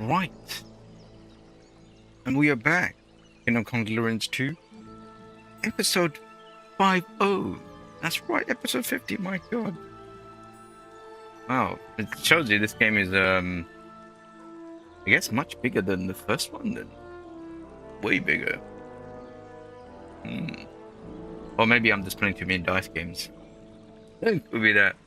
Right, and we are back in Deliverance 2, episode 50. That's right, episode 50. My God, wow! It shows you this game is I guess much bigger than the first one. Then way bigger. Hmm. Or maybe I'm just playing too many dice games. Could be that.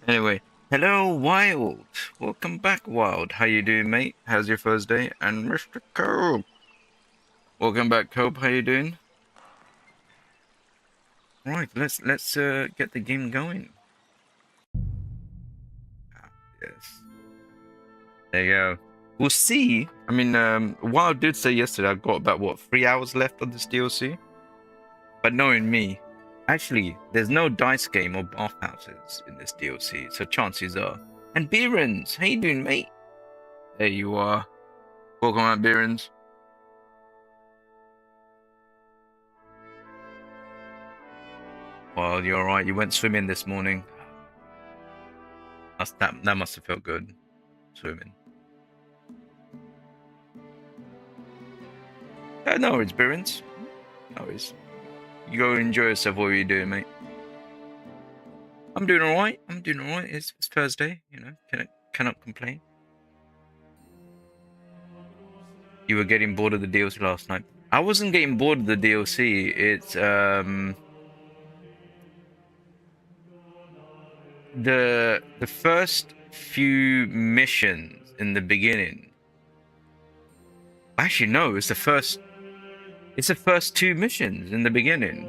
Anyway, hello, Wild. Welcome back, Wild. How you doing, mate? How's your first day? And Mr. Cope. Welcome back, Cope. How you doing? Right, let's get the game going. Yes. There you go. We'll see. I mean, Wild did say yesterday I've got about what 3 hours left on this DLC. But knowing me, actually, there's no dice game or bathhouses in this DLC, so chances are. And Beerens, how you doing, mate? There you are. Welcome out, Beerens. Well, you're alright. You went swimming this morning. That must have felt good, swimming. No worries, Beerens. No worries. You go enjoy yourself. What are you doing, mate? I'm doing all right. It's Thursday, you know. Cannot complain. You were getting bored of the DLC last night. I wasn't getting bored of the DLC. It's the first few missions in the beginning. Actually, no. It's the first 2 missions in the beginning.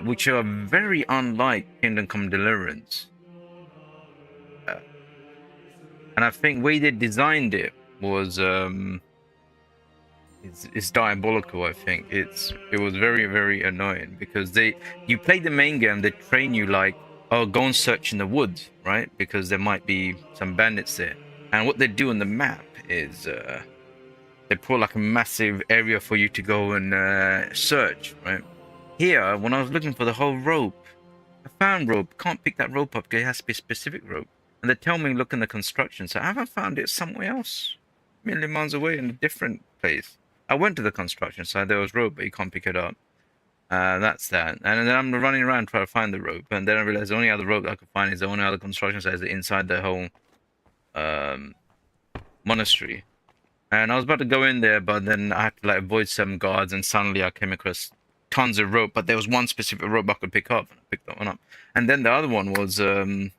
Which are very unlike Kingdom Come Deliverance. And I think the way they designed it was it's diabolical. I think it was very, very annoying because you play the main game, they train you like, oh, go and search in the woods, right? Because there might be some bandits there. And what they do on the map is they put like a massive area for you to go and search, right? Here, when I was looking for the whole rope, I found rope. Can't pick that rope up because it has to be a specific rope. And they tell me look in the construction. So I haven't found it somewhere else, a million miles away in a different place. I went to the construction site. There was rope, but you can't pick it up. That's that. And then I'm running around trying to find the rope. And then I realized the only other rope I could find is the only other construction site is inside the whole monastery. And I was about to go in there, but then I had to like avoid some guards. And suddenly I came across tons of rope, but there was one specific rope I could pick up, and I picked that one up. And then the other one was the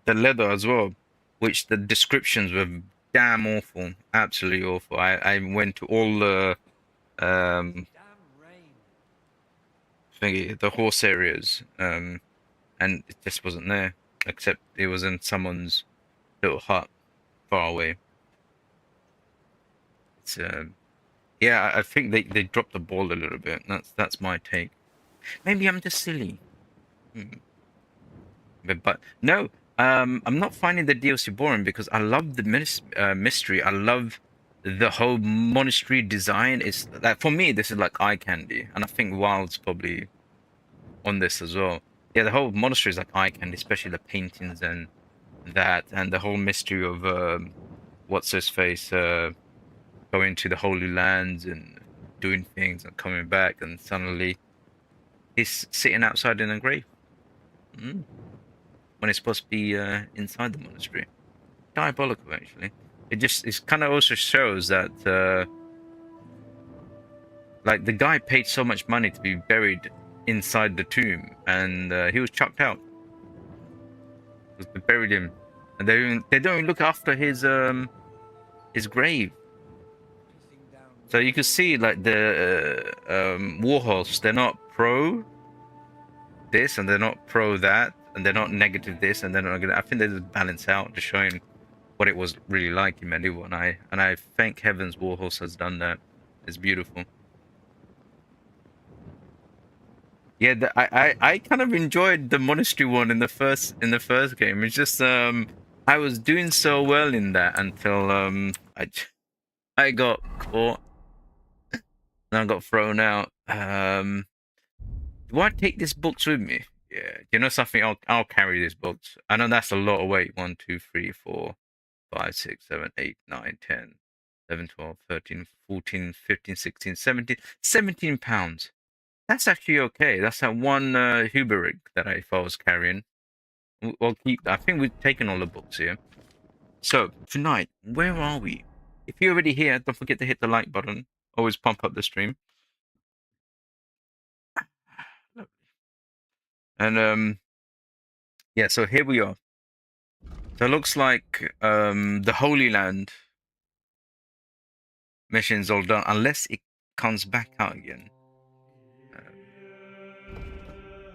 leather as well, which the descriptions were damn awful, absolutely awful. I went to all the the horse areas, and it just wasn't there, except it was in someone's little hut far away. It's yeah, I think they dropped the ball a little bit. That's my take. Maybe I'm just silly. But no, I'm not finding the DLC boring because I love the mystery. I love the whole monastery design. It's like for me, this is like eye candy, and I think Wild's probably on this as well. Yeah, the whole monastery is like eye candy, especially the paintings and that, and the whole mystery of what's his face going to the Holy Lands and doing things and coming back, and suddenly he's sitting outside in a grave. When it's supposed to be inside the monastery. Diabolical, actually. It kind of also shows that like the guy paid so much money to be buried inside the tomb, and he was chucked out. Because they buried him, and they don't even look after his grave. So you can see like the Warhorse, they're not pro this and they're not pro that, and they're not negative this and they're not negative. I think they just balance out, just showing what it was really like in medieval. And I thank heavens Warhorse has done that. It's beautiful. Yeah, I kind of enjoyed the monastery one in the first game. It's just I was doing so well in that until I got caught and I got thrown out. Do I take these books with me? Yeah. You know something? I'll carry these books. I know that's a lot of weight. 1, 2, 3, 4. 5, 6, 7, 8, 9, 10, 11, 12, 13, 14, 15, 16, 17. £17. That's actually okay. That's that one Huber rig that if I was carrying. We'll keep. I think we've taken all the books here. So tonight, where are we? If you're already here, don't forget to hit the like button. Always pump up the stream. And yeah. So here we are. So it looks like the Holy Land mission's all done, unless it comes back out again.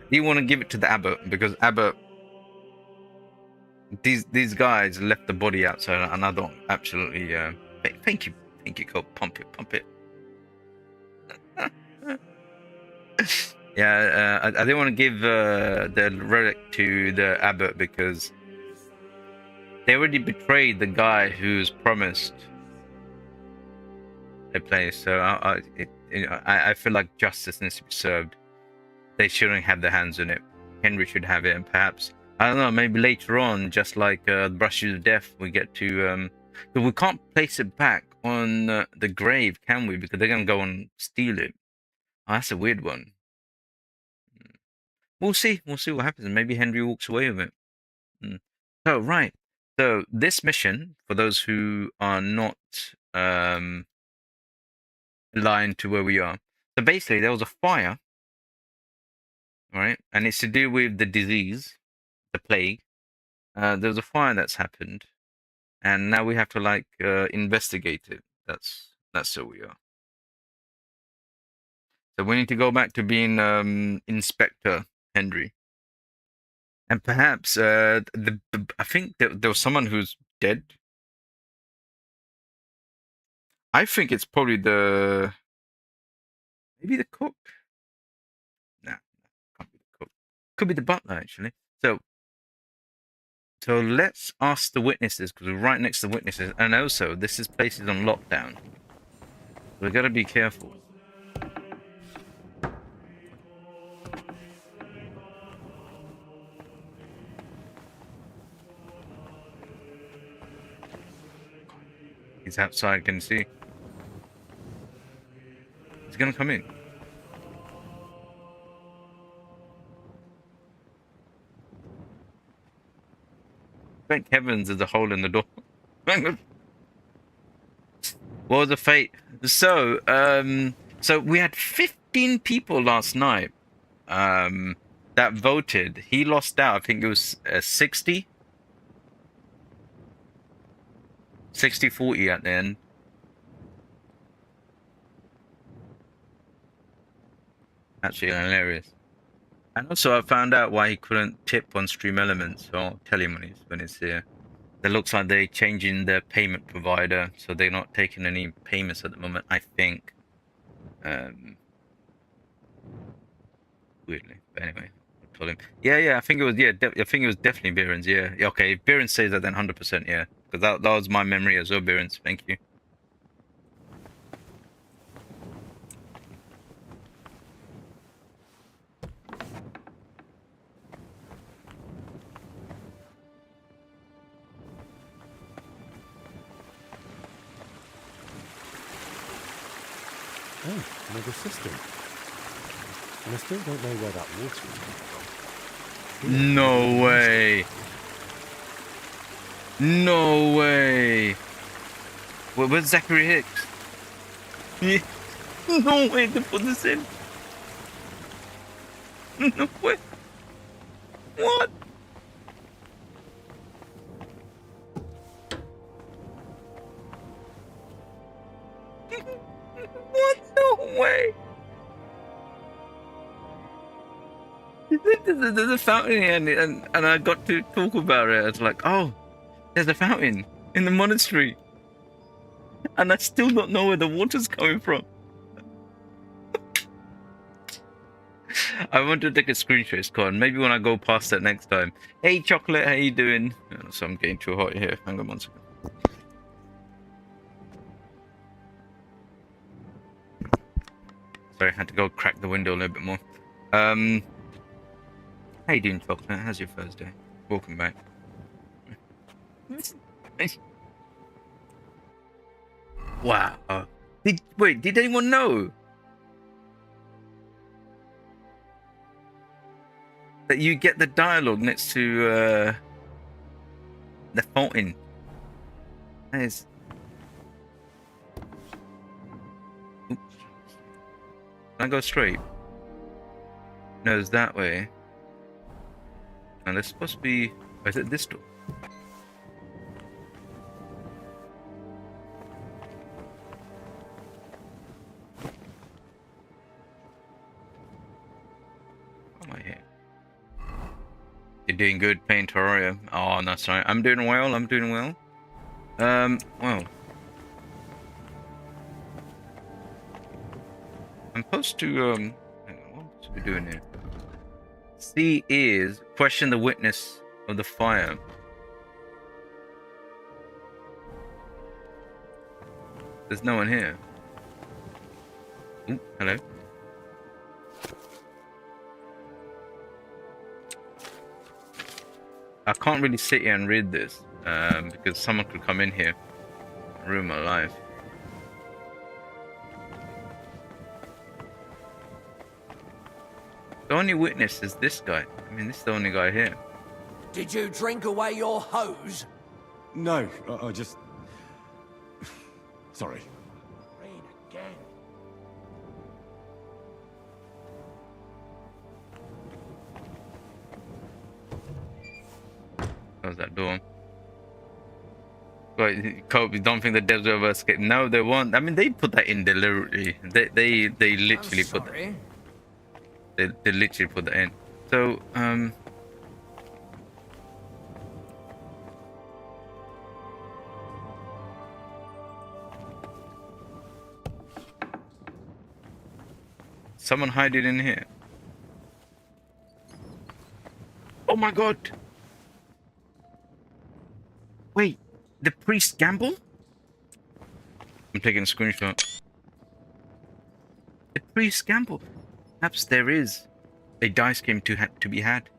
Do you want to give it to the abbot, because abbot, these guys left the body outside, and I don't absolutely. Thank you, Cole. Pump it. Yeah, I didn't want to give the relic to the abbot because they already betrayed the guy who's promised a place. So I feel like justice needs to be served. They shouldn't have their hands on it. Henry should have it, and perhaps, I don't know, maybe later on, just like Brushes of Death, we get to. But we can't place it back on the grave, can we? Because they're gonna go and steal it. Oh, that's a weird one. We'll see. We'll see what happens. Maybe Henry walks away with it. So, right. So, this mission, for those who are not aligned to where we are. So, basically, there was a fire, right? And it's to do with the disease, the plague. There's a fire that's happened. And now we have to, like, investigate it. That's where we are. So, we need to go back to being Inspector Henry. And perhaps I think there was someone who's dead. I think it's probably maybe the cook. Nah, can't be the cook. Could be the butler actually. So let's ask the witnesses, because we're right next to the witnesses, and also this place is on lockdown. We gotta be careful. He's outside. Can you see? He's gonna come in. Thank heavens there's a hole in the door. What was the fate? So, so we had 15 people last night that voted. He lost out. I think it was 60. 60-40 at the end. Actually hilarious. And also I found out why he couldn't tip on Stream Elements, so I'll tell him when he's here. It looks like they're changing their payment provider, so they're not taking any payments at the moment, I think. Weirdly. But anyway, I told him. Yeah, I think it was I think it was definitely Behrens, yeah. Okay, if Behrens says that, then 100% yeah. Because that was my memory as well, Behrens. Thank you. Oh, another system. And I still don't know where that water is. No way. No way. Where's Zachary Hicks? No way to put this in. No way. What? What? No way. There's a fountain here, and I got to talk about it. It's like, oh, there's a fountain in the monastery, and I still don't know where the water's coming from. I want to take a screenshot, Con. Maybe when I go past that next time. Hey, Chocolate, how you doing? Oh, so I'm getting too hot here. Hang on one second. Sorry, I had to go crack the window a little bit more. How you doing, Chocolate? How's your Thursday? Welcome back. Wow. Did anyone know that you get the dialogue next to the fountain? That is. Oops. Can I go straight? No, it's that way. And there's supposed to be. Or is it this door? Why am I here? You're doing good playing Terraria. Oh, that's right. I'm doing well. I'm doing well. Well. I'm supposed to, hang on, what am I supposed to be doing here? C is question the witness of the fire. There's no one here. Ooh, hello. I can't really sit here and read this, because someone could come in here and ruin my life. The only witness is this guy. I mean, this is the only guy here. Did you drink away your hose? No, I just... Sorry. Rain again. Close that door. Wait, Cope, you don't think the devs will ever escape? No, they won't. I mean, they put that in deliberately. They literally put that. They literally put that in. So, someone hide it in here. Oh my god! Wait, the priest gamble? I'm taking a screenshot. The priest gamble. Perhaps there is a dice game to be had.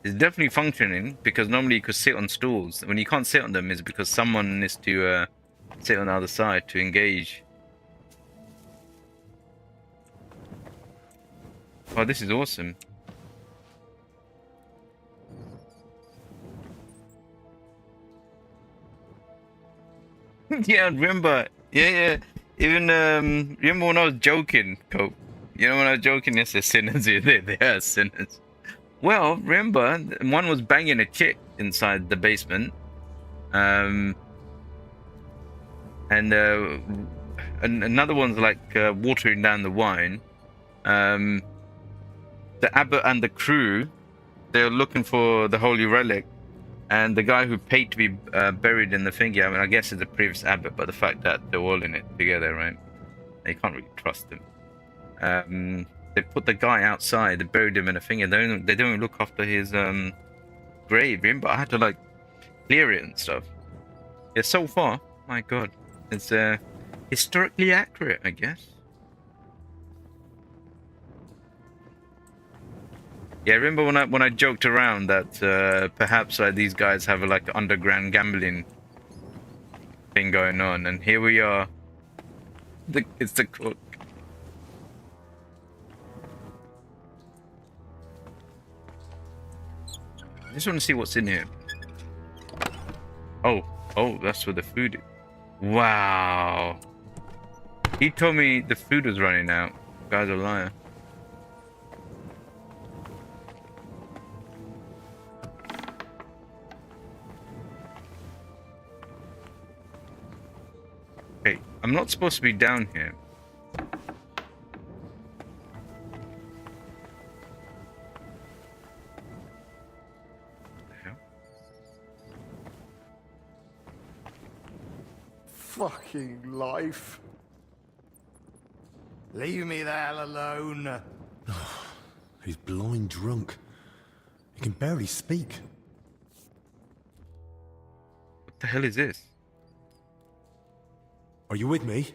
It's definitely functioning because normally you could sit on stools. When you can't sit on them, it's because someone needs to sit on the other side to engage. Oh, this is awesome. Yeah, remember. Yeah. Even remember when I was joking, Cope? You know when I was joking, yes, they're sinners. They are sinners. Well, remember, one was banging a chick inside the basement, and another one's like watering down the wine. The abbot and the crew, they're looking for the holy relic. And the guy who paid to be buried in the thingy, I mean, I guess it's the previous abbot, but the fact that they're all in it together, right? You can't really trust them. They put the guy outside, they buried him in a thingy. They don't look after his grave, but I had to like clear it and stuff. Yeah, so far, my god, it's historically accurate, I guess. Yeah, I remember when I joked around that perhaps these guys have like underground gambling thing going on, and here we are. It's the cook. I just want to see what's in here. Oh, that's where the food is. Wow. He told me the food was running out. Guy's a liar. Okay, I'm not supposed to be down here. Fucking life. Leave me the hell alone. He's blind drunk. He can barely speak. What the hell is this? Are you with me?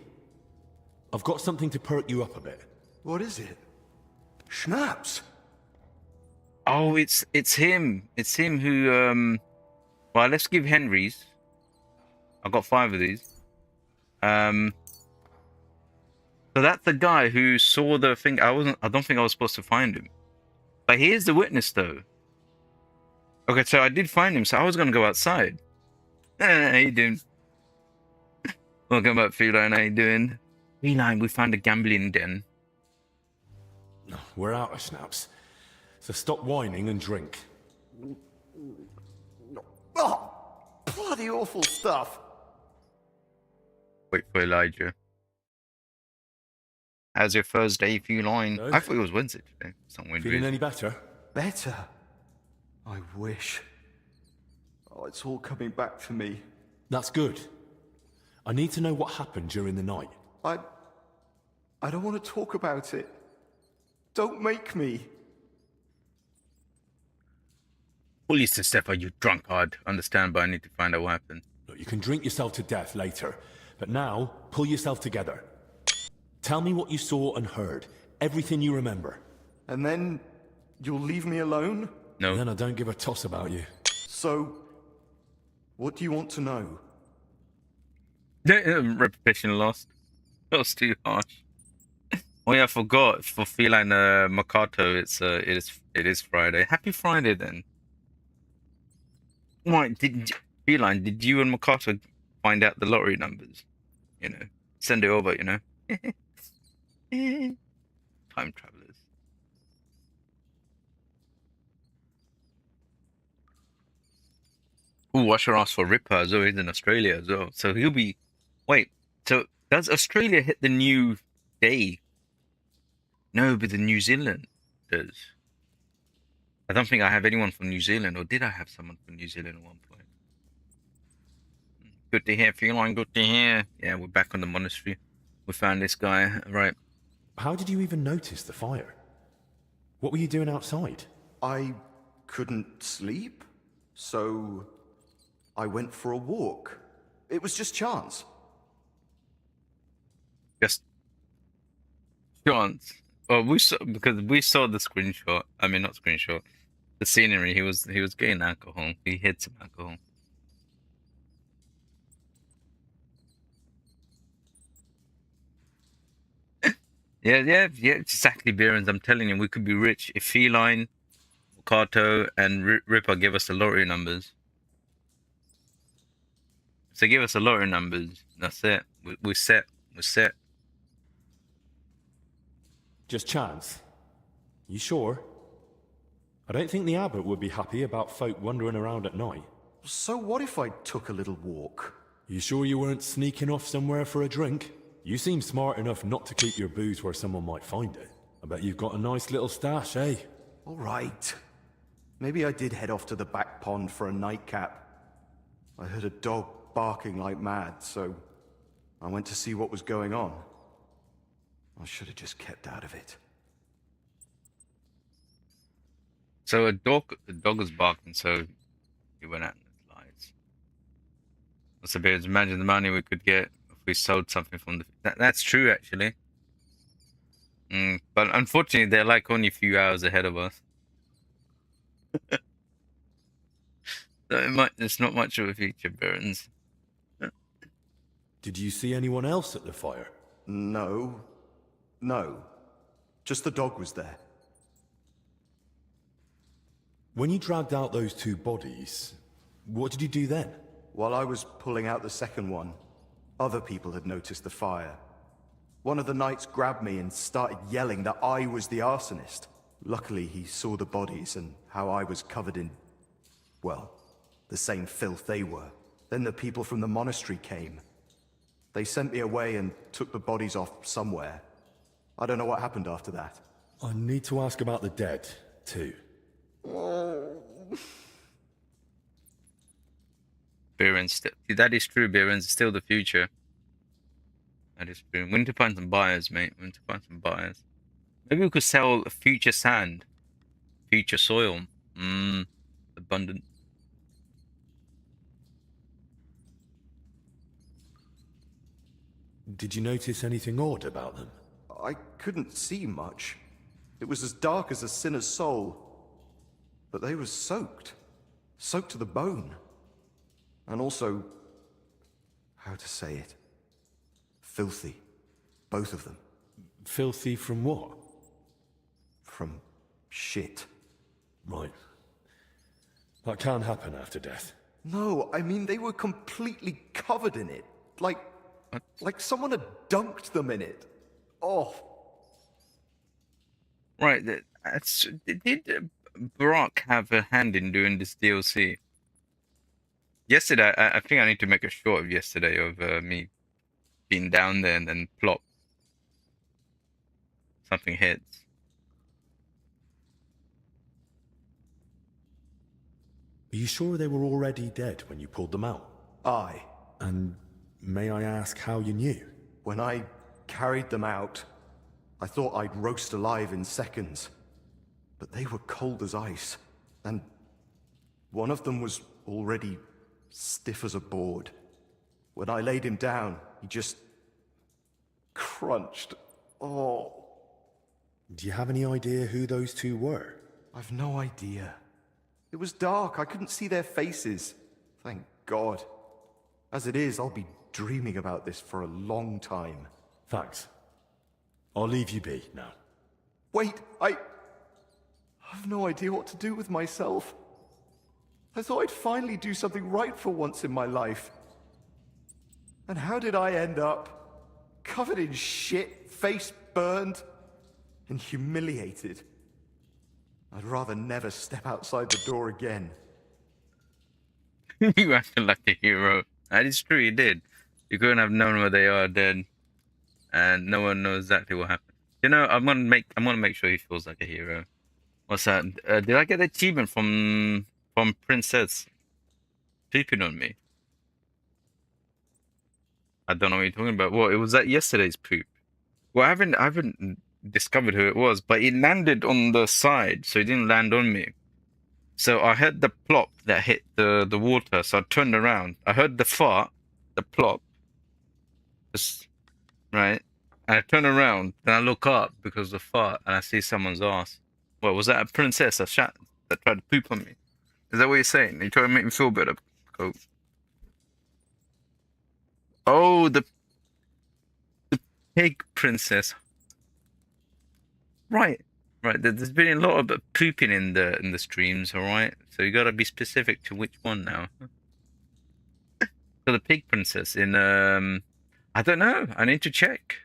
I've got something to perk you up a bit. What is it? Schnapps? Oh, it's him. It's him who Well, let's give Henry's. I got 5 of these. So that's the guy who saw the thing. I don't think I was supposed to find him. But here's the witness, though. Okay, so I did find him. So I was gonna go outside. How you doing? Welcome back, Feline. How you doing? Feline, we found a gambling den. We're out of schnapps. So stop whining and drink. Oh, bloody awful stuff. Wait for Elijah. How's your Thursday, Feline? No. I thought it was Wednesday today. Some weird Feeling reason. any better? Better? I wish. Oh, it's all coming back to me. That's good. I need to know what happened during the night. I don't want to talk about it. Don't make me. Police to Steph, you drunkard. Understand, but I need to find out what happened. Look, you can drink yourself to death later, but now, pull yourself together. Tell me what you saw and heard. Everything you remember. And then you'll leave me alone? No. Then I don't give a toss about you. So, what do you want to know? Reputation lost. That was too harsh. Oh yeah, I forgot. For Feline Makato, it is Friday. Happy Friday then. Right, Feline, did you and Makato find out the lottery numbers? You know, send it over. You know, time travelers. Ooh, I should ask for Ripper as well. He's in Australia as well, so he'll be. Wait, so does Australia hit the new day? No, but the New Zealand does. I don't think I have anyone from New Zealand, or did I have someone from New Zealand at one point? Good to hear, Feline, good to hear. Yeah, we're back on the monastery. We found this guy, right. How did you even notice the fire? What were you doing outside? I couldn't sleep, so I went for a walk. It was just chance. Just chance. Well, because we saw the screenshot. I mean, not screenshot. The scenery. He was getting alcohol. He hid some alcohol. Yeah, exactly, Behrens. I'm telling you, we could be rich if Feline, Kato, and Ripper give us the lottery numbers. If they give us the lottery numbers, that's it. We're set. We're set. Just chance? You sure? I don't think the abbot would be happy about folk wandering around at night. So what if I took a little walk? You sure you weren't sneaking off somewhere for a drink? You seem smart enough not to keep your booze where someone might find it. I bet you've got a nice little stash, eh? All right. Maybe I did head off to the back pond for a nightcap. I heard a dog barking like mad, so I went to see what was going on. I should have just kept out of it. So the dog was barking, so he went out in his lights. What's the beers? Imagine the money we could get if we sold something from the. That's true, actually. But unfortunately, they're like only a few hours ahead of us. So it's not much of a feature, Behrens. Did you see anyone else at the fire? No. Just the dog was there. When you dragged out those 2 bodies, what did you do then? While I was pulling out the second one, other people had noticed the fire. One of the knights grabbed me and started yelling that I was the arsonist. Luckily, he saw the bodies and how I was covered in, well, the same filth they were. Then the people from the monastery came. They sent me away and took the bodies off somewhere. I don't know what happened after that. I need to ask about the dead, too. Behrens, that is true, Behrens. It's still the future. That is true. We need to find some buyers, mate. We need to find some buyers. Maybe we could sell future sand. Future soil. Abundant. Did you notice anything odd about them? I couldn't see much. It was as dark as a sinner's soul. But they were soaked. Soaked to the bone. And also, how to say it? Filthy. Both of them. Filthy from what? From shit. Right. That can't happen after death. No, I mean they were completely covered in it. Like someone had dunked them in it. Oh, Right. Did Barack have a hand in doing this DLC? Yesterday, I think I need to make a short of yesterday of me being down there and then plop, something hits. Are you sure they were already dead when you pulled them out? aye. And may I ask how you knew? When I carried them out, I thought I'd roast alive in seconds. But they were cold as ice. And one of them was already stiff as a board. When I laid him down, he just crunched. Oh, Do you have any idea who those two were? I've no idea. It was dark. I couldn't see their faces. Thank God. As it is, I'll be dreaming about this for a long time. Thanks. I'll leave you be now. Wait, I have no idea what to do with myself. I thought I'd finally do something right for once in my life. And how did I end up? Covered in shit, face burned, and humiliated. I'd rather never step outside the door again. You acted like a hero. That is true, you did. You couldn't have known where they are dead, and no one knows exactly what happened. You know, I'm gonna make sure he feels like a hero. What's that? Did I get the achievement from Princess peeping on me? I don't know what you're talking about. What? It was that yesterday's poop. Well, I haven't discovered who it was, but it landed on the side, so it didn't land on me. So I heard the plop that hit the water, so I turned around. I heard the fart, the plop, just, right? And I turn around, then I look up because of the fart, and I see someone's ass. What, was that a princess that tried to poop on me? Is that what you're saying? You're trying to make me feel better? Cool. Oh, the pig princess. Right. Right. There's been a lot of pooping in the streams, all right? So you gotta be specific to which one now. So the pig princess in I don't know. I need to check.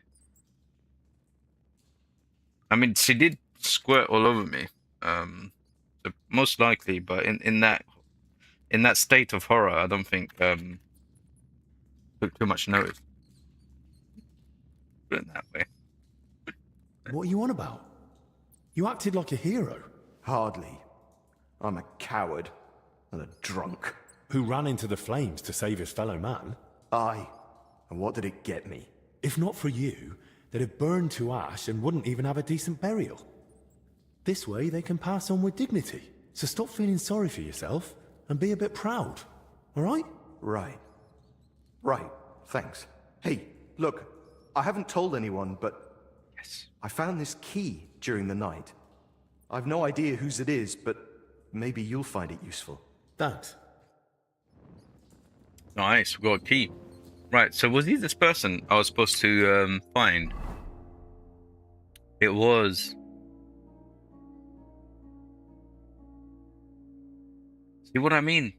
I mean, she did squirt all over me. So most likely, but in that state of horror, I don't think took too much notice. Put it that way. What are you on about? You acted like a hero. Hardly. I'm a coward and a drunk. Who ran into the flames to save his fellow man. Aye. And what did it get me? If not for you, they'd have burned to ash and wouldn't even have a decent burial. This way they can pass on with dignity. So stop feeling sorry for yourself and be a bit proud, all right? Right. Right. Thanks. Hey, look, I haven't told anyone, but Yes. I found this key during the night. I've no idea whose it is, but maybe you'll find it useful. Thanks. Nice. We got a key. Right. So was he this person I was supposed to find? It was. See what I mean?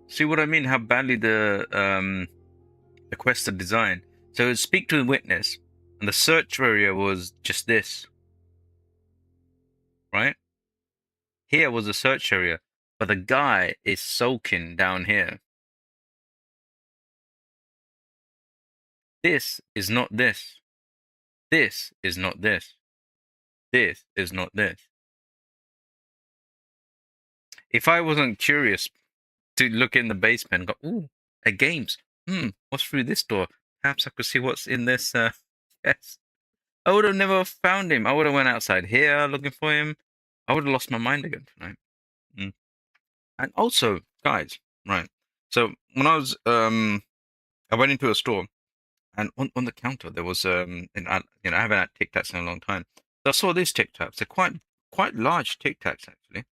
See what I mean? How badly the quest are designed. So speak to the witness, and the search area was just this, right? Here was the search area, but the guy is sulking down here. This is not this. This is not this. This is not this. If I wasn't curious to look in the basement and go, ooh, a games. What's through this door? Perhaps I could see what's in this chest. I would have never found him. I would have went outside here looking for him. I would have lost my mind again tonight. And also, guys, right. So when I was I went into a store, and on the counter there was and I haven't had Tic Tacs in a long time. So I saw these Tic Tacs. They're quite large Tic Tacs actually.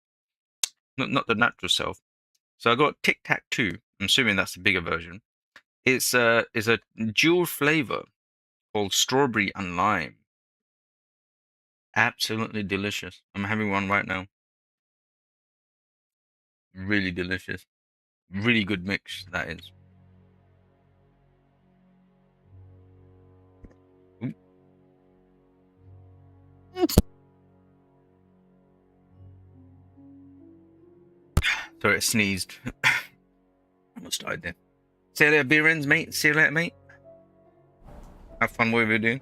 Not the natural self. So I got Tic Tac 2. I'm assuming that's the bigger version. It's a dual flavor called strawberry and lime. Absolutely delicious. I'm having one right now. Really delicious. Really good mix, that is. Ooh. Sorry, I sneezed. Almost died there. See you later, beer ends, mate. See you later, mate. Have fun whatever you're doing.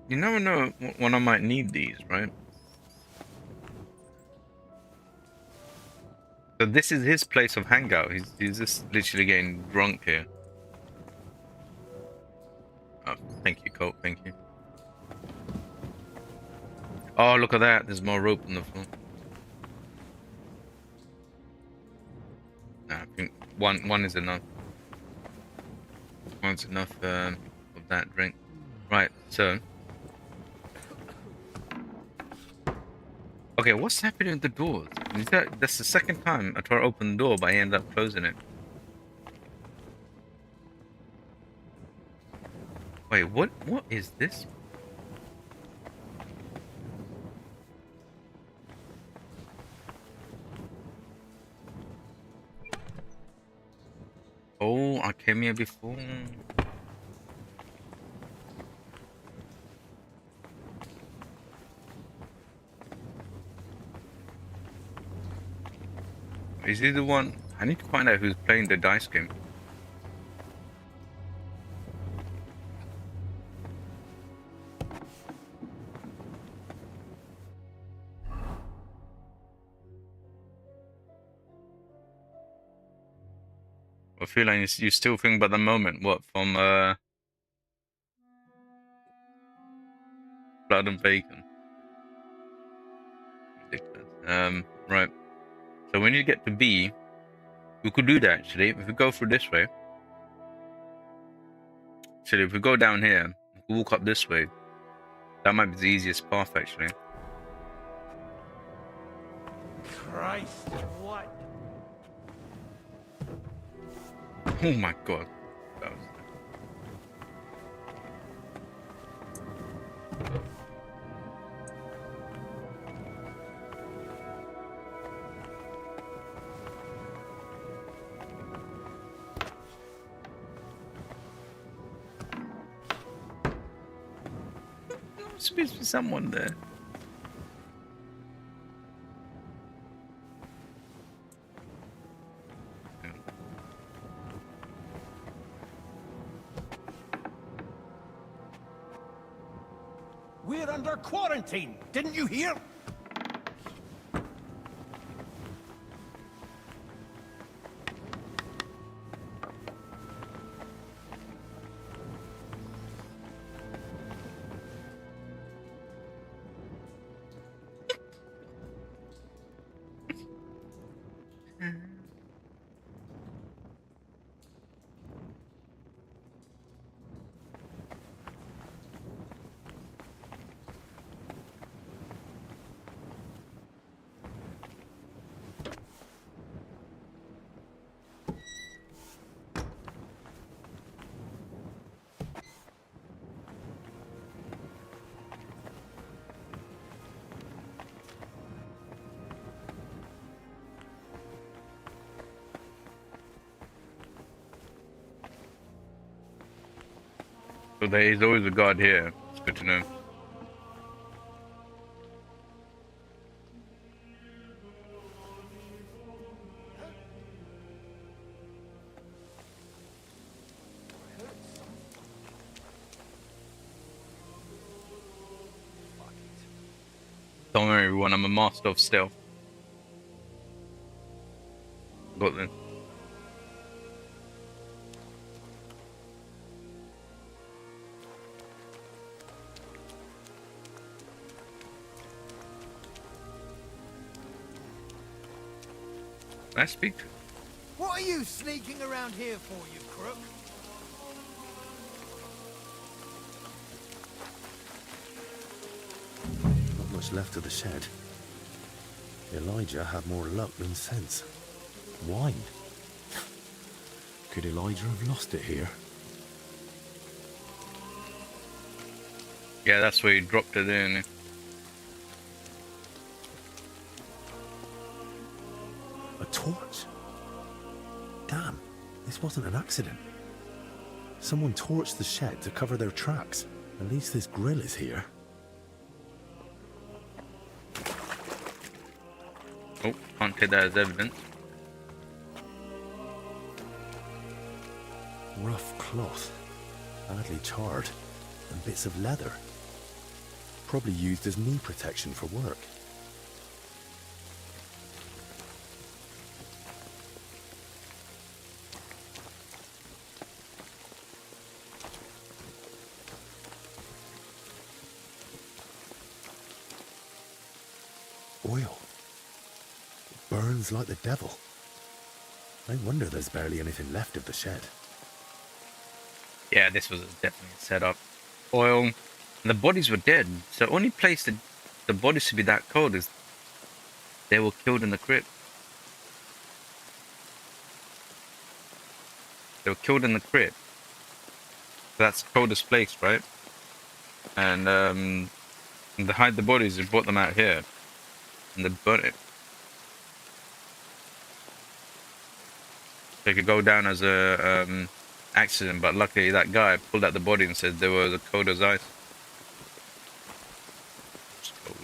You never know when I might need these, right? So this is his place of hangout. He's just literally getting drunk here. Oh, thank you, Colt. Thank you. Oh, look at that. There's more rope on the floor. Nah, I think one is enough. One's enough of that drink. Right, so. Okay, what's happening with the doors? That's the second time I try to open the door, but I end up closing it. Wait, what is this? Oh, I came here before. Is he the one? I need to find out who's playing the dice game. I feel like you still think about the moment. What, from Blood and Bacon? Ridiculous. Right. So when you get to B, we could do that actually. If we go through this way. Actually, if we go down here, walk up this way. That might be the easiest path actually. Christ, what? Oh my god. That was... There's supposed to be someone there. We're under quarantine, didn't you hear? So there is always a guard here. It's good to know. Don't worry everyone, I'm a master of stealth. Got this. Can I speak to him? What are you sneaking around here for, you crook? Not much left of the shed. Elijah had more luck than sense. Wine. Could Elijah have lost it here? Yeah, that's where he dropped it in. A torch? Damn, this wasn't an accident. Someone torched the shed to cover their tracks. At least this grill is here. Oh, can't take that as evidence. Rough cloth, badly charred, and bits of leather. Probably used as knee protection for work. Oil. It burns like the devil. No wonder there's barely anything left of the shed. Yeah, this was definitely a setup. Oil. And the bodies were dead. So only place that the bodies should be that cold is they were killed in the crypt. They were killed in the crypt. That's the coldest place, right? And to hide the bodies, they brought them out here. And they burnt it. They could go down as a accident, but luckily that guy pulled out the body and said they were as cold as ice. It's cold.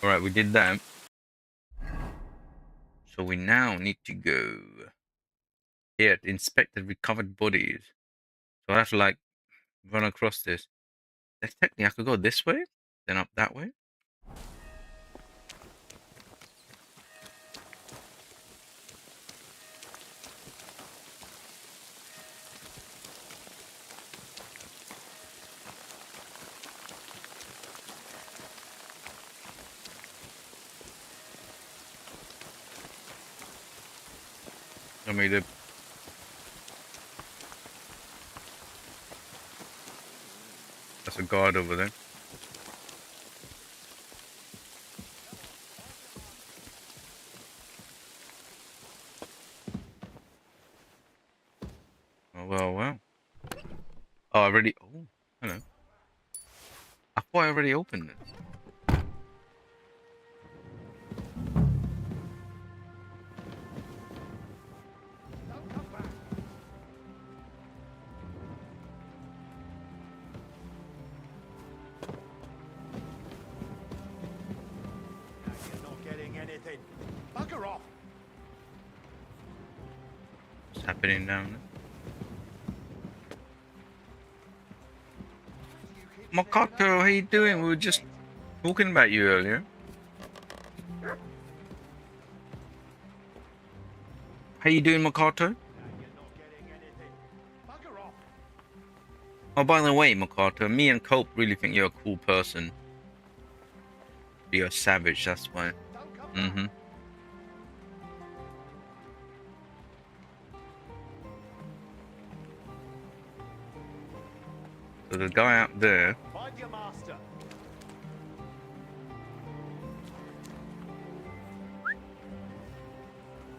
Alright, we did that. So we now need to go here to inspect the recovered bodies. So I have to like run across this. Technically I could go this way, then up that way. I mean, that's a guard over there. Oh, well. Oh, I already. Oh, hello. I thought I already opened it. You're not getting anything. Bugger off. What's happening down there? Makoto, how you doing? We were just talking about you earlier. How you doing, Makoto? You're not getting anything. Bugger off. Oh, by the way, Makoto, me and Cope really think you're a cool person. You're a savage, that's why. Don't come back. Mm-hmm. So the guy out there. Find your master.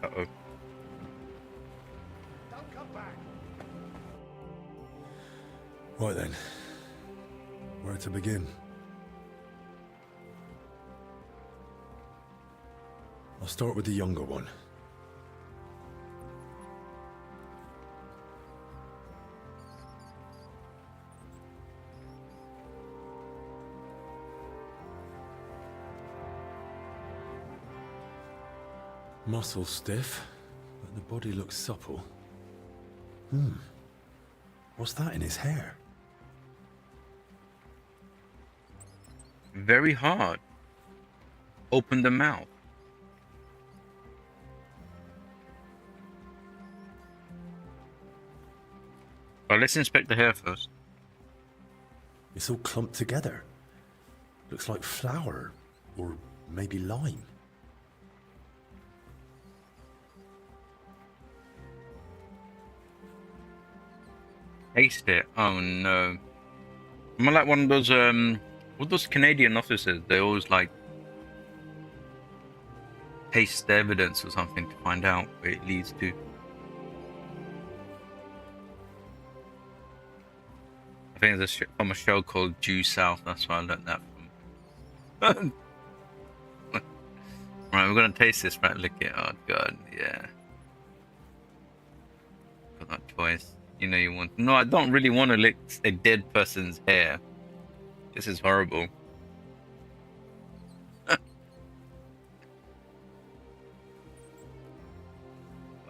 Uh-oh. Don't come back. Right then. Where to begin? I'll start with the younger one. Muscle stiff, but the body looks supple. What's that in his hair? Very hard. Open the mouth. Well, let's inspect the hair first. It's all clumped together. Looks like flour, or maybe lime. Taste it. Oh no. I'm like one of those what those Canadian officers, they always like taste the evidence or something to find out where it leads to. I think it's from a show called Due South. That's where I learned that from. Right, we're gonna taste this. Right, lick it. Oh god, yeah. Got that choice. You know you want. No, I don't really want to lick a dead person's hair. This is horrible.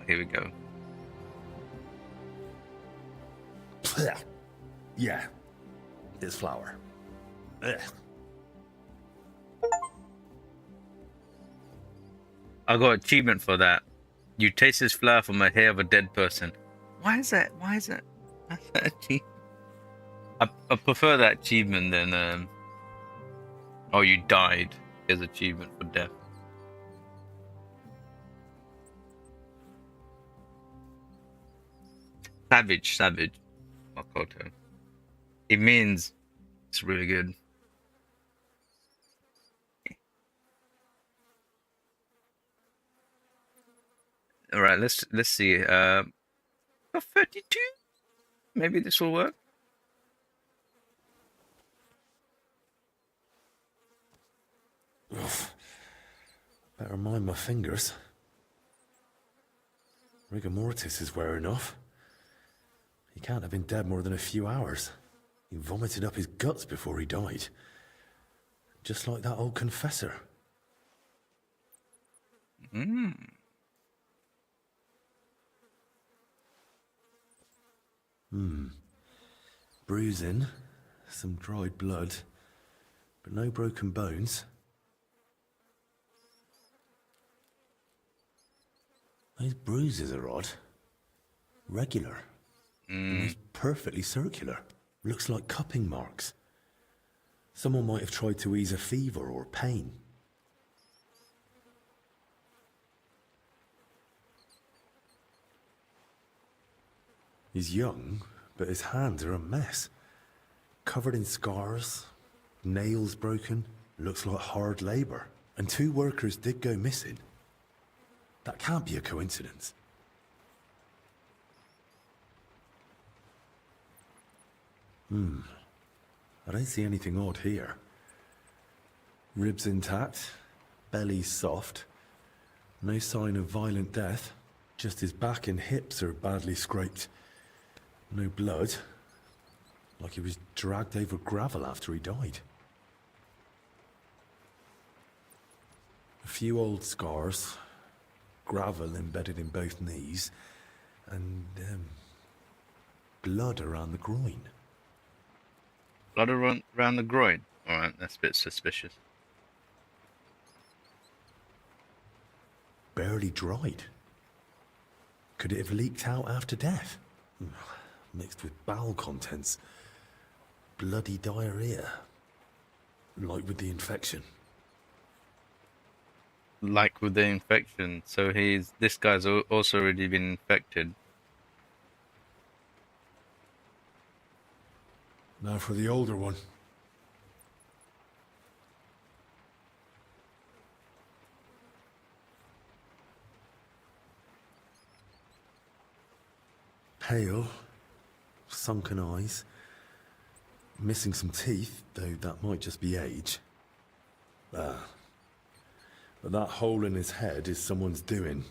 Here we go. Yeah, it's flour. Ugh. I got achievement for that. You taste this flour from a hair of a dead person. Why is that? Why is that? That's that achievement. I prefer that achievement than oh, you died. Here's achievement for death. Savage, savage. Makoto. It means it's really good. All right, let's see. Got 32. Maybe this will work. Better mind my fingers. Rigor mortis is wearing off. He can't have been dead more than a few hours. He vomited up his guts before he died. Just like that old confessor. Bruising, some dried blood, but no broken bones. Those bruises are odd. Regular. And he's perfectly circular. Looks like cupping marks. Someone might have tried to ease a fever or pain. He's young, but his hands are a mess. Covered in scars, nails broken, looks like hard labor. And 2 workers did go missing. That can't be a coincidence. I don't see anything odd here. Ribs intact, belly soft. No sign of violent death. Just his back and hips are badly scraped. No blood. Like he was dragged over gravel after he died. A few old scars. Gravel embedded in both knees. And, blood around the groin. Blood around the groin. Alright, that's a bit suspicious. Barely dried. Could it have leaked out after death? Mixed with bowel contents. Bloody diarrhea. Like with the infection. Like with the infection. So this guy's also already been infected. Now for the older one. Pale, sunken eyes, missing some teeth, though that might just be age. But that hole in his head is someone's doing.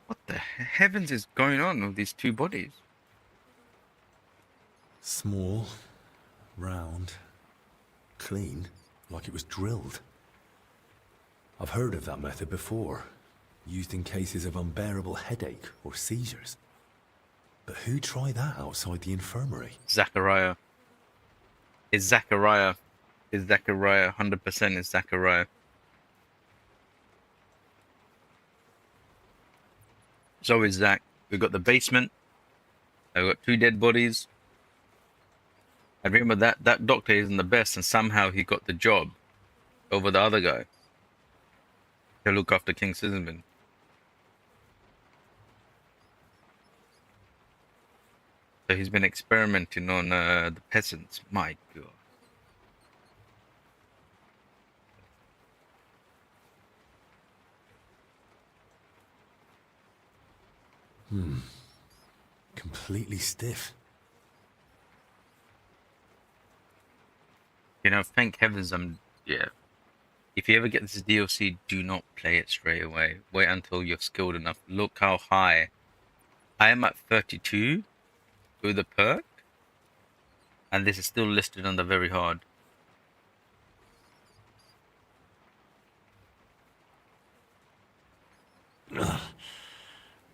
What the heavens is going on with these 2 bodies? Small, round, clean, like it was drilled. I've heard of that method before, used in cases of unbearable headache or seizures. But who tried that outside the infirmary? Zachariah. It's Zachariah. It's Zachariah. 100% is Zachariah. It's always Zach. We've got the basement. I've got 2 dead bodies. I remember that doctor isn't the best, and somehow he got the job over the other guy to look after King Sigismund. So he's been experimenting on the peasants. My God. Completely stiff. You know, thank heavens yeah. If you ever get this DLC, do not play it straight away. Wait until you're skilled enough. Look how high. I am at 32 with the perk, and this is still listed under very hard.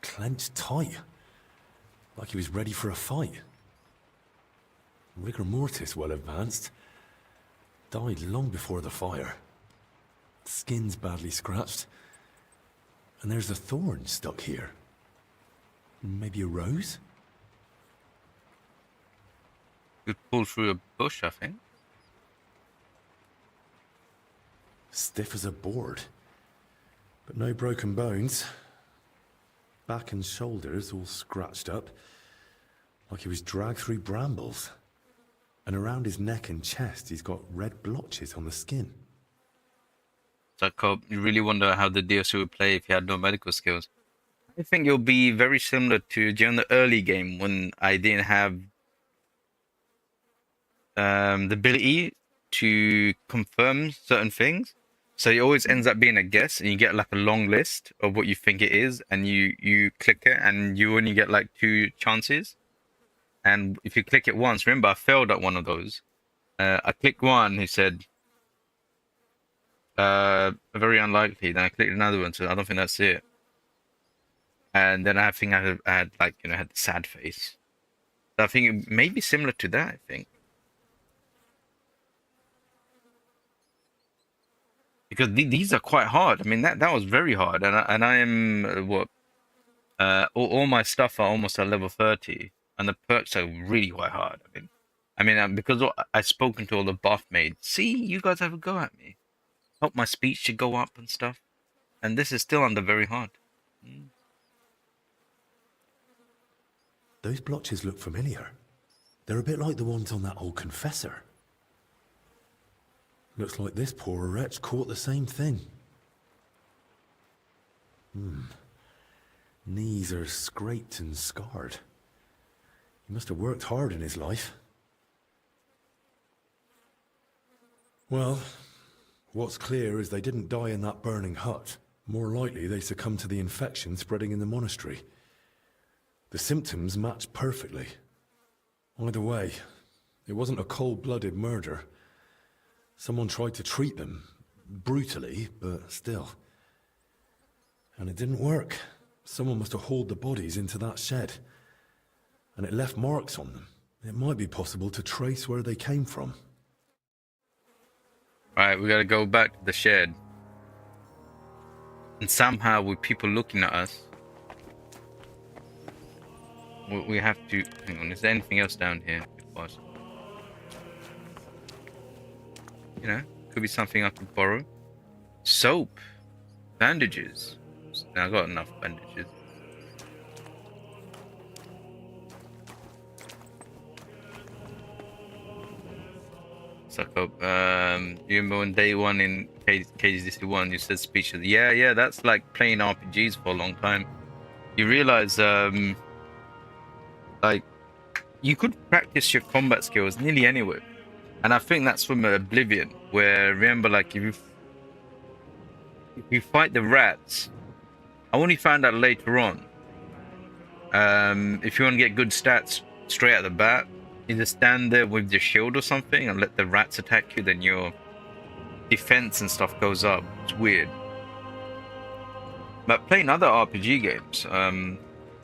Clenched tight. Like he was ready for a fight. Rigor mortis well advanced. Died long before the fire. Skin's badly scratched. And there's a thorn stuck here. Maybe a rose? Could pull through a bush, I think. Stiff as a board. But no broken bones. Back and shoulders all scratched up. Like he was dragged through brambles. And around his neck and chest, he's got red blotches on the skin. So, you really wonder how the DLC would play if he had no medical skills. I think it'll be very similar to during the early game when I didn't have the ability to confirm certain things. So it always ends up being a guess, and you get like a long list of what you think it is, and you click it, and you only get like 2 chances. And if you click it once, remember I failed at one of those. I clicked one, he said, very unlikely. Then I clicked another one, so I don't think that's it. And then I think I had like, you know, had the sad face. So I think it may be similar to that, I think. Because these are quite hard. I mean, that was very hard. And I am, what? All my stuff are almost at level 30. And the perks are really quite hard. I mean, because I've spoken to all the buff maids. See, you guys have a go at me. Help my speech to go up and stuff. And this is still under very hard. Those blotches look familiar. They're a bit like the ones on that old confessor. Looks like this poor wretch caught the same thing. Knees are scraped and scarred. He must have worked hard in his life. Well, what's clear is they didn't die in that burning hut. More likely they succumbed to the infection spreading in the monastery. The symptoms match perfectly. Either way, it wasn't a cold-blooded murder. Someone tried to treat them, brutally, but still. And it didn't work. Someone must have hauled the bodies into that shed. And it left marks on them. It might be possible to trace where they came from. Alright, we gotta go back to the shed. And somehow, with people looking at us, we have to... Hang on, is there anything else down here? You know, could be something I could borrow. Soap. Bandages. Now, I got enough bandages. Suck up. You remember on day 1 in KGDC1, you said speeches. Yeah, that's like playing RPGs for a long time. You realize, like, you could practice your combat skills nearly anywhere. And I think that's from Oblivion, where, remember, like, if you fight the rats, I only found out later on, if you want to get good stats straight at the bat, either stand there with your shield or something and let the rats attack you, then your defense and stuff goes up. It's weird. But playing other RPG games,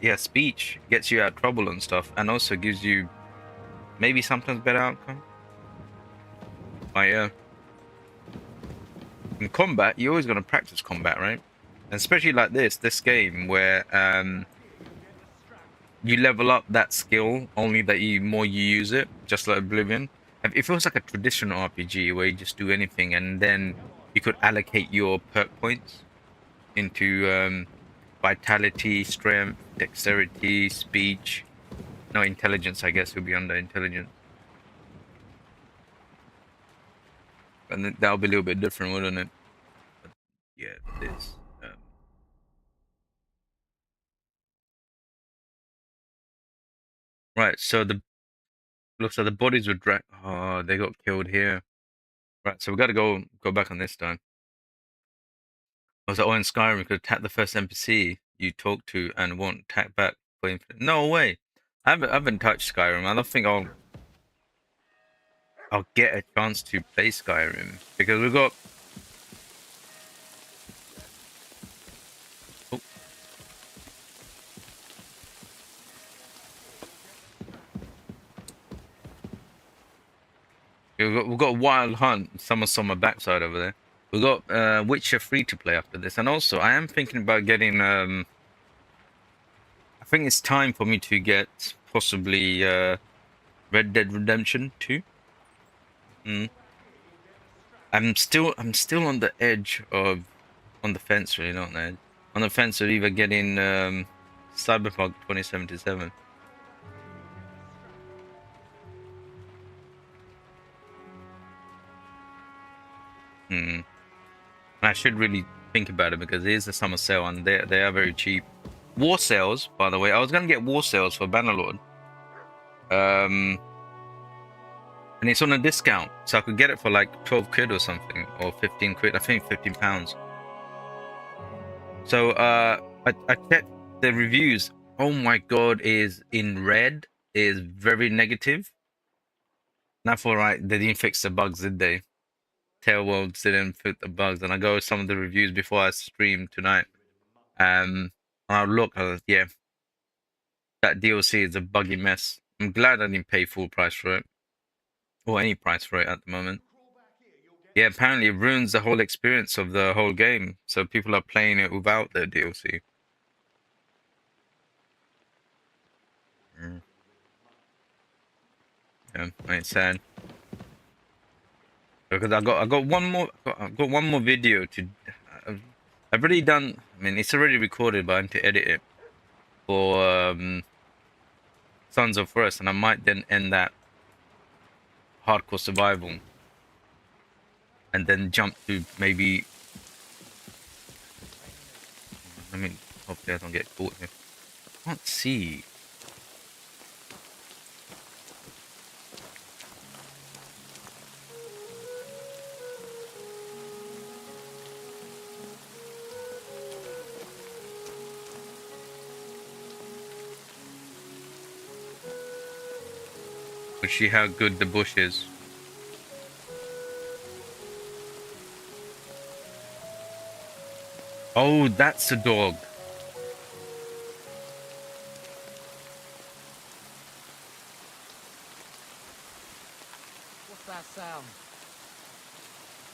yeah, speech gets you out of trouble and stuff, and also gives you maybe sometimes better outcome. But yeah, in combat, you're always going to practice combat, right? And especially like this game where you level up that skill only that more you use it, just like Oblivion. It feels like a traditional RPG where you just do anything, and then you could allocate your perk points into vitality, strength, dexterity, speech, No, intelligence, I guess. He'll be under intelligence. And then that'll be a little bit different, wouldn't it? But yeah, this. Right, so the looks like the bodies were dragged. Oh, they got killed here. Right, so we gotta go back on this time. I was like, oh, in Skyrim, you could attack the first NPC you talk to and won't attack back for infinite. No way. I haven't touched Skyrim. I don't think I'll get a chance to play Skyrim because we've got. Oh, we've got a Wild Hunt. Someone saw my backside over there. We've got Witcher free to play after this, and also I am thinking about getting. I think it's time for me to get possibly Red Dead Redemption 2. Mm. I'm still on the edge of on the fence, really, not on the edge. On the fence of either getting Cyberpunk 2077. Hmm. I should really think about it because it is a summer sale and they are very cheap. War sales, by the way. I was gonna get war sales for Bannerlord. And it's on a discount, so I could get it for like 12 quid or something, or 15 quid. I think 15 pounds. So I checked the reviews. Oh my god, is in red is very negative. Not for right, they didn't fix the bugs, did they? Tailworlds didn't fix the bugs, and I go with some of the reviews before I stream tonight. And I look, yeah, that DLC is a buggy mess. I'm glad I didn't pay full price for it, or any price for it at the moment. Yeah, apparently it ruins the whole experience of the whole game, so people are playing it without the DLC. Mm. Yeah, it's sad. Because I got one more I've got one more video to I've, I've already done. I mean, it's already recorded, but I need to edit it for Sons of Forest, and I might then end that hardcore survival, and then jump to maybe. I mean, hopefully I don't get caught here. I can't see. But see how good the bush is. Oh, that's a dog. What's that sound?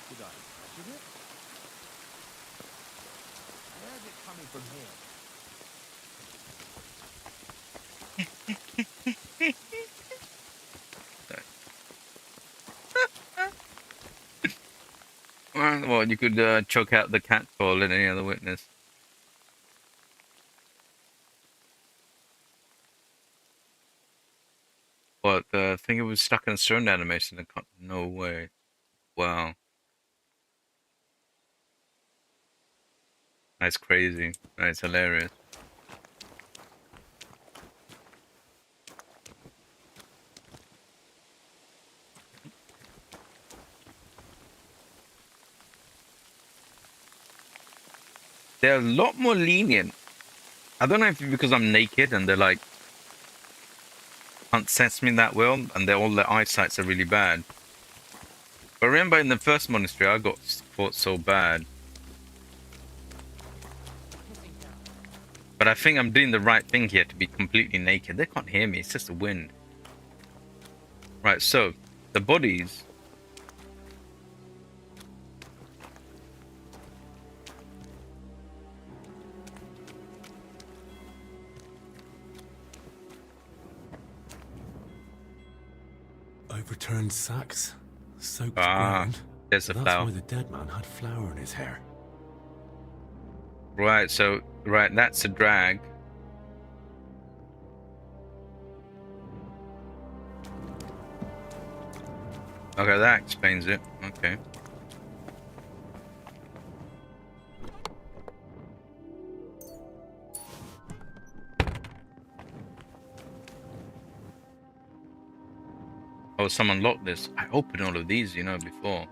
Did I imagine it? Where's it coming from here? Well, you could choke out the cat call and any other witness. But I think it was stuck in a certain animation. No way. Wow. That's crazy. That's hilarious. They're a lot more lenient. I don't know if it's because I'm naked and they're like can't sense me that well, and all their eyesights are really bad. But remember, in the first monastery, I got fought so bad. But I think I'm doing the right thing here to be completely naked. They can't hear me. It's just the wind. Right. So the bodies. Overturned sacks, soaked Ah, ground. there's a That's flower. why the dead man had flour in his hair. Right. So that's a drag. Okay, that explains it. Okay. Oh, someone locked this. I opened all of these, you know, before.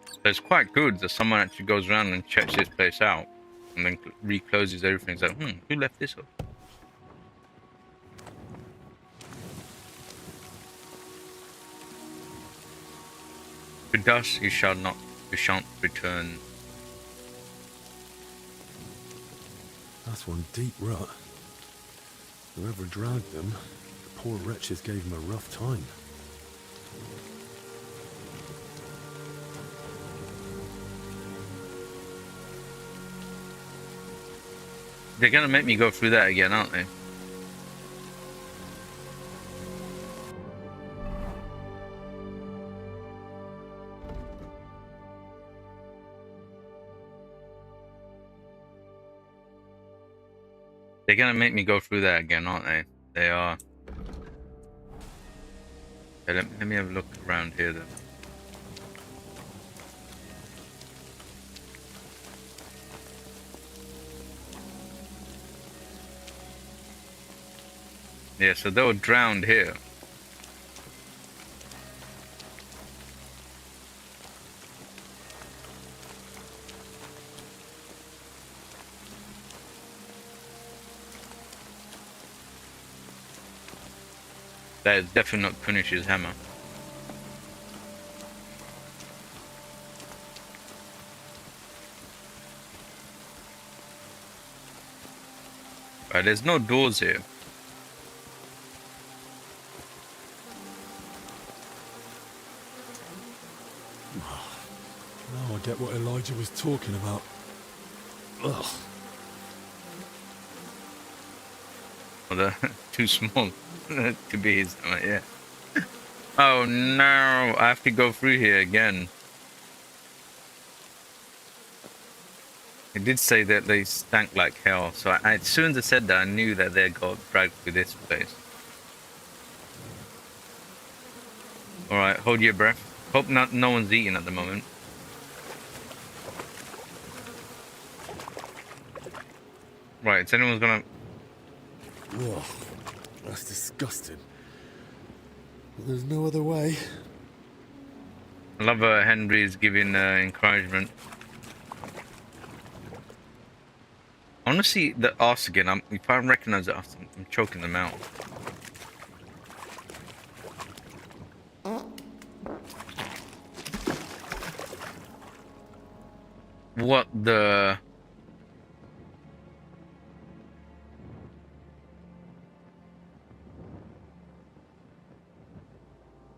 So it's quite good that someone actually goes around and checks this place out and then recloses everything. It's like, who left this up? To dust you shall not, you shan't return. That's one deep rut. Whoever dragged them, the poor wretches gave him a rough time. They're gonna make me go through that again, aren't they? They're gonna make me go through that again, aren't they? They are. Okay, let me have a look around here then. Yeah, so they were drowned here. That is definitely not Punish's hammer. Right, there's no doors here. Now I get what Elijah was talking about. Ugh. Well, they're too small to be his hammer, yeah. Oh no, I have to go through here again. It did say that they stank like hell, so as soon as I said that, I knew that they got dragged through this place. Alright, hold your breath. Hope no one's eating at the moment. Right, is anyone's gonna... Ugh. That's disgusting. But there's no other way. I love Henry's giving encouragement. I want to see the arse again. If I recognize the arse, I'm choking them out. What the...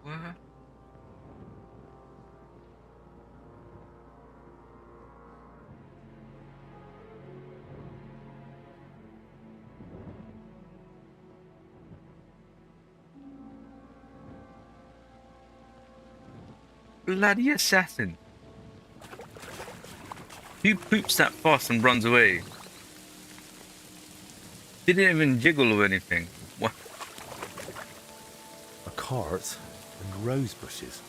What? Bloody assassin. Who poops that fast and runs away? Didn't even jiggle or anything. What? A cart and rose bushes.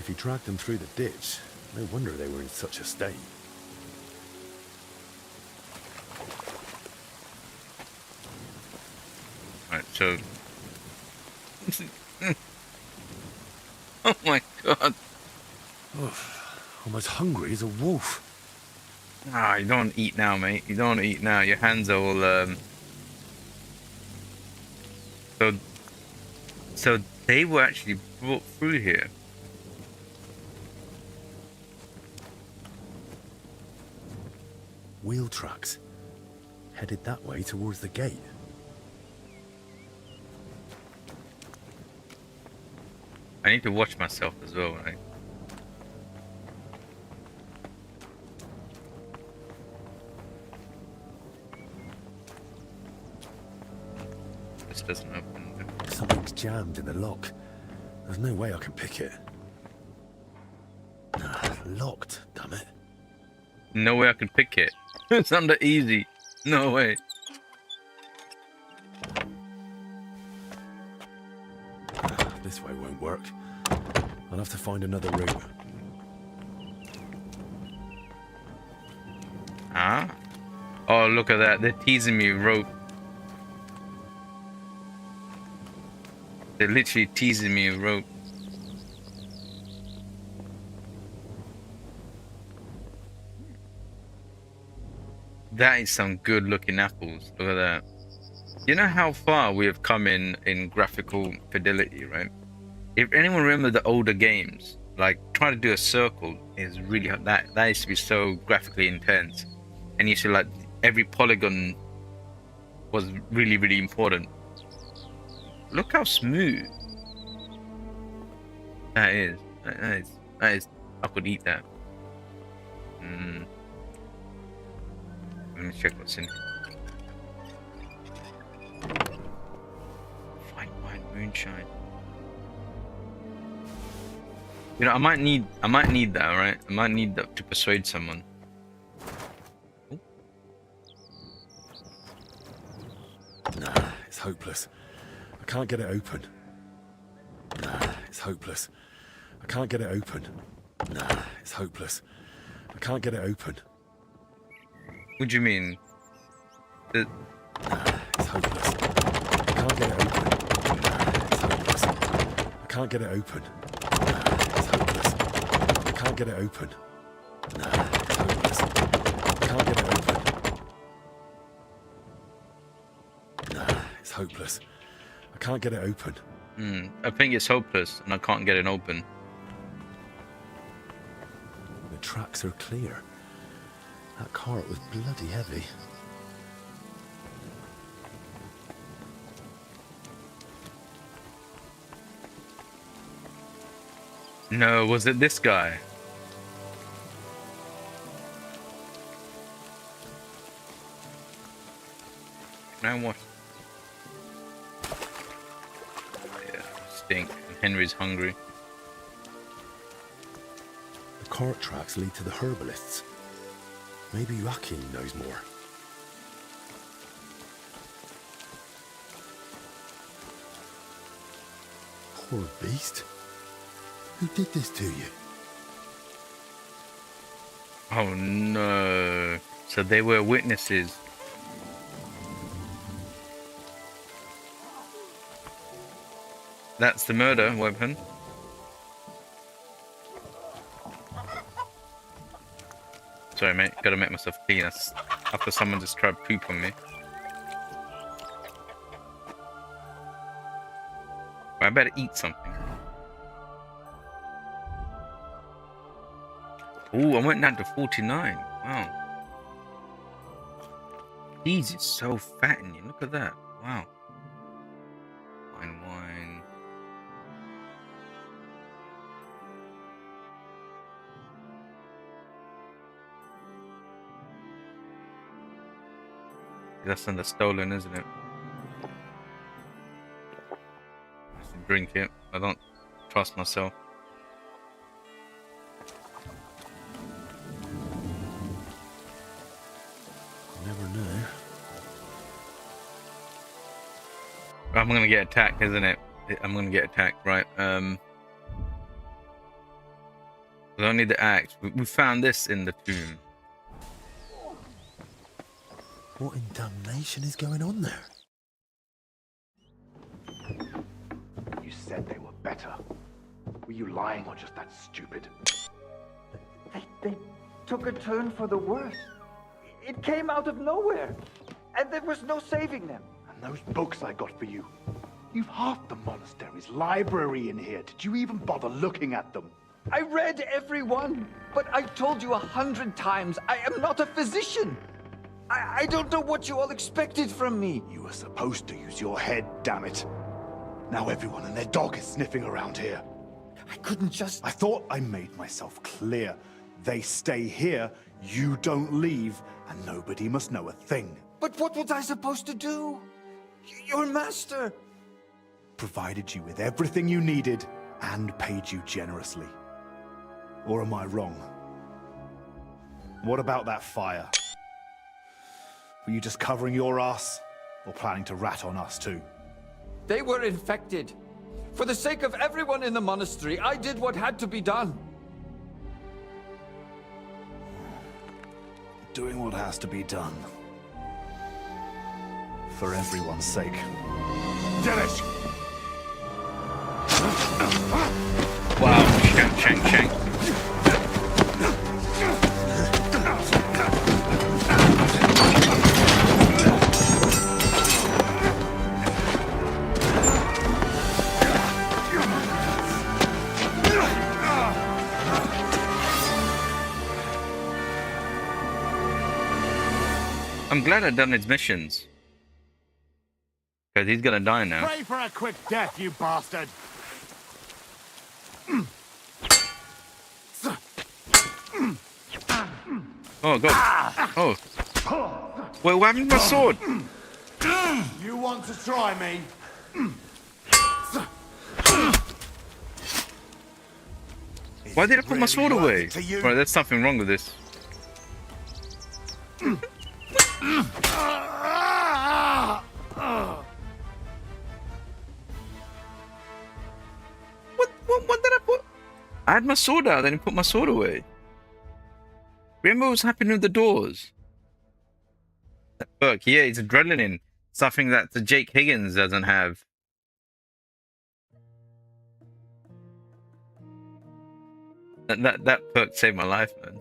If he dragged them through the ditch, no wonder they were in such a state. Right, so... Oh my god. I'm as hungry as a wolf. Ah, you don't eat now, mate. You don't eat now. Your hands are all, So they were actually brought through here. Wheel tracks. Headed that way towards the gate. I need to watch myself as well, right? This doesn't open. Something's jammed in the lock. There's no way I can pick it. Locked, damn it. No way I can pick it. It's under easy. No way. This way won't work. I'll have to find another route. Huh? Oh, look at that. They're teasing me, rope. They're literally teasing me, rope. That is some good looking apples. Look at that. You know how far we have come in graphical fidelity, right? If anyone remember the older games, like trying to do a circle is really hard. That used to be so graphically intense, and you should like every polygon was really, really important. Look how smooth that is. That is. I could eat that. Let me check what's in here. Fine wine, moonshine. You know, I might need that, right? I might need that to persuade someone. Ooh. Nah, it's hopeless. I can't get it open. Nah, it's hopeless. I can't get it open. Nah, it's hopeless. I can't get it open. What do you mean? Nah, it's hopeless. I can't get it open. Nah, it's hopeless. I can't get it open. Nah, it's hopeless. I can't get it open. Nah, it's hopeless. I can't get it open. Nah, it's hopeless. I can't get it open. I think it's hopeless, and I can't get it open. The tracks are clear. That cart was bloody heavy. No, was it this guy? Now what? Yeah, stink. Henry's hungry. The cart tracks lead to the herbalists. Maybe Joachim knows more. Poor beast. Who did this to you? Oh no. So they were witnesses. That's the murder weapon. Sorry, mate. Gotta make myself clean. That's after someone just tried to poop on me. I better eat something. Ooh, I went down to 49. Wow. Cheese is so fattening. Look at that. Wow. Fine wine. That's under stolen, isn't it? I should drink it. I don't trust myself. Never know. I'm gonna get attacked, isn't it? I'm gonna get attacked, right? I don't need the axe. We found this in the tomb. What in damnation is going on there? You said they were better. Were you lying or just that stupid? They took a turn for the worse. It came out of nowhere, and there was no saving them. And those books I got for you. You've half the monastery's library in here. Did you even bother looking at them? I read every one, but I told you 100 times, I am not a physician. I don't know what you all expected from me. You were supposed to use your head, damn it. Now everyone and their dog is sniffing around here. I couldn't just... I thought I made myself clear. They stay here, you don't leave, and nobody must know a thing. But what was I supposed to do? Your master... Provided you with everything you needed, and paid you generously. Or am I wrong? What about that fire? Were you just covering your ass, or planning to rat on us too? They were infected. For the sake of everyone in the monastery, I did what had to be done. Doing what has to be done. For everyone's sake. Dennis! Wow, shank, shank, shank. I'm glad I've done his missions. Because he's gonna die now. Pray for a quick death, you bastard! Oh, God. Oh. Wait, what happened to my sword? You want to try me? Why did I put my sword Really worth away? it to you? Right, there's something wrong with this. What did I put? I had my sword out, then he put my sword away. Remember what was happening with the doors? That perk, yeah, it's adrenaline. Something that the Jake Higgins doesn't have. That perk saved my life, man.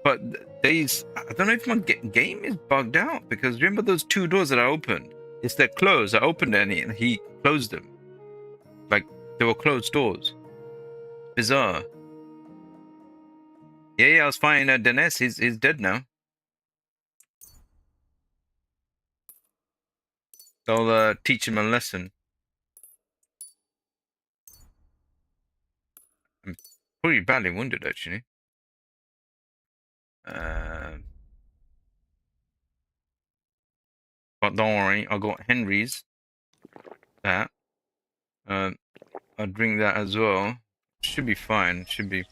But these, I don't know if my game is bugged out, because remember those two doors that I opened? It's they're closed. I opened it and he closed them. Like, they were closed doors. Bizarre. Yeah, I was fighting Dennis. He's dead now. I'll teach him a lesson. I'm pretty badly wounded, actually. But don't worry, I got Henry's. That. I'll drink that as well. Should be fine. Should be.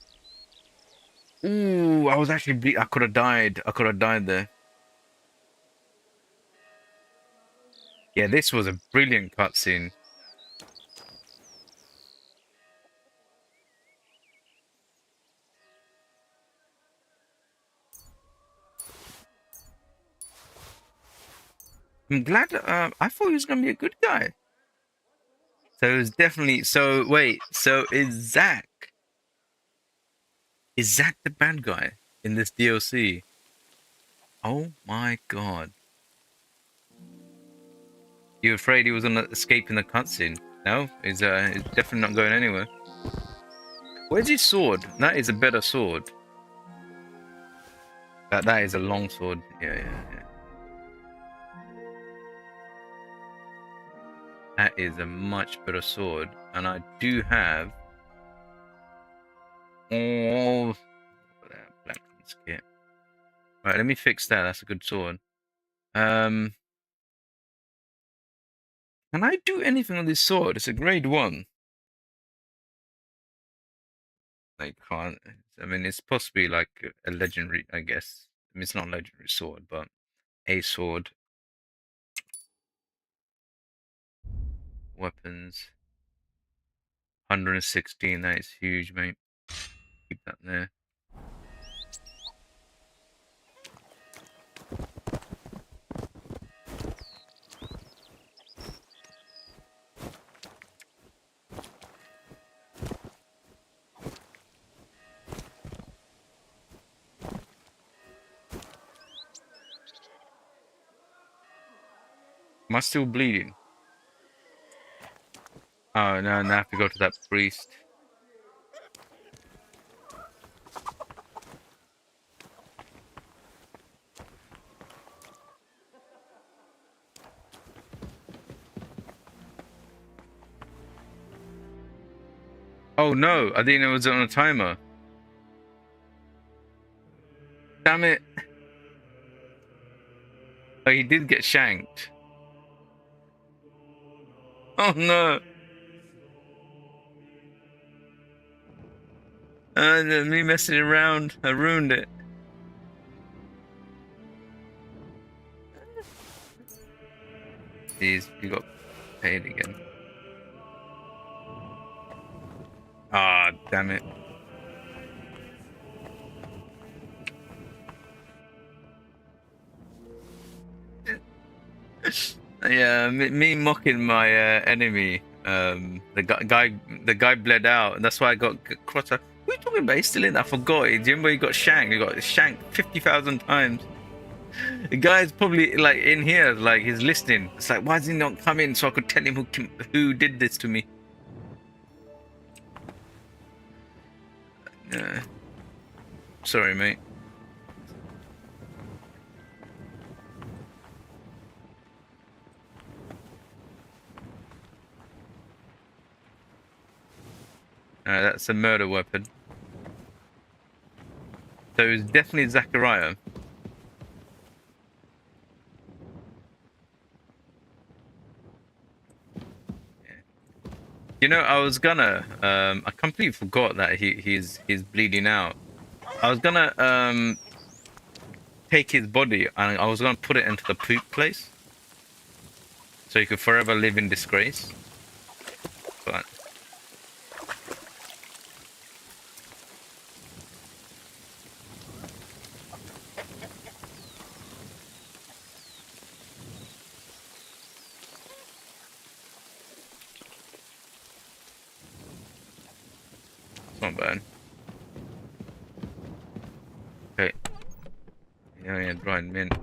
Ooh, I was actually I could have died. I could have died there. Yeah, this was a brilliant cutscene. I'm glad. I thought he was gonna be a good guy. So it's definitely. So wait. So is Zach? Is Zach the bad guy in this DLC? Oh my god! You afraid he was gonna escape in the cutscene? No, he's definitely not going anywhere. Where's his sword? That is a better sword. That is a long sword. Yeah. That is a much better sword, and I do have all that blacksmith's kit. Right, let me fix that. That's a good sword. Can I do anything on this sword? It's a grade 1. I can't. I mean, it's possibly like a legendary, I guess. I mean, it's not a legendary sword, but a sword. Weapons. 116. That is huge, mate. Keep that there. Am I still bleeding? Oh, no, now I have to go to that priest. Oh no, I didn't know it was on a timer. Damn it. Oh, he did get shanked. Oh no. Me messing around, I ruined it. he got paid again. Ah, damn it. Yeah, me mocking my enemy. The guy bled out, and that's why I got crossed out. What are you talking about? He's still in. I forgot. Do you remember he got shanked? He got shanked 50,000 times. The guy's probably like in here, like he's listening. It's like, why does he not come in so I could tell him who did this to me? Sorry, mate. That's a murder weapon. So it's definitely Zachariah. You know, I was gonna I completely forgot that he's bleeding out. I was gonna take his body and I was gonna put it into the poop place, so he could forever live in disgrace. But it's not bad. Okay. Yeah, right, mint.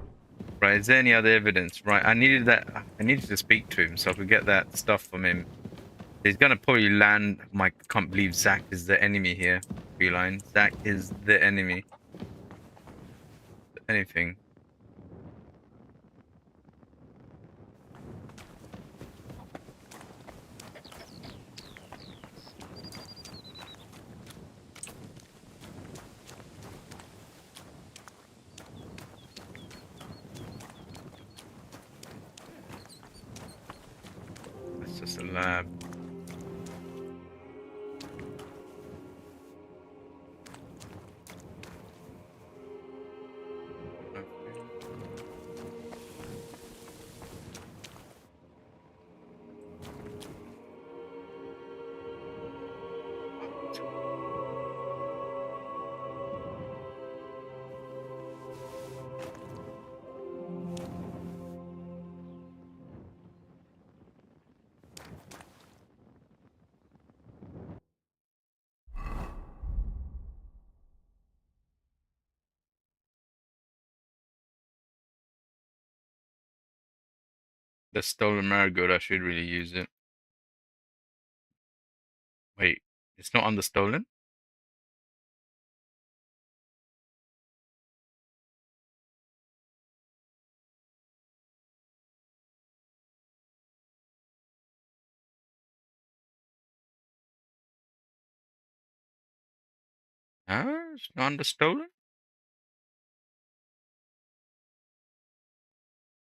Right, is there any other evidence? Right, I needed to speak to him so I could get that stuff from him. He's gonna probably land. I can't believe Zach is the enemy here. Beeline. Zach is the enemy. Anything. That's just a lab. The stolen marigold, I should really use it. Wait, it's not under stolen? Ah, it's not under stolen?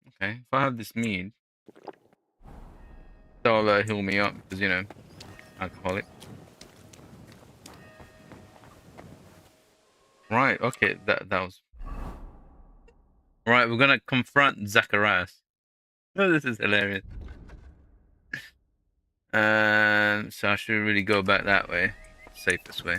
Okay, if I have this mead, that'll heal me up, because, you know, alcoholic. Right, okay, that was... Right, we're gonna confront Zacharias. Oh, this is hilarious. So I should really go back that way. Safest way.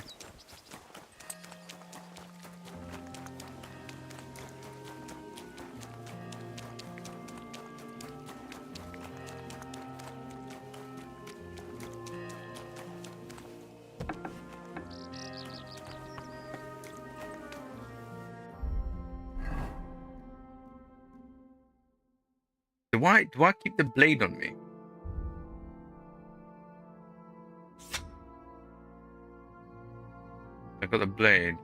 Do I keep the blade on me? I got the blade.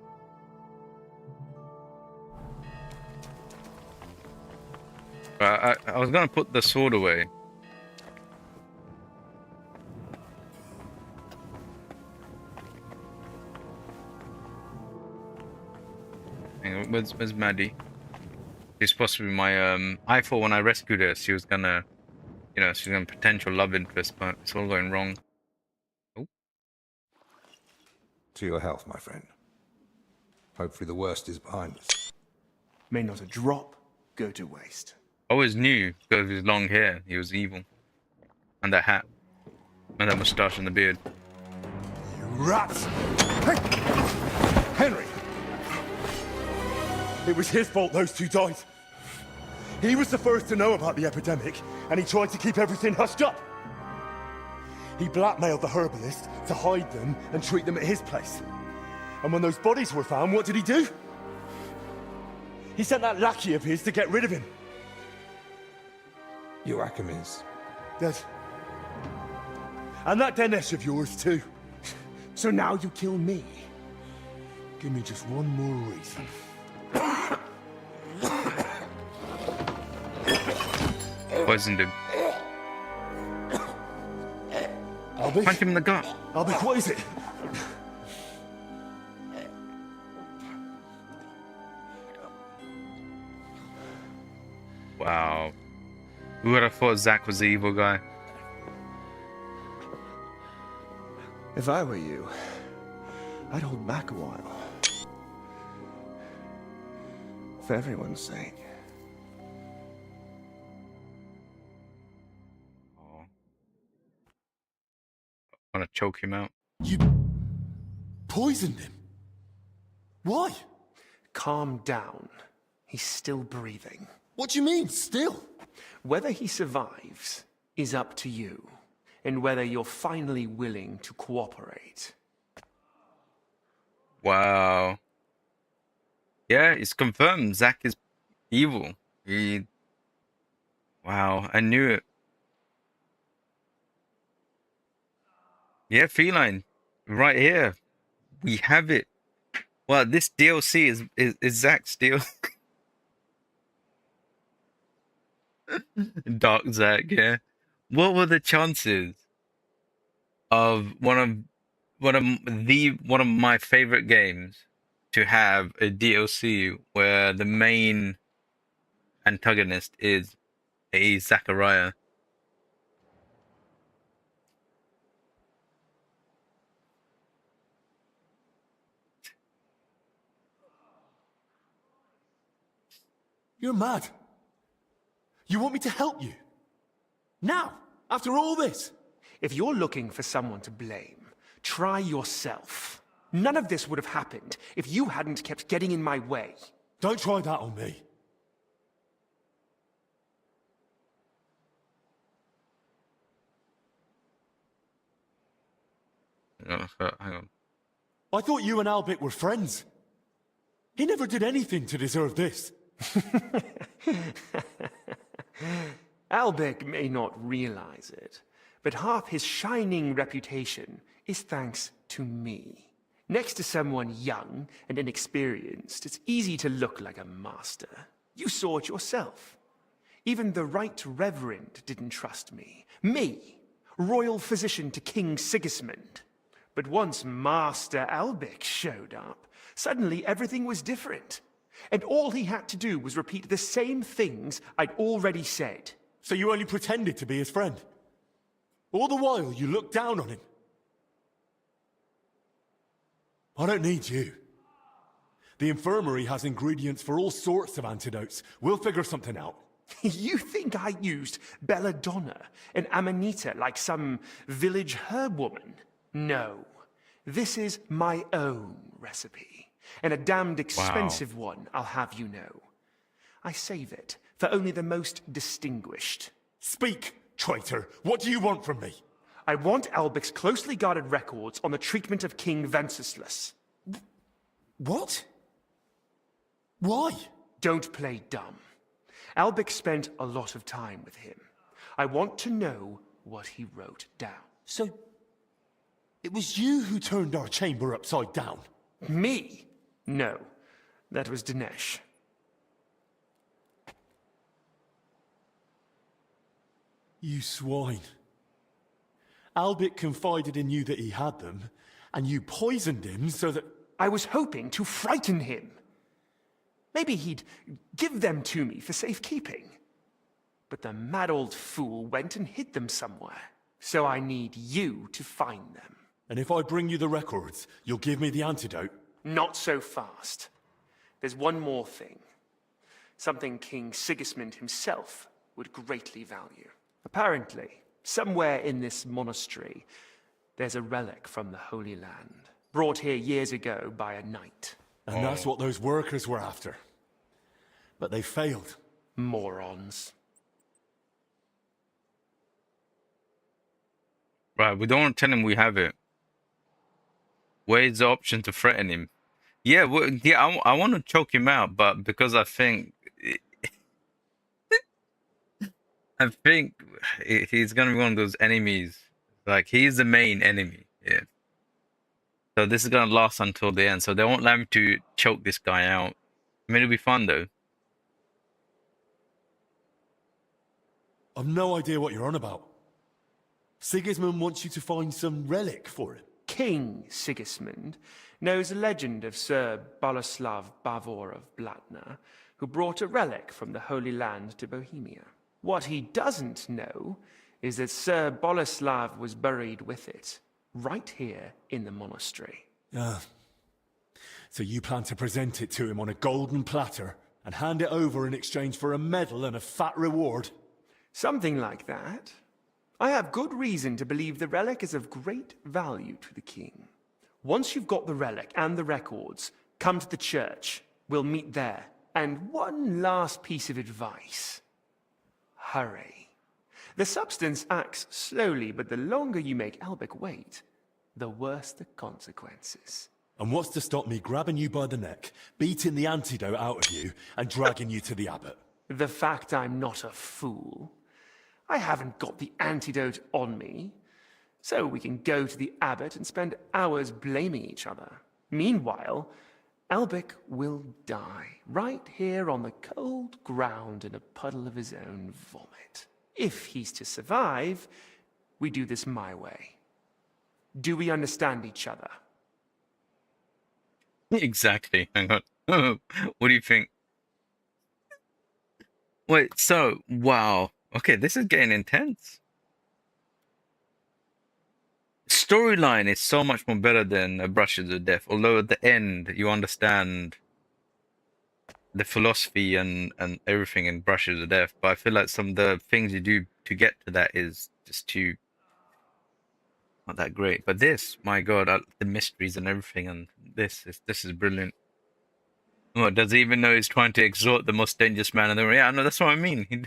I was gonna put the sword away. Hang on, where's Maddie? She's supposed to be my I thought when I rescued her she was gonna, you know, she's gonna potential love interest, but it's all going wrong. Oh. To your health, my friend. Hopefully the worst is behind us. May not a drop go to waste. I always knew because of his long hair he was evil. And that hat. And that moustache and the beard. You rats! Hey! Henry! It was his fault those two died. He was the first to know about the epidemic, and he tried to keep everything hushed up. He blackmailed the herbalist to hide them and treat them at his place. And when those bodies were found, what did he do? He sent that lackey of his to get rid of him. Joachim is. Dead. And that Dinesh of yours, too. So now you kill me. Give me just one more reason. Poisoned him. Albie? Punch him in the gut. Albie, what is it? Wow. Who would have thought Zach was the evil guy? If I were you, I'd hold back a while. For everyone's sake. Oh. I want to choke him out. You poisoned him? Why? Calm down. He's still breathing. What do you mean, still? Whether he survives is up to you, and whether you're finally willing to cooperate. Wow. Yeah, it's confirmed. Zach is evil. Wow, I knew it. Yeah, Feline. Right here. We have it. Well, this DLC is Zach's deal. Dark Zach, yeah. What were the chances of one of my favorite games to have a DLC where the main antagonist is a Zachariah? You're mad. You want me to help you? Now, after all this? If you're looking for someone to blame, try yourself. None of this would have happened if you hadn't kept getting in my way. Don't try that on me. Hang on. I thought you and Albert were friends. He never did anything to deserve this. Albek may not realize it, but half his shining reputation is thanks to me. Next to someone young and inexperienced, it's easy to look like a master. You saw it yourself. Even the Right Reverend didn't trust me. Me, royal physician to King Sigismund. But once Master Albek showed up, suddenly everything was different. And all he had to do was repeat the same things I'd already said. So you only pretended to be his friend? All the while you looked down on him? I don't need you. The infirmary has ingredients for all sorts of antidotes. We'll figure something out. You think I used belladonna and amanita like some village herb woman? No. This is my own recipe. And a damned expensive one, I'll have you know. I save it for only the most distinguished. Speak, traitor. What do you want from me? I want Albek's closely guarded records on the treatment of King Venceslas. What? Why? Don't play dumb. Albek spent a lot of time with him. I want to know what he wrote down. So, it was you who turned our chamber upside down? Me? No, that was Dinesh. You swine. Albert confided in you that he had them, and you poisoned him so that... I was hoping to frighten him. Maybe he'd give them to me for safekeeping. But the mad old fool went and hid them somewhere. So I need you to find them. And if I bring you the records, you'll give me the antidote? Not so fast. There's one more thing. something King Sigismund himself would greatly value. Apparently, somewhere in this monastery, there's a relic from the Holy Land, brought here years ago by a knight. And that's what those workers were after. But they failed. Morons. Right, we don't want to tell him we have it. Where's the option to threaten him? Yeah, well, yeah, I want to choke him out, but because I think he's gonna be one of those enemies. Like, he's the main enemy. Yeah. So this is gonna last until the end. So they won't allow me to choke this guy out. I mean, it'll be fun though. I've no idea what you're on about. Sigismund wants you to find some relic for him. King Sigismund knows a legend of Sir Boleslav Bavor of Blatna, who brought a relic from the Holy Land to Bohemia. What he doesn't know is that Sir Boleslav was buried with it, right here in the monastery. So you plan to present it to him on a golden platter and hand it over in exchange for a medal and a fat reward? Something like that. I have good reason to believe the relic is of great value to the king. Once you've got the relic and the records, come to the church. We'll meet there. And one last piece of advice. Hurry. The substance acts slowly, but the longer you make Albek wait, the worse the consequences. And what's to stop me grabbing you by the neck, beating the antidote out of you, and dragging you to the abbot? The fact I'm not a fool. I haven't got the antidote on me, so we can go to the abbot and spend hours blaming each other. Meanwhile, Albek will die right here on the cold ground in a puddle of his own vomit. If he's to survive, we do this my way. Do we understand each other? Exactly. Hang on. What do you think? Wait, so, wow. Okay, this is getting intense. Storyline is so much more better than Brushes of Death, although at the end you understand the philosophy and everything in Brushes of Death, but I feel like some of the things you do to get to that is just too not that great. But this, my god, the mysteries and everything, and this is brilliant. Oh, does he even know he's trying to exhort the most dangerous man in the world? Yeah, no, that's what I mean.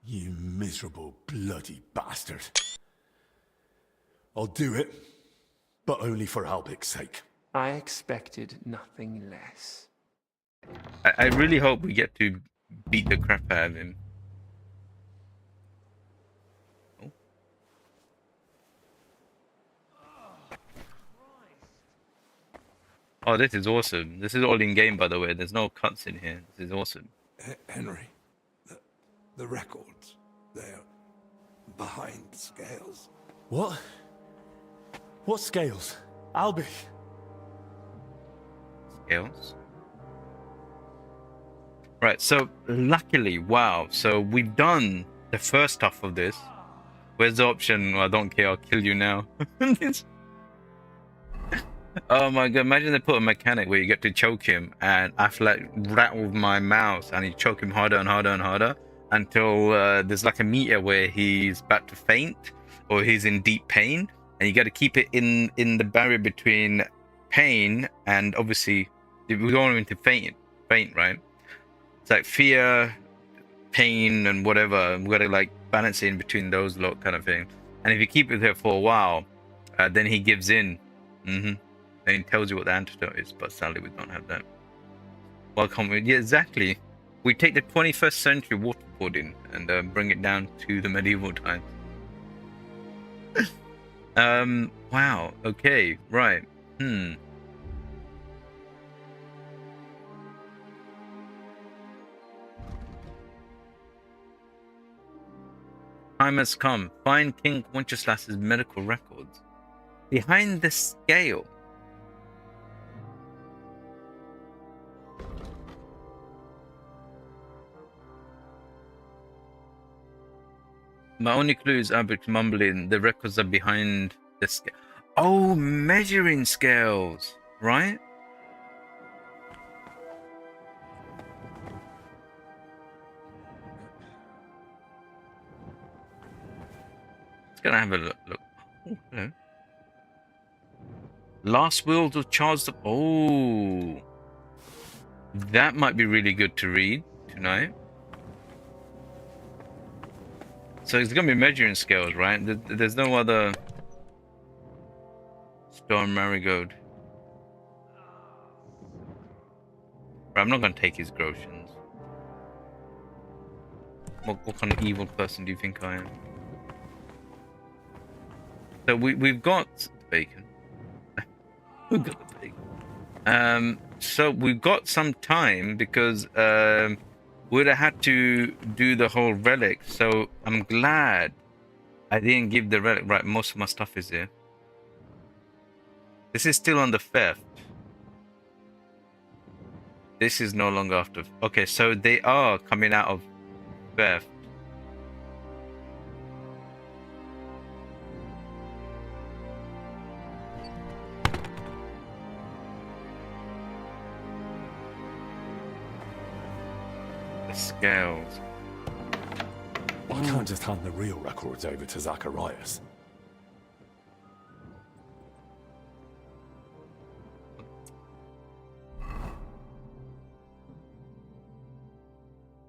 You miserable bloody bastard. I'll do it, but only for Albek's sake. I expected nothing less. I really hope we get to beat the crap out of him. Oh, this is awesome. This is all in game, by the way. There's no cuts in here. This is awesome. Henry, the records, they're behind the scales. What? What scales? Albek? Scales? Right, so luckily, wow. So we've done the first half of this. Where's the option? I don't care, I'll kill you now. Oh my god, imagine they put a mechanic where you get to choke him and I have to like rattle my mouse and you choke him harder and harder and harder until there's like a meter where he's about to faint or he's in deep pain, and you got to keep it in the barrier between pain and obviously we don't want him to faint, right? It's like fear, pain and whatever. We got to like balance it in between those lot kind of thing. And if you keep it there for a while, then he gives in. And it tells you what the antidote is, but sadly we don't have that. Welcome. Yeah, exactly. We take the 21st century waterboarding and bring it down to the medieval times. Wow. Okay. Right. Time has come. Find King Wenceslas's medical records. Behind the scale. My only clue is Albert mumbling. The records are behind the scale. Oh, measuring scales, right? gonna have a look. Oh, hello. Last Wills of Charles the... Oh. That might be really good to read tonight. So it's gonna be measuring scales, right? There's no other... Storm Marigold. I'm not gonna take his grotions. What kind of evil person do you think I am? So we've got bacon. We've got the bacon. So we've got some time because we'd have had to do the whole relic. So I'm glad I didn't give the relic. Right, most of my stuff is here. This is still on the theft. This is no longer after. Okay, so they are coming out of theft. The scales. I can't just hand the real records over to Zacharias.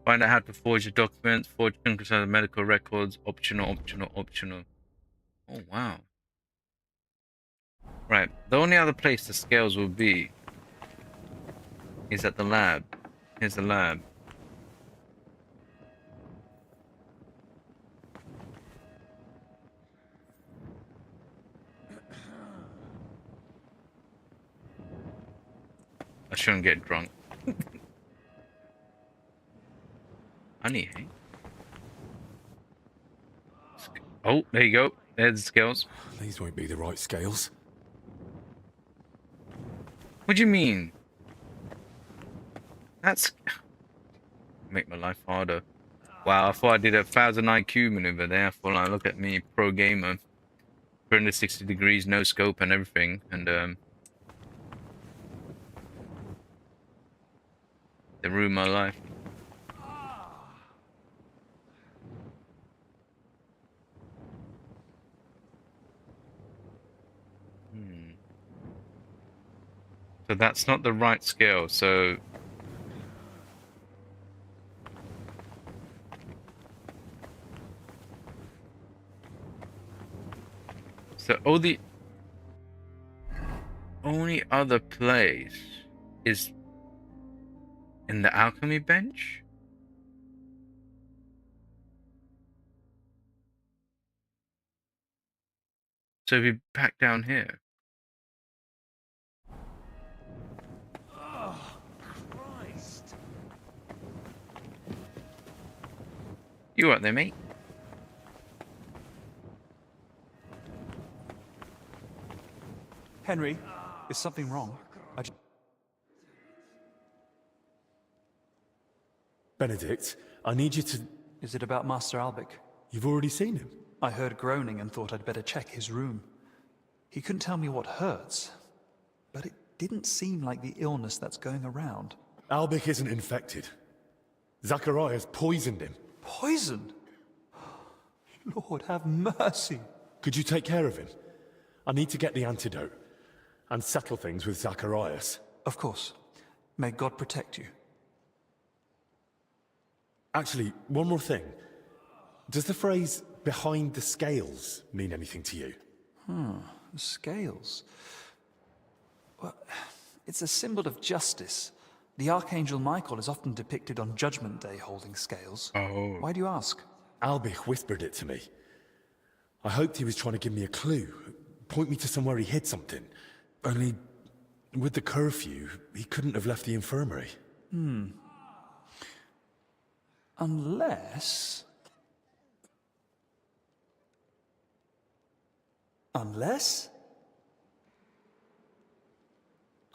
Find out how to forge your documents, forge the medical records, optional. Oh, wow. Right, the only other place the scales will be is at the lab. Here's the lab. I shouldn't get drunk. Honey, hey? Oh, there you go. There's the scales. These won't be the right scales. What do you mean? That's... Make my life harder. Wow, I thought I did a 1000 IQ maneuver there. I thought, like, look at me, pro gamer. 360 degrees, no scope and everything. And, they ruined my life. So that's not the right scale, so... So the only other place is in the alchemy bench? So we back down here. You right there, mate? Henry, is something wrong? Benedict, I need you to... Is it about Master Albic? You've already seen him? I heard groaning and thought I'd better check his room. He couldn't tell me what hurts, but it didn't seem like the illness that's going around. Albic isn't infected. Zacharias poisoned him. Poison? Lord, have mercy. Could you take care of him? I need to get the antidote and settle things with Zacharias. Of course. May God protect you. Actually, one more thing. Does the phrase behind the scales mean anything to you? Scales. Well, it's a symbol of justice. The Archangel Michael is often depicted on Judgment Day holding scales. Oh. Why do you ask? Albic whispered it to me. I hoped he was trying to give me a clue, point me to somewhere he hid something. Only, with the curfew, he couldn't have left the infirmary. Unless...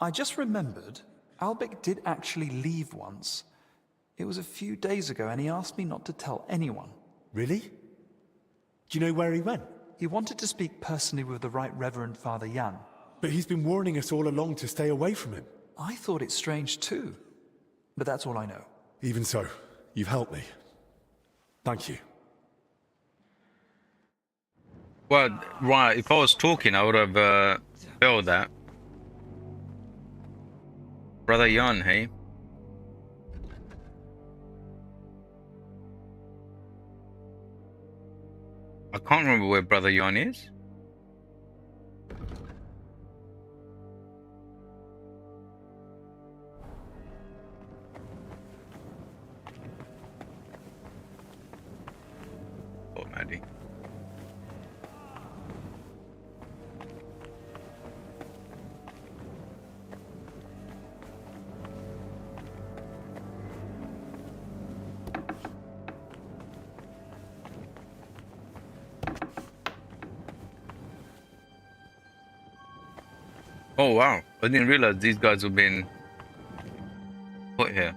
I just remembered, Albic did actually leave once. It was a few days ago and he asked me not to tell anyone. Really? Do you know where he went? He wanted to speak personally with the Right Reverend Father Jan. But he's been warning us all along to stay away from him. I thought it strange too, but that's all I know. Even so, you've helped me. Thank you. Well, right. If I was talking, I would have felt that. Brother Jan, hey. I can't remember where Brother Jan is. Oh, Maddie. Oh wow! I didn't realize these guys have been put here.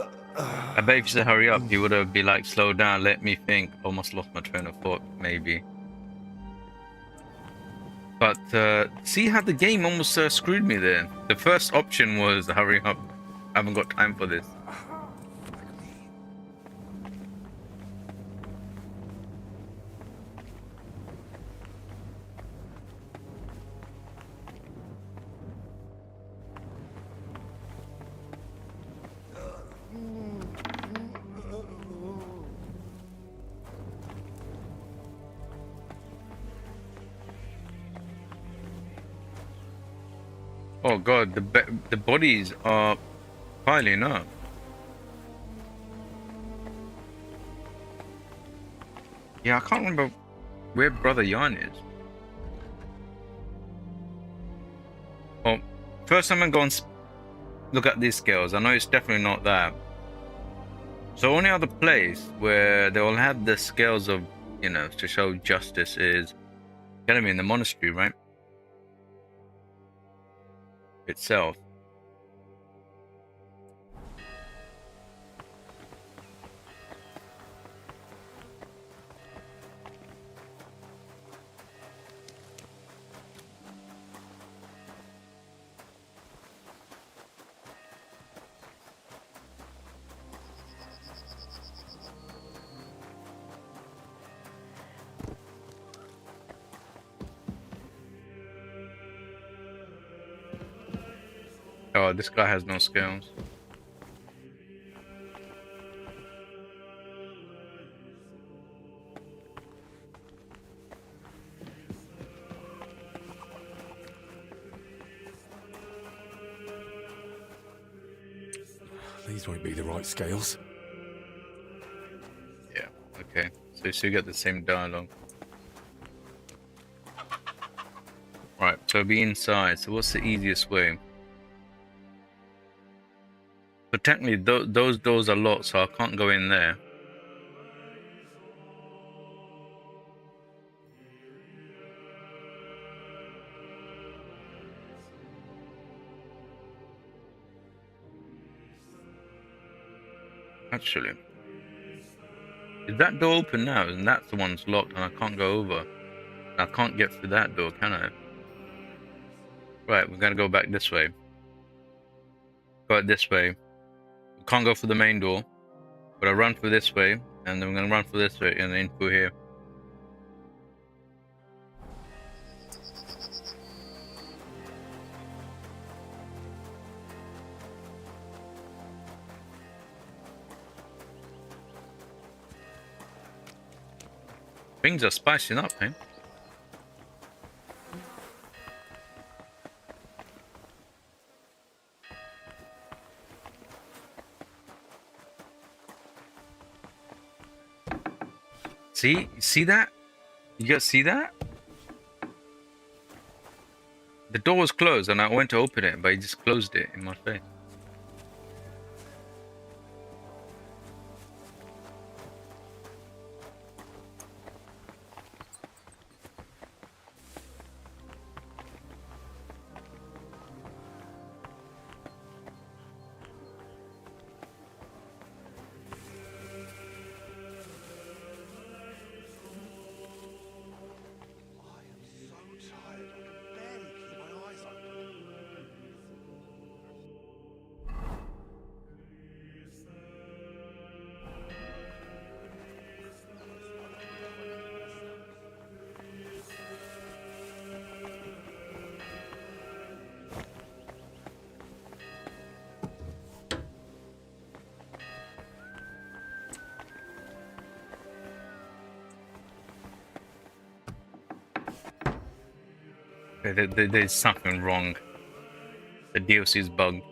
I bet if you said hurry up, he would have been like, slow down, let me think. Almost lost my train of thought, maybe. But see how the game almost screwed me there. The first option was hurry up. I haven't got time for this. Oh god, the bodies are piling up. Yeah, I can't remember where Brother Jan is. Oh, first I'm gonna go and look at these scales. I know it's definitely not that. So only other place where they will have the scales of, you know, to show justice is gonna be in the monastery, right? Itself. Oh, this guy has no scales. These won't be the right scales. Yeah, okay. So you still get the same dialogue. Right, so be inside. So what's the easiest way? But technically, those doors are locked, so I can't go in there. Actually, is that door open now? And that's the one's locked, and I can't go over. I can't get through that door, can I? Right, we're gonna go back this way. Go out this way. We can't go for the main door, but I run through this way, and then we're gonna run through this way, and then through here. Things are spicing up, eh? See that? You guys see that? The door was closed, and I went to open it, but he just closed it in my face. There's something wrong. The DLC's bugged.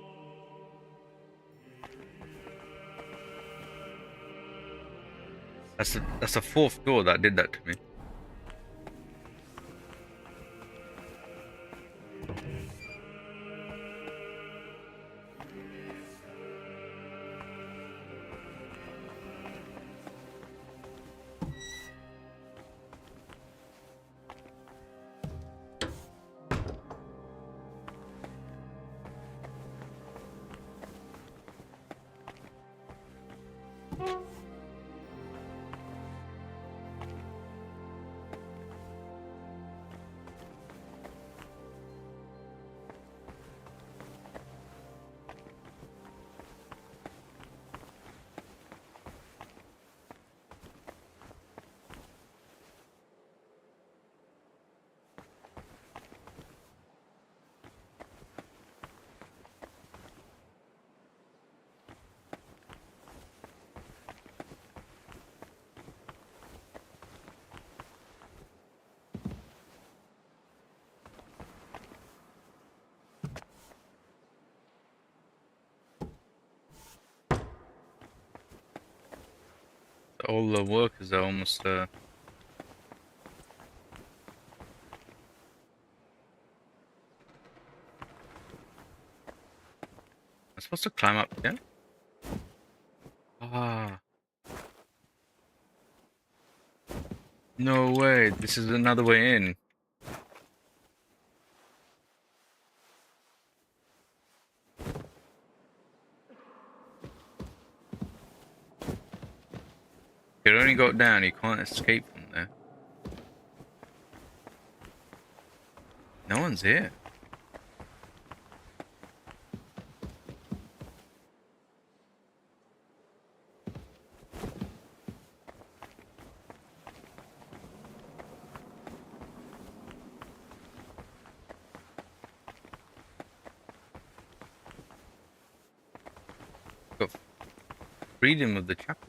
That's the fourth door that did that to me. All the workers are almost I'm supposed to climb up here? Ah, no way. This is another way in. You only got down, you can't escape from there. No one's here. Got freedom of the chapel.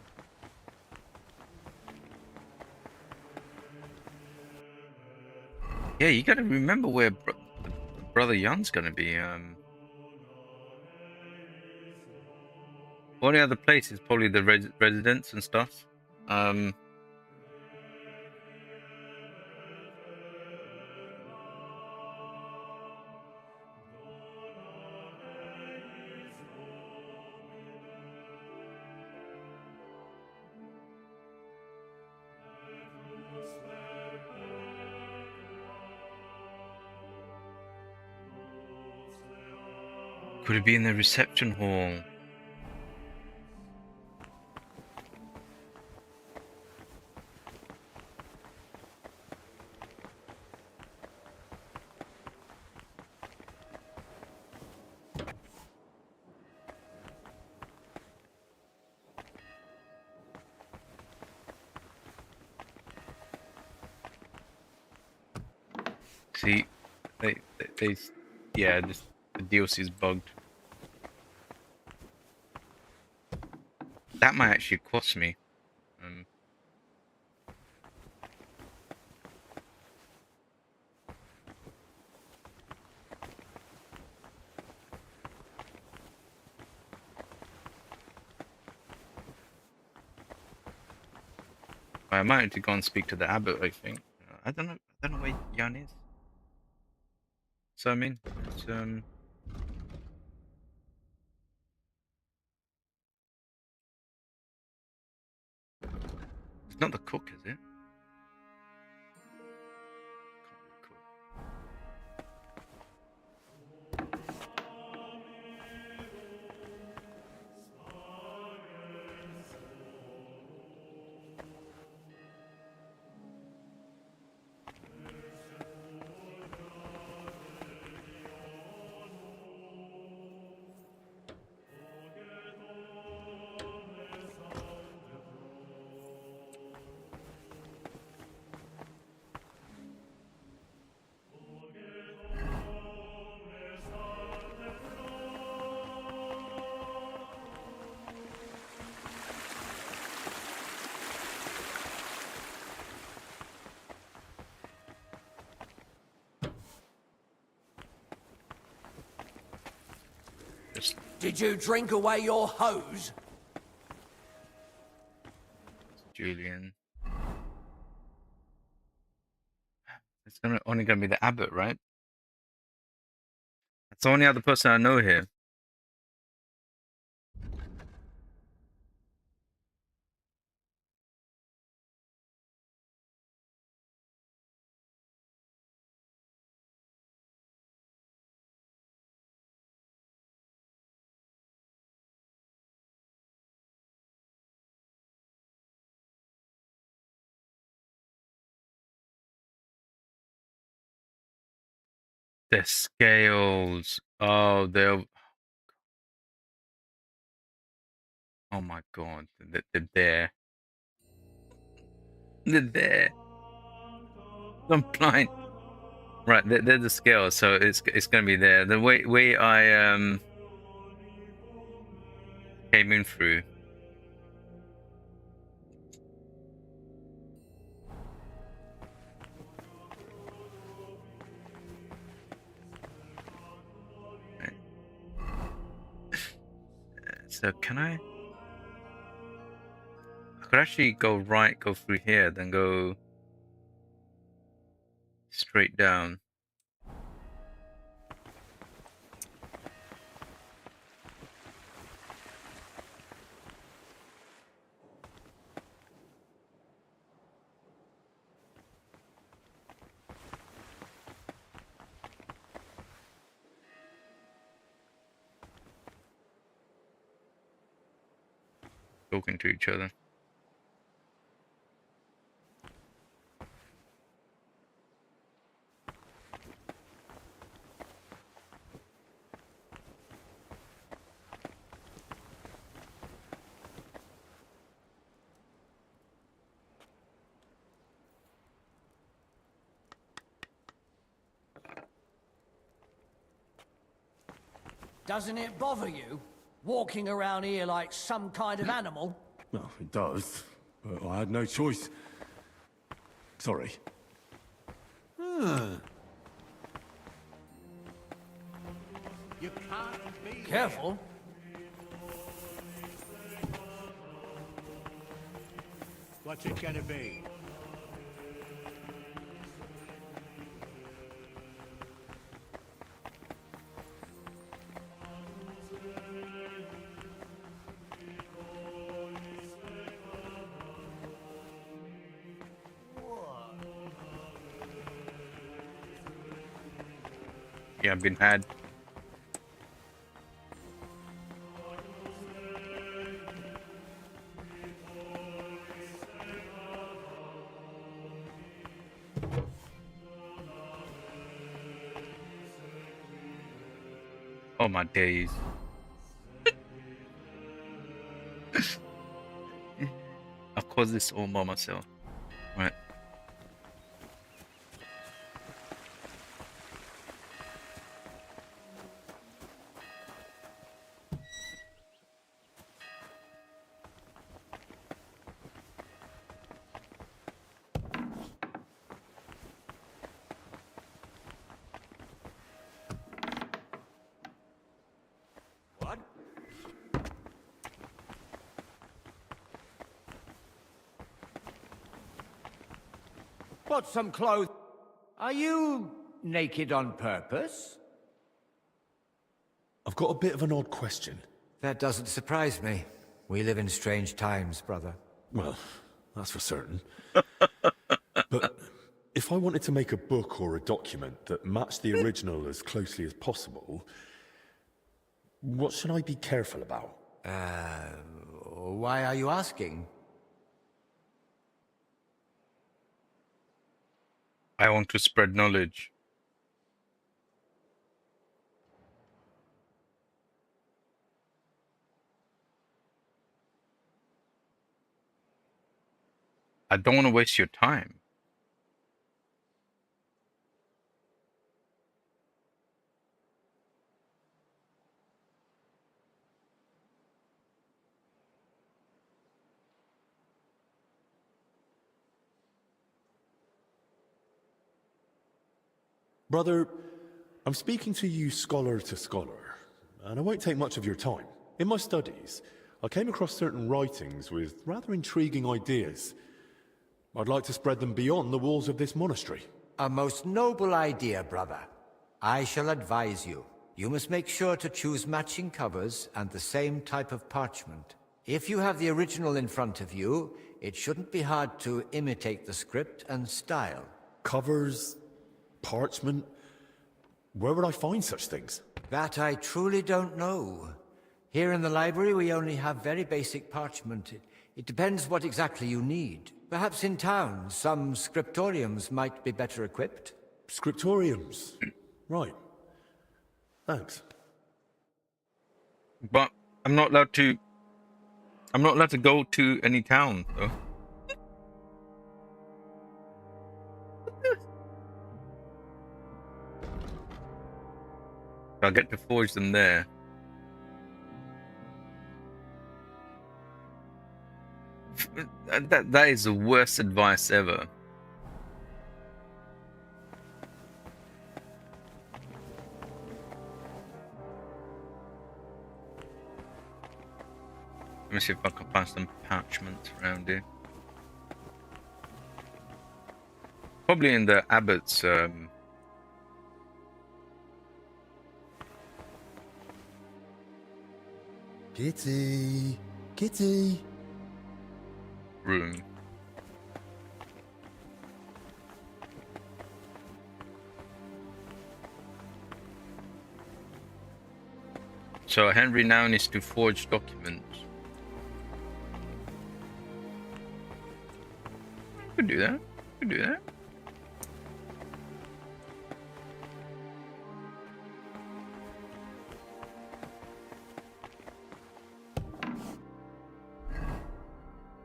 Yeah, you gotta remember where Brother Yun's gonna be. Only other place is probably the residence and stuff. Could it be in the reception hall? See, they yeah, just the DLC's bugged. That might actually cost me. I might have to go and speak to the abbot. I think. I don't know where Yun is. So I mean, it's it's not the cook, is it? Can't be the cook. Did you drink away your hose? Julian. It's only gonna be the abbot, right? That's the only other person I know here. The scales. Oh, they're. Oh my god, they're there. They're there. I'm blind. Right, they're the scales, so it's gonna be there. The way I came in through. Right. So can I? I could actually go right, go through here, then go straight down. Talking to each other. Doesn't it bother you? Walking around here like some kind of animal? Well, it does, but I had no choice. Sorry. You can't be... Careful. What's it gonna be? Yeah, I've been had. Oh my days. I've caused this all by myself. Right. What? Got some clothes. Are you naked on purpose? I've got a bit of an odd question. That doesn't surprise me. We live in strange times, brother. Well, that's for certain. But if I wanted to make a book or a document that matched the original as closely as possible, what should I be careful about? Why are you asking? I want to spread knowledge. I don't want to waste your time. Brother, I'm speaking to you scholar to scholar. and I won't take much of your time. In my studies, I came across certain writings with rather intriguing ideas. I'd like to spread them beyond the walls of this monastery. A most noble idea, brother. I shall advise you. You must make sure to choose matching covers and the same type of parchment. If you have the original in front of you, it shouldn't be hard to imitate the script and style. Covers? Parchment? Where would I find such things? That I truly don't know. Here in the library we only have very basic parchment. It depends what exactly you need. Perhaps in town, some scriptoriums might be better equipped. Scriptoriums? Right. Thanks. But I'm not allowed to. I'm not allowed to go to any town, though. I get to forge them there. That is the worst advice ever. Let me see if I can find some parchment around here. Probably in the abbot's Kitty! Kitty! room. So Henry now needs to forge documents. Could do that. Could do that.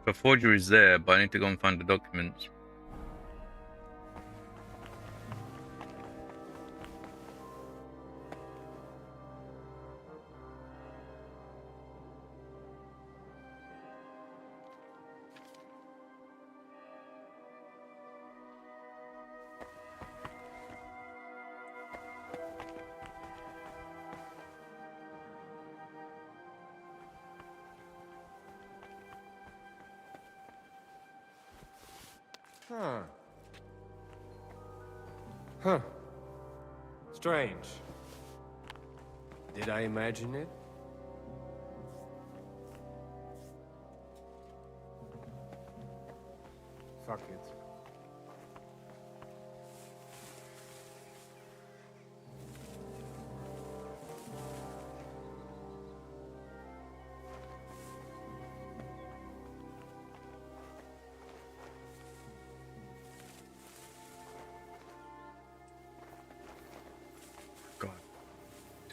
The forgery is there, but I need to go and find the documents. Huh. Huh. Strange. Did I imagine it? Fuck it. God.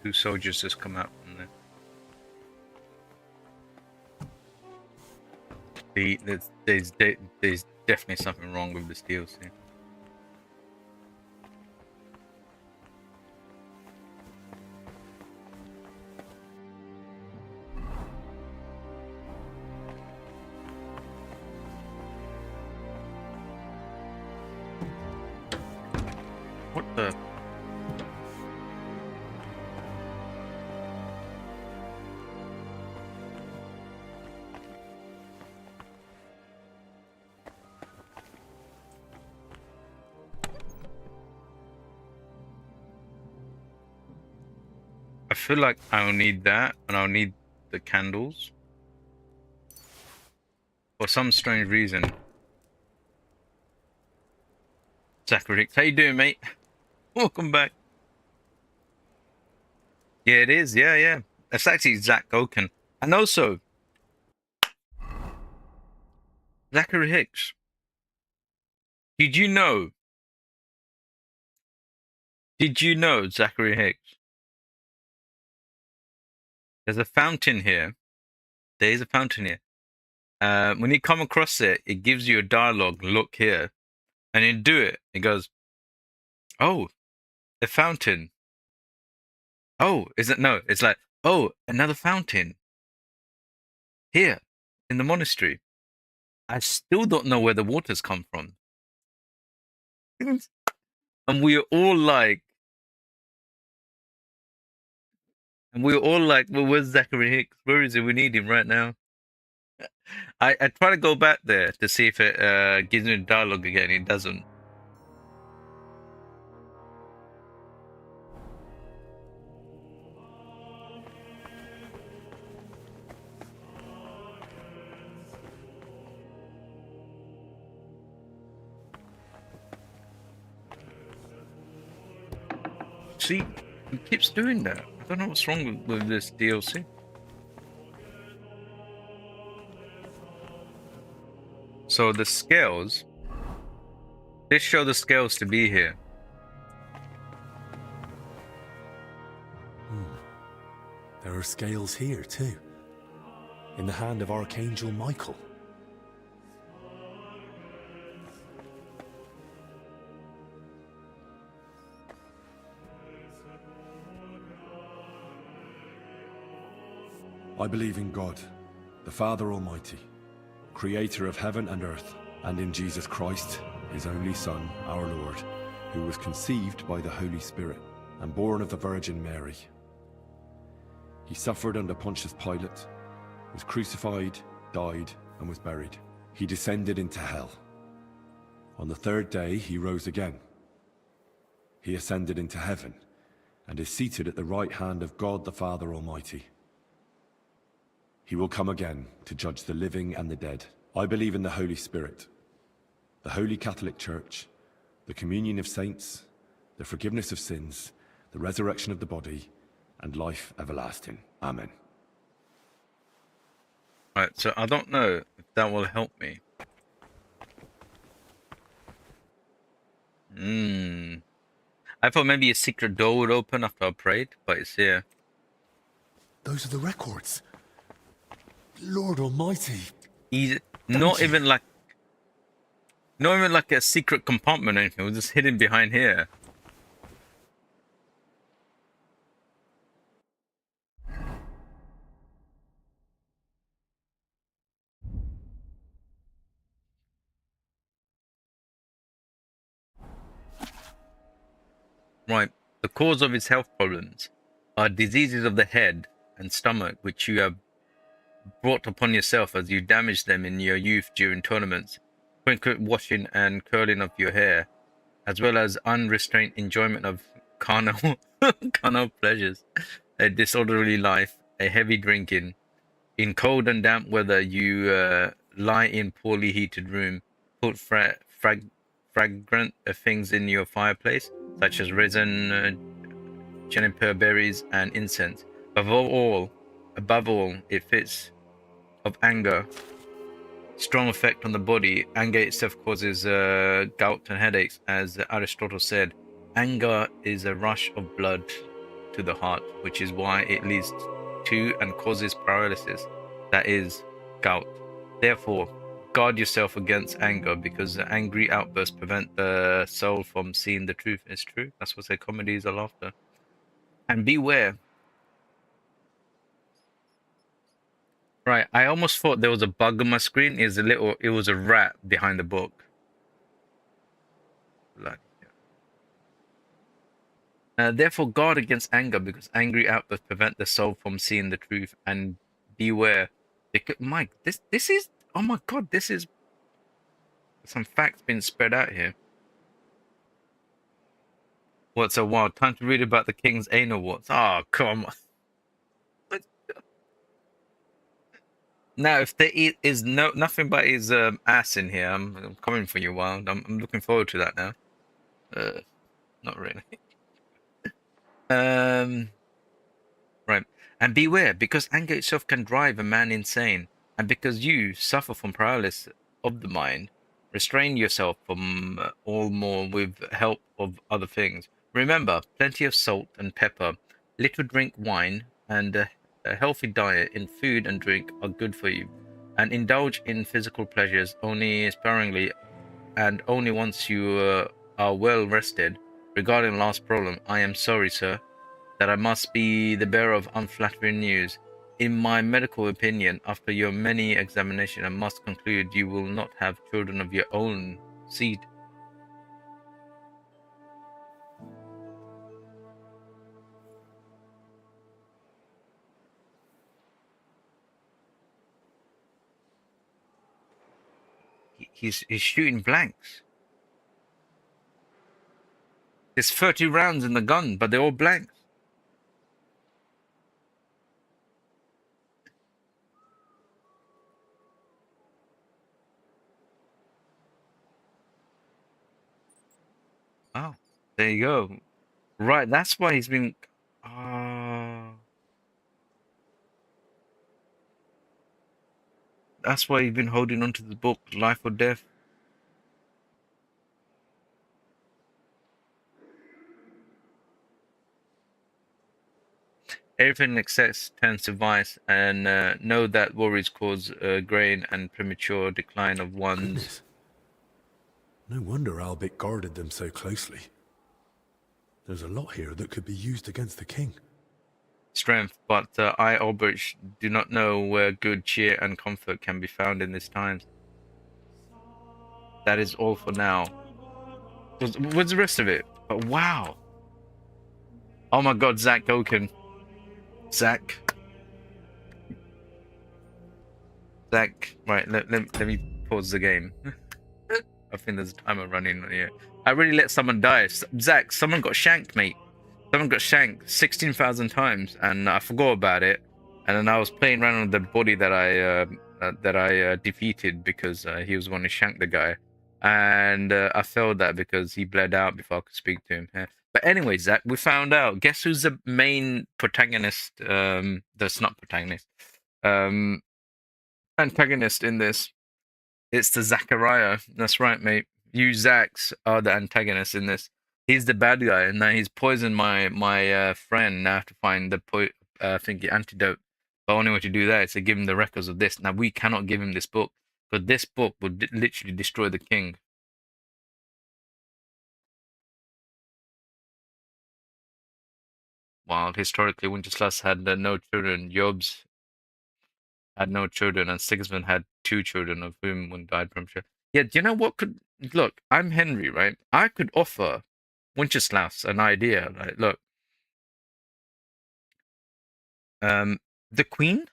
Two soldiers just come out from there. There's definitely something wrong with this DLC. What the? I feel like I'll need that, and I'll need the candles. For some strange reason. Zachary, how you doing, mate? Welcome back. Yeah, it is. Yeah, yeah. That's actually Zach Oken. And also, Zachary Hicks. Did you know? Did you know, Zachary Hicks? There's a fountain here. There is a fountain here. When you come across it, it gives you a dialogue. Look here. And you do it. It goes, oh, a fountain. Oh, is it? No, it's like, oh, another fountain. Here, in the monastery. I still don't know where the waters come from. And we're all like, And we were all like, well, where's Zachary Hicks? Where is he? We need him right now. I try to go back there to see if it gives me dialogue again. It doesn't. See, it keeps doing that. I don't know what's wrong with this DLC. So the scales, they show the scales to be here. There are scales here too, in the hand of Archangel Michael. I believe in God, the Father Almighty, creator of heaven and earth, and in Jesus Christ, his only Son, our Lord, who was conceived by the Holy Spirit and born of the Virgin Mary. He suffered under Pontius Pilate, was crucified, died, and was buried. He descended into hell. On the third day, he rose again. He ascended into heaven and is seated at the right hand of God the Father Almighty. He will come again to judge the living and the dead. I believe in the Holy Spirit, the Holy Catholic Church, the communion of saints, the forgiveness of sins, the resurrection of the body, and life everlasting. Amen. Right, so I don't know if that will help me. I thought maybe a secret door would open after I prayed, but it's here. Those are the records. Lord Almighty. Easy. Not even like a secret compartment or anything. It was just hidden behind here. Right. The cause of his health problems are diseases of the head and stomach, which you have brought upon yourself as you damaged them in your youth during tournaments, frequent washing and curling of your hair, as well as unrestrained enjoyment of carnal pleasures, a disorderly life, a heavy drinking. In cold and damp weather, you lie in poorly heated room, put fragrant things in your fireplace, such as resin, juniper berries, and incense. Above all, it fits of anger. Strong effect on the body. Anger itself causes gout and headaches, as Aristotle said. Anger is a rush of blood to the heart, which is why it leads to and causes paralysis, that is, gout. Therefore, guard yourself against anger, because the angry outbursts prevent the soul from seeing the truth. It's true. That's what they comedies are laughter. And beware. Right, I almost thought there was a bug on my screen. It was a rat behind the book. Like, therefore, guard against anger, because angry outbursts prevent the soul from seeing the truth. And beware, because Mike, this is, oh my god, this is some facts being spread out here. What's a wild time to read about the king's anal warts? Oh, come on. Now, if there is nothing but his ass in here, I'm coming for you, Wild. I'm looking forward to that now. Not really. Right. And beware, because anger itself can drive a man insane, and because you suffer from paralysis of the mind, restrain yourself from all more with help of other things. Remember, plenty of salt and pepper, little drink wine, and a healthy diet in food and drink are good for you. And indulge in physical pleasures only sparingly, and only once you are well rested. Regarding last problem, I am sorry, sir, that I must be the bearer of unflattering news. In my medical opinion, after your many examinations, I must conclude you will not have children of your own seed. he's shooting blanks. There's 30 rounds in the gun, but they're all blanks. Oh, there you go. Right, that's why he's been. That's why he's been holding on to the book, Life or Death. Everything excess turns to vice, and know that worries cause grain and premature decline of one's. Goodness. No wonder Albert guarded them so closely. There's a lot here that could be used against the king. Strength, but I, Albert, do not know where good cheer and comfort can be found in these times. That is all for now. What's the rest of it? But wow. Oh my god, Zach Gokin. Zach, right, let me pause the game. I think there's a timer running here. I really let someone die. Zach, someone got shanked, mate. Someone got shanked 16,000 times, and I forgot about it. And then I was playing around with the body that I defeated because he was the one who shanked the guy, and I failed that because he bled out before I could speak to him. Yeah. But anyway, Zach, we found out. Guess who's the main protagonist? That's not protagonist. Antagonist in this. It's the Zachariah. That's right, mate. You Zachs are the antagonist in this. He's the bad guy, and now he's poisoned my friend. Now I have to find the antidote. The only way to do that is to give him the records of this. Now we cannot give him this book, because this book would literally destroy the king. While historically, Wincheslas had no children, Jobs had no children, and Sigismund had 2 children, of whom one died from share. Yeah, do you know what could look? I'm Henry, right? I could offer Wincheslas an idea. Like, look, the Queen.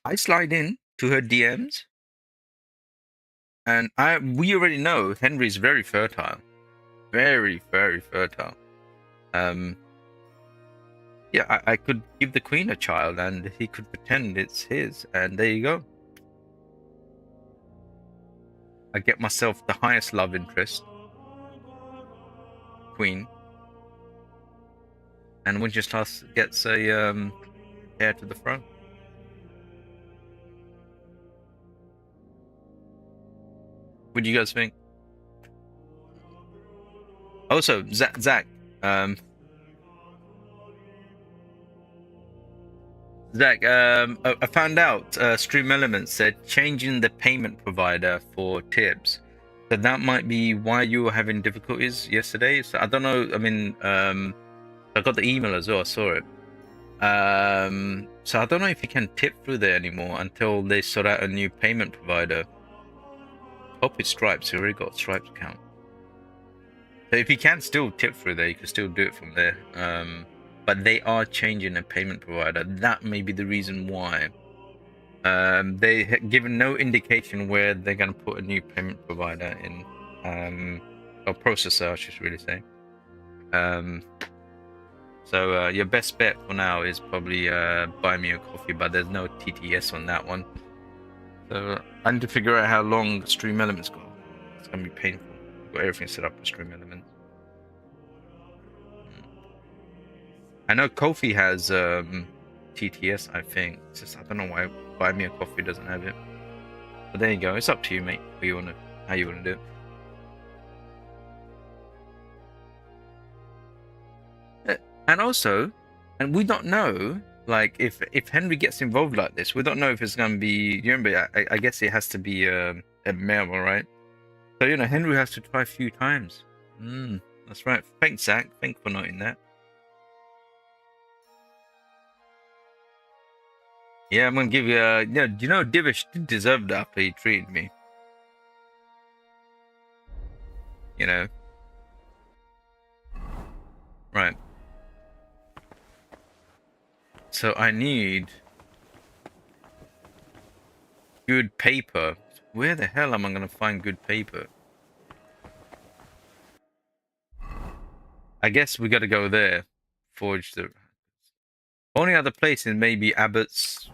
I slide in to her DMs, and we already know Henry's very fertile, very fertile. Yeah, I could give the Queen a child, and he could pretend it's his, and there you go. I get myself the highest love interest, Queen, and Wincheslas gets a heir to the throne. What do you guys think? Also, Zach, I found out Stream Elements said changing the payment provider for tips. So that might be why you were having difficulties yesterday. So I don't know. I mean, I got the email as well. I saw it. So I don't know if you can tip through there anymore until they sort out a new payment provider. Hope it's Stripes. You already got a Stripes account. So if you can still tip through there, you can still do it from there. But they are changing a payment provider. That may be the reason why. They have given no indication where they're going to put a new payment provider in, or processor, I should really say. So your best bet for now is probably buy me a coffee, but there's no TTS on that one. So I need to figure out how long Stream Elements go. It's going to be painful. Got everything set up for Stream Elements. I know Kofi has TTS, I think. It's just I don't know why Buy Me a Coffee doesn't have it. But there you go. It's up to you, mate. How you wanna do it. And also, and we don't know, like if Henry gets involved like this, we don't know if it's gonna be. You remember? I guess it has to be a male, right? So Henry has to try a few times. That's right. Thanks, Zach. Thanks for noting that. Yeah, I'm gonna give you a. Divish did deserve that after he treated me. Right. So I need good paper. Where the hell am I gonna find good paper? I guess we gotta go there. Forge the only other place is maybe Abbott's.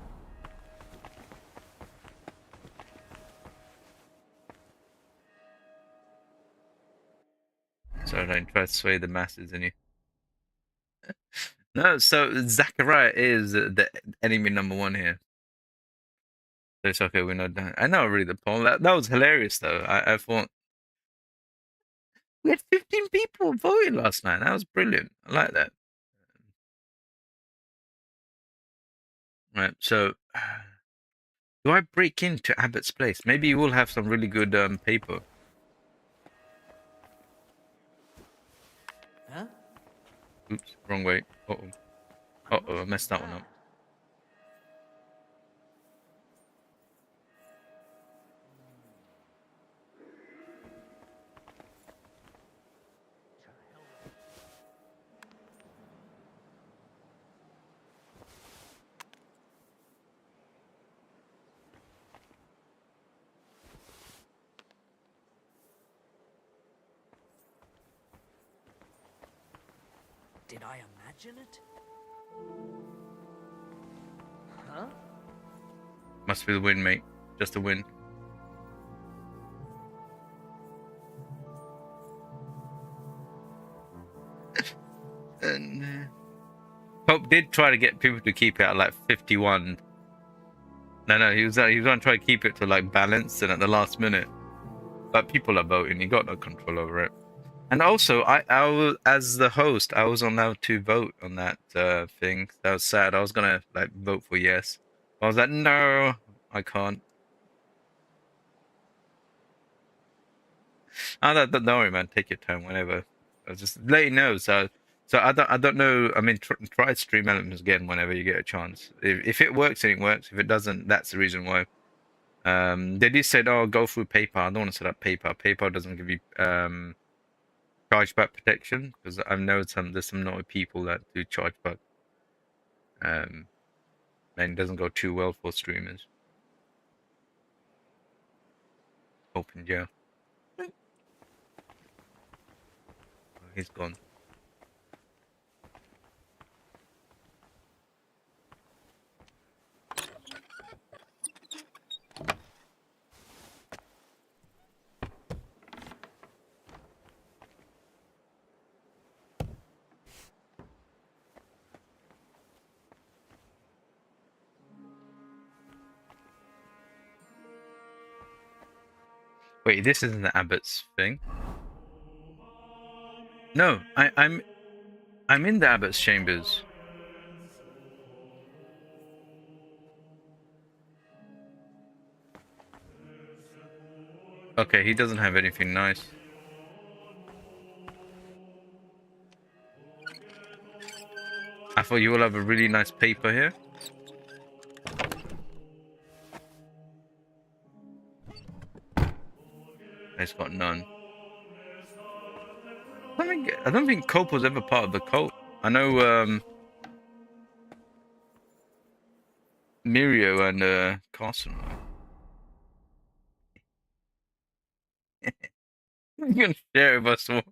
So I don't try to sway the masses any. No, so Zachariah is the enemy number one here. So it's okay, we're not done. I know I read the poem. That was hilarious though. I thought we had 15 people voting last night. That was brilliant. I like that. Right, so do I break into Abbott's place? Maybe you will have some really good paper. Huh? Oops, wrong way. Uh-oh. Uh-oh, I messed that one up. Did I imagine it? Huh? Must be the win, mate. Just a win. And Pope did try to get people to keep it at like 51. No, he was gonna try to keep it to like balance, and at the last minute, but people are voting. He got no control over it. And also, I was, as the host, I was allowed to vote on that thing. That was sad. I was gonna like vote for yes. I was like, no, I can't. Oh, don't worry, man. Take your time, whenever. I'll just let you know. So I don't know. I mean, try stream elements again whenever you get a chance. If it works, then it works. If it doesn't, that's the reason why. They did say, "Oh, go through PayPal." I don't want to set up PayPal. PayPal doesn't give you chargeback protection, because I've known there's some naughty people that do chargeback. And it doesn't go too well for streamers. Open jail. Oh, he's gone. Wait, this isn't the abbot's thing. No, I'm in the abbot's chambers. Okay, he doesn't have anything nice. I thought you will have a really nice paper here. It's got none. I don't think Cope was ever part of the cult. I know Mirio and Carson were. You're gonna share it with us all.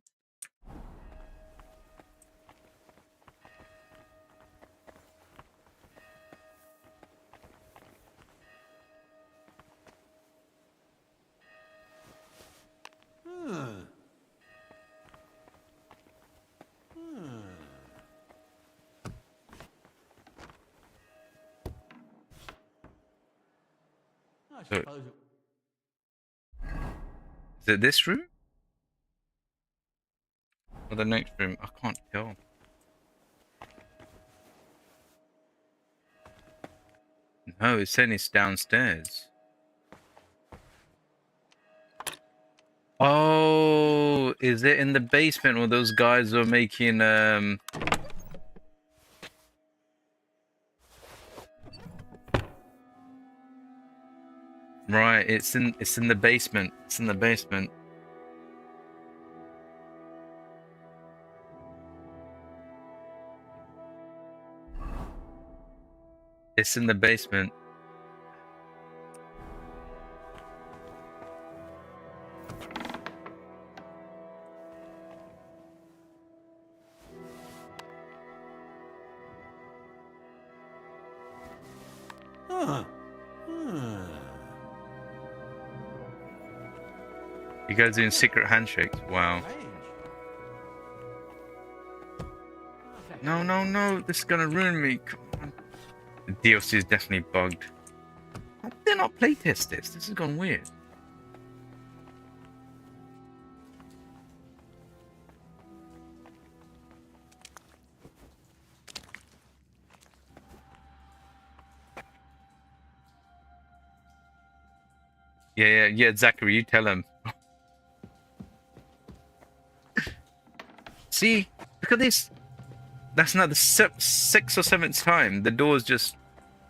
I So, suppose is it this room? Or the next room? I can't tell. No, it's saying it's downstairs. Oh, is it in the basement where those guys are making right, it's in the basement. It's in the basement. It's in the basement. Ah. Ah. You guys doing secret handshakes? Wow. No, no, no. This is gonna ruin me. Come on. The DLC is definitely bugged. How did they not playtest this? This has gone weird. Yeah, Zachary, you tell him. See? Look at this. That's now the sixth or seventh time the door's just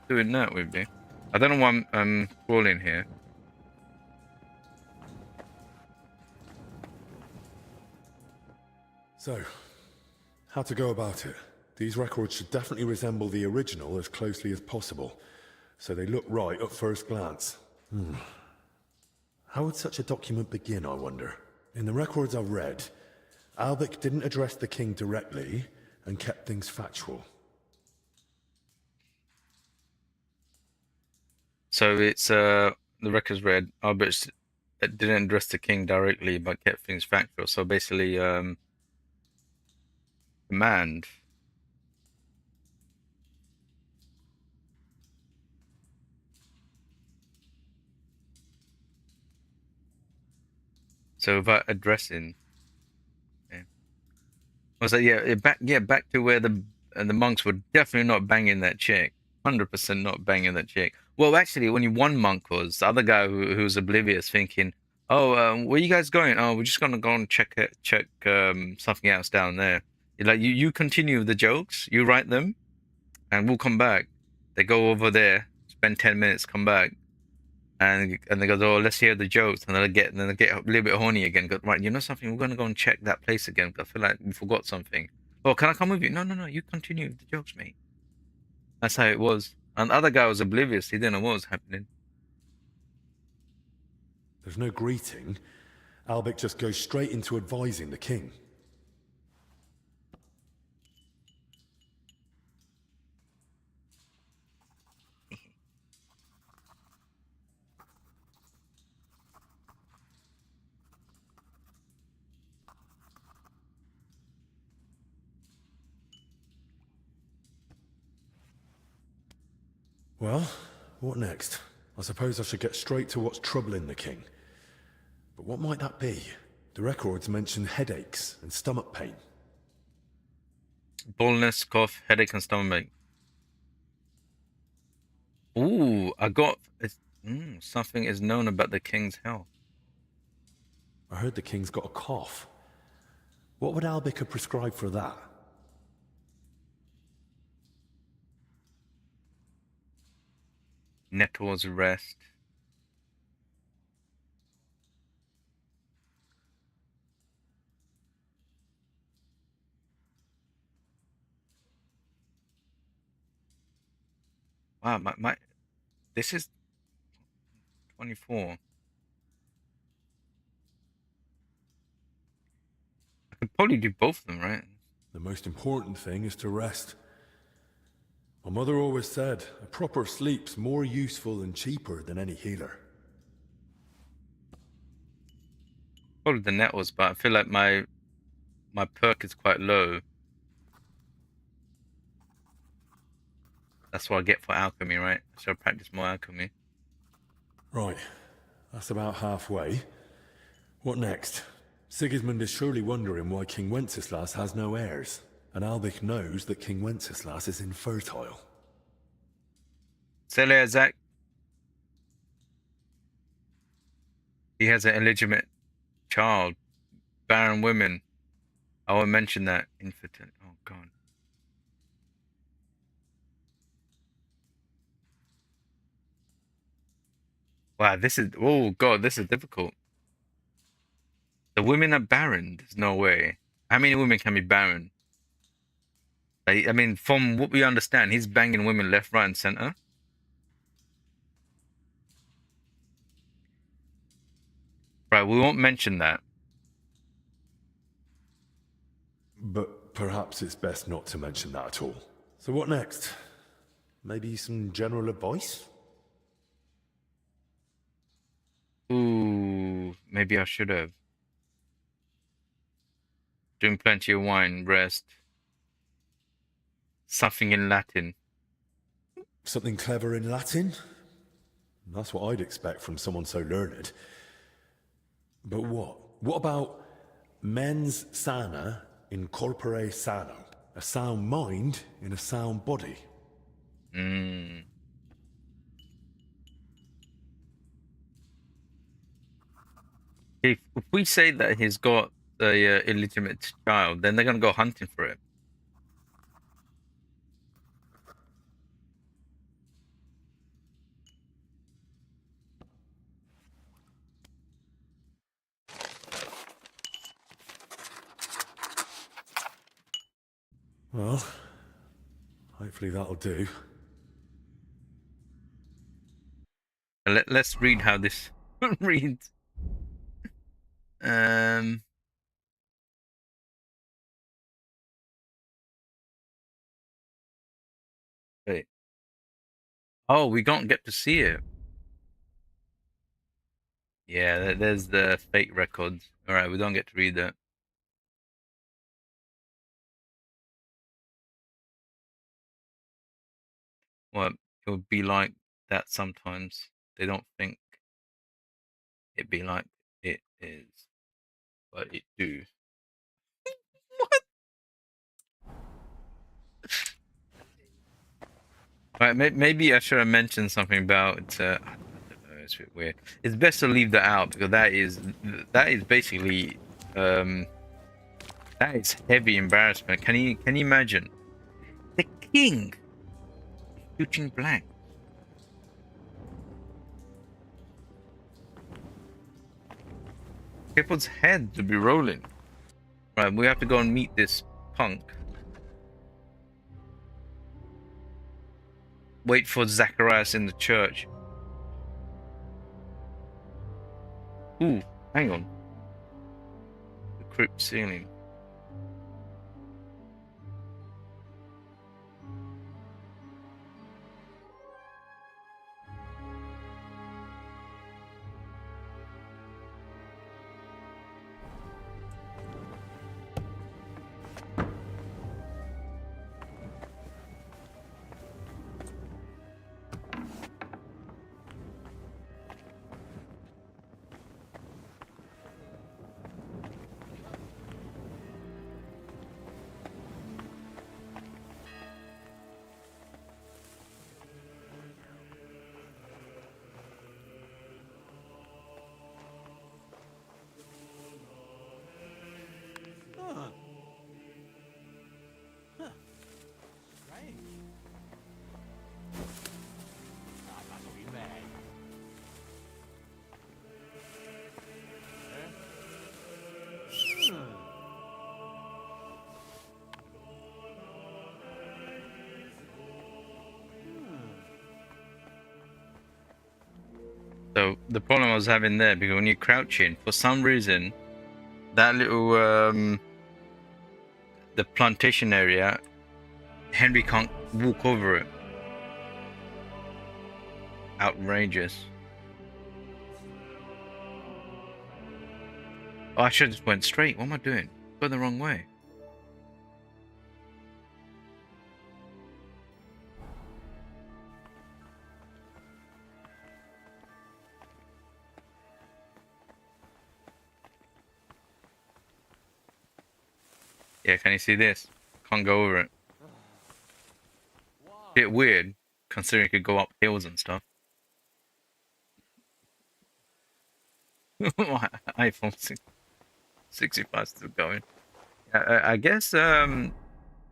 doing that with me. I don't know why I'm crawling here. So, how to go about it? These records should definitely resemble the original as closely as possible, so they look right at first glance. How would such a document begin, I wonder? In the records I've read, Albic didn't address the king directly and kept things factual. So it's the records read, Albert didn't address the king directly but kept things factual. So basically command. So without addressing, yeah. I was like, back to where the monks were definitely not banging that chick, 100% not banging that chick. Well, actually, only one monk was. The other guy who was oblivious, thinking, "Oh, where you guys going? Oh, we're just gonna go and check something else down there." You're like, you continue the jokes, you write them, and we'll come back. They go over there, spend 10 minutes, come back. And they go, oh, let's hear the jokes, and then they get a little bit horny again. Go, right, you know something? We're gonna go and check that place again. I feel like we forgot something. Oh, can I come with you? No, no, no. You continue the jokes, mate. That's how it was. And the other guy was oblivious. He didn't know what was happening. There's no greeting. Albic just goes straight into advising the king. Well, what next? I suppose I should get straight to what's troubling the king. But what might that be? The records mention headaches and stomach pain. Baldness, cough, headache, and stomach. Ooh, I got something is known about the king's health. I heard the king's got a cough. What would Albic have prescribed for that? Nettles rest. Wow, my this is 24. I could probably do both of them, right? The most important thing is to rest. My mother always said, a proper sleep's more useful and cheaper than any healer. Probably the nettles, but I feel like my perk is quite low. That's what I get for alchemy, right? So I practice more alchemy. Right. That's about halfway. What next? Sigismund is surely wondering why King Wenceslas has no heirs, and Albic knows that King Wenceslas is infertile. Celia, Zach. He has an illegitimate child. Barren women. I won't mention that. Infertile. Oh, God. Wow, this is... Oh, God, this is difficult. The women are barren. There's no way. How many women can be barren? I mean, from what we understand, he's banging women left, right, and center. Right, we won't mention that. But perhaps it's best not to mention that at all. So what next? Maybe some general advice? Ooh, maybe I should have. Drink plenty of wine, rest. Something in Latin. Something clever in Latin? That's what I'd expect from someone so learned. But what? What about mens sana in corpore sano? A sound mind in a sound body. Hmm. If we say that he's got a illegitimate child, then they're gonna go hunting for it. Well, hopefully that'll do. Let's read how this reads. Wait. Oh, we don't get to see it. Yeah, there's the fake records. All right, we don't get to read that. Well, it would be like that sometimes. They don't think it'd be like it is, but it do. Right, maybe I should have mentioned something about. I don't know, it's a bit weird. It's best to leave that out because that is basically that is heavy embarrassment. Can you imagine the king shooting blank? People's heads would be rolling. Right, we have to go and meet this punk. Wait for Zacharias in the church. Ooh, hang on. The crypt ceiling. So the problem I was having there, because when you're crouching, for some reason, that little the plantation area, Henry can't walk over it. Outrageous. Oh, I should have just went straight. What am I doing? Going the wrong way. Yeah, can you see this? Can't go over it. Bit weird, considering it could go up hills and stuff. My iPhone 65 still going. I guess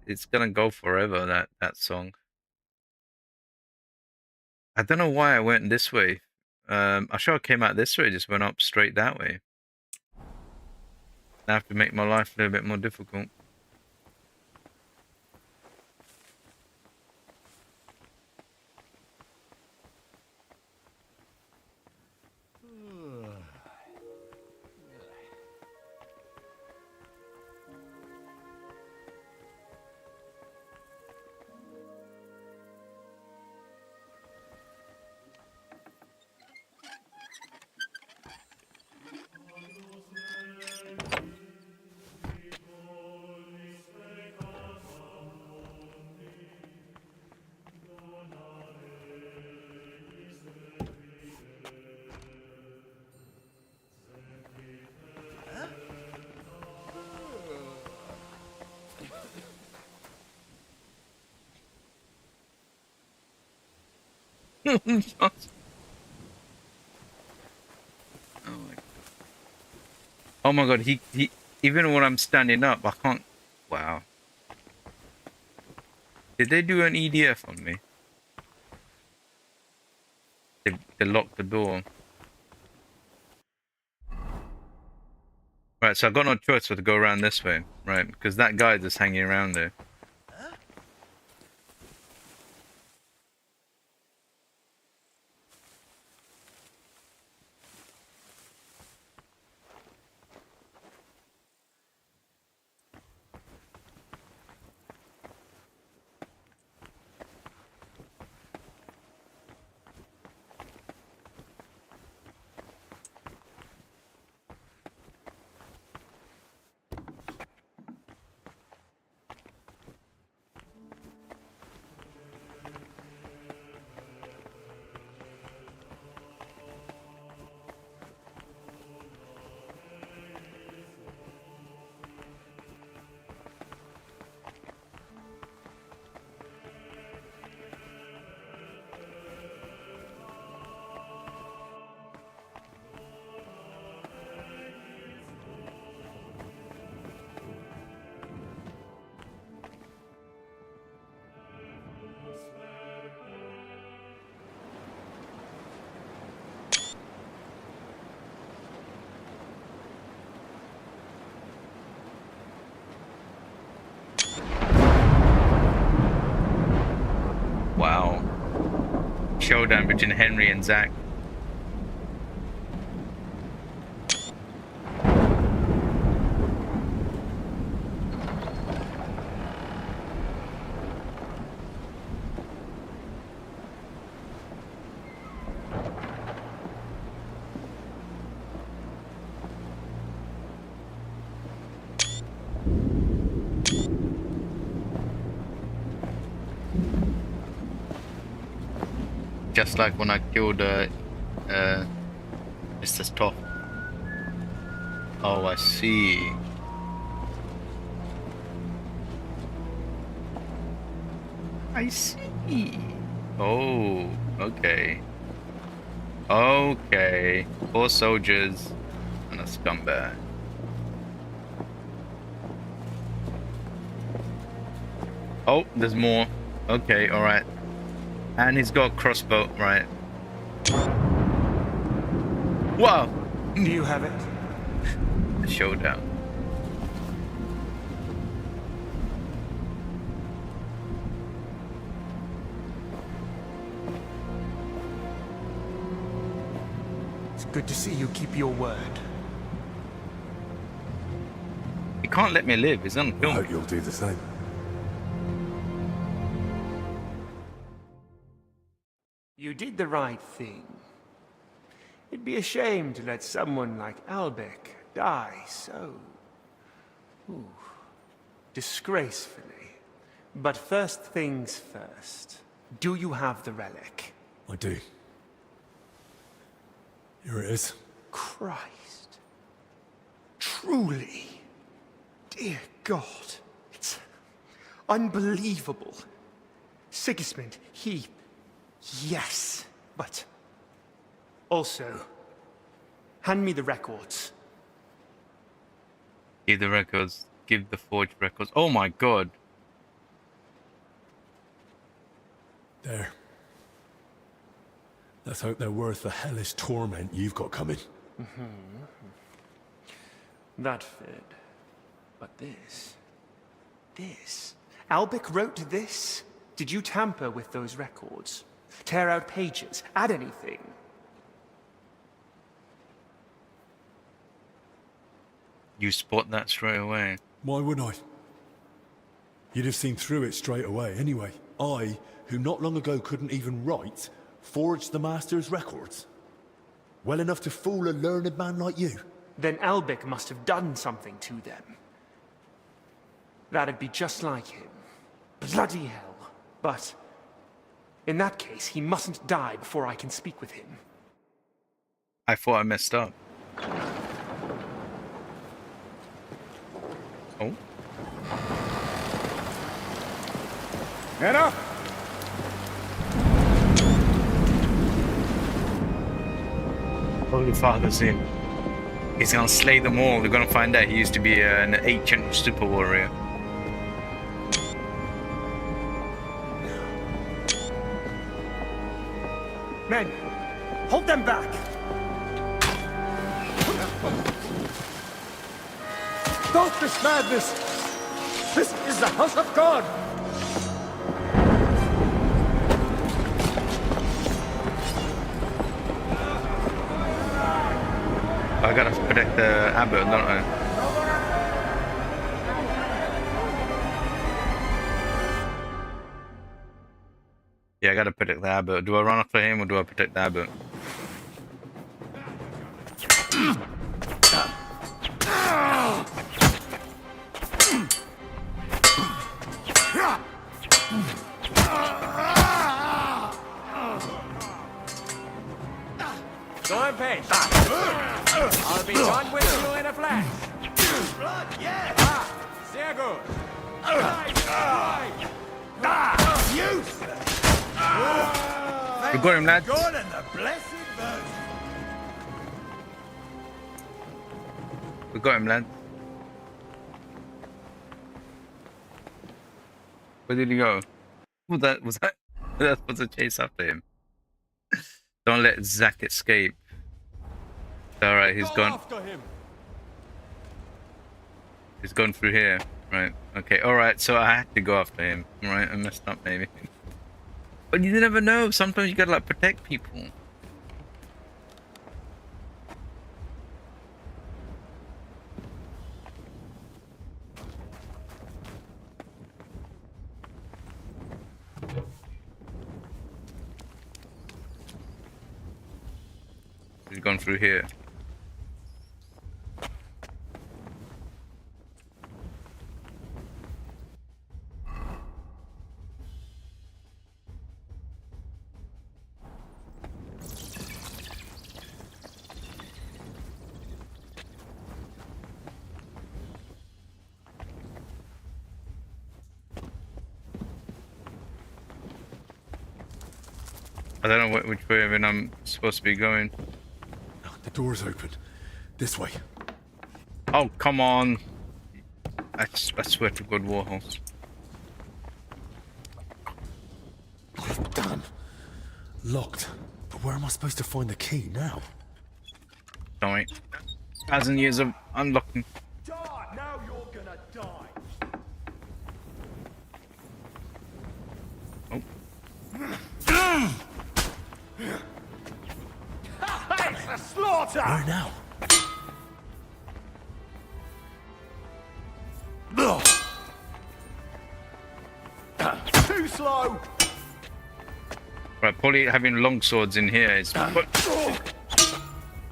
it's gonna go forever, that song. I don't know why I went this way. I sure I came out this way, just went up straight that way. I have to make my life a little bit more difficult. Oh my god, he even when I'm standing up, I can't. Wow. Did they do an EDF on me? They locked the door. Right, so I got no choice but to go around this way, right? Because that guy just hanging around there. Wow. Showdown between Henry and Zach. Just like when I killed Mr. Stoff. Oh, I see. I see. Oh, okay. Okay. 4 soldiers and a scumbag. Oh, there's more. Okay, alright. And he's got a crossbow, right. Wow! Do you have it? The showdown. It's good to see you keep your word. You can't let me live, it's on film. I hope you'll do the same. You did the right thing. It'd be a shame to let someone like Albec die so... disgracefully. But first things first. Do you have the relic? I do. Here it is. Christ. Truly. Dear God. It's unbelievable. Sigismund, he... Yes, but... Also, hand me the records. Give the records. Give the forged records. Oh my god. There. Let's hope they're worth the hellish torment you've got coming. That fit. But this... This... Albec wrote this? Did you tamper with those records? Tear out pages? Add anything? You spot that straight away. Why would I? You'd have seen through it straight away anyway. I, who not long ago couldn't even write, forged the Master's records. Well enough to fool a learned man like you. Then Albec must have done something to them. That'd be just like him. Bloody hell. But... in that case, he mustn't die before I can speak with him. I thought I messed up. Oh. Get up! Holy Father's in. He's gonna slay them all. We're gonna find out he used to be an ancient super warrior. Men, hold them back! Stop this madness! This is the house of God! I gotta protect the abbot, don't I? Yeah, I gotta protect the abbot. Do I run after him or do I protect the abbot? Go in peace. I'll be done with you in a flash. Blood, yeah. Ah, sehr good. Useless. We got him, lads. God and the blessed Virgin. We got him, lad. Where did he go? Was that that was a chase after him? Don't let Zack escape. Alright, he's gone. After him. He's gone through here. Right. Okay. Alright, so I had to go after him. Right, I messed up maybe. But you never know. Sometimes you gotta like protect people. He's gone through here. I don't know which way even I'm supposed to be going. The door's open. This way. Oh, come on. I swear to God, Warhorse. Damn. Locked. But where am I supposed to find the key now? Don't wait. 1,000 years of unlocking. Die! Now you're gonna die! Oh. It's a slaughter! Where now? Too slow! Right, probably having long swords in here is probably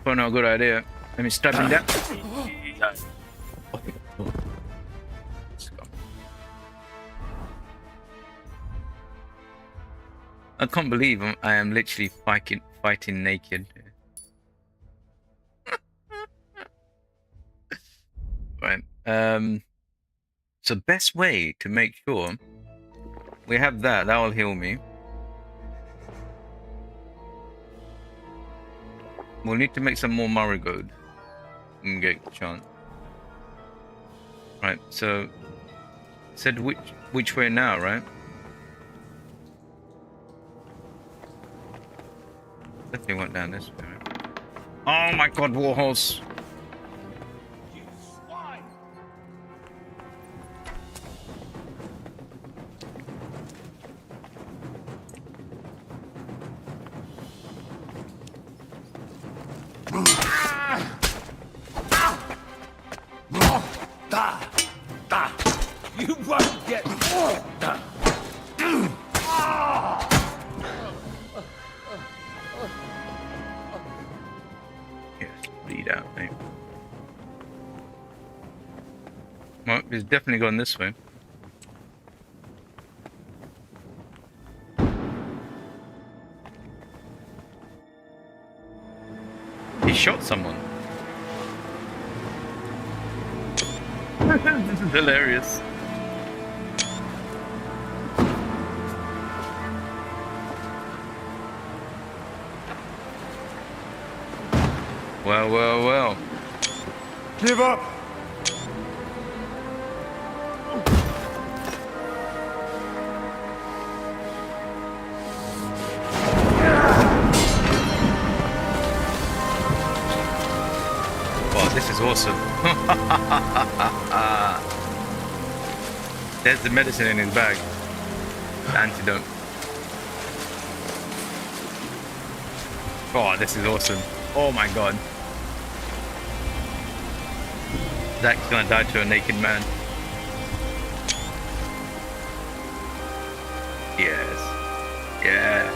not a good idea. Let me stab him down. I can't believe I am literally fighting naked. Right. So best way to make sure we have that will heal me. We'll need to make some more marigold and get a chance. Right, so said which way now, right? Definitely went down this way. Right? Oh my God, Warhorse! You won't get... Yes, bleed out, mate. Well, he's definitely gone this way. He shot someone. This is hilarious. Well, well, well. Give up! Wow, this is awesome. There's the medicine in his bag. The antidote. Oh, this is awesome. Oh my god. Zach's gonna die to a naked man. Yes. Yeah.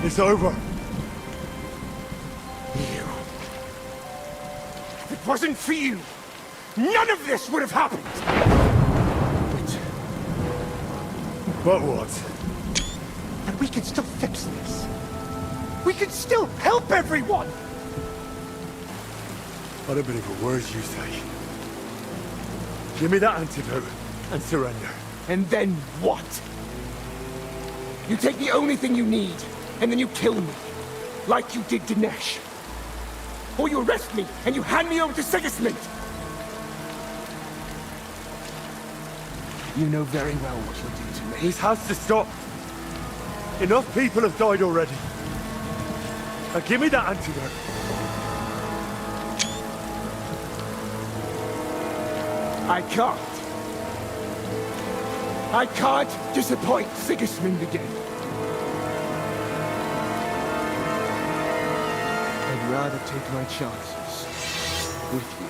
It's over. If it wasn't for you, none of this would have happened! But what? But we can still fix this. We can still help everyone! I don't believe a word you say. Give me that antidote and surrender. And then what? You take the only thing you need, and then you kill me. Like you did Dinesh. Or you arrest me, and you hand me over to Sigismund! You know very well what you'll do to me. This has to stop. Enough people have died already. Now give me that antidote. I can't. I can't disappoint Sigismund again. I'd rather take my chances with you.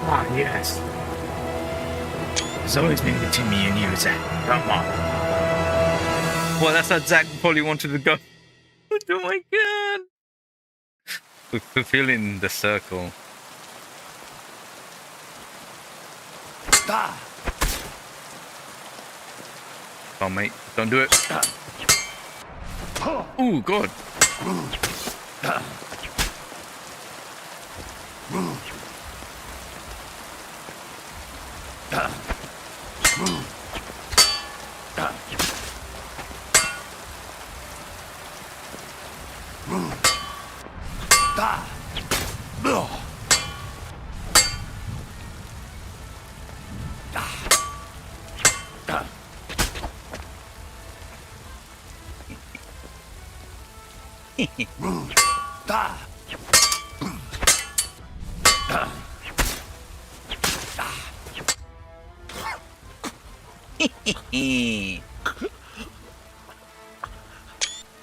Ah, yes. It's always been between me and you, Zach. Come on. Well, that's how Zach probably wanted to go. Oh my god. We're fulfilling the circle. Ah. Come on, mate. Don't do it. Oh, God.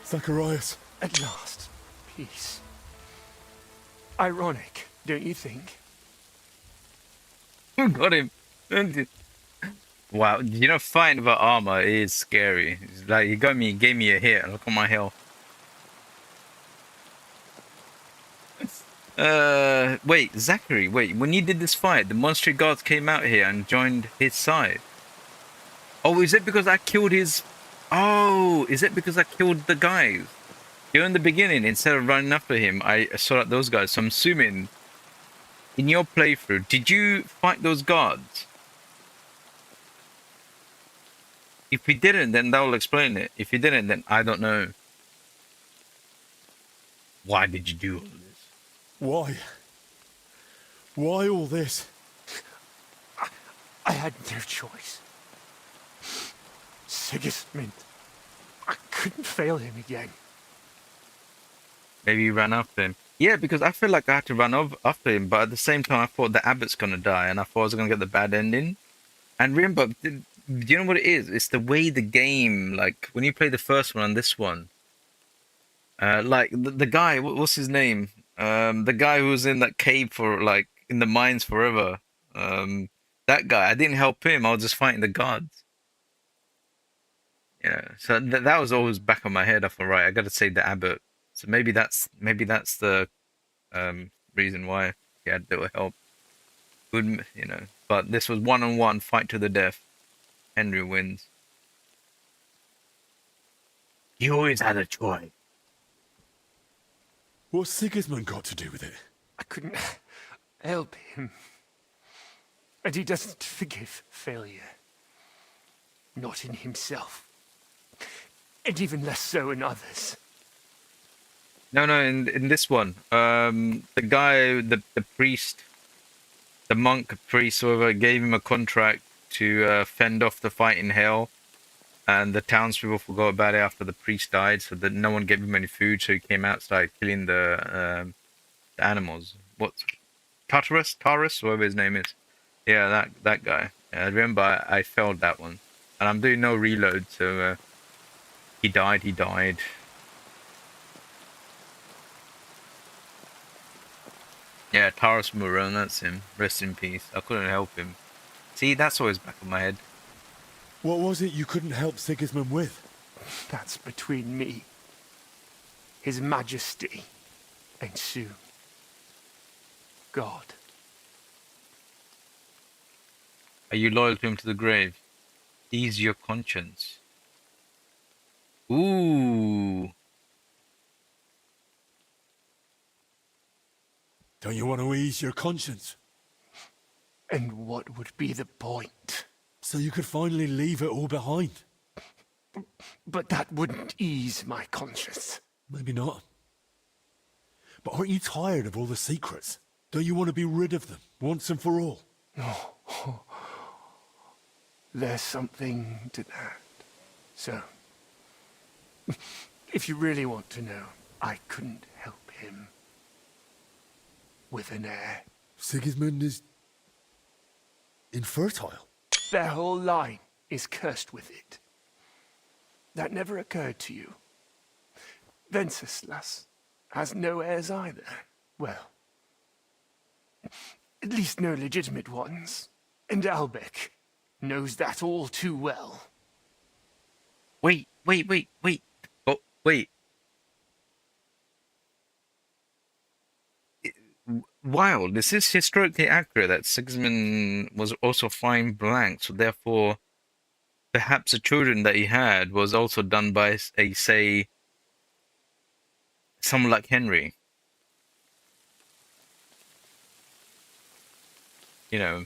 Zacharias. At last, peace. Ironic, don't you think? Got him. Wow, you know, fighting about armor is scary. It's like, he gave me a hit, and look at my health. Wait, Zachary, wait, when you did this fight, the monster guards came out here and joined his side. Oh, is it because I killed his... Oh, is it because I killed the guys? You know, in the beginning, instead of running after him, I saw out those guys. So I'm assuming, in your playthrough, did you fight those guards? If we didn't, then that will explain it. If you didn't, then I don't know. Why did you do all this? Why? Why all this? I had no choice. Sigismund. I couldn't fail him again. Maybe you ran after him. Yeah, because I feel like I had to run after him, but at the same time, I thought the abbot's gonna die, and I thought I was gonna get the bad ending. And remember, do you know what it is? It's the way the game, like, when you play the first one and this one, like, the guy, what's his name? The guy who was in that cave for, like, in the mines forever. That guy, I didn't help him, I was just fighting the guards. Yeah, so that was always back on my head. I thought, right, I gotta save the abbot. So maybe that's the reason why he had a little help. Good, you know. But this was one-on-one fight to the death. Henry wins. You always had a choice. What's Sigismund got to do with it? I couldn't help him. And he doesn't forgive failure. Not in himself. And even less so in others. No, in this one, the guy, the priest, the monk priest, whoever, gave him a contract to fend off the fight in hell, and the townspeople forgot about it after the priest died, so that no one gave him any food, so he came out, started killing the animals. What's Tartarus, whatever his name is. Yeah, that guy. Yeah, I remember I failed that one, and I'm doing no reload, so he died. He died. Yeah, Taurus Moron, that's him. Rest in peace. I couldn't help him. See, that's always back of my head. What was it you couldn't help Sigismund with? That's between me, His Majesty, and soon, God. Are you loyal to him to the grave? Ease your conscience. Ooh. Don't you want to ease your conscience? And what would be the point? So you could finally leave it all behind. But that wouldn't ease my conscience. Maybe not. But aren't you tired of all the secrets? Don't you want to be rid of them, once and for all? Oh, there's something to that. So, if you really want to know, I couldn't help him. With an heir. Sigismund is infertile. Their whole line is cursed with it. That never occurred to you. Venceslas has no heirs either. Well, at least no legitimate ones. And Albec knows that all too well. Wait. Oh, wait. Wild. This is historically accurate that Sigismund was also flying blank, so therefore perhaps the children that he had was also done by say someone like Henry. You know.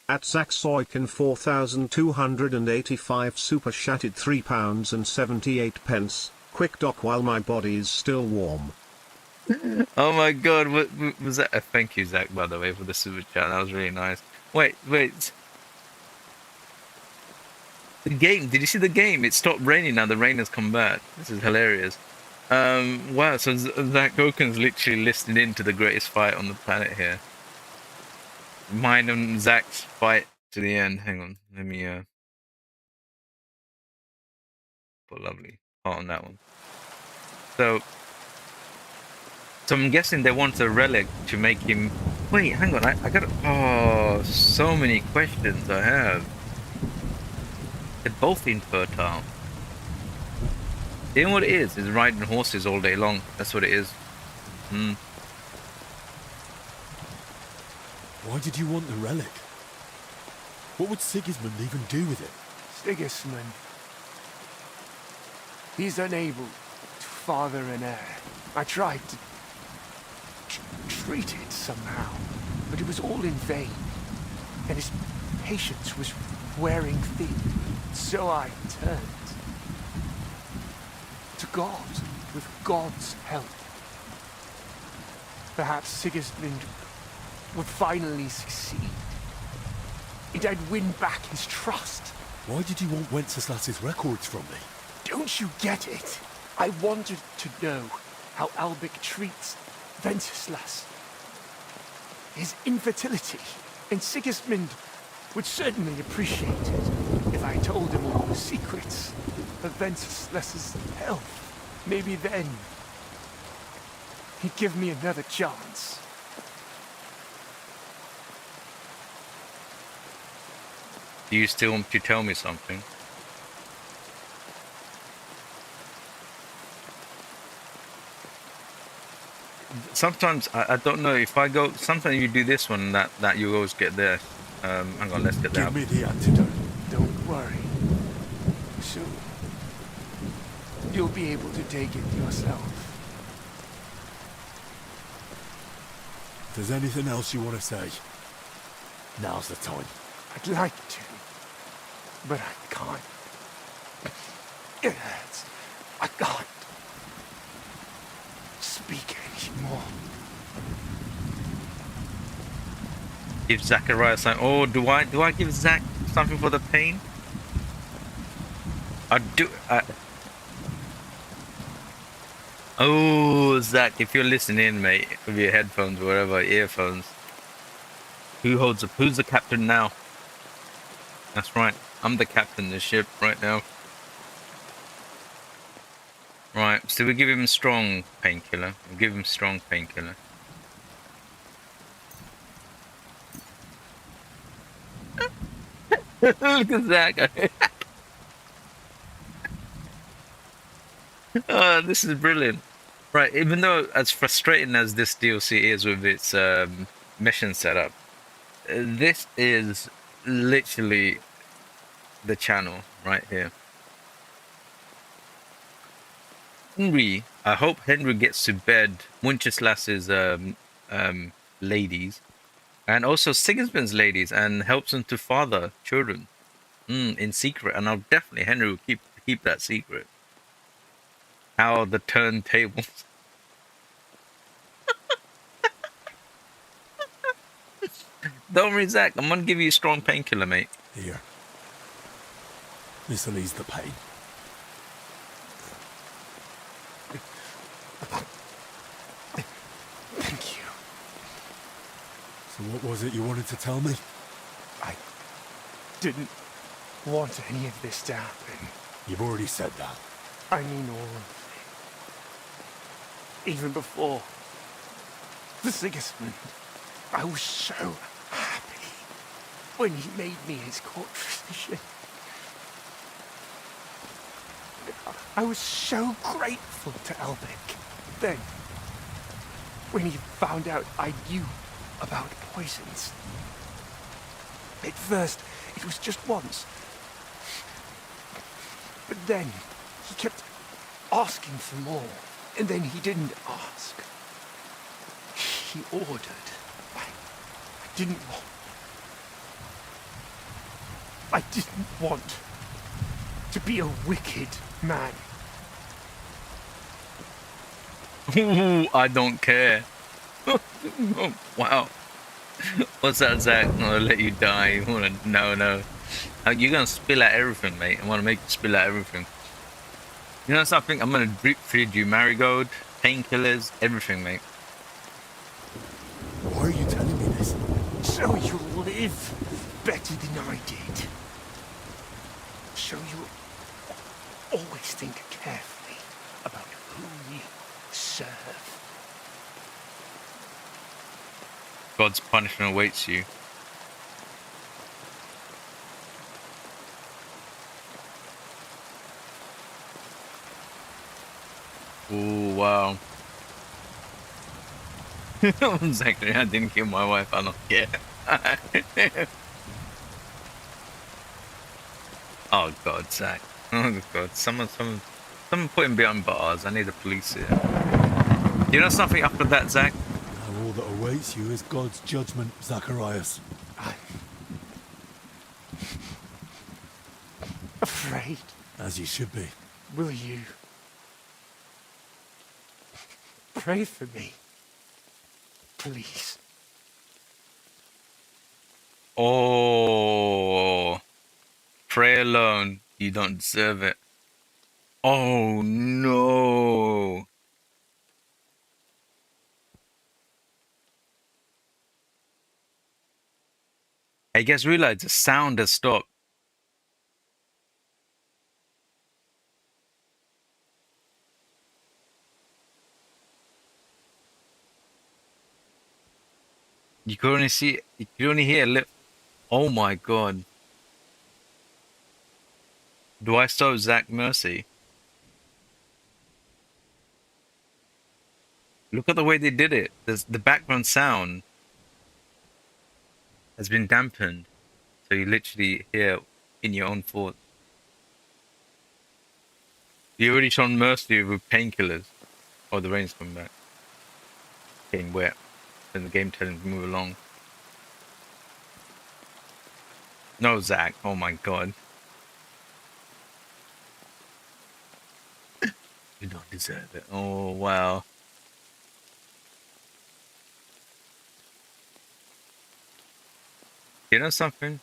At Saxoiken 4285 super chatted £3.78. Quick doc while my body's still warm. Oh my god, what was that? Thank you, Zach, by the way, for the super chat. That was really nice. Wait. The game, did you see the game? It stopped raining now, the rain has come back. This is hilarious. Wow, so Zach Goken's literally listening in to the greatest fight on the planet here. Mine and Zach's fight to the end. Hang on, let me put lovely heart on that one. So I'm guessing they want a relic to make him. Wait, hang on, I got. Oh, so many questions I have. They're both infertile. You know what it is? It's riding horses all day long. That's what it is. Why did you want the relic? What would Sigismund even do with it? Sigismund. He's unable to father an heir. I tried to treat it somehow, but it was all in vain. And his patience was wearing thin. So I turned to God with God's help. Perhaps Sigismund would finally succeed. And I'd win back his trust. Why did you want Wenceslas's records from me? Don't you get it? I wanted to know how Albec treats Venceslas. His infertility. And Sigismund would certainly appreciate it if I told him all the secrets of Venceslas's health. Maybe then he'd give me another chance. Do you still want to tell me something? Sometimes I don't know if I go. Sometimes you do this one, that you always get there. Hang on, let's get that. Give me the antidote. Don't worry. Soon you'll be able to take it yourself. If there's anything else you want to say, now's the time. I'd like to, but I can't. It hurts. I can't speak anymore. Give Zachariah something. Oh, do I give Zach something for the pain? I do. Oh, Zach, if you're listening, mate, with your headphones, or whatever, earphones. Who's the captain now? That's right. I'm the captain of the ship right now. Right, so we give him strong painkiller. We'll give him strong painkiller. Look at that guy. Oh, this is brilliant. Right, even though as frustrating as this DLC is with its mission setup, this is literally the channel right here. Henry, I hope Henry gets to bed Wincheslas's ladies, and also Sigismund's ladies, and helps them to father children in secret. And I'll definitely Henry will keep that secret. How the turntables. Don't worry, Zach. I'm gonna give you a strong painkiller, mate. Here. This'll ease the pain. Thank you. So what was it you wanted to tell me? I didn't want any of this to happen. You've already said that. I mean all of it. Even before the Sigismund, I was so happy when he made me his court physician. I was so grateful to Elbeck. Then, when he found out I knew about poisons, at first it was just once. But then he kept asking for more, and then he didn't ask. He ordered. I didn't want. I didn't want to be a wicked man. Ooh, I don't care. Oh, wow. What's that, Zach? I'm gonna let you die. You wanna? No. You're gonna spill out everything, mate. I wanna make you spill out everything. You know something? I'm gonna drip feed you marigold, painkillers, everything, mate. Why are you telling me this? So you'll live better than I did. So you'll always think carefully about who you serve. God's punishment awaits you. Oh, wow. Exactly, I didn't kill my wife, I don't care. Oh god, Zach. Oh god, someone put him behind bars. I need the police here. You know something after that, Zach? Now all that awaits you is God's judgment, Zacharias. I'm afraid. As you should be. Will you pray for me, please? Oh, pray alone. You don't deserve it. Oh no. I guess realize the sound has stopped. You could only see, you could only hear a lip. Oh my god. Do I still Zach mercy? Look at the way they did it. The background sound has been dampened. So you literally hear in your own thoughts. You already shown mercy with painkillers. Oh, the rain's coming back. Getting wet. Then the game telling you to move along. No, Zach. Oh my god. You don't deserve it. Oh, wow. You know something?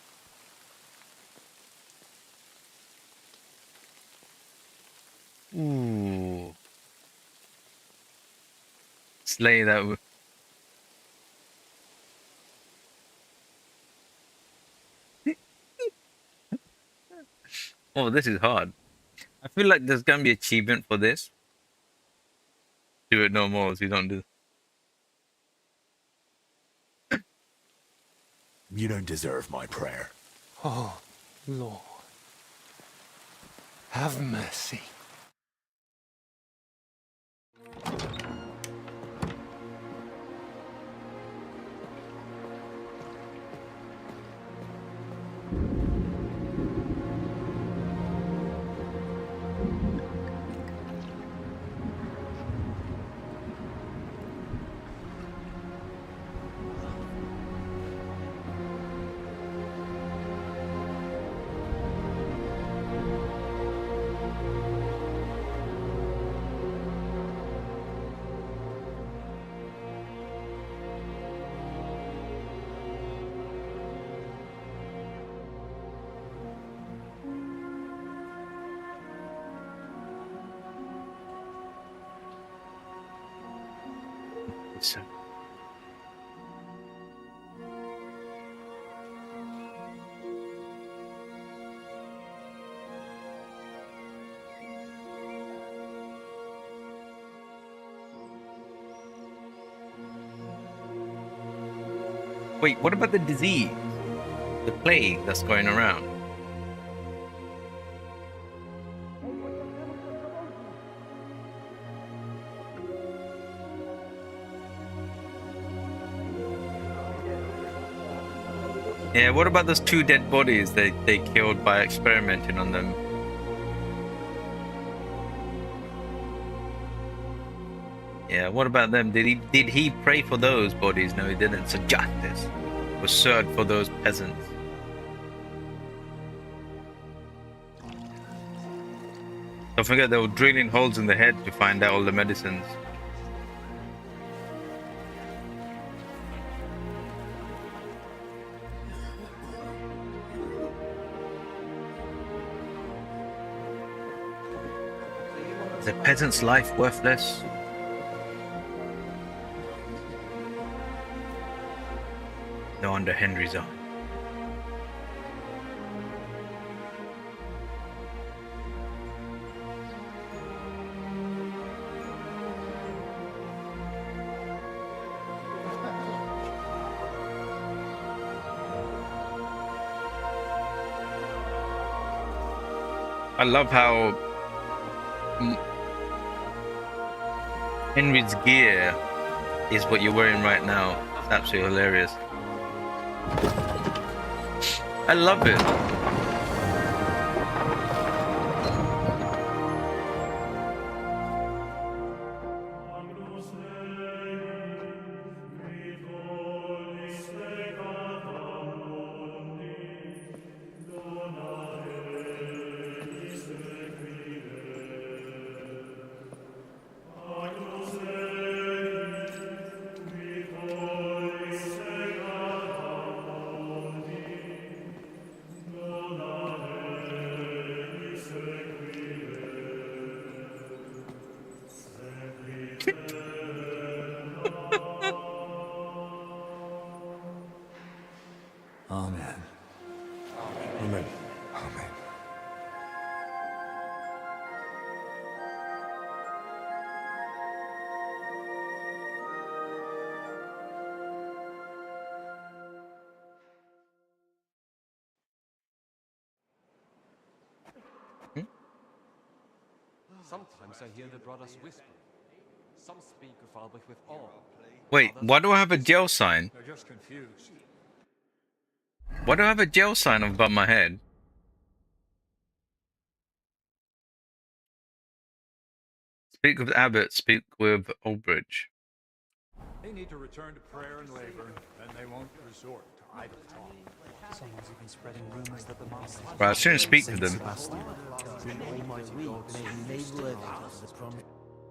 Ooh. Slay that. Oh, this is hard. I feel like there's gonna be achievement for this. Do it no more, so you don't do. You don't deserve my prayer. Oh, Lord. Have mercy. So. Wait, what about the disease? The plague that's going around? Yeah, what about those 2 dead bodies they killed by experimenting on them? Yeah, what about them? Did he pray for those bodies? No, he didn't. So justice was served for those peasants. Don't forget they were drilling holes in the head to find out all the medicines. Is a peasant's life worthless? No wonder Henry's on. I love how Henry's gear is what you're wearing right now. It's absolutely hilarious. I love it. Amen. Amen. Amen. Sometimes I hear the brothers whisper. Some speak of Albrecht with awe. Wait, why do I have a jail sign? They're just confused. Why do I have a jail sign above my head? Speak with Abbott, speak with Aldridge. They need to return to prayer and labor, then they won't resort to Someone's even spreading rumors that the master... Right, I shouldn't speak to them.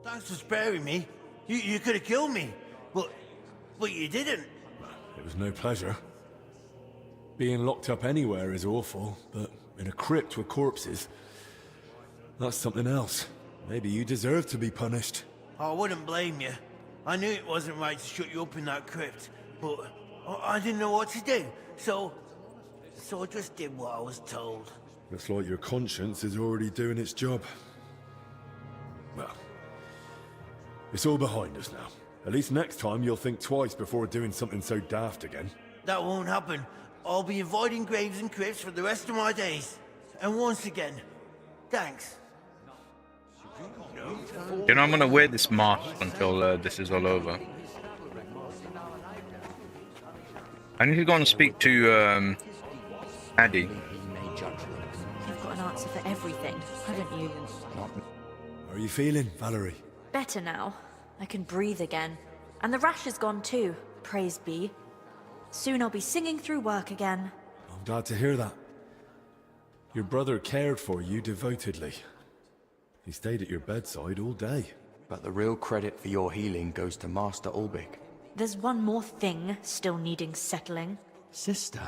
Thanks for sparing me. You could have killed me, but you didn't. It was no pleasure. Being locked up anywhere is awful, but in a crypt with corpses, that's something else. Maybe you deserve to be punished. I wouldn't blame you. I knew it wasn't right to shut you up in that crypt, but I didn't know what to do, so I just did what I was told. Looks like your conscience is already doing its job. Well, it's all behind us now. At least next time you'll think twice before doing something so daft again. That won't happen. I'll be avoiding graves and crypts for the rest of my days. And once again, thanks. You know, I'm gonna wear this mask until this is all over. I need to go and speak to Addy. You've got an answer for everything, haven't you? How are you feeling, Valerie? Better now. I can breathe again. And the rash is gone too, praise be. Soon I'll be singing through work again. I'm glad to hear that. Your brother cared for you devotedly. He stayed at your bedside all day. But the real credit for your healing goes to Master Ulbik. There's one more thing still needing settling. Sister,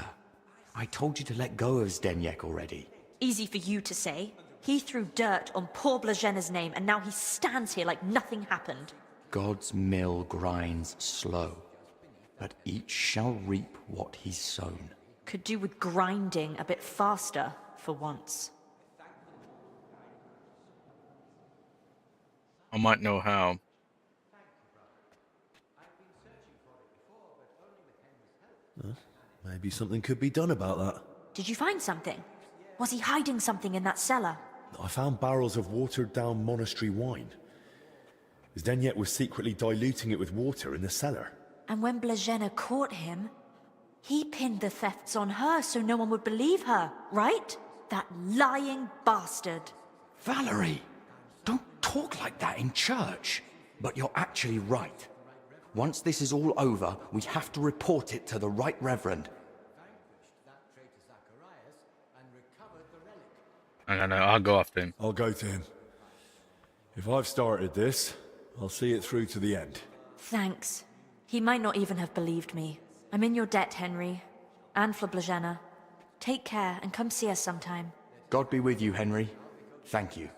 I told you to let go of Zdeněk already. Easy for you to say. He threw dirt on poor Blažena's name, and now he stands here like nothing happened. God's mill grinds slow, but each shall reap what he's sown. Could do with grinding a bit faster, for once. I might know how. Maybe something could be done about that. Did you find something? Was he hiding something in that cellar? I found barrels of watered-down monastery wine. Zdeněk was secretly diluting it with water in the cellar. And when Blažena caught him, he pinned the thefts on her so no one would believe her, right? That lying bastard. Valerie, don't talk like that in church. But you're actually right. Once this is all over, we have to report it to the right reverend. I'll go after him. I'll go to him. If I've started this, I'll see it through to the end. Thanks. He might not even have believed me. I'm in your debt, Henry. And for Blažena. Take care and come see us sometime. God be with you, Henry. Thank you.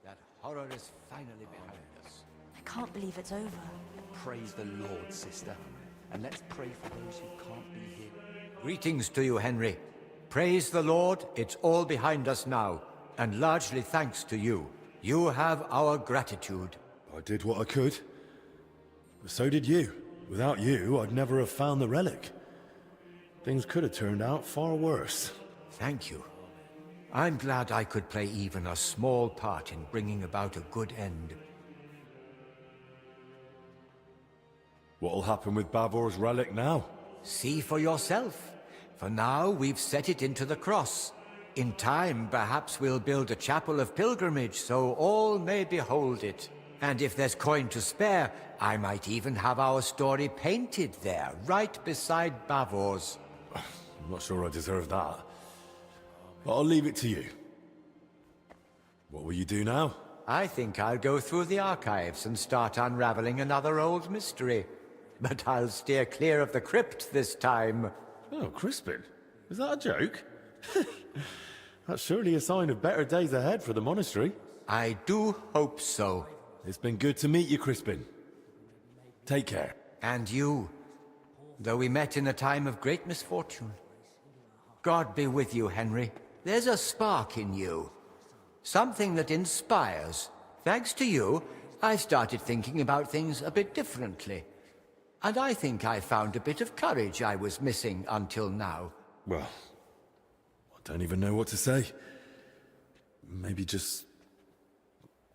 That horror is finally behind us. I can't believe it's over. Praise the Lord, sister. And let's pray for those who can't be here. Greetings to you, Henry. Praise the Lord, it's all behind us now. And largely thanks to you. You have our gratitude. I did what I could. But so did you. Without you, I'd never have found the relic. Things could have turned out far worse. Thank you. I'm glad I could play even a small part in bringing about a good end. What'll happen with Bavor's relic now? See for yourself. For now, we've set it into the cross. In time, perhaps we'll build a chapel of pilgrimage so all may behold it. And if there's coin to spare, I might even have our story painted there, right beside Bavor's. I'm not sure I deserve that. But I'll leave it to you. What will you do now? I think I'll go through the archives and start unraveling another old mystery. But I'll steer clear of the crypt this time. Oh, Crispin. Is that a joke? That's surely a sign of better days ahead for the monastery. I do hope so. It's been good to meet you, Crispin. Take care. And you, though we met in a time of great misfortune. God be with you, Henry. There's a spark in you. Something that inspires. Thanks to you, I started thinking about things a bit differently. And I think I found a bit of courage I was missing until now. Well, I don't even know what to say. Maybe just...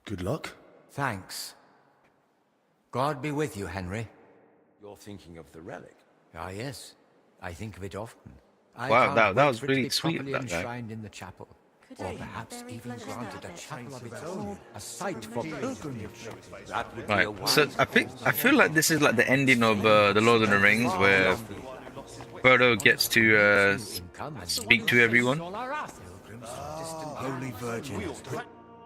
good luck? Thanks. God be with you, Henry. You're thinking of the relic? Ah, yes. I think of it often. Wow, that was really sweet of that guy. Enshrined in the chapel. Or perhaps even granted a chapel of its own, a site for pilgrimage. Right, so I feel like this is like the ending of The Lord of the Rings, where Frodo gets to speak to everyone. Holy Virgin.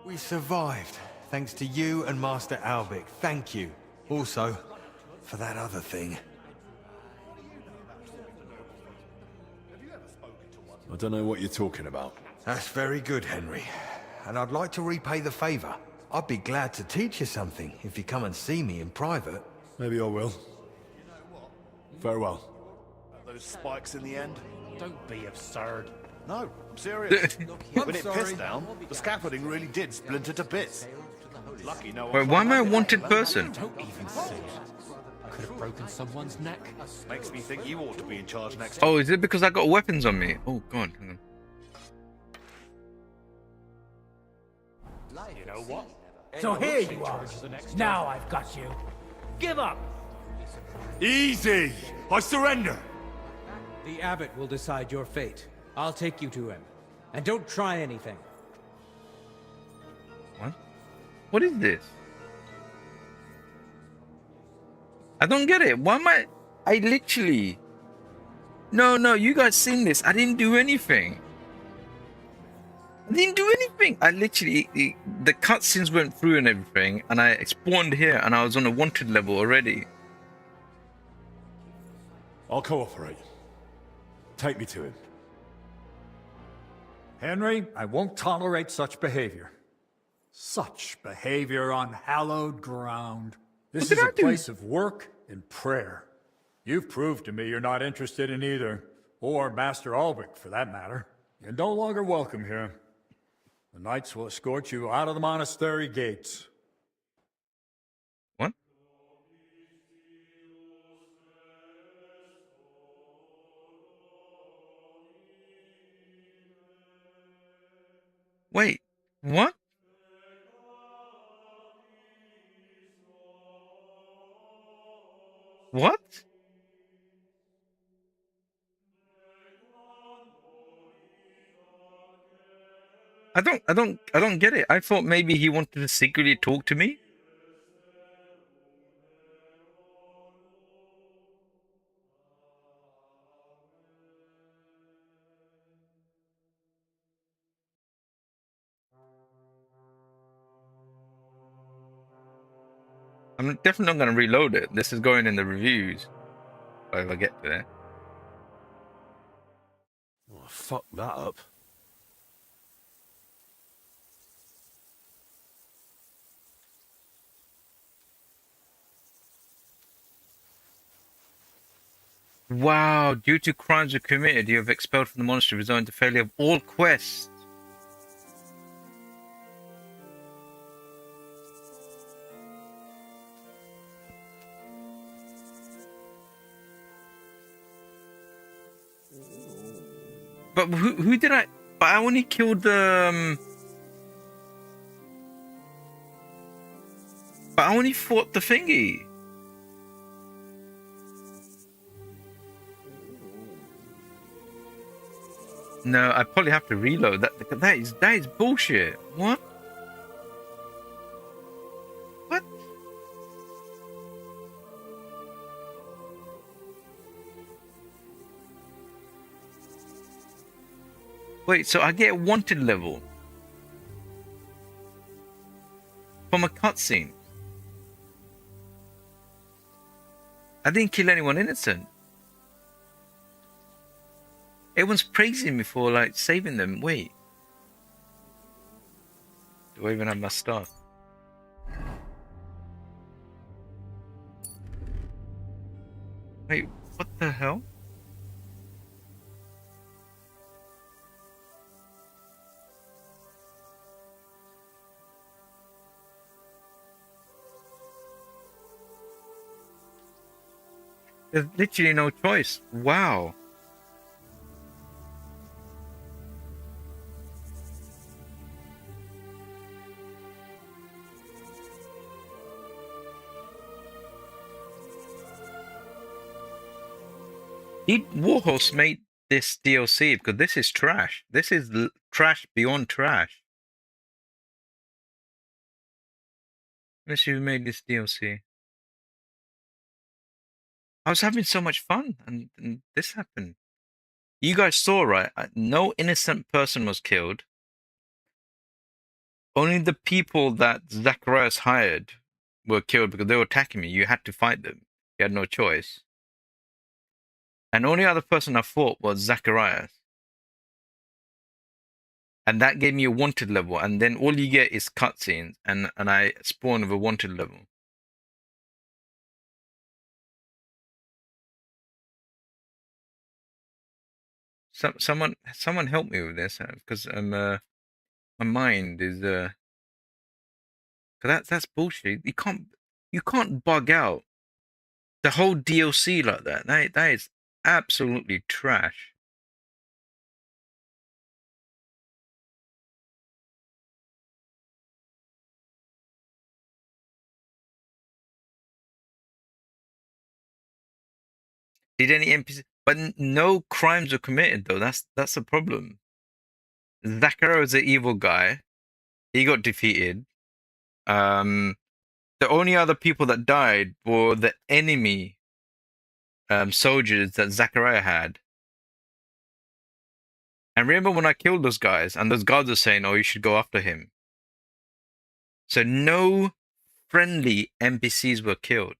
We survived, thanks to you and Master Albic. Thank you. Also, for that other thing. I don't know what you're talking about. That's very good, Henry. And I'd like to repay the favor. I'd be glad to teach you something if you come and see me in private. Maybe I will. Farewell. Those spikes in the end? Don't be absurd. No, I'm serious. When it pissed down, the scaffolding really did splinter to bits. Lucky no one. Wait, why am I a wanted person? Don't even say it. Could have broken someone's neck. Makes me think you ought to be in charge next. Oh, is it because I got weapons on me? Oh god. Hang on. You know what? So here you are. Now I've got you. Give up. Easy! I surrender! The abbot will decide your fate. I'll take you to him. And don't try anything. What? What is this? I don't get it. Why am I literally... No, you guys seen this. I didn't do anything. I didn't do anything. I literally... The cutscenes went through and everything, and I spawned here, and I was on a wanted level already. I'll cooperate. Take me to him. Henry, I won't tolerate such behavior. Such behavior on hallowed ground. This is a place of work and prayer. You've proved to me you're not interested in either, or Master Albic for that matter. You're no longer welcome here. The knights will escort you out of the monastery gates. What? Wait, what? What? I don't get it. I thought maybe he wanted to secretly talk to me. I'm definitely not going to reload it. This is going in the reviews. If I get there. Oh, fuck that up. Wow, due to crimes you committed, you have expelled from the monastery, resulting in the failure of all quests. But who did I... But I only killed the... But I only fought the thingy. No, I probably have to reload. That is bullshit. What? What? Wait, so I get a wanted level from a cutscene. I didn't kill anyone innocent. Everyone's praising me for like saving them. Wait. Do I even have my stuff? Wait, what the hell? There's literally no choice. Wow. Did Warhorse make this DLC? Because this is trash. This is trash beyond trash. Let's see who made this DLC. I was having so much fun, and this happened. You guys saw, right? No innocent person was killed. Only the people that Zacharias hired were killed because they were attacking me. You had to fight them. You had no choice. And only other person I fought was Zacharias. And that gave me a wanted level. And then all you get is cutscenes. And I spawn with a wanted level. Someone help me with this because my mind is that's bullshit. You can't bug out the whole DLC like that. That is absolutely trash. Did any NPC? But no crimes were committed though. That's the problem. Zachariah is the evil guy. He got defeated. The only other people that died were the enemy soldiers that Zachariah had. And remember when I killed those guys, and those guards were saying, "Oh, you should go after him." So no friendly NPCs were killed.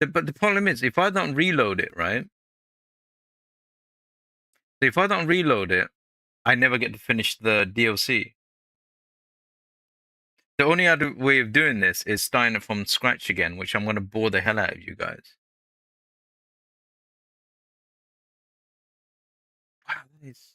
But the problem is, if I don't reload it, right? So if I don't reload it, I never get to finish the DLC. The only other way of doing this is starting it from scratch again, which I'm going to bore the hell out of you guys. Wow, that is...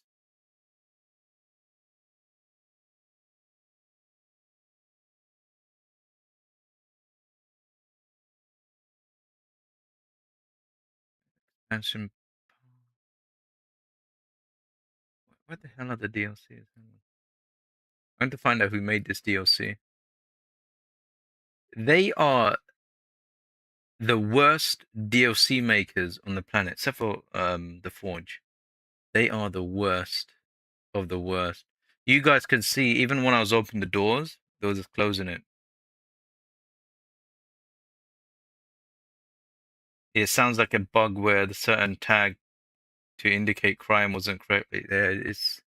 Expansion. What the hell are the DLCs? I'm going to find out who made this DLC. They are the worst DLC makers on the planet, except for the Forge. They are the worst of the worst. You guys can see, even when I was opening the doors, they were just closing it. It sounds like a bug where the certain tag to indicate crime wasn't correctly there. It's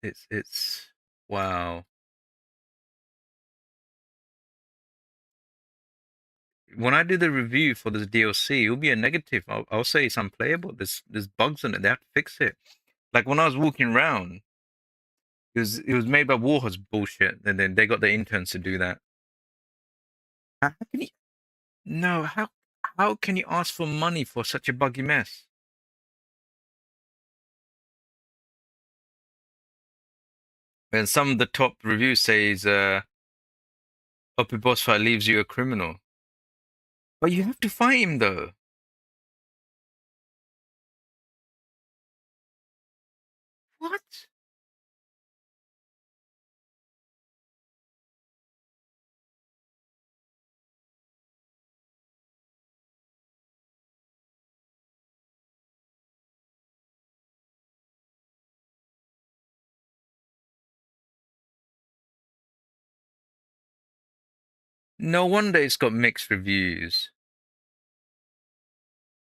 it's wow. When I do the review for this DLC, it'll be a negative. I'll say it's unplayable. There's bugs in it. They have to fix it. Like when I was walking around, it was made by Warhorse bullshit, and then they got the interns to do that. How can you? No, how can you ask for money for such a buggy mess? And some of the top reviews says, "Open boss fight leaves you a criminal." But you have to fight him though. What? No wonder it's got mixed reviews.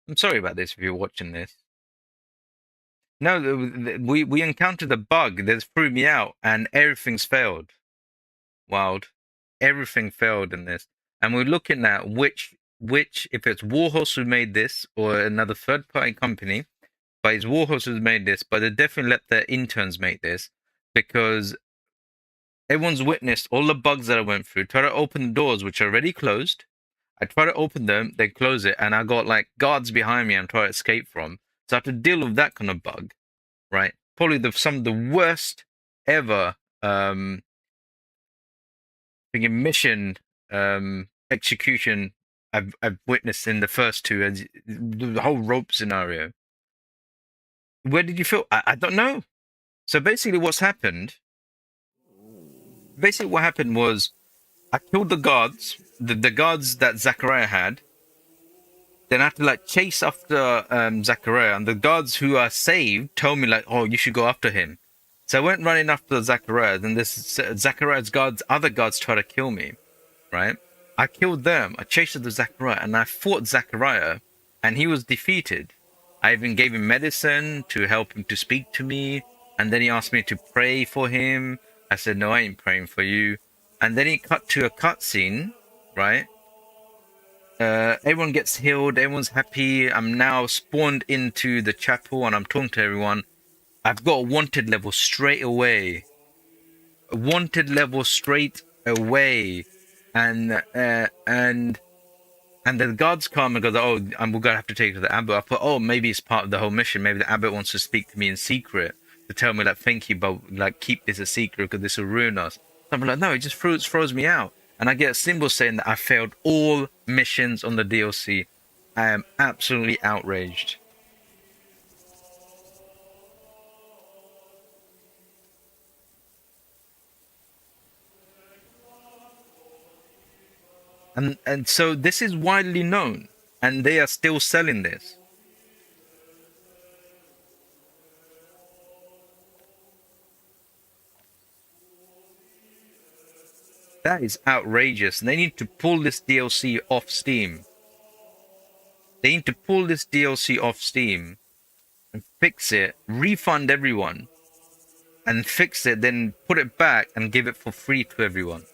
I'm sorry about this if you're watching this. No, we encountered a bug that threw me out, and everything's failed. Wild, everything failed in this, and we're looking at which if it's Warhorse who made this or another third-party company, but it's Warhorse who's made this, but they definitely let their interns make this because everyone's witnessed all the bugs that I went through. Try to open the doors, which are already closed. I try to open them, they close it, and I got like guards behind me I'm trying to escape from. So I have to deal with that kind of bug, right? Probably some of the worst ever mission execution I've witnessed in the first two, and the whole rope scenario. Where did you feel? I don't know. So basically, what happened was I killed the guards, the guards that Zachariah had. Then I had to like chase after Zachariah, and the guards who are saved told me like, "Oh, you should go after him." So I went running after Zachariah, and this Zachariah's other guards try to kill me, right? I killed them. I chased the Zachariah, and I fought Zachariah, and he was defeated. I even gave him medicine to help him to speak to me, and then he asked me to pray for him. I said, no, I ain't praying for you. And then he cut to a cutscene, right? Everyone gets healed. Everyone's happy. I'm now spawned into the chapel, and I'm talking to everyone. I've got a wanted level straight away. A wanted level straight away, and the guards come and goes, oh, we're gonna have to take it to the abbot. I thought, oh, maybe it's part of the whole mission. Maybe the abbot wants to speak to me in secret to tell me like, thank you, but like keep this a secret because this will ruin us. So I'm like, no, it just throws me out, and I get a symbol saying that I failed all missions on the DLC. I am absolutely outraged. And so this is widely known, and they are still selling this. That is outrageous. They need to pull this DLC off Steam. They need to pull this DLC off Steam and fix it, refund everyone, and fix it, then put it back and give it for free to everyone.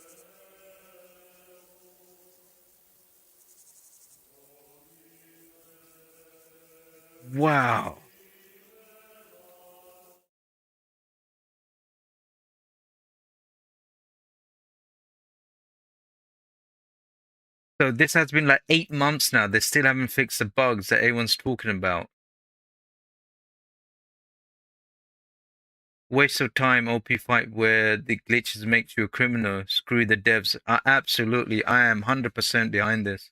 Wow. So this has been like 8 months now. They still haven't fixed the bugs that everyone's talking about. Waste of time, OP fight where the glitches makes you a criminal. Screw the devs. Absolutely, I am 100% behind this.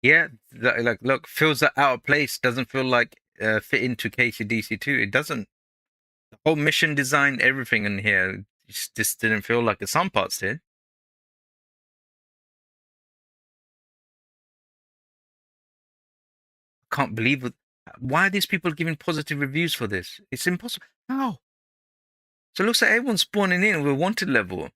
Yeah, like look, feels that out of place. Doesn't feel like fit into KCDC 2. It doesn't. The whole mission design, everything in here, just didn't feel like it. Some parts did. I can't believe it. Why are these people giving positive reviews for this? It's impossible. How? So it looks like everyone's spawning in with a wanted level.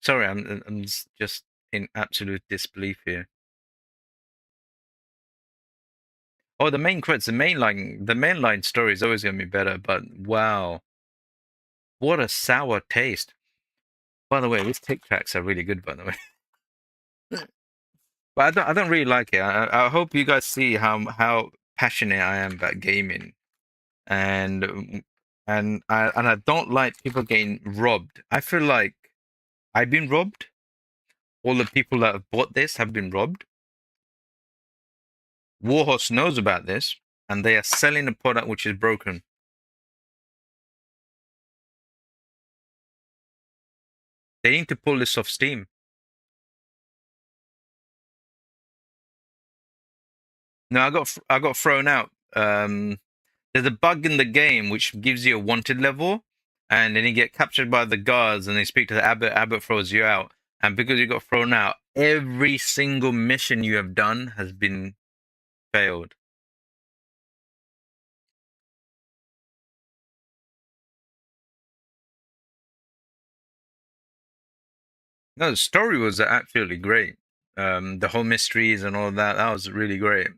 Sorry, I'm just in absolute disbelief here. Oh, the main credits, the mainline story is always going to be better, but wow. What a sour taste. By the way, these Tic Tacs are really good, by the way. But I don't really like it. I hope you guys see how passionate I am about gaming, and I don't like people getting robbed. I feel like I've been robbed. All the people that have bought this have been robbed. Warhorse knows about this, and they are selling a product which is broken. They need to pull this off Steam. No, I got thrown out. There's a bug in the game which gives you a wanted level, and then you get captured by the guards, and they speak to the abbot. Abbot throws you out, and because you got thrown out, every single mission you have done has been failed. No, the story was absolutely great. The whole mysteries and all that was really great.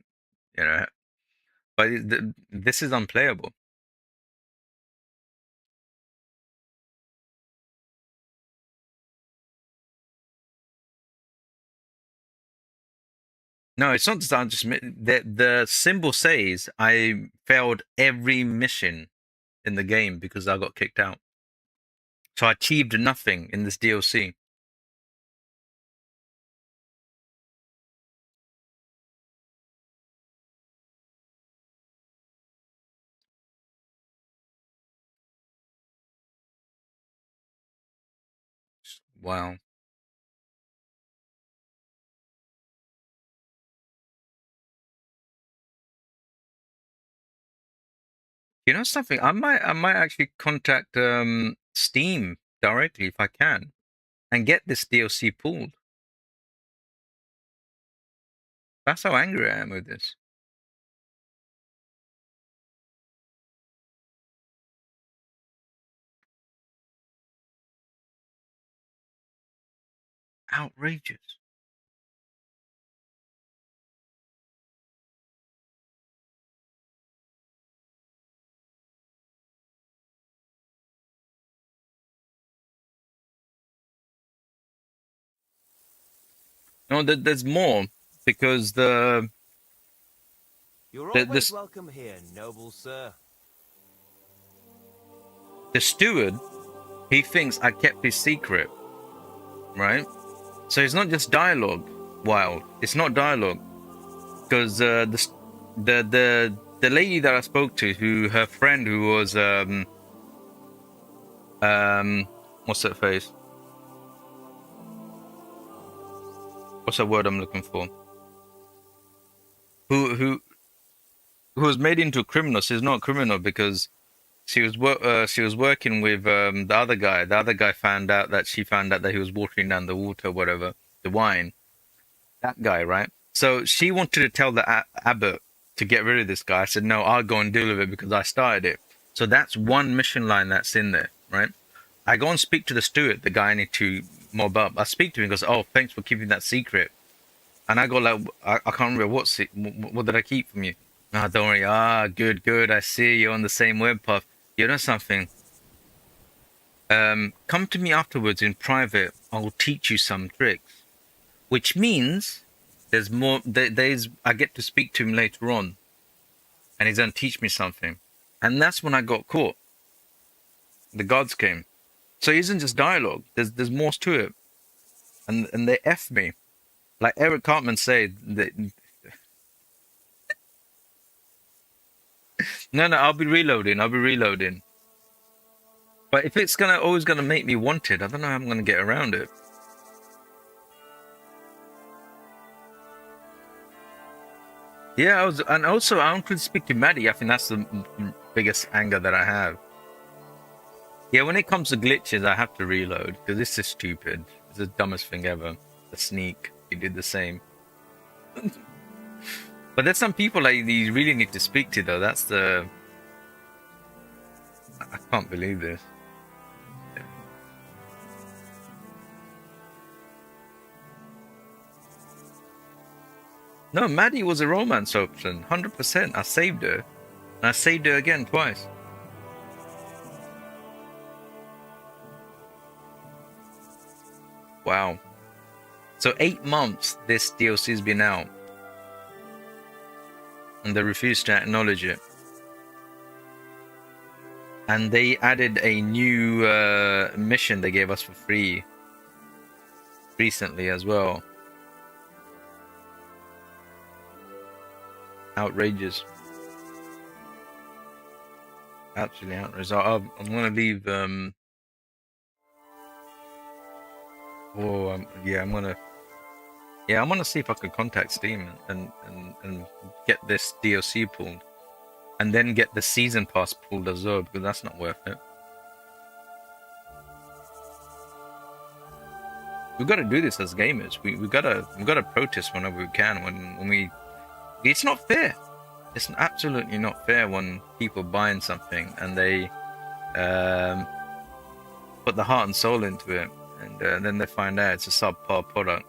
You know, but this is unplayable. No, it's not just the symbol says I failed every mission in the game because I got kicked out. So I achieved nothing in this DLC. Wow. You know something? I might actually contact Steam directly if I can and get this DLC pulled. That's how angry I am with this. Outrageous. No, there's more because You're the always this welcome here, noble sir. the steward, he thinks I kept his secret, right? So it's not just dialogue. Wild. It's not dialogue because the lady that I spoke to, who her friend who was what's that face? What's that word I'm looking for? Who was made into a criminal? She's not a criminal because she was working with the other guy. The other guy found out that she found out that he was watering down the water, whatever, the wine. That guy, right? So she wanted to tell the abbot to get rid of this guy. I said, no, I'll go and deal with it because I started it. So that's one mission line that's in there, right? I go and speak to the steward, the guy I need to mob up. I speak to him and goes, oh, thanks for keeping that secret. And I go like, I can't remember what did I keep from you? Ah, don't worry. Ah, good, good. I see you're on the same web path. You know something? Come to me afterwards in private. I'll teach you some tricks. Which means there's more. There's I get to speak to him later on, and he's gonna teach me something. And that's when I got caught. The gods came. So it isn't just dialogue. There's more to it. And they F me. Like Eric Cartman said, that no, I'll be reloading. I'll be reloading. But if it's always gonna make me wanted, I don't know how I'm gonna get around it. Yeah, and also I want to speak to Maddie. I think that's the biggest anger that I have. Yeah, when it comes to glitches, I have to reload because this is stupid. It's the dumbest thing ever. The sneak, he did the same. But there's some people like you really need to speak to though. That's the. I can't believe this. No, Maddie was a romance option, 100%. I saved her, and I saved her again twice. Wow. So 8 months this DLC's been out, and they refused to acknowledge it. And they added a new mission they gave us for free recently as well. Outrageous. Absolutely outrageous. I'm gonna leave. Yeah, I'm gonna. Yeah, I'm gonna see if I can contact Steam and get this DLC pulled, and then get the season pass pulled as well because that's not worth it. We've got to do this as gamers. We gotta protest whenever we can. When we, it's not fair. It's absolutely not fair when people buying something and they put the heart and soul into it, and then they find out it's a subpar product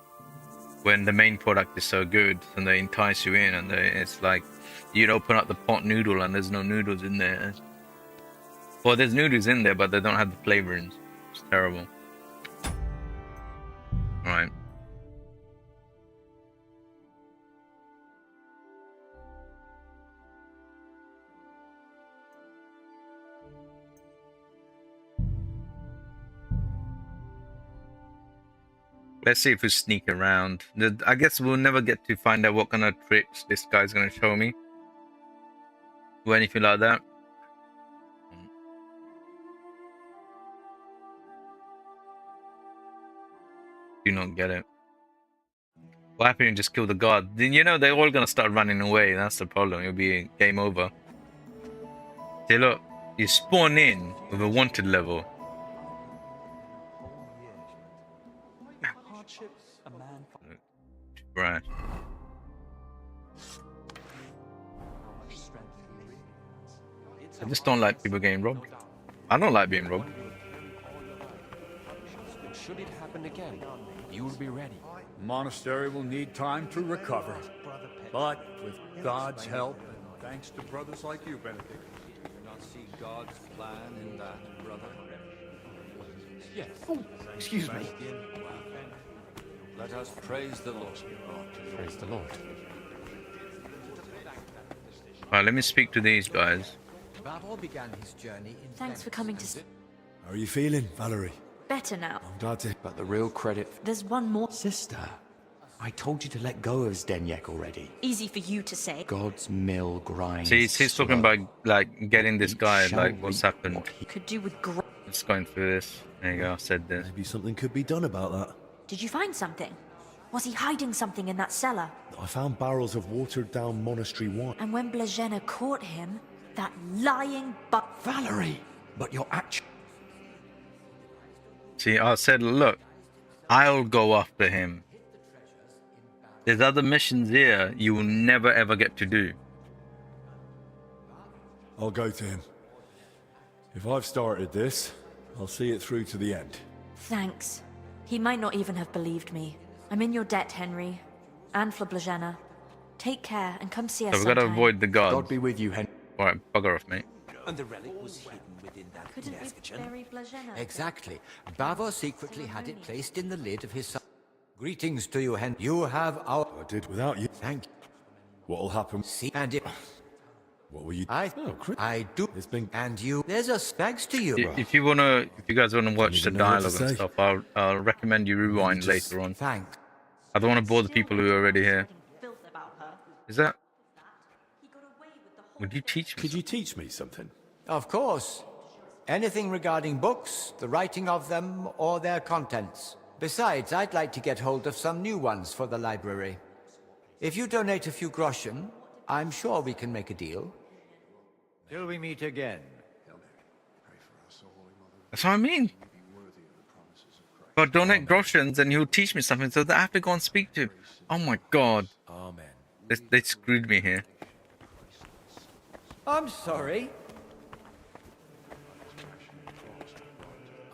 when the main product is so good, and they entice you in, and it's like you'd open up the pot noodle and there's no noodles in there. Well, there's noodles in there, but they don't have the flavorings. It's terrible. All right. Let's see if we sneak around. I guess we'll never get to find out what kind of tricks this guy's gonna show me, or anything like that. Do not get it. What happened? You just kill the guard. Then you know they're all gonna start running away. That's the problem. It'll be game over. See, look, you spawn in with a wanted level. Right. I just don't like people getting robbed. I don't like being robbed. Should it happen again, you will be ready. Monastery will need time to recover. But with God's help, and thanks to brothers like you, Benedict. Do you not see God's plan in that, brother? Yes. Oh, excuse me. Let us praise the Lord. Praise the Lord. Alright, let me speak to these guys. Bavor began his journey in Thanks for coming to... How are you feeling, Valerie? Better now. I'm glad to... But the real credit... There's one more. Sister, I told you to let go of Zdeněk already. Easy for you to say. God's mill grinds. See, he's talking about, like, getting this guy, like, what's happened. Could do with... Let's go through this. There you go, I said this. Maybe something could be done about that. Did you find something? Was he hiding something in that cellar? I found barrels of watered-down monastery wine. And when Blazena caught him, that lying Valerie! But you're actually... See, I said, look, I'll go after him. There's other missions here you will never ever get to do. I'll go to him. If I've started this, I'll see it through to the end. Thanks. He might not even have believed me. I'm in your debt, Henry. And for Blazena. Take care and come see us So we've got to sometime. avoid the guards. God be with you, Henry. Alright, bugger off, mate. And the relic was hidden within that Couldn't we casket. bury Blazena? Exactly. Bavor secretly had it placed in the lid of his son. Greetings to you, Hen. You have our... I did without you. Thank you. What'll happen? See, and it... What were you... I do. It's been... And you... There's a thanks to you, bro. If you guys wanna watch the even know what to dialogue and say. stuff, I'll recommend you rewind Just later on. Thanks. I don't want to bore the people who are already here. Is that... Would you teach me? Could you teach me something? Of course. Anything regarding books, the writing of them, or their contents. Besides, I'd like to get hold of some new ones for the library. If you donate a few groschen, I'm sure we can make a deal. Till we meet again. That's what I mean. But donate groshens and he'll teach me something so that I have to go and speak to him. Oh my god. Amen. They screwed me here. I'm sorry.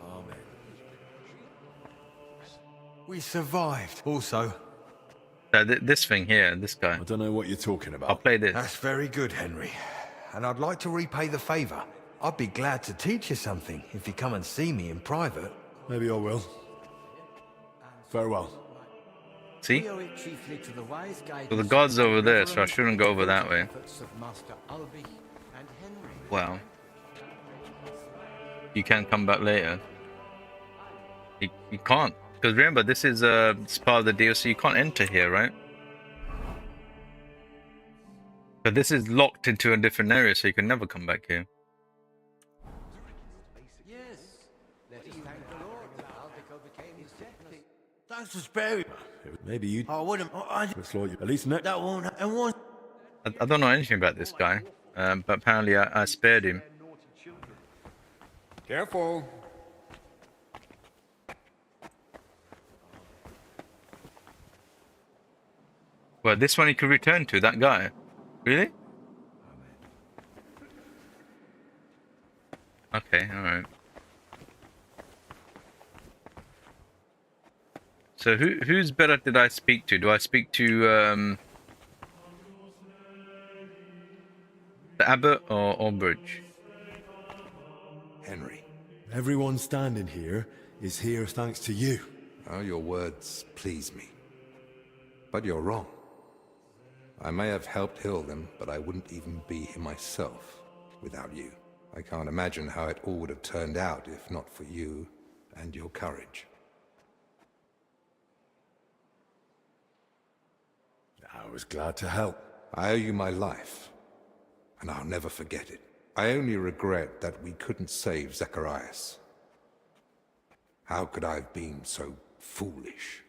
Amen. We survived. Also, This thing here, this guy. I don't know what you're talking about. I'll play this. that's very good, Henry. And I'd like to repay the favor. I'd be glad to teach you something if you come and see me in private. Maybe I will. Farewell. See? We owe it chiefly to the wise guidance So the god's of over the there, so I reverend shouldn't go over that way. efforts of Master Albie and Henry. Wow. You can come back later. You can't. Because remember, this is it's part of the DLC. You can't enter here, right? But this is locked into a different area, so you can never come back here. Yes. Let us thank the Lord that Albic overcame his death. Thanks for sparing. Maybe you... I wouldn't. It's like at least next... That won't. And one. I don't know anything about this guy, but apparently I spared him. Careful. Well, this one he could return to, that guy. Really? Okay, alright. So who's better did I speak to? Do I speak to the Abbot or Albridge? Henry. Everyone standing here is here thanks to you. Oh, your words please me. But you're wrong. I may have helped heal them, but I wouldn't even be here myself without you. I can't imagine how it all would have turned out if not for you and your courage. I was glad to help. I owe you my life, and I'll never forget it. I only regret that we couldn't save Zacharias. How could I have been so foolish?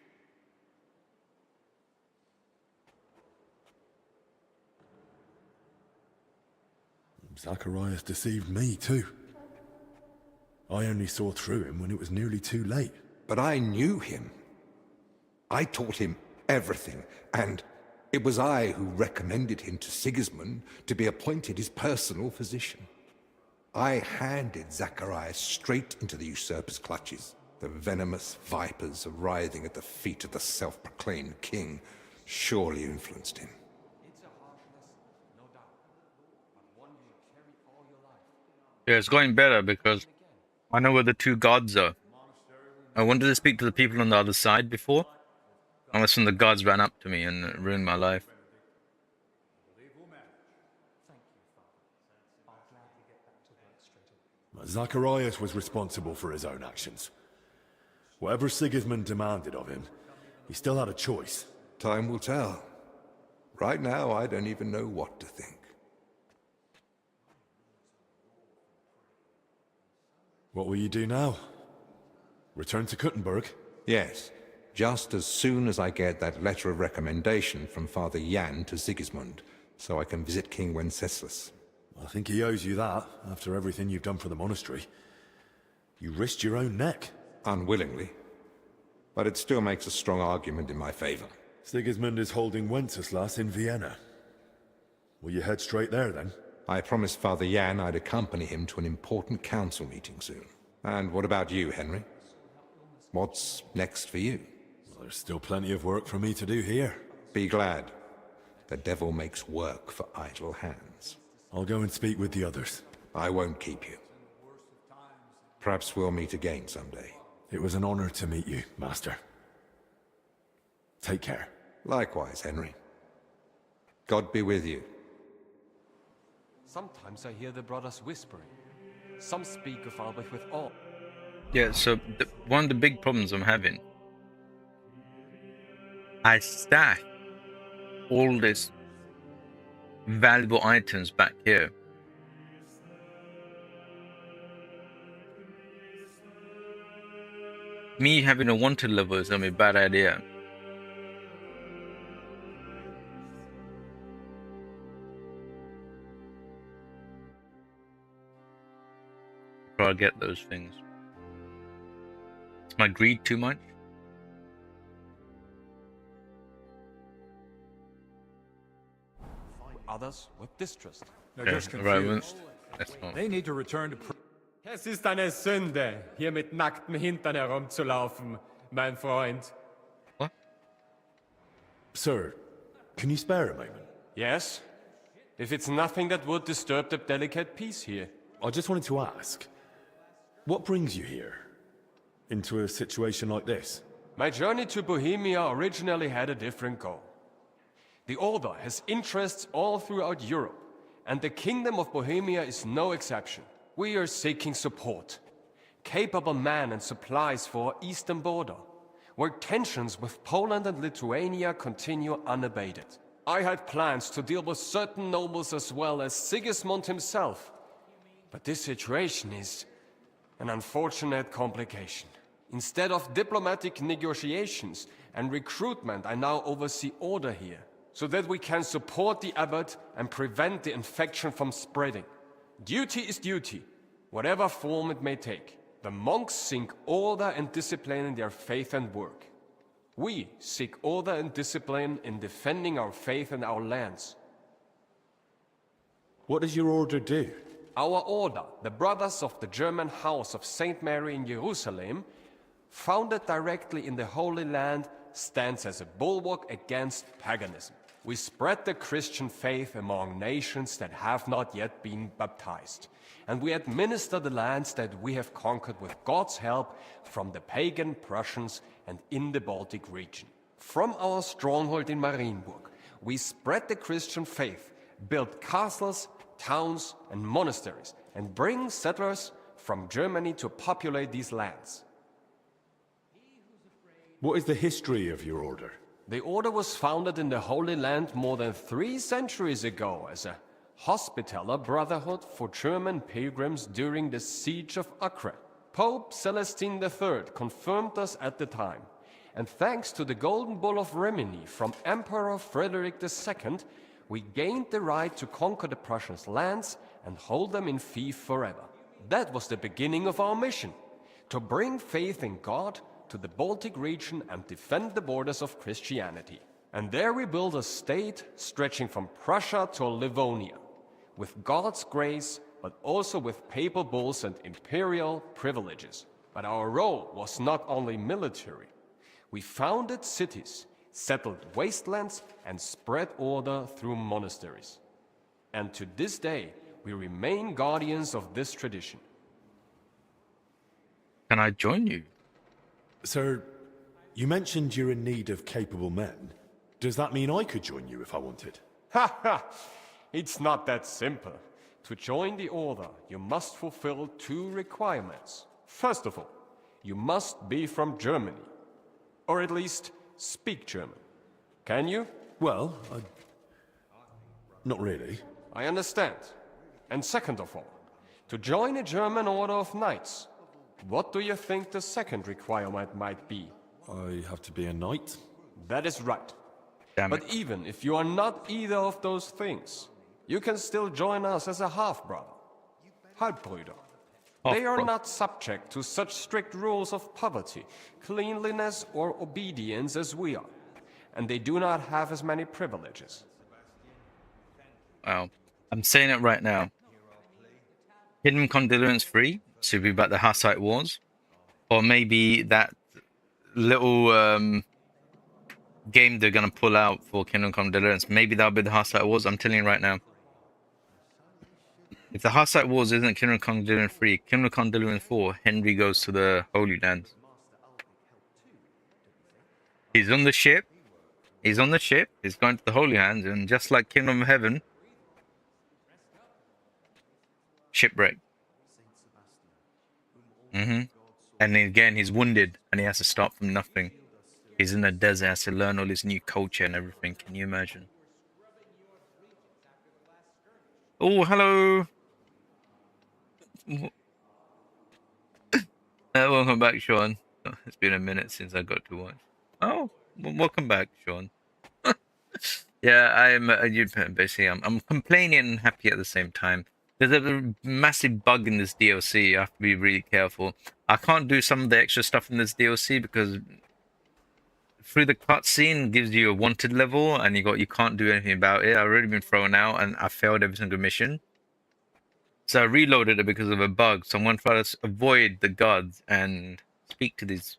Zacharias deceived me, too. I only saw through him when it was nearly too late. But I knew him. I taught him everything, and it was I who recommended him to Sigismund to be appointed his personal physician. I handed Zacharias straight into the usurper's clutches. The venomous vipers writhing at the feet of the self-proclaimed king surely influenced him. Yeah, it's going better because I know where the two gods are. I wanted to speak to the people on the other side before, unless when the gods ran up to me and ruined my life. Zacharias was responsible for his own actions. Whatever Sigismund demanded of him, he still had a choice. Time will tell. Right now, I don't even know what to think. What will you do now? Return to Kuttenberg? Yes, just as soon as I get that letter of recommendation from Father Jan to Sigismund, so I can visit King Wenceslas. I think he owes you that, after everything you've done for the monastery. You risked your own neck. Unwillingly. But it still makes a strong argument in my favor. Sigismund is holding Wenceslas in Vienna. Will you head straight there, then? I promised Father Jan I'd accompany him to an important council meeting soon. And what about you, Henry? What's next for you? Well, there's still plenty of work for me to do here. Be glad. The devil makes work for idle hands. I'll go and speak with the others. I won't keep you. Perhaps we'll meet again someday. It was an honor to meet you, Master. Take care. Likewise, Henry. God be with you. Sometimes I hear the brothers whispering. Some speak of Albrecht with awe. Yeah, so one of the big problems I'm having, I stash all this valuable items back here. Me having a wanted level is gonna be a bad idea. Before I get those things. Is my greed too much? Others with distrust. They're just confused. They need to return to... Es ist eine Sünde, hier mit nacktem Hintern herumzulaufen, mein Freund. What? Sir, can you spare a moment? Yes? If it's nothing that would disturb the delicate peace here. I just wanted to ask, what brings you here? Into a situation like this? My journey to Bohemia originally had a different goal. The Order has interests all throughout Europe, and the Kingdom of Bohemia is no exception. We are seeking support. Capable men and supplies for our eastern border, where tensions with Poland and Lithuania continue unabated. I had plans to deal with certain nobles as well as Sigismund himself. But this situation is an unfortunate complication. Instead of diplomatic negotiations and recruitment, I now oversee order here, so that we can support the abbot and prevent the infection from spreading. Duty is duty, whatever form it may take. The monks seek order and discipline in their faith and work. We seek order and discipline in defending our faith and our lands. What does your order do? Our order, the Brothers of the German House of St. Mary in Jerusalem, founded directly in the Holy Land, stands as a bulwark against paganism. We spread the Christian faith among nations that have not yet been baptized, and we administer the lands that we have conquered with God's help from the pagan Prussians and in the Baltic region. From our stronghold in Marienburg, we spread the Christian faith, build castles, towns, and monasteries, and bring settlers from Germany to populate these lands. What is the history of your order? The order was founded in the Holy Land more than 3 centuries ago as a hospitaller brotherhood for German pilgrims during the siege of Acre. Pope Celestine III confirmed us at the time, and thanks to the Golden Bull of Rimini from Emperor Frederick II, we gained the right to conquer the Prussians' lands and hold them in fief forever. That was the beginning of our mission, to bring faith in God to the Baltic region and defend the borders of Christianity. And there we built a state stretching from Prussia to Livonia, with God's grace, but also with papal bulls and imperial privileges. But our role was not only military. We founded cities, settled wastelands, and spread order through monasteries. And to this day, we remain guardians of this tradition. Can I join you? Sir, you mentioned you're in need of capable men. Does that mean I could join you if I wanted? Ha ha! It's not that simple. To join the Order, you must fulfill 2 requirements. First of all, you must be from Germany. Or at least speak German. Can you? Well, not really. I understand. And second of all, to join a German Order of Knights, what do you think the second requirement might be? I have to be a knight? That is right. Damn but it. even if you are not either of those things, you can still join us as a half-brother. Halbbrüder. They are not subject to such strict rules of poverty, cleanliness, or obedience as we are. And they do not have as many privileges. Wow. I'm saying it right now. Kingdom Come Deliverance 3, so it'll be about the Hussite Wars. Or maybe that little game they're going to pull out for Kingdom Come Deliverance. Maybe that'll be the Hussite Wars. I'm telling you right now. If the Hussite Wars isn't Kingdom Come Deliverance 3, Kingdom Come Deliverance 4, Henry goes to the Holy Land. He's on the ship. He's on the ship. He's going to the Holy Land. And just like Kingdom of Heaven, shipwreck. And then again, he's wounded and he has to start from nothing. He's in the desert, has to learn all this new culture and everything. Can you imagine? Oh, hello. Welcome back, Sean. It's been a minute since I got to watch. Oh, welcome back, Sean. Yeah, I'm basically I'm complaining and happy at the same time. There's a massive bug in this DLC. You have to be really careful. I can't do some of the extra stuff in this DLC because through the cutscene gives you a wanted level and you can't do anything about it. I've already been thrown out and I failed every single mission. So I reloaded it because of a bug. So I'm going to try to avoid the guards and speak to these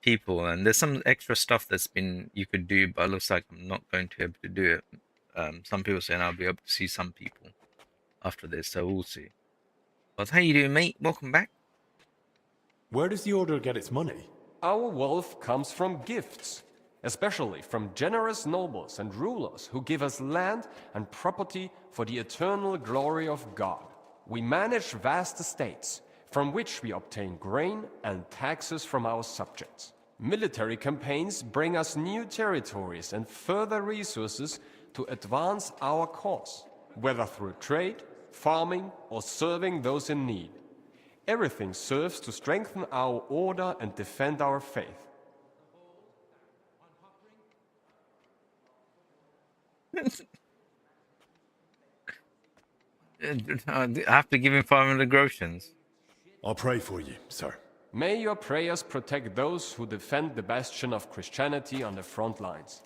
people. And there's some extra stuff that's been you could do, but it looks like I'm not going to be able to do it. Some people saying I'll be able to see some people after this, so we'll see. But how you doing, mate? Welcome back. Where does the Order get its money? Our wealth comes from gifts, especially from generous nobles and rulers who give us land and property for the eternal glory of God. We manage vast estates, from which we obtain grain and taxes from our subjects. Military campaigns bring us new territories and further resources to advance our cause, whether through trade, farming, or serving those in need. Everything serves to strengthen our order and defend our faith. I have to give him 500 groshens. I'll pray for you, sir. May your prayers protect those who defend the bastion of Christianity on the front lines.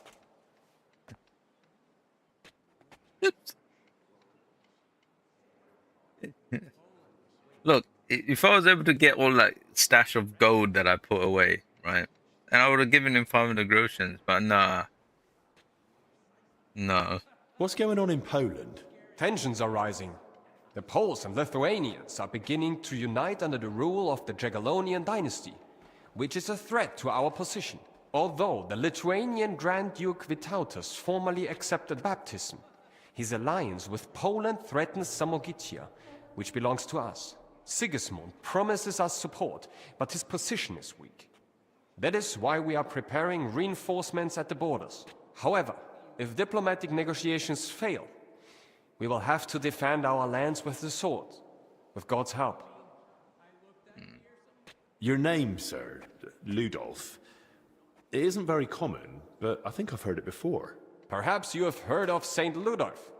Look, if I was able to get all that stash of gold that I put away, right, and I would have given him 500 groshens, but nah. No. What's going on in Poland? Tensions are rising. The Poles and Lithuanians are beginning to unite under the rule of the Jagiellonian dynasty, which is a threat to our position. Although the Lithuanian Grand Duke Vytautas formally accepted baptism, his alliance with Poland threatens Samogitia, which belongs to us. Sigismund promises us support, but his position is weak. That is why we are preparing reinforcements at the borders. However, if diplomatic negotiations fail, we will have to defend our lands with the sword, with God's help. Your name, sir, Ludolf, it isn't very common, but I think I've heard it before. Perhaps you have heard of Saint Ludolf.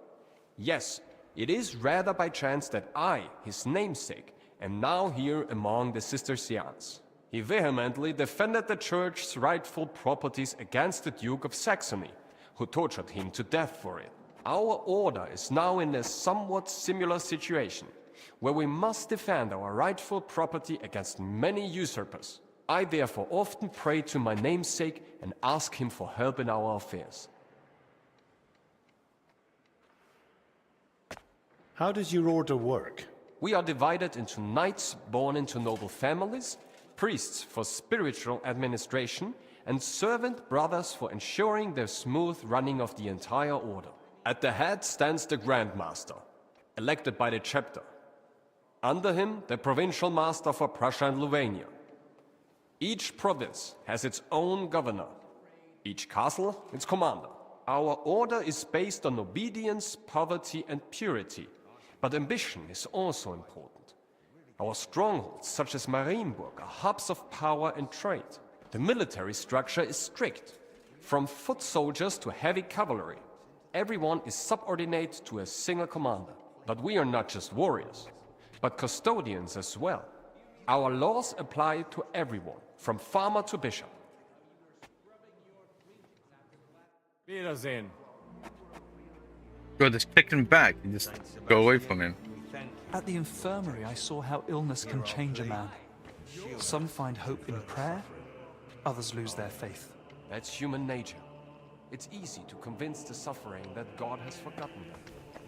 Yes, it is rather by chance that I, his namesake, am now here among the Cistercians. He vehemently defended the church's rightful properties against the Duke of Saxony, who tortured him to death for it. Our order is now in a somewhat similar situation, where we must defend our rightful property against many usurpers. I therefore often pray to my namesake and ask him for help in our affairs. How does your order work? We are divided into knights born into noble families, priests for spiritual administration, and servant brothers for ensuring the smooth running of the entire order. At the head stands the Grand Master, elected by the chapter. Under him, the Provincial Master for Prussia and Lithuania. Each province has its own governor, each castle its commander. Our order is based on obedience, poverty, and purity. But ambition is also important. Our strongholds, such as Marienburg, are hubs of power and trade. The military structure is strict. From foot soldiers to heavy cavalry, everyone is subordinate to a single commander. But we are not just warriors, but custodians as well. Our laws apply to everyone, from farmer to bishop. Wiedersehen. God, just click him back. You just go away from him. At the infirmary, I saw how illness can change a man. Some find hope in prayer, others lose their faith. That's human nature. It's easy to convince the suffering that God has forgotten them.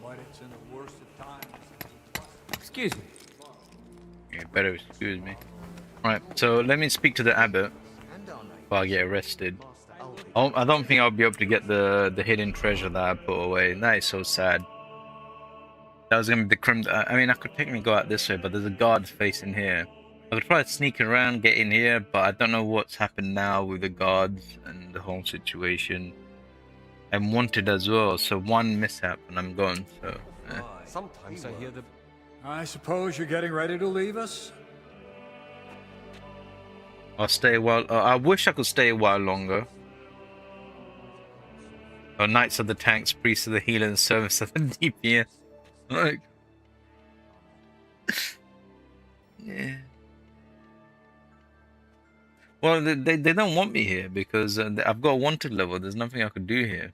But it's in the worst of times. Excuse me. You better excuse me. Right, so let me speak to the abbot before I get arrested. I don't think I'll be able to get the hidden treasure that I put away. That is so sad. That was gonna be the crim. I mean, I could technically go out this way, but there's a guard facing here. I could try to sneak around, get in here, but I don't know what's happened now with the guards and the whole situation. I'm wanted as well, so one mishap and I'm gone. So. Sometimes I hear the. I suppose you're getting ready to leave us? I'll stay a while. I wish I could stay a while longer. Knights of the tanks, priests of the healer, and servants of the DPS. Like, yeah. Well, they don't want me here because I've got a wanted level. There's nothing I could do here.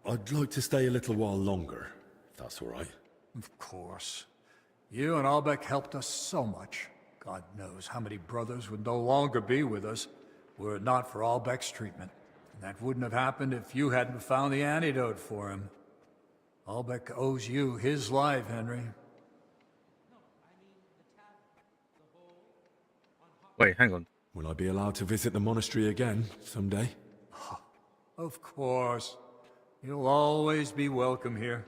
I'd like to stay a little while longer, if that's all right. Of course. You and Albeck helped us so much. God knows how many brothers would no longer be with us were it not for Albeck's treatment. And that wouldn't have happened if you hadn't found the antidote for him. Albeck owes you his life, Henry. Wait, hang on. Will I be allowed to visit the monastery again someday? Of course. You'll always be welcome here.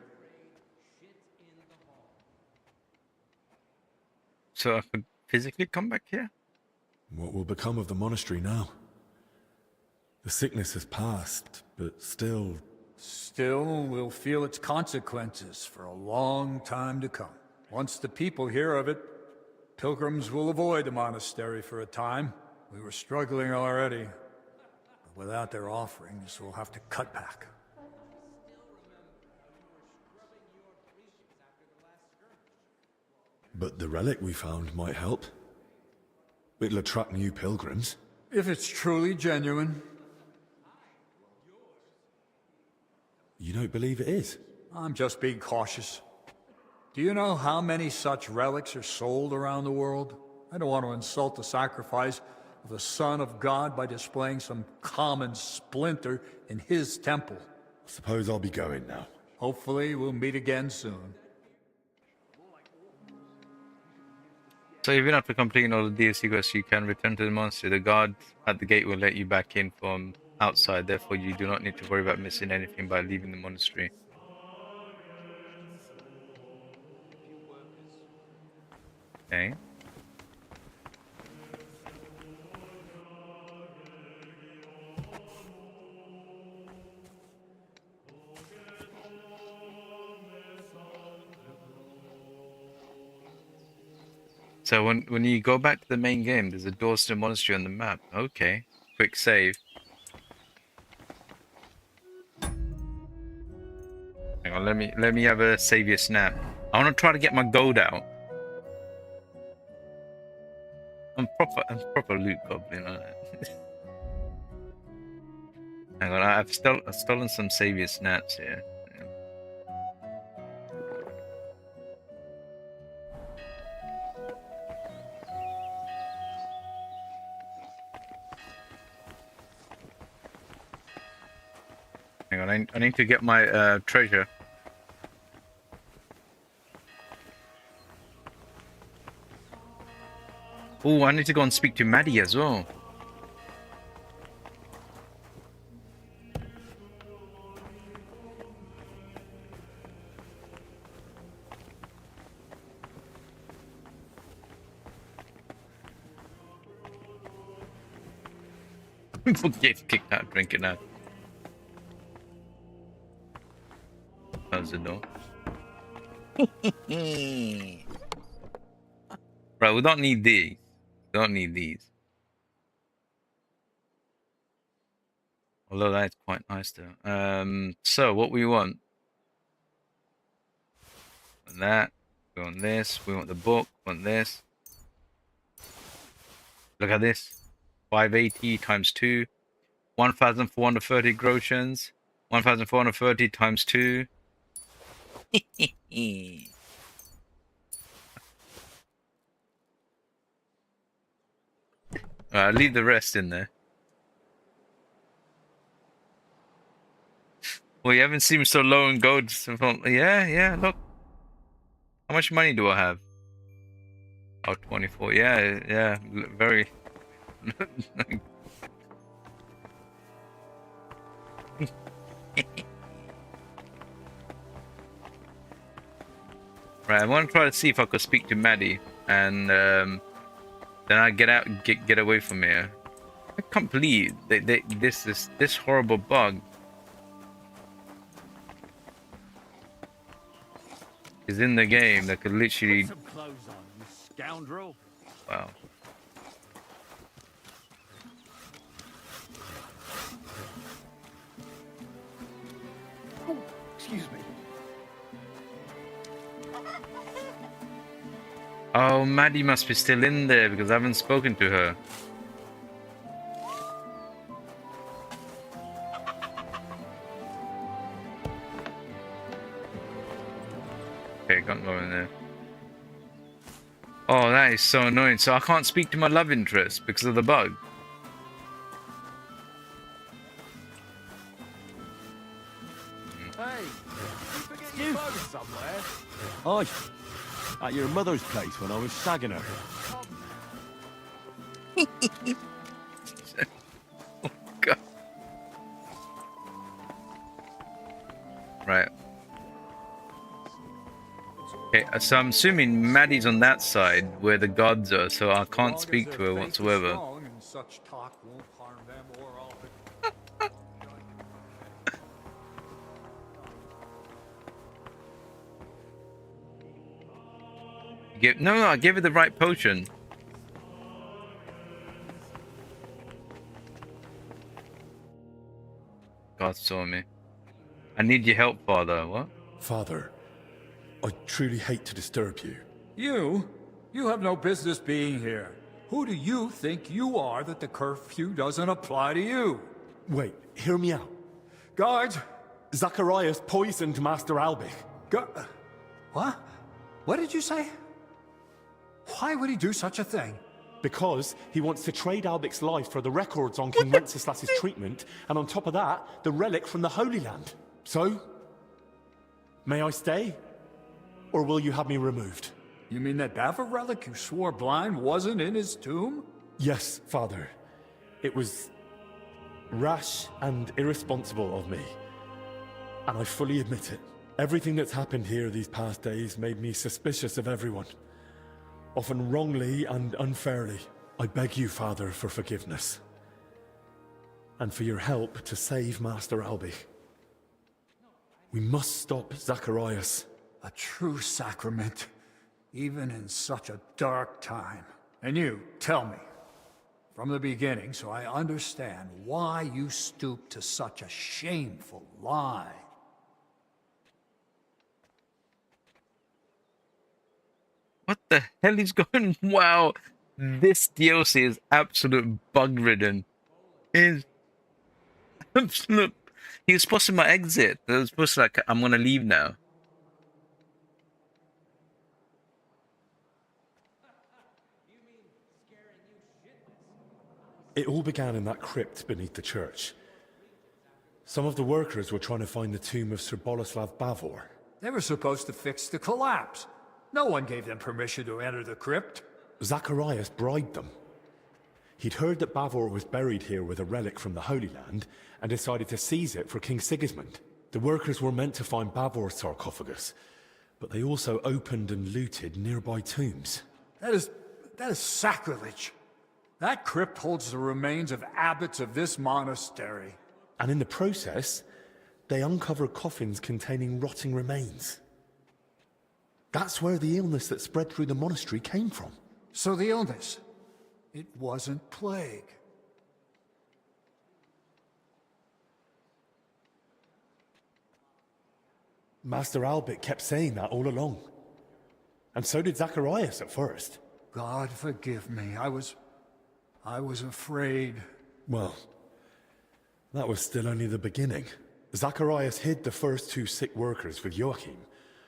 So I could physically come back here? What will become of the monastery now? The sickness has passed, but still... Still, we'll feel its consequences for a long time to come. Once the people hear of it, pilgrims will avoid the monastery for a time. We were struggling already. But without their offerings, we'll have to cut back. But the relic we found might help. It'll attract new pilgrims. If it's truly genuine. You don't believe it is? I'm just being cautious. Do you know how many such relics are sold around the world? I don't want to insult the sacrifice of the Son of God by displaying some common splinter in his temple. I suppose I'll be going now. Hopefully we'll meet again soon. So even after completing all the DLC quests, you can return to the monastery. The guard at the gate will let you back in from outside. Therefore, you do not need to worry about missing anything by leaving the monastery. Okay. So when you go back to the main game, there's a doors to the monastery on the map. Okay. Quick save. Hang on, let me have a savior snap. I want to try to get my gold out. I'm proper loot goblin. Hang on, I've stolen some savior snaps here. Hang on, I need to get my treasure. Oh, I need to go and speak to Maddie as well. Get kicked out, drink it out. Close the door. Right, we don't need these. We don't need these. Although that's quite nice though. So what we want? That. We want this. We want the book. We want this. Look at this. 580 times 2. 1,430 groshens. 1,430 times 2. I'll leave the rest in there. Well, you haven't seemed so low in gold. Yeah, look. How much money do I have? Oh, 24. Yeah, very... Right, I want to try to see if I could speak to Maddie, and then I get out and get away from here. I can't believe this horrible bug is in the game that could literally. Put some clothes on, you scoundrel. Wow. Oh, excuse me. Oh, Maddie must be still in there because I haven't spoken to her. Okay, can't go in there. Oh, that is so annoying. So I can't speak to my love interest because of the bug. Hey, you forget your phone somewhere? Aye, at your mother's place when I was shagging her. Oh, God. Right. Okay, so I'm assuming Maddie's on that side where the gods are, so I can't speak to her whatsoever. Such talk won't harm them or all. No, I gave her the right potion. God saw me. I need your help, Father. What? Father, I truly hate to disturb you. You? You have no business being here. Who do you think you are that the curfew doesn't apply to you? Wait, hear me out. Guards! Zacharias poisoned Master Albich. What? What did you say? Why would he do such a thing? Because he wants to trade Albich's life for the records on King Wenceslas's treatment, and on top of that, the relic from the Holy Land. So, may I stay? Or will you have me removed? You mean that Bava relic you swore blind wasn't in his tomb? Yes, Father. It was rash and irresponsible of me. And I fully admit it. Everything that's happened here these past days made me suspicious of everyone. Often wrongly and unfairly. I beg you, Father, for forgiveness. And for your help to save Master Albich. We must stop Zacharias. A true sacrament, even in such a dark time. And you, tell me, from the beginning, so I understand why you stooped to such a shameful lie. What the hell is going? Wow, this DLC is absolute bug ridden. Is absolute. He was supposed to my exit. It was supposed to like I'm gonna leave now. It all began in that crypt beneath the church. Some of the workers were trying to find the tomb of Sir Boleslav Bavor. They were supposed to fix the collapse. No one gave them permission to enter the crypt. Zacharias bribed them. He'd heard that Bavor was buried here with a relic from the Holy Land and decided to seize it for King Sigismund. The workers were meant to find Bavor's sarcophagus, but they also opened and looted nearby tombs. That is sacrilege. That crypt holds the remains of abbots of this monastery. And in the process, they uncovered coffins containing rotting remains. That's where the illness that spread through the monastery came from. So the illness, it wasn't plague. Master Albert kept saying that all along. And so did Zacharias at first. God forgive me. I was afraid. Well, that was still only the beginning. Zacharias hid the first two sick workers with Joachim,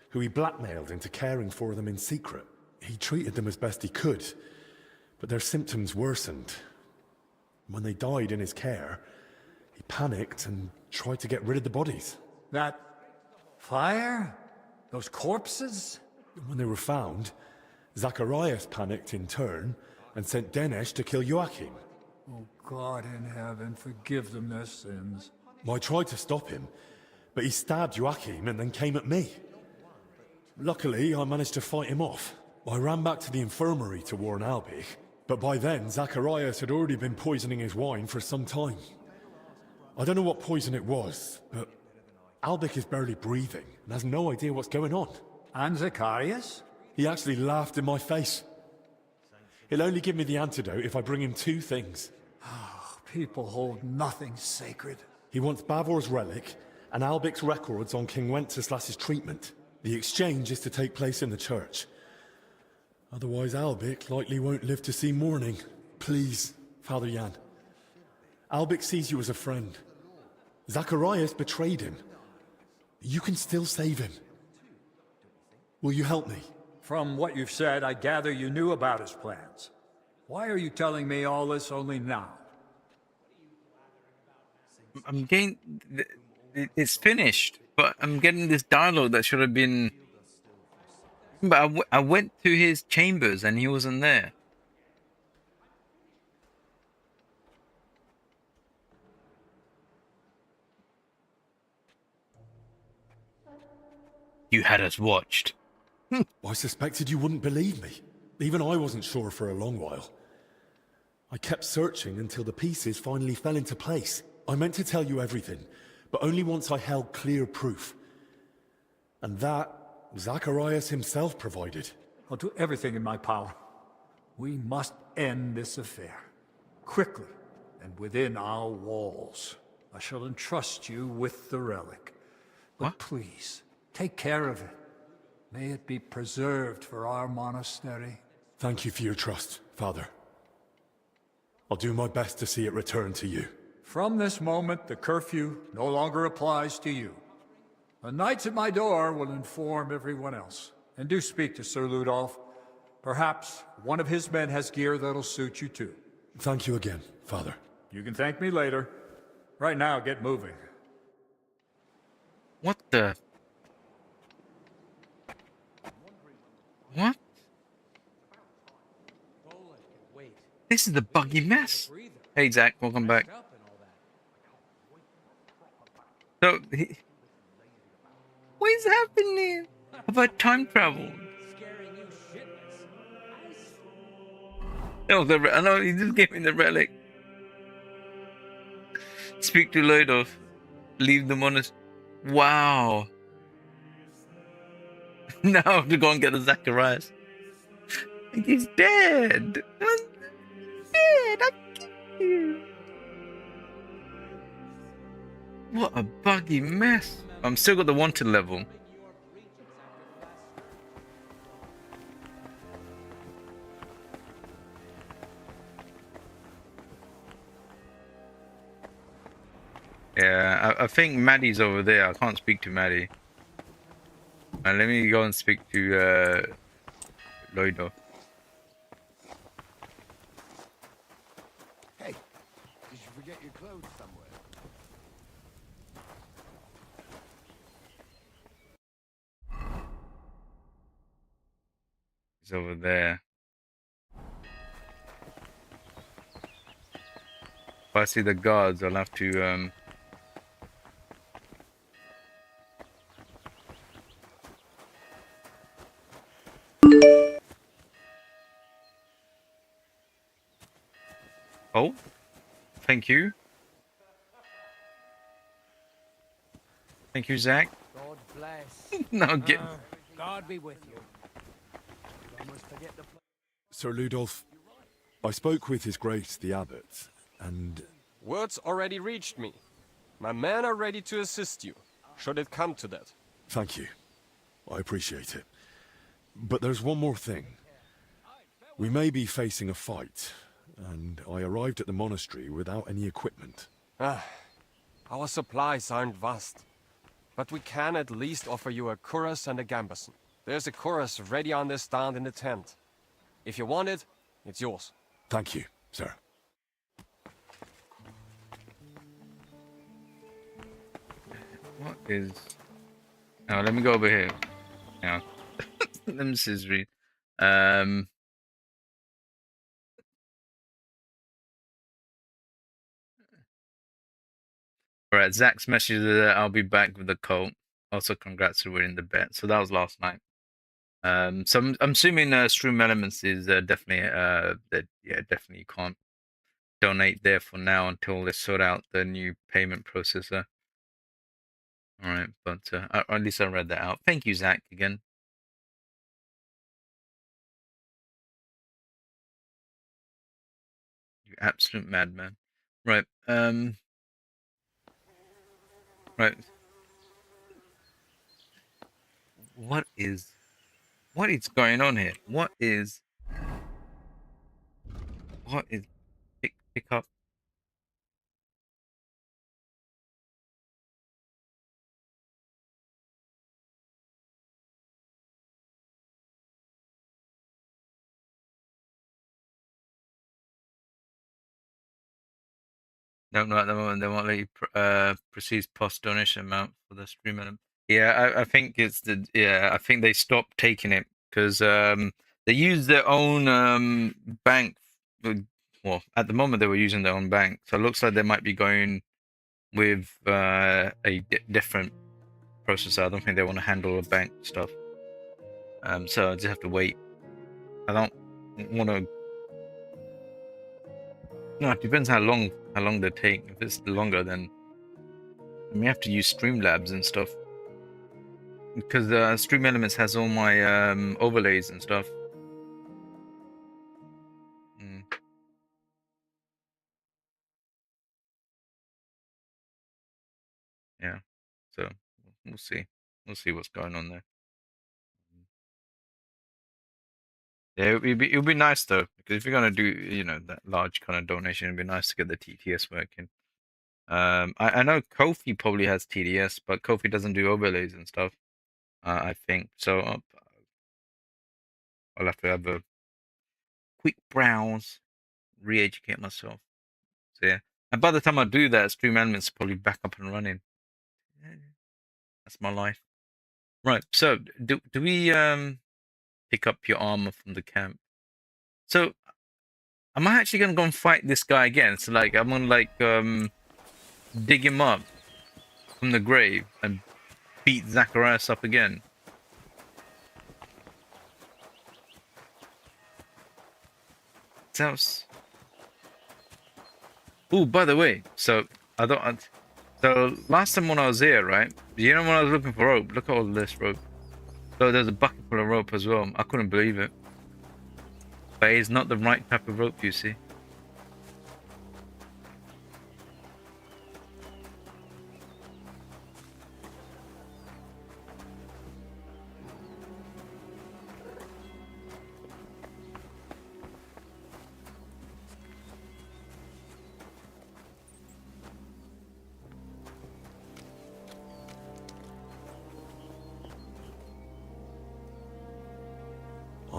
who he blackmailed into caring for them in secret. He treated them as best he could, but their symptoms worsened. When they died in his care, he panicked and tried to get rid of the bodies. That fire? Those corpses? When they were found, Zacharias panicked in turn and sent Dinesh to kill Joachim. Oh, God in heaven, forgive them their sins. I tried to stop him, but he stabbed Joachim and then came at me. Luckily, I managed to fight him off. I ran back to the infirmary to warn Albich, but by then, Zacharias had already been poisoning his wine for some time. I don't know what poison it was, but Albich is barely breathing and has no idea what's going on. And Zacharias? He actually laughed in my face. He'll only give me the antidote if I bring him two things. People hold nothing sacred. He wants Bavor's relic and Albich's records on King Wenceslas's treatment. The exchange is to take place in the church. Otherwise, Albich likely won't live to see morning. Please, Father Jan. Albich sees you as a friend. Zacharias betrayed him. You can still save him. Will you help me? From what you've said, I gather you knew about his plans. Why are you telling me all this only now? I'm getting... It's finished, but I'm getting this dialogue that should have been... But I went to his chambers and he wasn't there. You had us watched. I suspected you wouldn't believe me. Even I wasn't sure for a long while. I kept searching until the pieces finally fell into place. I meant to tell you everything, but only once I held clear proof. And that, Zacharias himself provided. I'll do everything in my power. We must end this affair. Quickly, and within our walls. I shall entrust you with the relic. But please, take care of it. May it be preserved for our monastery. Thank you for your trust, Father. I'll do my best to see it return to you. From this moment, the curfew no longer applies to you. The knights at my door will inform everyone else. And do speak to Sir Ludolf. Perhaps one of his men has gear that'll suit you too. Thank you again, Father. You can thank me later. Right now, get moving. What the... What? This is the buggy mess. Hey Zach, welcome back. So, what is happening? Have I time traveled? Oh, I know he just gave me the relic. Speak to Lloydov. Leave the monastery. Wow. Now I have to go and get the Zacharias. He's dead. He's dead. I'm kidding. What a buggy mess. I'm still got the wanted level. Yeah, I think Maddie's over there. I can't speak to Maddie. Let me go and speak to Lloydo. Hey, did you forget your clothes somewhere? He's over there. If I see the guards, I'll have to Oh, thank you. Thank you, Zach. God bless. No, get. God be with you. You almost forget the Sir Ludolf, I spoke with His Grace the Abbot, and... Words already reached me. My men are ready to assist you, should it come to that. Thank you. I appreciate it. But there's one more thing. We may be facing a fight, and I arrived at the monastery without any equipment. Our supplies aren't vast, but we can at least offer you a cuirass and a gambeson. There's a cuirass ready on this stand in the tent. If you want it, it's yours. Thank you, sir. What is... Oh, let me go over here. Now, let me just read. Alright, Zach's message is that I'll be back with the Colt. Also, congrats for winning the bet. So that was last night. So I'm assuming Stream Elements is definitely that definitely you can't donate there for now until they sort out the new payment processor. All right, but at least I read that out. Thank you, Zach, again. You absolute madman. Right. Right. What is going on here? What is pick up? No, at the moment they won't let you proceed post donation amount for the stream element. Yeah, I think it's I think they stopped taking it because they use their own bank. Well, at the moment they were using their own bank, so it looks like they might be going with a different processor. I don't think they want to handle the bank stuff. So I just have to wait. I don't want to. No, it depends how long they take. If it's longer, then I may have to use Streamlabs and stuff. Because Stream Elements has all my overlays and stuff. Yeah, so we'll see. We'll see what's going on there. Yeah, it'll be nice though, because if you're gonna do that large kind of donation, it'd be nice to get the TTS working. I know Kofi probably has TDS, but Kofi doesn't do overlays and stuff. I think so. I'll have to have a quick browse, re-educate myself. So yeah, and by the time I do that, Stream Elements will probably back up and running. That's my life. Right. So do we pick up your armor from the camp? So am I actually gonna go and fight this guy again? So like I'm gonna dig him up from the grave and beat Zacharias up again. Sounds. Oh, by the way, so I don't. So last time when I was here, right? You know when I was looking for rope, look at all this rope. So there's a bucket full of rope as well. I couldn't believe it. But it's not the right type of rope, you see.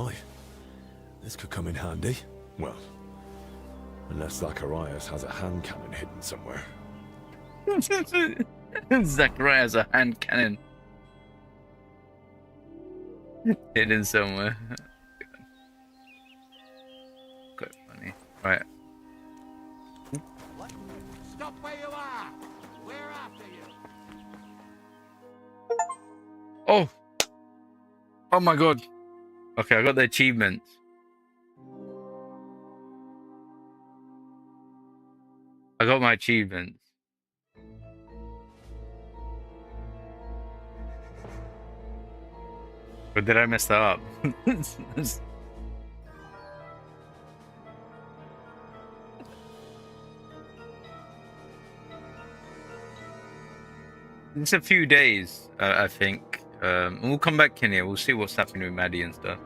my. This could come in handy. Well, unless Zacharias has a hand cannon hidden somewhere. Zachariah has a hand cannon hidden somewhere. Quite funny. Right. Stop where you are! We're after you! Oh! Oh my god. Okay, I got the achievements. I got my achievements. But did I mess that up? It's a few days, I think. And we'll come back in here. We'll see what's happening with Maddie and stuff.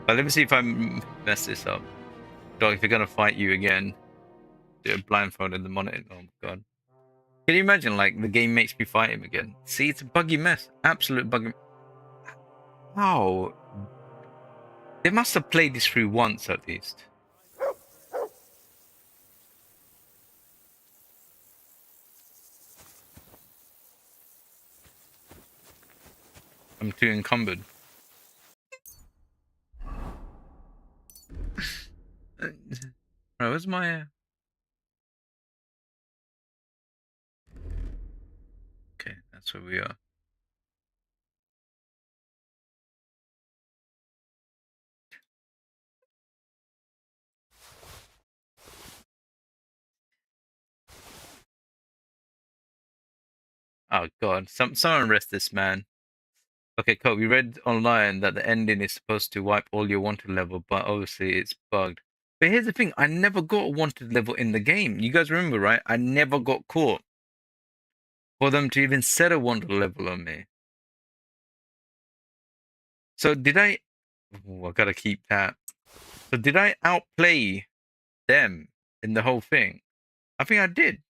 But let me see if I mess this up. Dog, if they're gonna fight you again, do a blindfolded the monitor. Oh my god. Can you imagine, like, the game makes me fight him again? See, it's a buggy mess. Absolute buggy. How? They must have played this through once at least. I'm too encumbered. Right, where's my... Okay, that's where we are. Oh god, someone arrest this man. Okay, cool. We read online that the ending is supposed to wipe all your wanted level, but obviously it's bugged. But here's the thing, I never got a wanted level in the game. You guys remember, right? I never got caught for them to even set a wanted level on me. So did I... Oh, I gotta keep that. So did I outplay them in the whole thing? I think I did.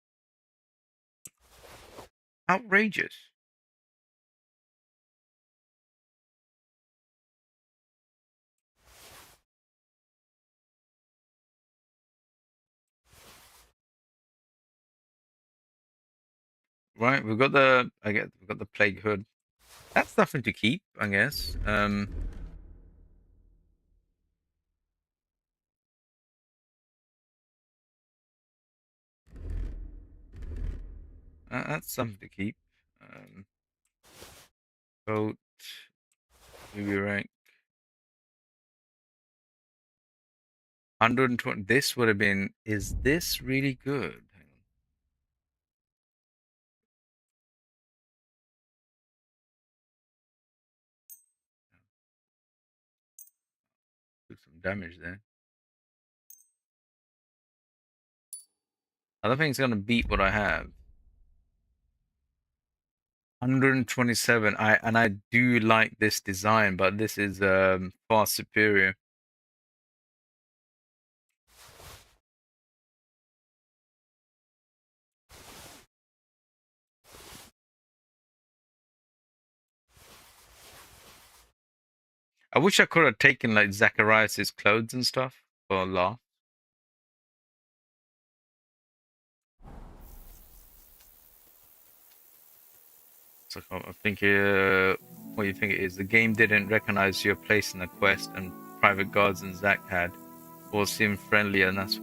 Outrageous. Right, we've got the we've got the plague hood. That's nothing to keep, I guess. That's something to keep. Vote, maybe rank 120. This would have been. Is this really good? Hang on. Took some damage there. I don't think it's gonna beat what I have. 127. I do like this design, but this is far superior. I wish I could have taken like Zacharias' clothes and stuff for a laugh. So I think what you think it is. The game didn't recognize your place in the quest, and private guards and Zach had all seemed friendly, and that's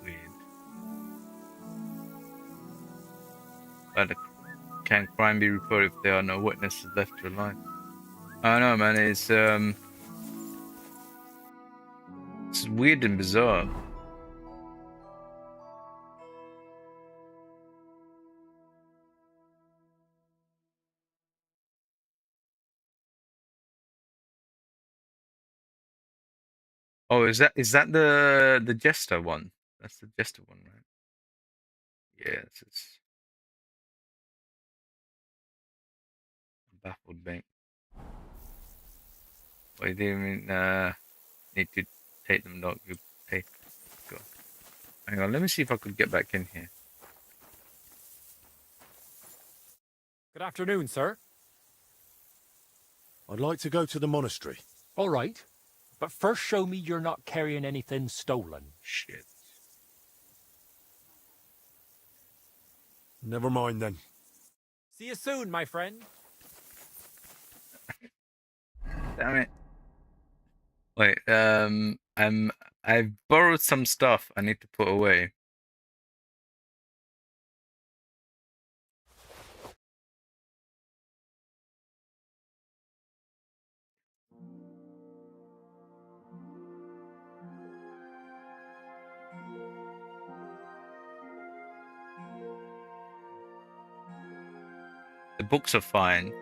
weird. But can crime be reported if there are no witnesses left to alive? I don't know, man. It's weird and bizarre. Oh, is that the jester one? That's the jester one, right? Yeah, it's baffled bank. Well, you didn't even need to take them, dog. You pay. God. Hang on, let me see if I could get back in here. Good afternoon, sir. I'd like to go to the monastery. All right. But first show me you're not carrying anything stolen. Shit. Never mind then. See you soon, my friend. Damn it. Wait, I've borrowed some stuff I need to put away. The books are fine.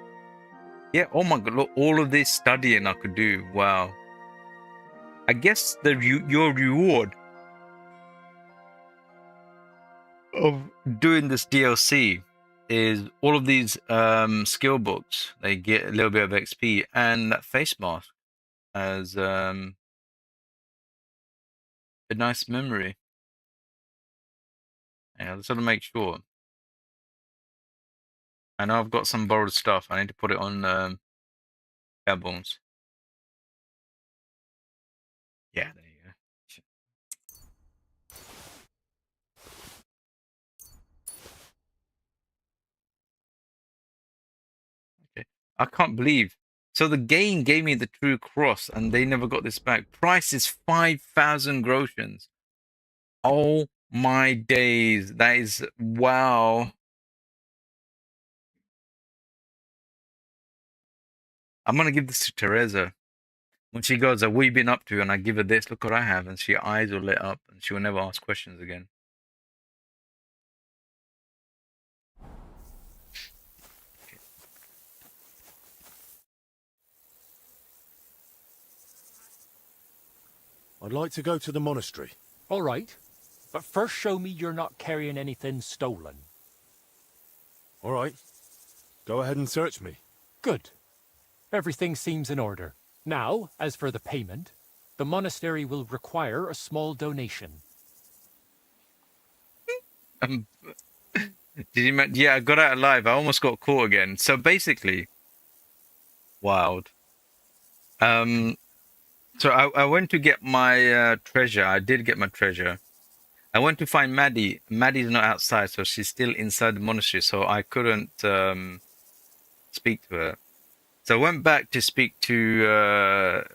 Yeah, oh my god, look, all of this studying I could do. Wow. I guess your reward of doing this DLC is all of these skill books. They get a little bit of XP and that face mask as a nice memory. Yeah, let's sort of make sure. I know I've got some borrowed stuff. I need to put it on albums. Yeah, there you go. Okay. I can't believe. So the game gave me the true cross and they never got this back. Price is 5,000 groshens. Oh my days. That is wow. I'm gonna give this to Teresa. When she goes, "What have you been up to?" and I give her this, look what I have, and she eyes will lit up and she will never ask questions again. I'd like to go to the monastery. All right. But first show me you're not carrying anything stolen. All right. Go ahead and search me. Good. Everything seems in order. Now, as for the payment, the monastery will require a small donation. Did you? Yeah, I got out alive. I almost got caught again. So basically, wild. So I went to get my treasure. I did get my treasure. I went to find Maddie. Maddie's not outside, so she's still inside the monastery. So I couldn't speak to her. So I went back to speak to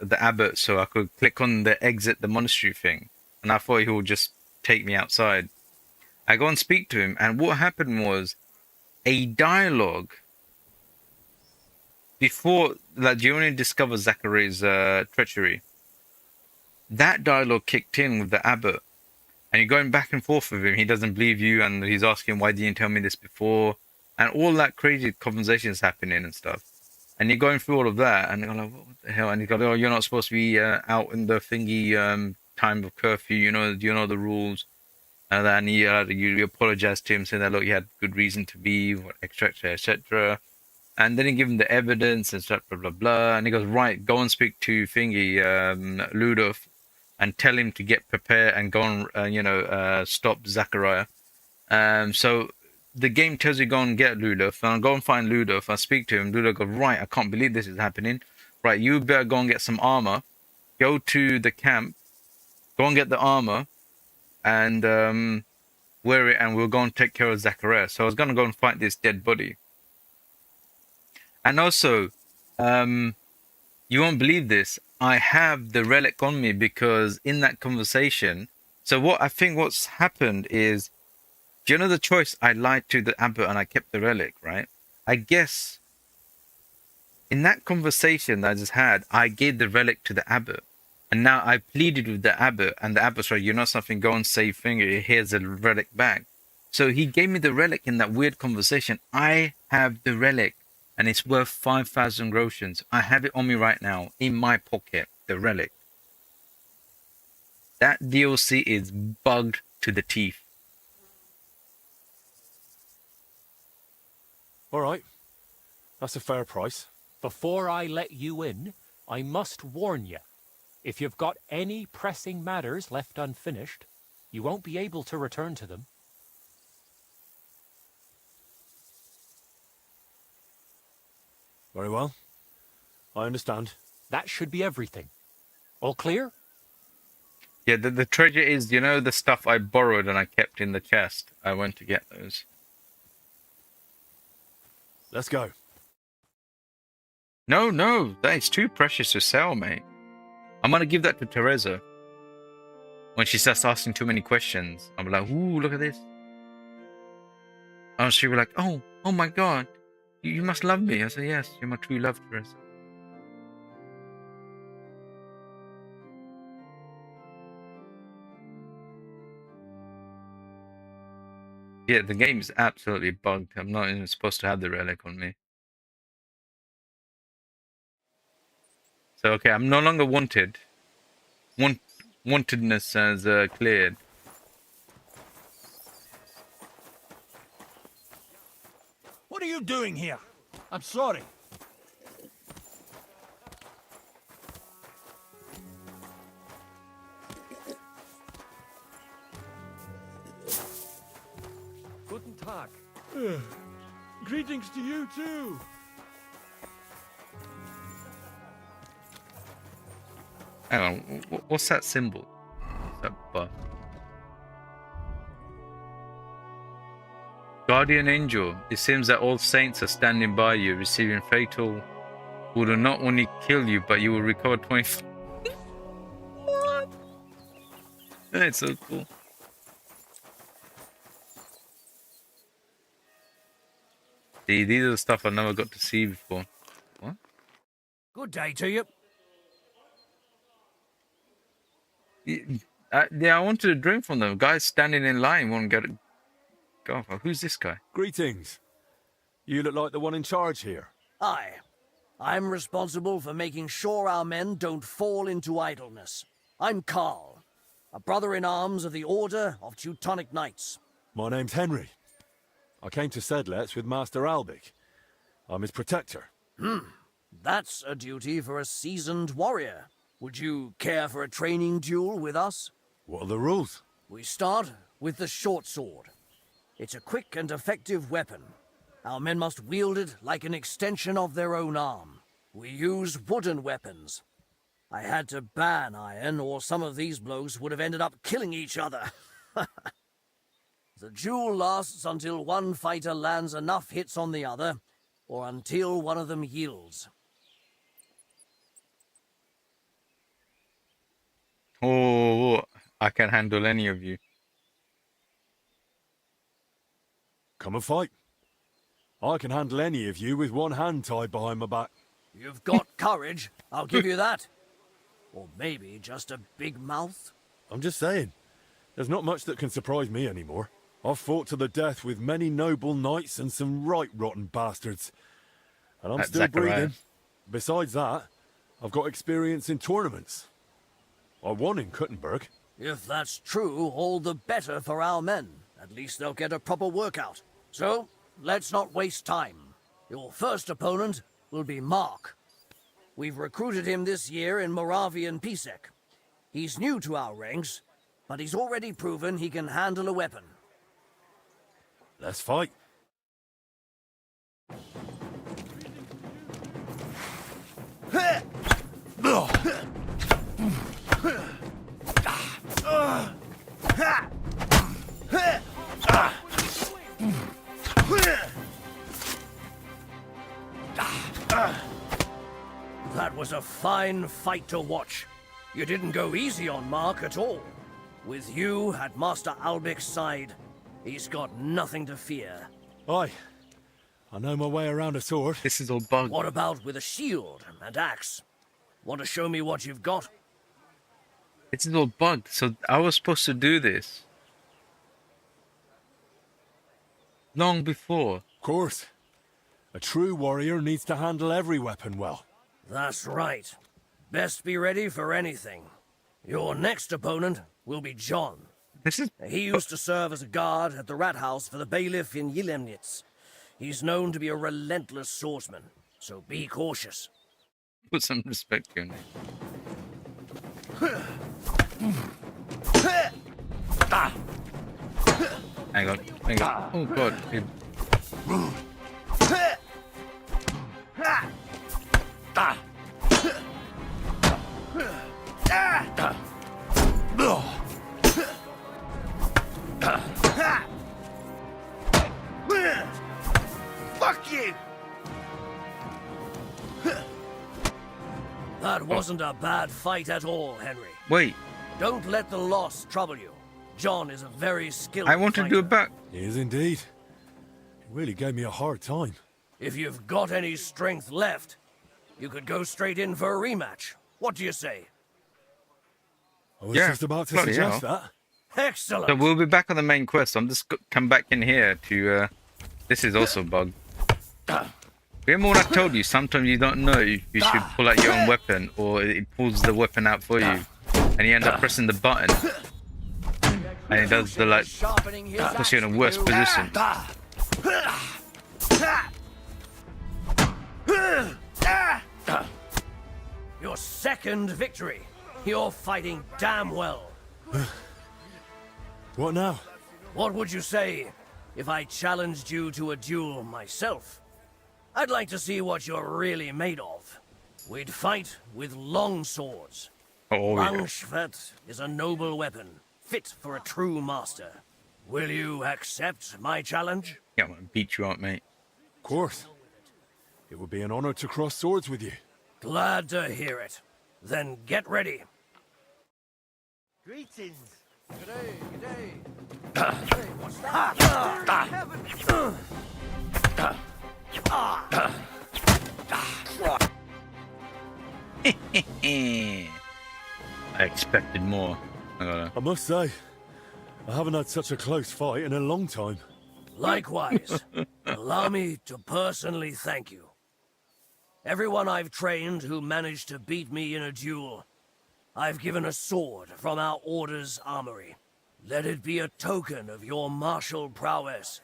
the abbot, so I could click on the exit the monastery thing, and I thought he would just take me outside. I go and speak to him, and what happened was a dialogue before that. Giovanni discovers Zachary's treachery. That dialogue kicked in with the abbot, and you're going back and forth with him. He doesn't believe you, and he's asking, "Why didn't you tell me this before?" And all that crazy conversations happening and stuff. And you're going through all of that, and you're like, "What the hell?" And he's like, "Oh, you're not supposed to be out in the thingy time of curfew. You know the rules." And you apologize to him, saying that, look, you had good reason to be, etc., etc. And then you give him the evidence and stuff, blah, blah, blah. And he goes, right, go and speak to Thingy, Ludov, and tell him to get prepared and go and, stop Zachariah. So the game tells you go and get Ludov, and I go and find Ludov. I speak to him. Ludov goes, right, I can't believe this is happening. Right, you better go and get some armor. Go to the camp. Go and get the armor. And wear it, and we'll go and take care of Zachariah. So I was going to go and fight this dead body. And also, you won't believe this, I have the relic on me because in that conversation, so what's happened is, do you know the choice? I lied to the abbot and I kept the relic, right? I guess in that conversation that I just had, I gave the relic to the abbot. And now I pleaded with the abbot, and the abbot's like, you know something, go and save Finger, here's the relic back. So he gave me the relic in that weird conversation. I have the relic, and it's worth 5,000 groshens. I have it on me right now, in my pocket, the relic. That DLC is bugged to the teeth. All right. That's a fair price. Before I let you in, I must warn you. If you've got any pressing matters left unfinished, you won't be able to return to them. Very well. I understand. That should be everything. All clear? Yeah, the treasure is, you know, the stuff I borrowed and I kept in the chest. I went to get those. Let's go. No, no, that is too precious to sell, mate. I'm gonna give that to Teresa. When she starts asking too many questions, I'm like, ooh, look at this. And she'll be like, oh my God, you must love me. I said, yes, you're my true love, Teresa. Yeah, the game is absolutely bugged. I'm not even supposed to have the relic on me. So, okay, I'm no longer wanted. Wantedness has cleared. What are you doing here? I'm sorry. Guten Tag. Greetings to you too. Hang on, what's that symbol? What's that buff? Guardian Angel, it seems that all saints are standing by you, receiving fatal who do not only kill you, but you will recover 20. What? That's so cool. See, these are the stuff I never got to see before. What? Good day to you. Yeah, I wanted a drink from them. Guys standing in line won't get it. Go. Who's this guy? Greetings. You look like the one in charge here. Aye. I'm responsible for making sure our men don't fall into idleness. I'm Carl, a brother-in-arms of the Order of Teutonic Knights. My name's Henry. I came to Sedlets with Master Albic. I'm his protector. That's a duty for a seasoned warrior. Would you care for a training duel with us? What are the rules? We start with the short sword. It's a quick and effective weapon. Our men must wield it like an extension of their own arm. We use wooden weapons. I had to ban iron, or some of these blokes would have ended up killing each other. The duel lasts until one fighter lands enough hits on the other, or until one of them yields. Oh, I can handle any of you. Come and fight. I can handle any of you with one hand tied behind my back. You've got courage, I'll give you that. Or maybe just a big mouth. I'm just saying, there's not much that can surprise me anymore. I've fought to the death with many noble knights and some right rotten bastards. And I'm That's still Zachariah. breathing. Besides that, I've got experience in tournaments. I won in Kuttenberg. If that's true, all the better for our men. At least they'll get a proper workout. So, let's not waste time. Your first opponent will be Mark. We've recruited him this year in Moravian Peasant. He's new to our ranks, but he's already proven he can handle a weapon. Let's fight. That was a fine fight to watch. You didn't go easy on Mark at all. With you at Master Albic's side, he's got nothing to fear. Aye. I know my way around a sword. This is all bugged. What about with a shield and axe? Want to show me what you've got? This is all bugged. So I was supposed to do this long before. Of course. A true warrior needs to handle every weapon well. That's right. Best be ready for anything. Your next opponent will be John. He used to serve as a guard at the rat house for the bailiff in Yilemnitz. He's known to be a relentless swordsman, so be cautious. Put some respect to your name. Hang on. Oh god. That wasn't a bad fight at all, Henry. Wait. Don't let the loss trouble you. John is a very skilled I want to do it back. He is indeed. He really gave me a hard time. If you've got any strength left, you could go straight in for a rematch. What do you say? I was just about to suggest that. Excellent. So we'll be back on the main quest. I'm just come back in here to. This is also a bug. Remember what I told you? Sometimes you don't know you should pull out your own weapon, or it pulls the weapon out for you, and you end up pressing the button, and it does the like puts you in a worse position. Your second victory. You're fighting damn well. What now? What would you say if I challenged you to a duel myself? I'd like to see what you're really made of. We'd fight with long swords. Oh, yeah. Langschwert is a noble weapon, fit for a true master. Will you accept my challenge? Yeah, I'm gonna beat you up, mate. Of course. It would be an honor to cross swords with you. Glad to hear it. Then get ready. Greetings. G'day, Hey, what's that? I expected more. I must say, I haven't had such a close fight in a long time. Likewise. Allow me to personally thank you. Everyone I've trained who managed to beat me in a duel, I've given a sword from our order's armory. Let it be a token of your martial prowess.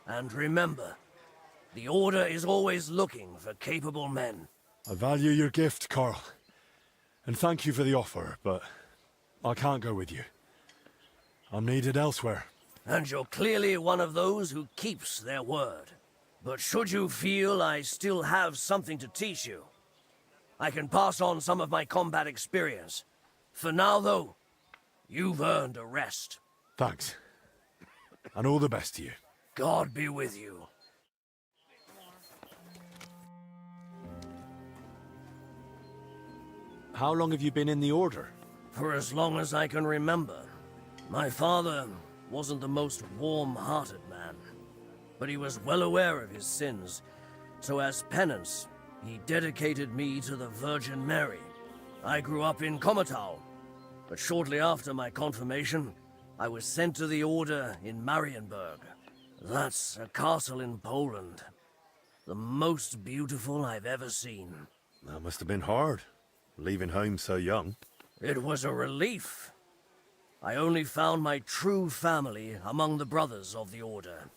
And remember, the order is always looking for capable men. I value your gift, Carl. And thank you for the offer, but I can't go with you. I'm needed elsewhere. And you're clearly one of those who keeps their word. But should you feel I still have something to teach you, I can pass on some of my combat experience. For now, though, you've earned a rest. Thanks. And all the best to you. God be with you. How long have you been in the Order? For as long as I can remember. My father wasn't the most warm-hearted man, but he was well aware of his sins, so as penance, he dedicated me to the Virgin Mary. I grew up in Komatau, but shortly after my confirmation, I was sent to the Order in Marienburg. That's a castle in Poland. The most beautiful I've ever seen. That must have been hard, leaving home so young. It was a relief. I only found my true family among the brothers of the Order.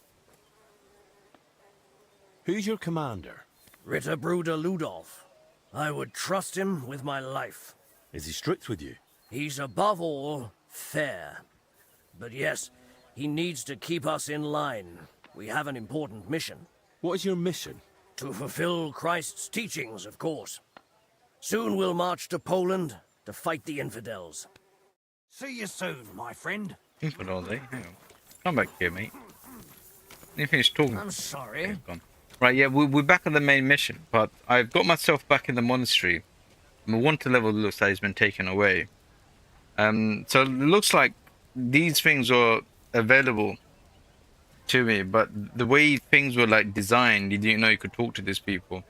Who's your commander? Ritterbruder Ludolf. I would trust him with my life. Is he strict with you? He's above all fair. But yes, he needs to keep us in line. We have an important mission. What is your mission? To fulfill Christ's teachings, of course. Soon we'll march to Poland to fight the infidels. See you soon, my friend. Infidels, eh? Hang on. Come back here, mate. You finished talking. I'm sorry. Okay, gone. Right, yeah, we're back on the main mission, but I've got myself back in the monastery. My wanted level looks like it's been taken away. So it looks like these things are available to me, but the way things were like designed, you didn't know you could talk to these people.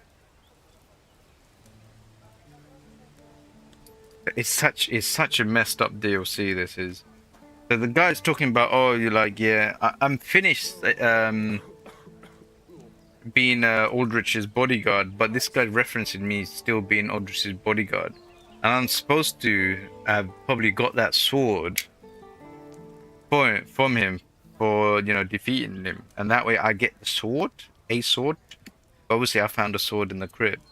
It's such a messed up DLC, this is. So the guy's talking about, oh, you're like, yeah, I'm finished being Aldrich's bodyguard, but this guy referencing me still being Aldrich's bodyguard. And I'm supposed to have probably got that sword from him for, you know, defeating him. And that way I get the sword, a sword. Obviously I found a sword in the crypt.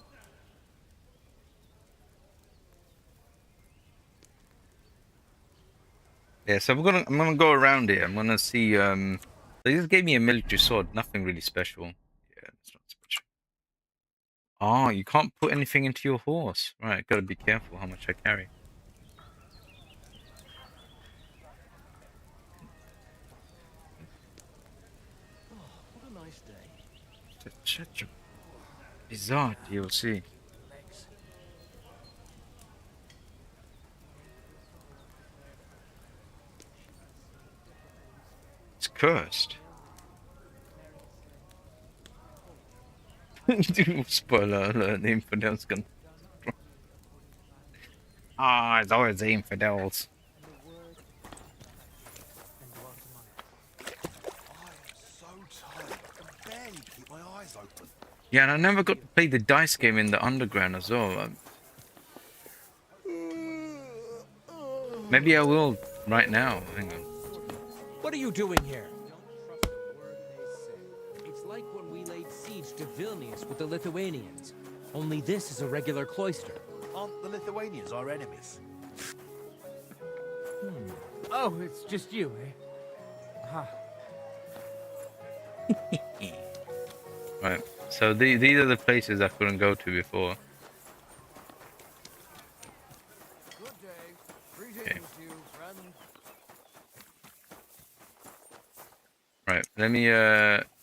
Yeah, so I'm gonna go around here. I'm gonna see. They just gave me a military sword. Nothing really special. Yeah, it's not special. Oh, you can't put anything into your horse. Right, gotta be careful how much I carry. What a nice day. Such a bizarre DLC. first. Spoiler alert, the infidels can. Ah, it's always the infidels. Yeah, and I never got to play the dice game in the underground as well. Maybe I will right now. Hang on. What are you doing here? It's like when we laid siege to Vilnius with the Lithuanians. Only this is a regular cloister. Aren't the Lithuanians our enemies? Oh, it's just you, eh? Aha. Right. So these are the places I couldn't go to before. Okay. Right. Let me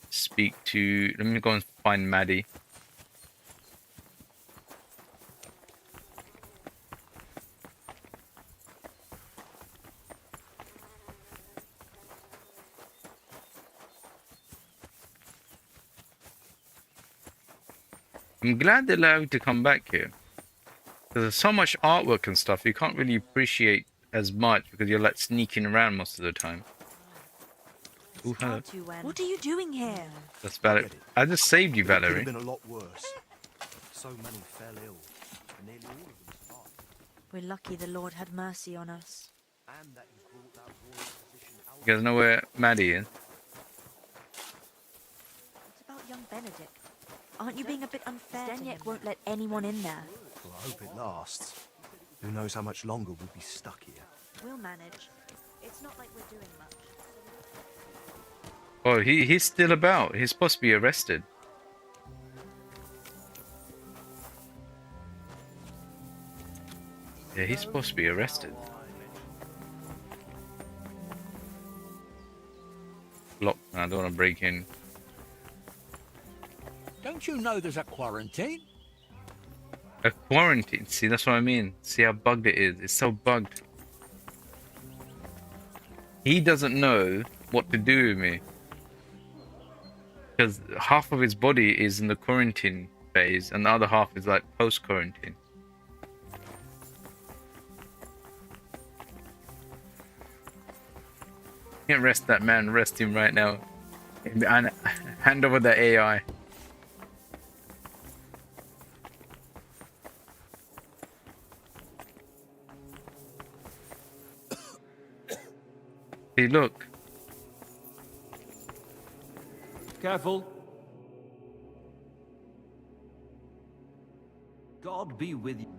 speak to. Let me go and find Maddie. I'm glad they allowed you to come back here. There's so much artwork and stuff you can't really appreciate as much because you're like sneaking around most of the time. Ooh, hello. What are you doing here? That's Valerie. I just saved you, It could Valerie. have been a lot worse. So many fell ill, and nearly all of them survived. We're lucky the Lord had mercy on us. And that you brought that royal position out. You guys know where Maddie is? What about young Benedict? Aren't you being a bit unfair? Zdenek won't let anyone in there. Well, I hope it lasts. Who knows how much longer we'll be stuck here. We'll manage. It's not like we're doing much. Oh, he's still about. He's supposed to be arrested. Yeah, he's supposed to be arrested. Lock. I don't want to break in. Don't you know there's a quarantine? A quarantine. See, that's what I mean. See how bugged it is. It's so bugged. He doesn't know what to do with me. Because half of his body is in the quarantine phase and the other half is like post-quarantine. Can't arrest that man. Arrest him right now. And hand over the AI. See, look. Careful. God be with you.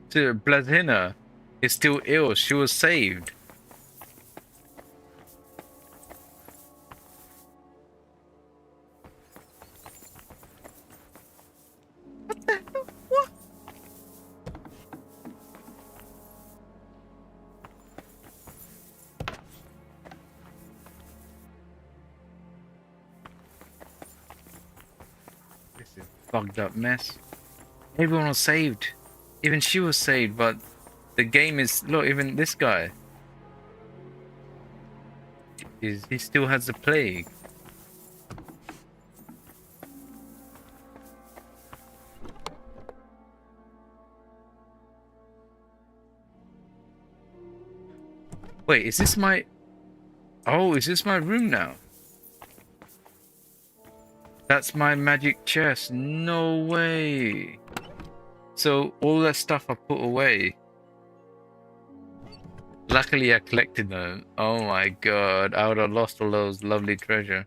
To Blazina is still ill. She was saved. What the hell? What? This is a fucked up mess. Everyone was saved. Even she was saved, but the game is... Look, even this guy. He still has the plague. Wait, is this my... Oh, is this my room now? That's my magic chest. No way. So all that stuff I put away. Luckily I collected them. Oh my god, I would have lost all those lovely treasure.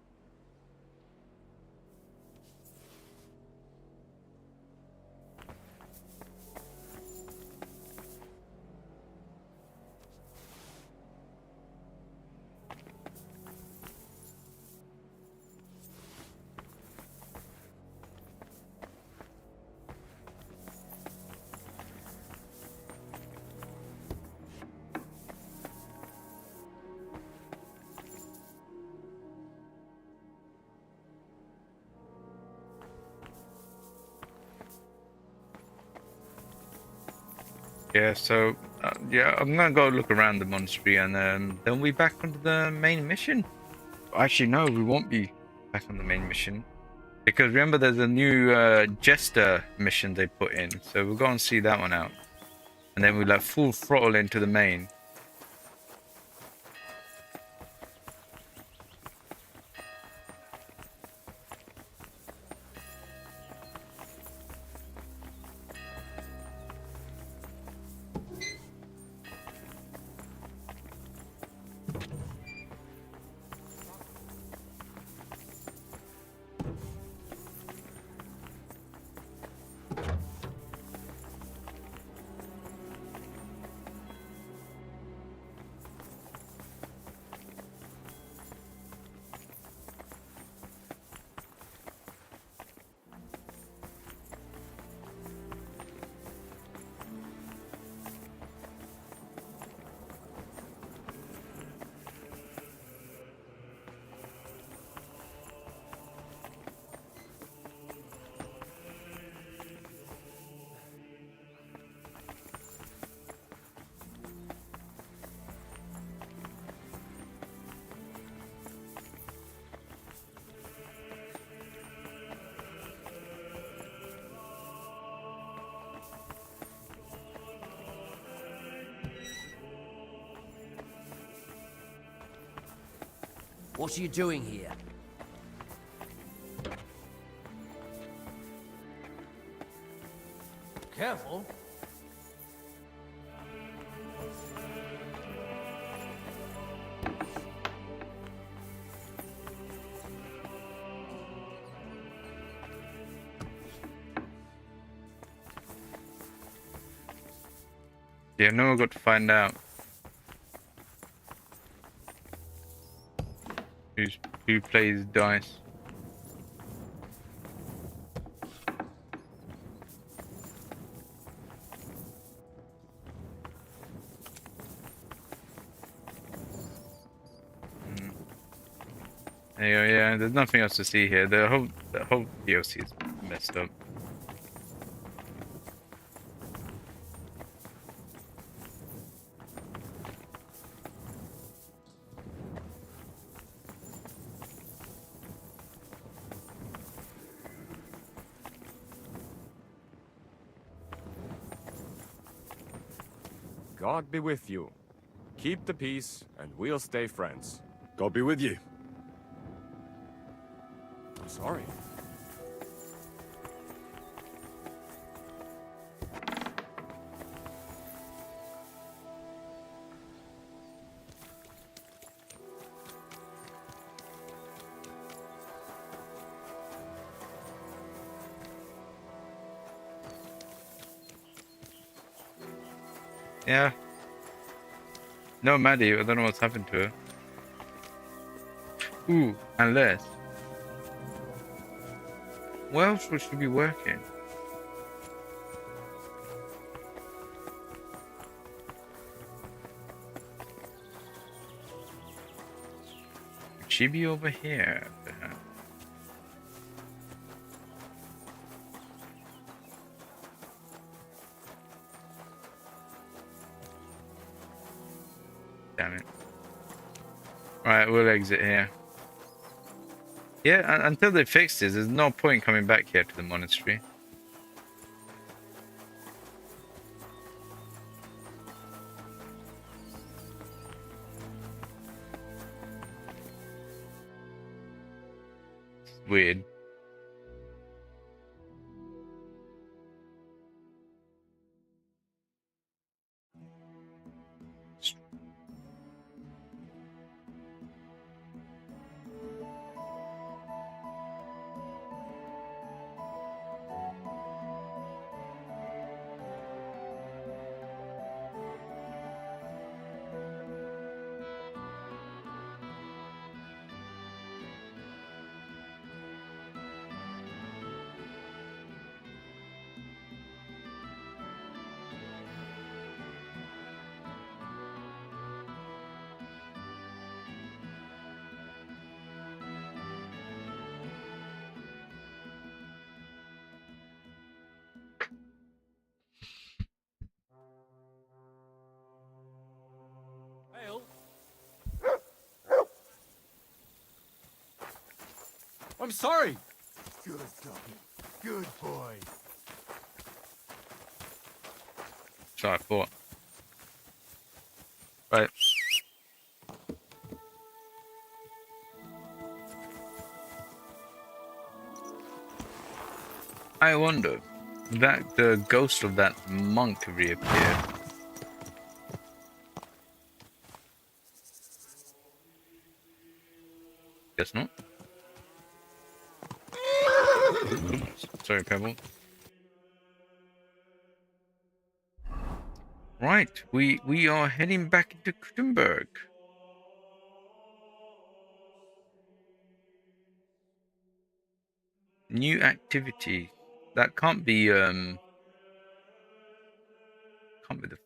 Yeah, so Yeah, I'm gonna go look around the monastery and then we'll be back onto the main mission. Actually, no, we won't be back on the main mission because remember there's a new jester mission they put in, so we'll go and see that one out, and then we'll full throttle into the main. What are you doing here? Careful. Yeah, no, I've got to find out who plays dice. There you go, yeah, there's nothing else to see here. The whole DLC is messed up. God be with you. Keep the peace, and we'll stay friends. God be with you. Sorry. Yeah. No, Maddie, I don't know what's happened to her. Ooh, unless. Where else would she be working? Would she be over here, perhaps? Damn it. Alright, we'll exit here. Yeah, until they fix this, there's no point coming back here to the monastery. It's weird. I'm sorry. Good dog. Good boy. So I thought. Right. I wonder that the ghost of that monk reappeared. Guess not. Sorry, Pebble. Right, we are heading back into Kuttenberg. New activity. That can't be the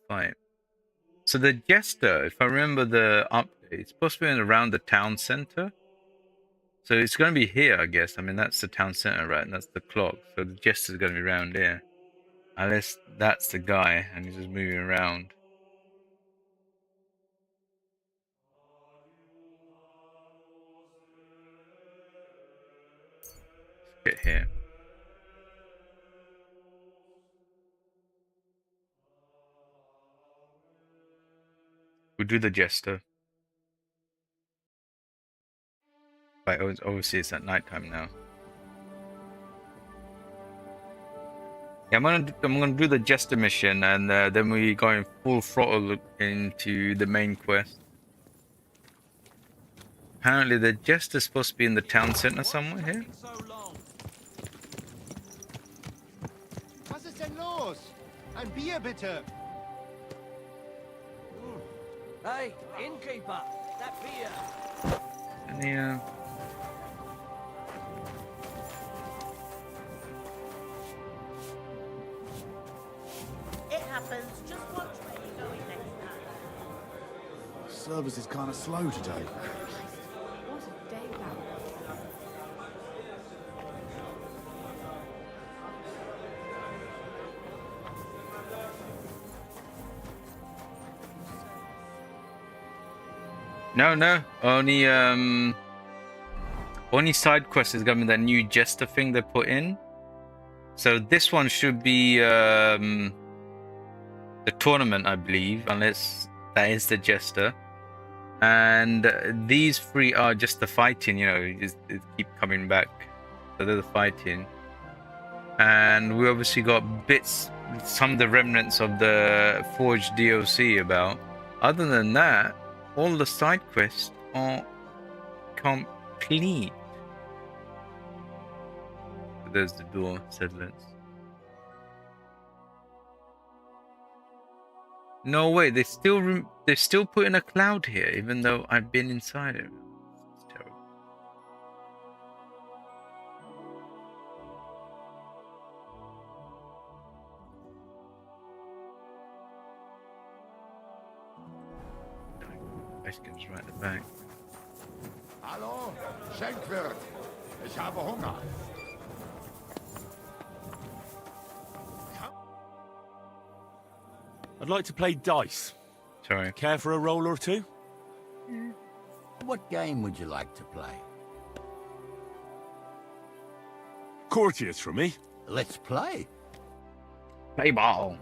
fight. So the jester, if I remember the update, it's supposed to be around the town center. So it's going to be here, I guess. I mean, that's the town center, right? And that's the clock. So the jester's going to be around here. Unless that's the guy and he's just moving around. Let's get here. We'll do the jester. Right, obviously it's at nighttime now. Yeah, I'm gonna do the jester mission, and then we go in full throttle into the main quest. Apparently, the jester's supposed to be in the town center somewhere here. Was ist denn los? Ein Bier bitte. Hey, innkeeper, that beer. Any It happens. Just watch where you're going next time. Service is kind of slow today. What a day that No. Only side quest is gonna be that new jester thing they put in. So this one should be the tournament, I believe, unless that is the jester. And these three are just the fighting, you know, it keep coming back. So they're the fighting. And we obviously got bits, some of the remnants of the Forged DLC about. Other than that, all the side quests are complete. There's the door, settlers. No way, they're still putting a cloud here, even though I've been inside it. It's terrible. Ice comes right at the back. Hallo, Schenkwirt. Ich habe Hunger. I'd like to play dice. Sorry. Care for a roll or two? What game would you like to play? Courtiers for me. Let's play. Play ball.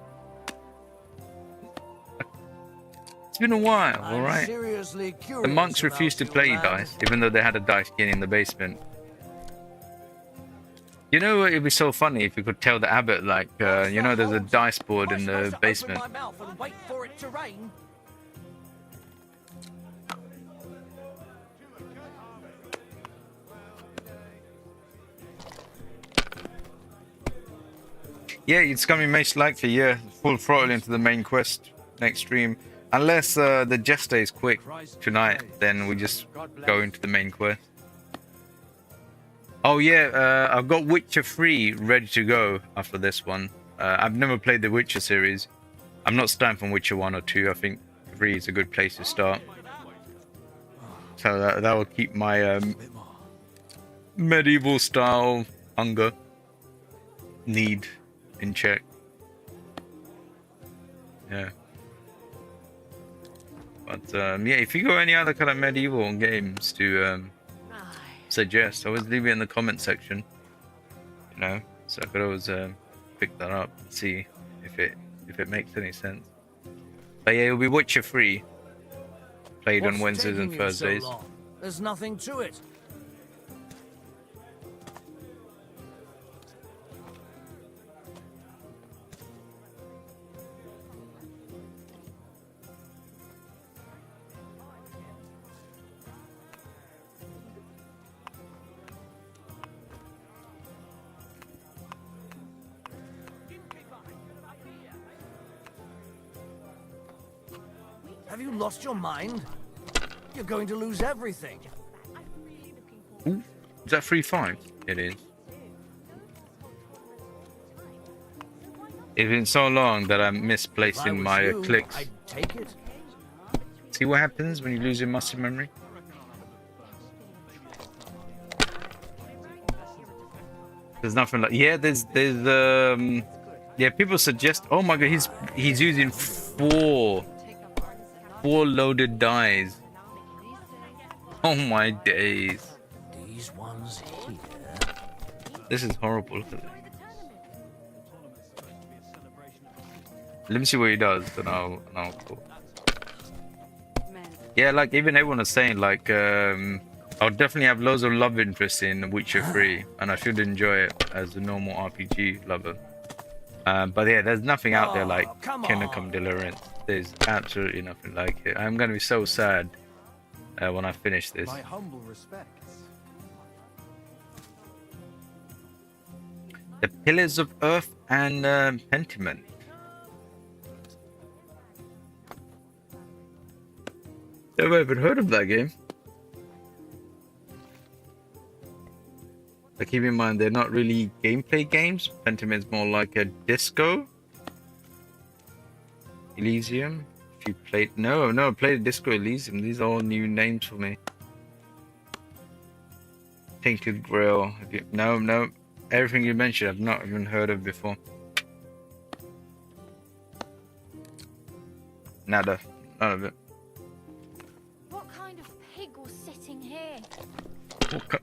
It's been a while, I'm alright. seriously The curious monks about refused to your play land. dice, even though they had a dice game in the basement. You know, it'd be so funny if you could tell the abbot, like, you know, there's a dice board in the basement. Open my mouth and wait for it to rain. Yeah, it's gonna be most likely, yeah, full throttle into the main quest next stream. Unless the jester is quick tonight, then we just go into the main quest. Oh yeah, I've got Witcher 3 ready to go after this one. I've never played the Witcher series. I'm not starting from Witcher 1 or 2. I think 3 is a good place to start. So that will keep my medieval style hunger need in check. Yeah. But yeah, if you got any other kind of medieval games to suggest, always leave it in the comment section. You know, so I could always pick that up and see if it makes any sense. But yeah, it'll be Witcher 3. Played on Wednesdays and Thursdays. There's nothing to it. Have you lost your mind? You're going to lose everything. Ooh, is that 3-5? It is. It's been so long that I'm misplacing my clicks. I'd take it. See what happens when you lose your muscle memory? There's nothing like there's people suggest, oh my god, he's using four loaded dies. Oh my days. These ones here. This is horrible. Look at it. Let me see what he does, and I'll call. Yeah, like even everyone is saying, like I'll definitely have loads of love interest in Witcher 3, and I should enjoy it as a normal RPG lover. But yeah, there's nothing out there like Kingdom Deliverance. There's absolutely nothing like it. I'm gonna be so sad when I finish this. My humble respects. The Pillars of Earth and Pentiment. Never even heard of that game. But keep in mind, they're not really gameplay games. Pentiment's more like a disco. Elysium. If you played, no, played Disco Elysium. These are all new names for me. Tainted Grail. No. Everything you mentioned, I've not even heard of before. Nada. None of it. What kind of pig was sitting here?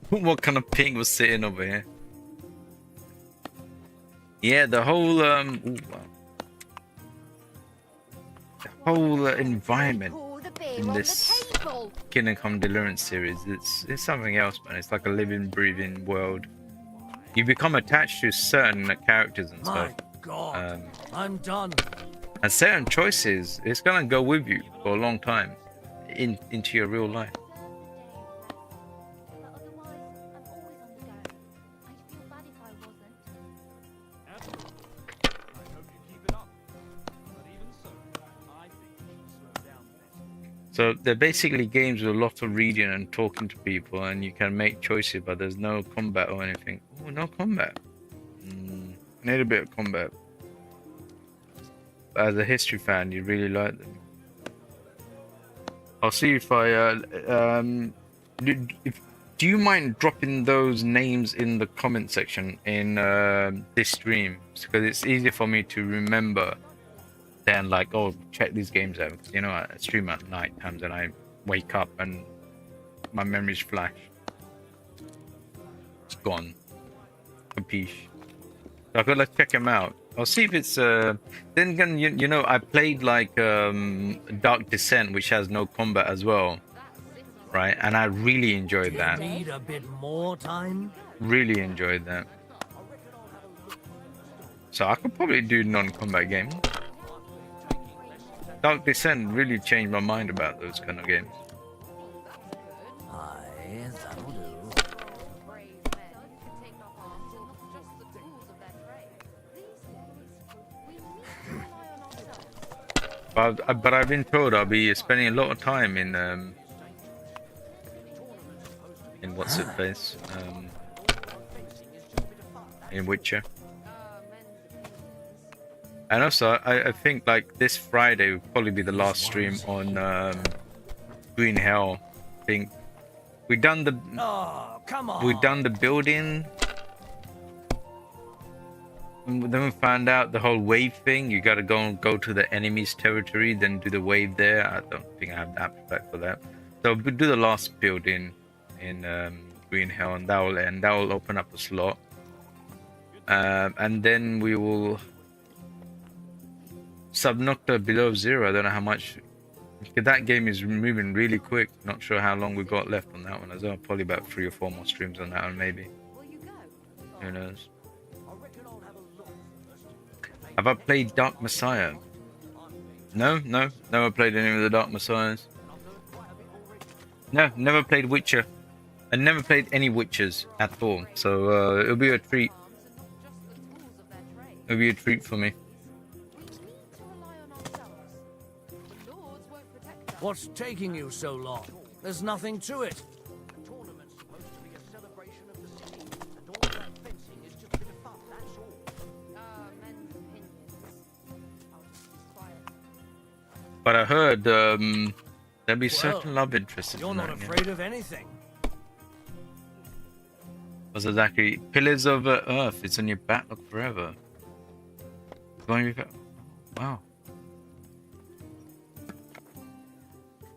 What kind of pig was sitting over here? Yeah, the whole environment in this Kingdom Come Deliverance series, it's something else, man. It's like a living, breathing world. You become attached to certain characters and stuff. My God, I'm done. And certain choices, it's gonna go with you for a long time into your real life. So they're basically games with a lot of reading and talking to people, and you can make choices, but there's no combat or anything. Oh, no combat. Need a bit of combat. But as a history fan, you really like them. I'll see if I do you mind dropping those names in the comment section in this stream, because it's easier for me to remember than like, oh, check these games out. You know, I stream at night times and I wake up and my memories flash. It's gone. Capiche. So I gotta check them out. I'll see if it's then again, you know, I played like Dark Descent, which has no combat as well, right? And I really enjoyed that. Need a bit more time. Really enjoyed that. So I could probably do non-combat games. Dark Descent really changed my mind about those kind of games. Aye, that'll do. But I've been told I'll be spending a lot of time in what's it place? In Witcher. And also, I think like this Friday will probably be the last stream on Green Hell. I think we've done the building. And then we found out the whole wave thing. You gotta go to the enemy's territory, then do the wave there. I don't think I have the appetite for that. So we'll do the last building in Green Hell, and that will end. That will open up a slot. And then we will Subnautica Below Zero. I don't know how much. That game is moving really quick. Not sure how long we got left on that one as well. Probably about 3 or 4 more streams on that one, maybe. Who knows? Have I played Dark Messiah? No, never played any of the Dark Messiahs. No, never played Witcher. I never played any Witchers at all. So it'll be a treat. It'll be a treat for me. What's taking you so long? There's nothing to it. But I heard there'll be certain love interests in You're that not game. afraid of anything. Was exactly Pillars of Earth. It's on your backlog forever. Wow.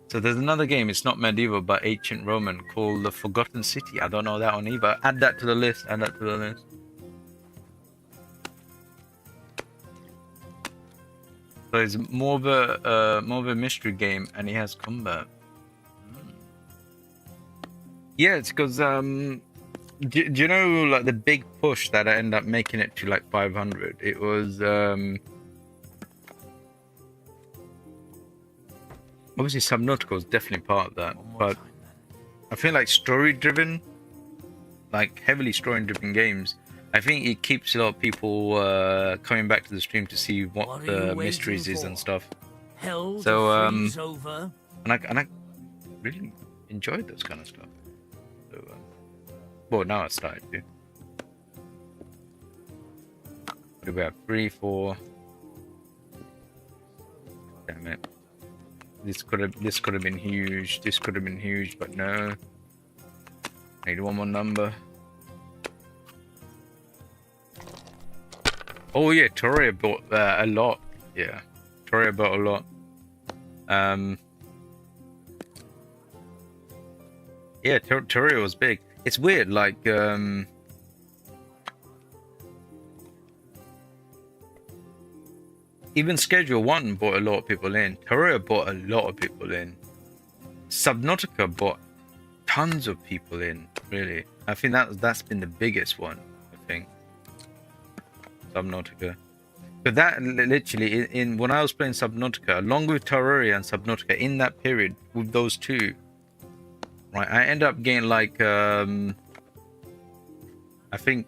So there's another game. It's not medieval, but ancient Roman called The Forgotten City. I don't know that one either. Add that to the list. Add that to the list. So it's more of a mystery game, and it has combat. Yeah, it's because do you know like the big push that I ended up making it to like 500? It was obviously Subnautica was definitely part of that, but I feel like story-driven, like heavily story-driven games, I think it keeps a lot of people coming back to the stream to see what the mysteries is and stuff. Hell So over. and I really enjoyed those kind of stuff. So well, now I started to. What do we have? 3, 4. Damn it. This could have been huge. This could have been huge, but no. Need one more number. Oh yeah, Toria bought a lot. Yeah, Toria bought a lot. Yeah, Toria was big. It's weird, like even Schedule 1 brought a lot of people in. Toria brought a lot of people in. Subnautica brought tons of people in, really. I think that's been the biggest one, I think. Subnautica. But that literally, in when I was playing Subnautica, along with Terraria and Subnautica, in that period, with those two, right, I ended up getting like, I think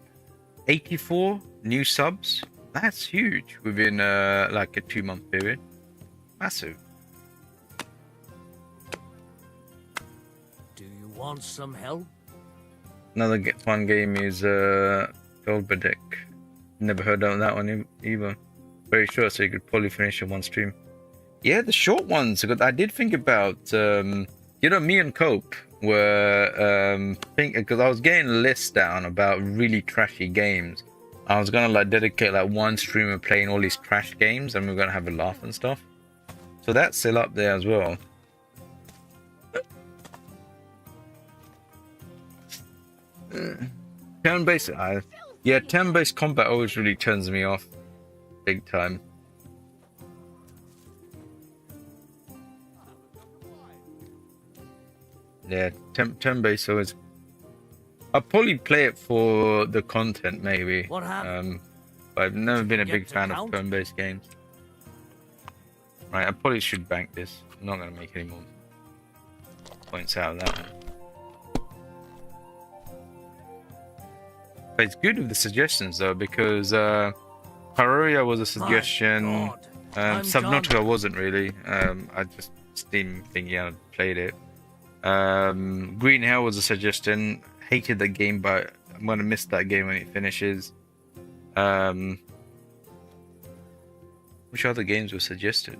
84 new subs. That's huge within like a 2-month period. Massive. Do you want some help? Another fun game is Dolberdeck. Never heard of that one either. Very short, so you could probably finish in one stream. Yeah, the short ones. I did think about, you know, me and Cope were because I was getting a list down about really trashy games. I was gonna like dedicate like one streamer playing all these trash games, and we're gonna have a laugh and stuff. So that's still up there as well. Turn-based, yeah, turn-based combat always really turns me off, big time. Yeah, turn-based always. I'll probably play it for the content, maybe. What happened? But I've never been a big fan of turn-based games. Right, I probably should bank this. I'm not gonna make any more points out of that one. But it's good with the suggestions though, because Terraria was a suggestion. Subnautica wasn't really. I just Steam thinking I played it. Green Hell was a suggestion. Hated the game, but I'm gonna miss that game when it finishes. Which other games were suggested?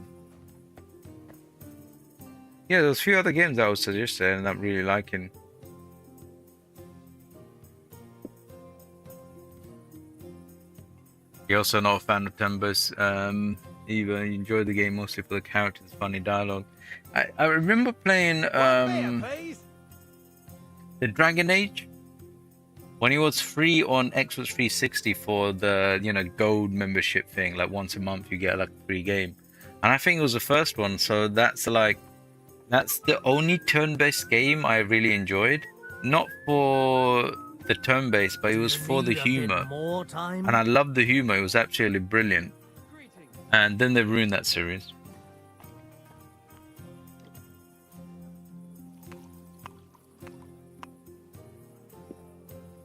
Yeah, there was a few other games that was suggested and I'm really liking. You're also not a fan of Timbers either. You enjoy the game mostly for the characters, funny dialogue. I remember playing the Dragon Age when it was free on Xbox 360 for the gold membership thing, like once a month you get like a free game, and I think it was the first one. So that's the only turn-based game I really enjoyed. Not for the turn-based, but it was for the humor, and I loved the humor. It was absolutely brilliant. And then they ruined that series.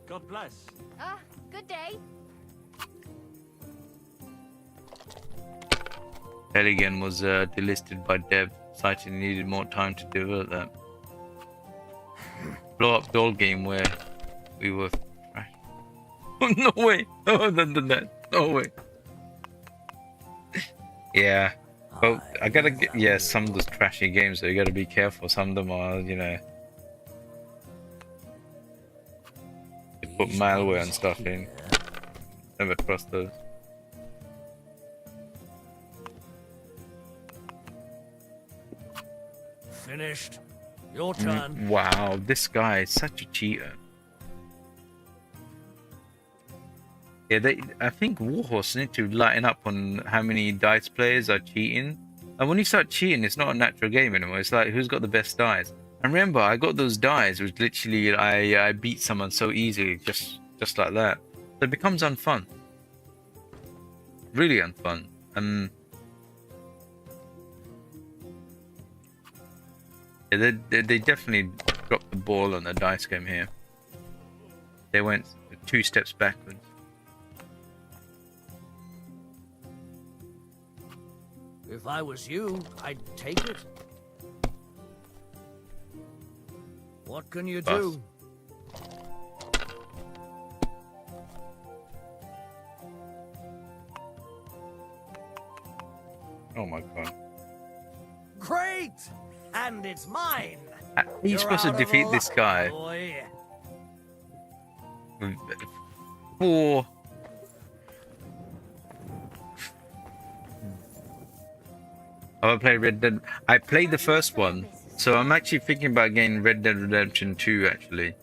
God bless. Ah, good day. Helligan was delisted by Dev, citing he needed more time to develop that blow-up doll game where we were. No way! Oh, no way! Yeah, but I gotta get. Yeah, some of those trashy games, so you gotta be careful. Some of them are, they put malware and stuff in. Never trust those. Finished. Your turn. Wow, this guy is such a cheater. Yeah, I think Warhorse need to lighten up on how many dice players are cheating. And when you start cheating, it's not a natural game anymore. It's like, who's got the best dice? And remember, I got those dice, which literally I beat someone so easily, just like that. So it becomes unfun. Really unfun. Yeah, they definitely dropped the ball on the dice game here. They went 2 steps backwards. If I was you, I'd take it. What can you do? Oh my god. Great! And it's mine! How are you supposed to defeat this guy? Four. Oh, I played Red Dead. I played the first one, so I'm actually thinking about getting Red Dead Redemption 2 actually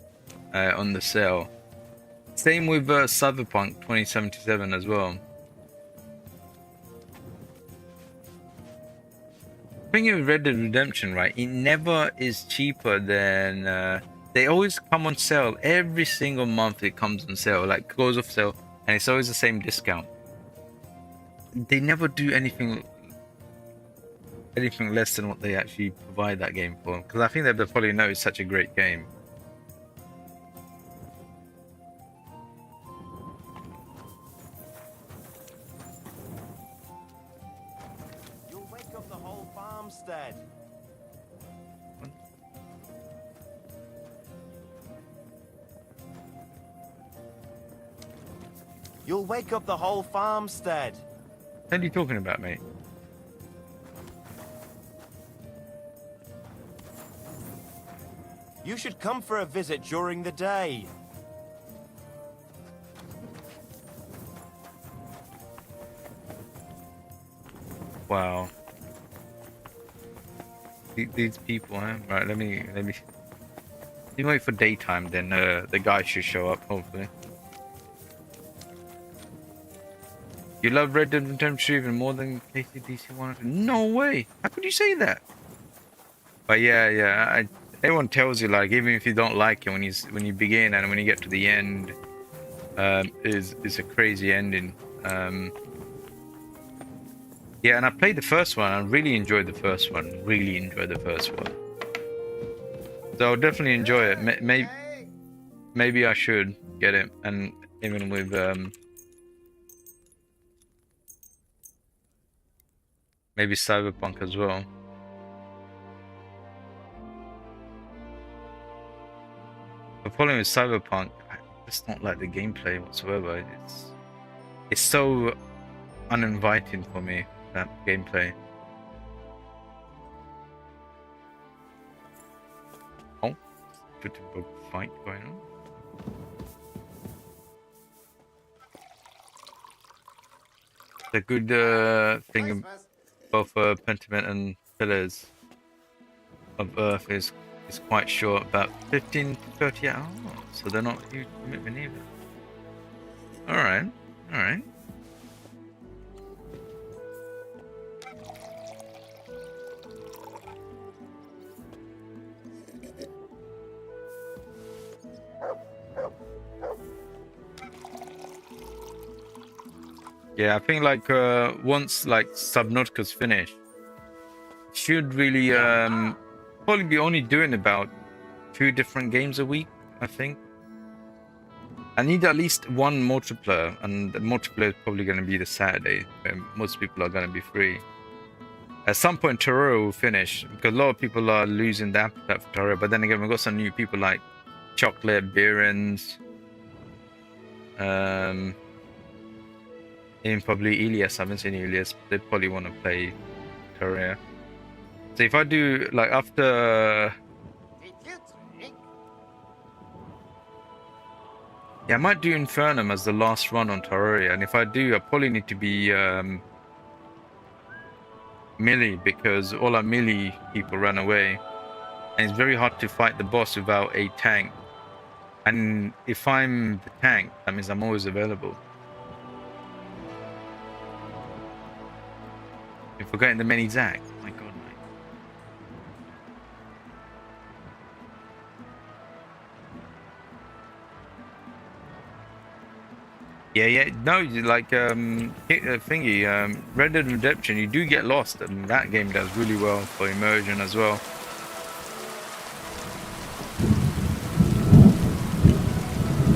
on the sale. Same with Cyberpunk 2077 as well. Thing with Red Dead Redemption, right? It never is cheaper than. They always come on sale every single month. It comes on sale, like goes off sale, and it's always the same discount. They never do anything less than what they actually provide that game for, because I think they probably know it's such a great game. You'll wake up the whole farmstead. You'll wake up the whole farmstead. What are you talking about, mate? You should come for a visit during the day. Wow. These people, huh? Right, let me wait for daytime, then the guy should show up, hopefully. You love Red Dead Redemption even more than KCDC 100? No way! How could you say that? But yeah, everyone tells you, like, even if you don't like it, when you begin and when you get to the end, is a crazy ending. Yeah, and I played the first one. I really enjoyed the first one. Really enjoyed the first one. So I'll definitely enjoy it. Maybe I should get it, and even with maybe Cyberpunk as well. The problem with Cyberpunk, I just don't like the gameplay whatsoever. It's so uninviting for me, that gameplay. Oh, good fight going on. The good thing of both Pentiment and Pillars of Earth is quite short, about 15 to 30 hours. so they're not a huge commitment either. Alright, alright. Yeah, I think like once like Subnautica's finished, should really probably be only doing about 2 different games a week, I think. I need at least one multiplayer, and the multiplayer is probably going to be the Saturday, when most people are going to be free. At some point, Terraria will finish, because a lot of people are losing the appetite for Terraria, but then again, we've got some new people like Chocolate, Beerens, even probably Elias. I haven't seen Elias, but they probably want to play Terraria. So if I do, like, after... Yeah, I might do Infernum as the last run on Terraria, and if I do, I probably need to be melee, because all our melee people run away, and it's very hard to fight the boss without a tank. And if I'm the tank, that means I'm always available. If we're getting the mini Zac, my god, mate. Yeah, no, like thingy, Red Dead Redemption, you do get lost, and that game does really well for immersion as well.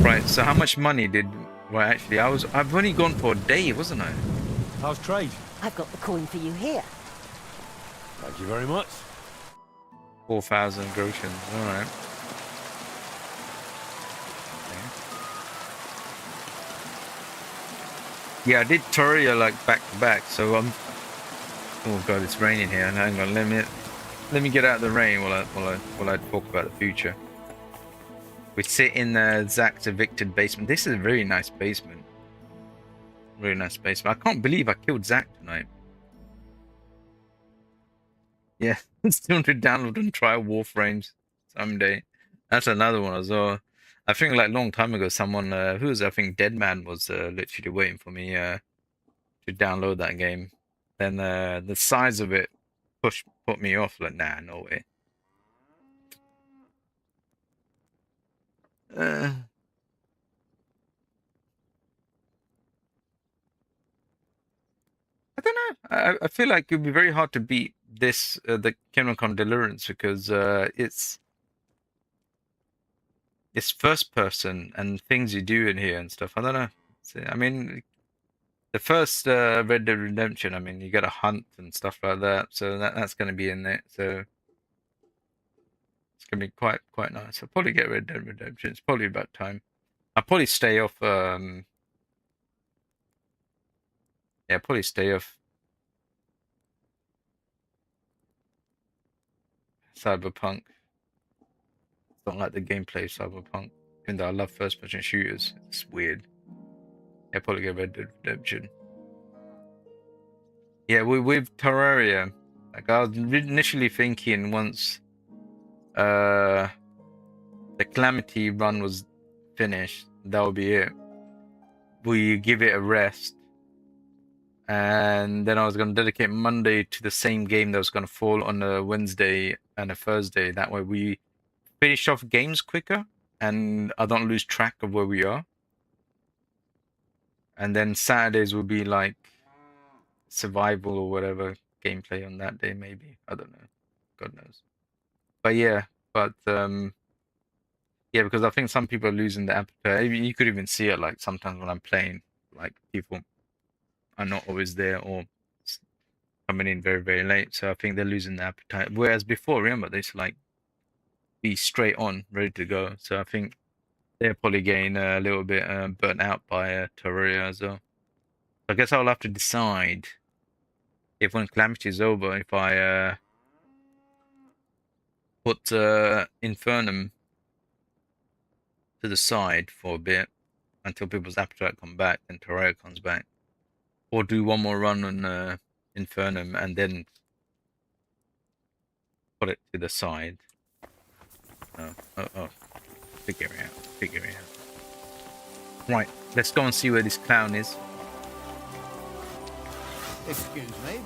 Right, so how much money did... Well, actually, I've only gone for a day, wasn't I? How's trade? I've got the coin for you here. Thank you very much. 4,000 groschen, alright. Yeah, I did Terraria like back to back, so oh god, it's raining here. Hang on, let me get out of the rain while I talk about the future. We sit in Zac's evicted basement. This is a very nice basement. Really nice basement. I can't believe I killed Zac tonight. Yeah, still to download and try Warframes someday. That's another one as well. I think like a long time ago, someone who was, I think Deadman was literally waiting for me to download that game. Then the size of it put me off. Like, nah, no way. I don't know. I feel like it'd be very hard to beat this the Kingdom Come Deliverance, because it's first person and things you do in here and stuff. I don't know. I mean, the first Red Dead Redemption, I mean, you got to hunt and stuff like that, so that's going to be in there. So it's going to be quite nice. I'll probably get Red Dead Redemption. It's probably about time. I'll probably stay off. Yeah, probably stay off Cyberpunk. Don't like the gameplay of Cyberpunk. Even though I love first-person shooters, it's weird. Yeah, probably get Red Dead Redemption. Yeah, with Terraria, like I was initially thinking once the Calamity run was finished, that would be it. We give it a rest, and then I was going to dedicate Monday to the same game that was going to fall on a Wednesday and a Thursday. That way we finish off games quicker, and I don't lose track of where we are. And then Saturdays will be like survival or whatever gameplay on that day, maybe. I don't know. God knows. But yeah, yeah, because I think some people are losing the appetite. You could even see it like sometimes when I'm playing, like people are not always there or coming in very, very late. So I think they're losing the appetite. Whereas before, remember, they used to like be straight on, ready to go. So I think they're probably getting a little bit burnt out by Terraria as well. I guess I'll have to decide if when Calamity is over, if I put Infernum to the side for a bit until people's appetite come back, then Terraria comes back, or do one more run on Infernum and then put it to the side. Oh, figure it out. Figure it out. Right, let's go and see where this clown is. Excuse me.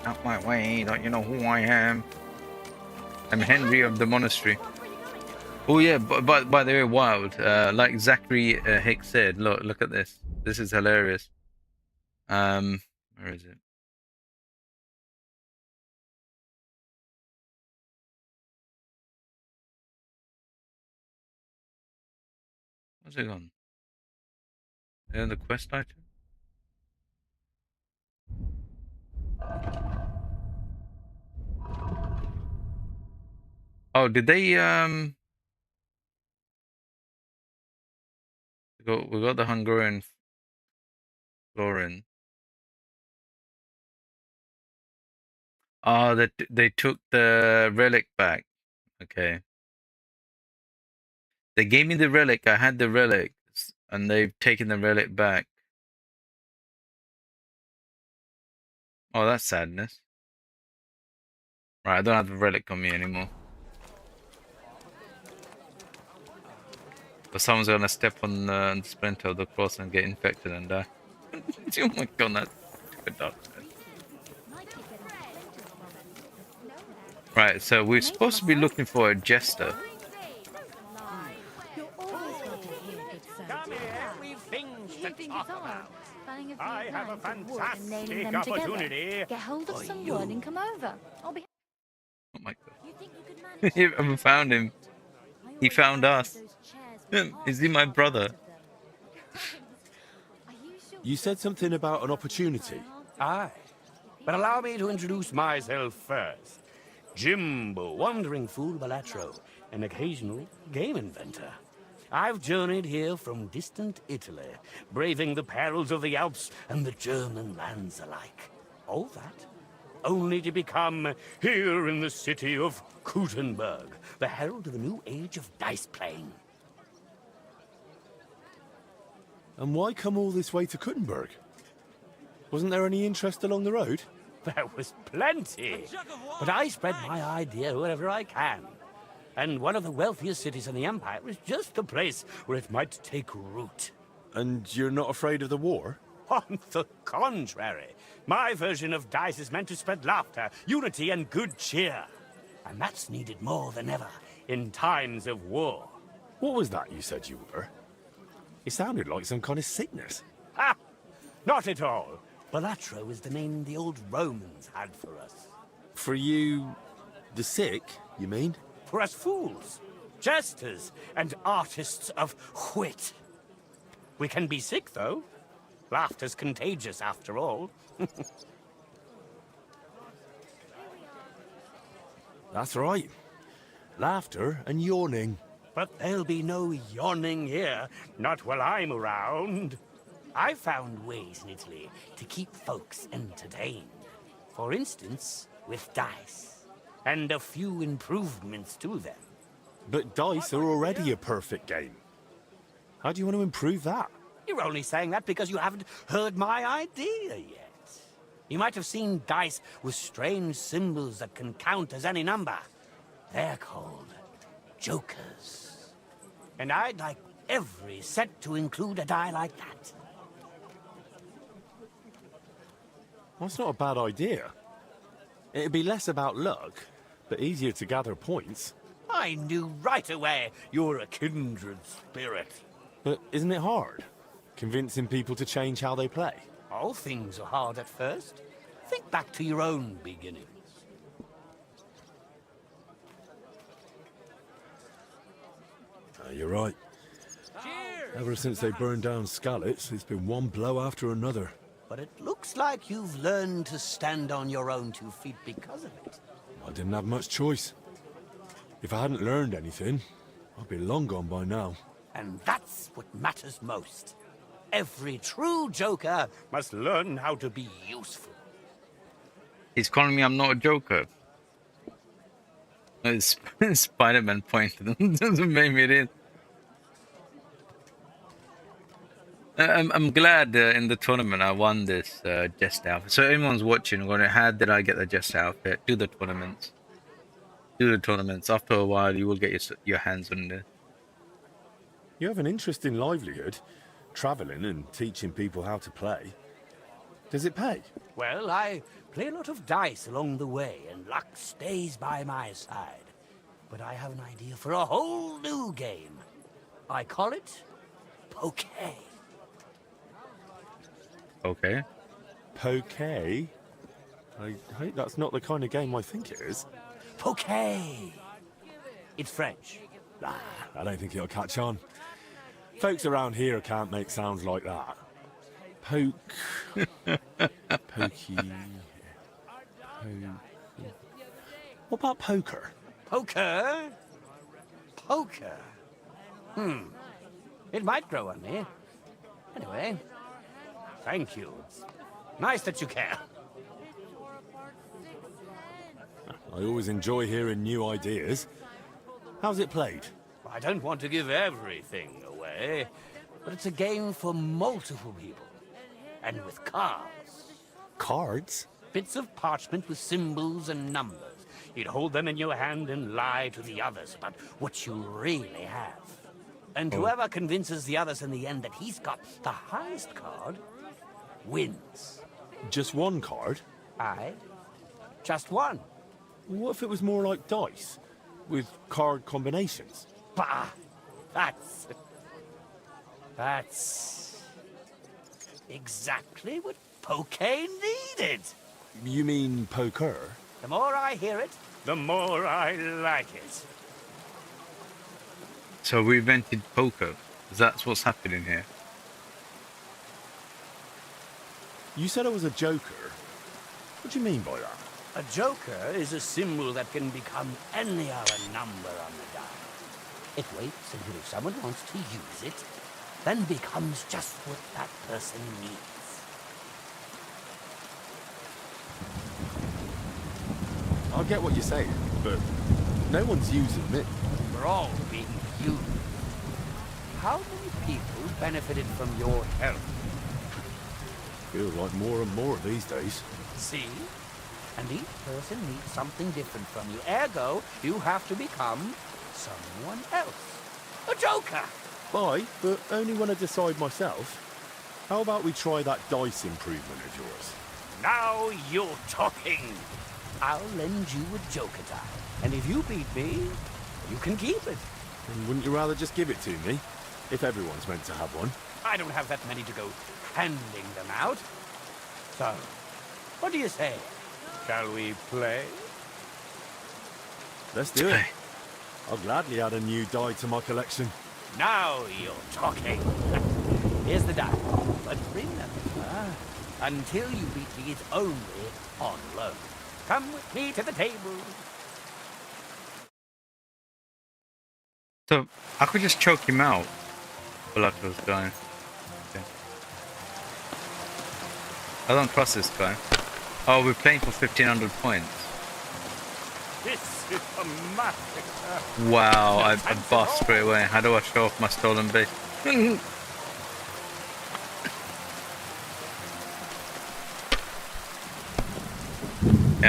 Out my way, don't you know who I am? I'm Henry of the monastery. Oh yeah, but by the way, wild. Like Zachary Hicks said, look at this. This is hilarious. Where is it? What's it gone? And the quest item? Oh, did they we got the Hungarian Florin. Oh, they took the relic back. Okay. They gave me the relic. I had the relic, and they've taken the relic back. Oh, that's sadness. Right, I don't have the relic on me anymore. But someone's gonna step on the splinter of the cross and get infected and die. Oh my god, that's good dark. Right, so we're supposed to be looking for a jester. I have a fantastic opportunity. Get hold of someone and come over. I'll be. Oh my god. You haven't found him. He found us. Is he my brother? You said something about an opportunity. Aye. But allow me to introduce myself first. Jimbo, wandering fool Balatro, an occasional game inventor. I've journeyed here from distant Italy, braving the perils of the Alps and the German lands alike. All that, only to become here in the city of Gutenberg, the herald of a new age of dice playing. And why come all this way to Gutenberg? Wasn't there any interest along the road? There was plenty, but I spread my idea wherever I can. And one of the wealthiest cities in the Empire is just the place where it might take root. And you're not afraid of the war? On the contrary, my version of dice is meant to spread laughter, unity, and good cheer. And that's needed more than ever in times of war. What was that you said you were? It sounded like some kind of sickness. Ha! Not at all. Balatro is the name the old Romans had for us. For you... the sick, you mean? For us fools, jesters, and artists of wit. We can be sick, though. Laughter's contagious, after all. That's right. Laughter and yawning. But there'll be no yawning here, not while I'm around. I found ways in Italy to keep folks entertained. For instance, with dice, and a few improvements to them. But dice are already a perfect game. How do you want to improve that? You're only saying that because you haven't heard my idea yet. You might have seen dice with strange symbols that can count as any number. They're called jokers. And I'd like every set to include a die like that. That's not a bad idea. It'd be less about luck, but easier to gather points. I knew right away you're a kindred spirit. But isn't it hard? Convincing people to change how they play? All things are hard at first. Think back to your own beginnings. You're right. Ever since they burned down Skalitz, it's been one blow after another. But it looks like you've learned to stand on your own 2 feet because of it. I didn't have much choice. If I hadn't learned anything, I'd be long gone by now. And that's what matters most. Every true joker must learn how to be useful. He's calling me I'm not a joker. It's Spider-Man pointing to them. Maybe it is. I'm glad in the tournament I won this Jest outfit. So everyone's watching, going, how did I get the Jest outfit? Do the tournaments. Do the tournaments. After a while, you will get your hands on it. You have an interesting livelihood, travelling and teaching people how to play. Does it pay? Well, I play a lot of dice along the way, and luck stays by my side. But I have an idea for a whole new game. I call it Poké. Okay. Poké? I hope that's not the kind of game I think it is. Poké. It's French. Nah, I don't think it'll catch on. Folks around here can't make sounds like that. Pokey. What about poker? Poker? Poker? It might grow on me. Anyway, thank you. It's nice that you care. I always enjoy hearing new ideas. How's it played? I don't want to give everything away, but it's a game for multiple people. And with cards. Cards? Bits of parchment with symbols and numbers. You'd hold them in your hand and lie to the others about what you really have. And whoever convinces the others in the end that he's got the highest card wins. Just one card? Aye. Just one. What if it was more like dice? With card combinations? Bah! That's exactly what Poké needed. You mean poker? The more I hear it, the more I like it. So we invented poker. That's what's happening here. You said I was a joker. What do you mean by that? A joker is a symbol that can become any other number on the die. It waits until someone wants to use it, then becomes just what that person needs. I get what you're saying, but no one's using it. We're all being used. How many people benefited from your help? Feels like more and more these days. See? And each person needs something different from you. Ergo, you have to become someone else. A joker! Bye, but only when I decide myself. How about we try that dice improvement of yours? Now you're talking. I'll lend you a joker die. And if you beat me, you can keep it. And wouldn't you rather just give it to me? If everyone's meant to have one. I don't have that many to go handing them out. So, what do you say? Shall we play? Let's do it. I'll gladly add a new die to my collection. Now you're talking. Here's the die. But remember, until you beat me, it's only on loan. Come with me to the table. So I could just choke him out. Bellator's guy. Okay. I don't trust this guy. Oh, we're playing for 1500 points. This is a massacre. Wow, I bust straight away. How do I show off my stolen base?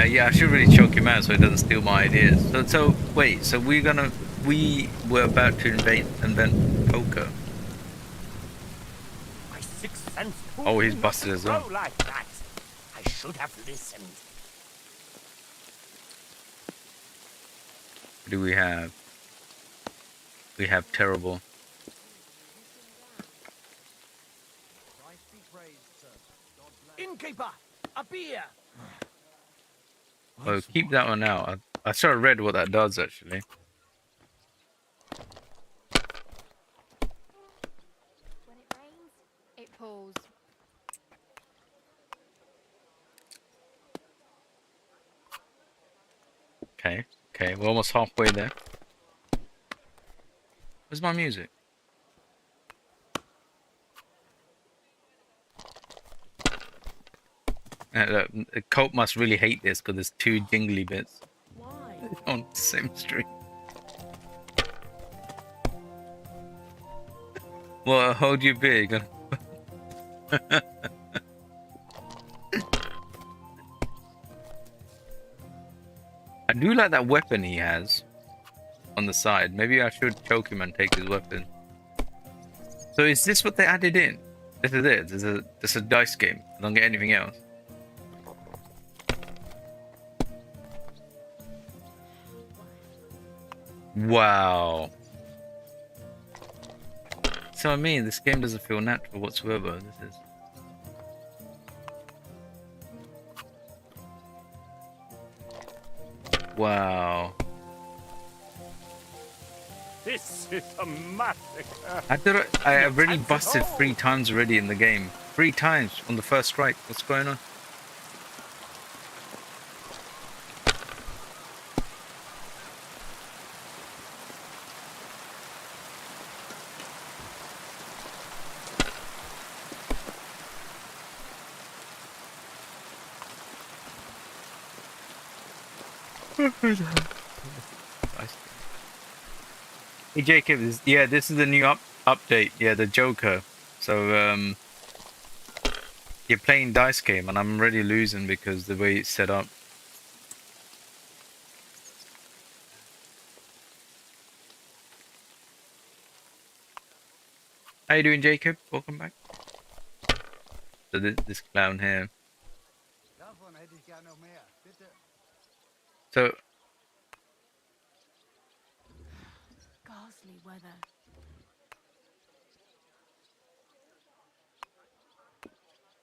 Yeah, I should really choke him out so he doesn't steal my ideas. So wait, so we were about to invent poker. My sixth sense. Oh, he's busted as well. Like that. I should have listened. What do we have? We have terrible. Innkeeper, a beer. Oh, keep that one out. I sort of read what that does actually. When it rains, it pours. Okay, we're almost halfway there. Where's my music? Look, Colt must really hate this because there's two jingly bits. Why? On the same street. Well, hold you big. I do like that weapon he has on the side. Maybe I should choke him and take his weapon. So is this what they added in? This is it. This is a dice game. I don't get anything else. Wow. So I mean, this game doesn't feel natural whatsoever. This is. Wow. This is a massacre. I've already busted 3 times already in the game. 3 times on the first strike. What's going on? Hey Jacob, this is the new update. Yeah, the Joker. So you're playing dice game, and I'm already losing because the way it's set up. How you doing, Jacob? Welcome back. So this clown here. So. Ghastly weather.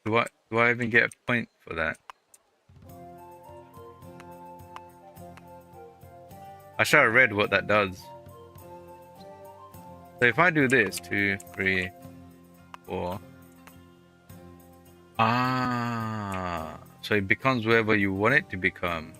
Do I even get a point for that? I should have read what that does. So if I do this, 2, 3, 4. Ah, so it becomes wherever you want it to become.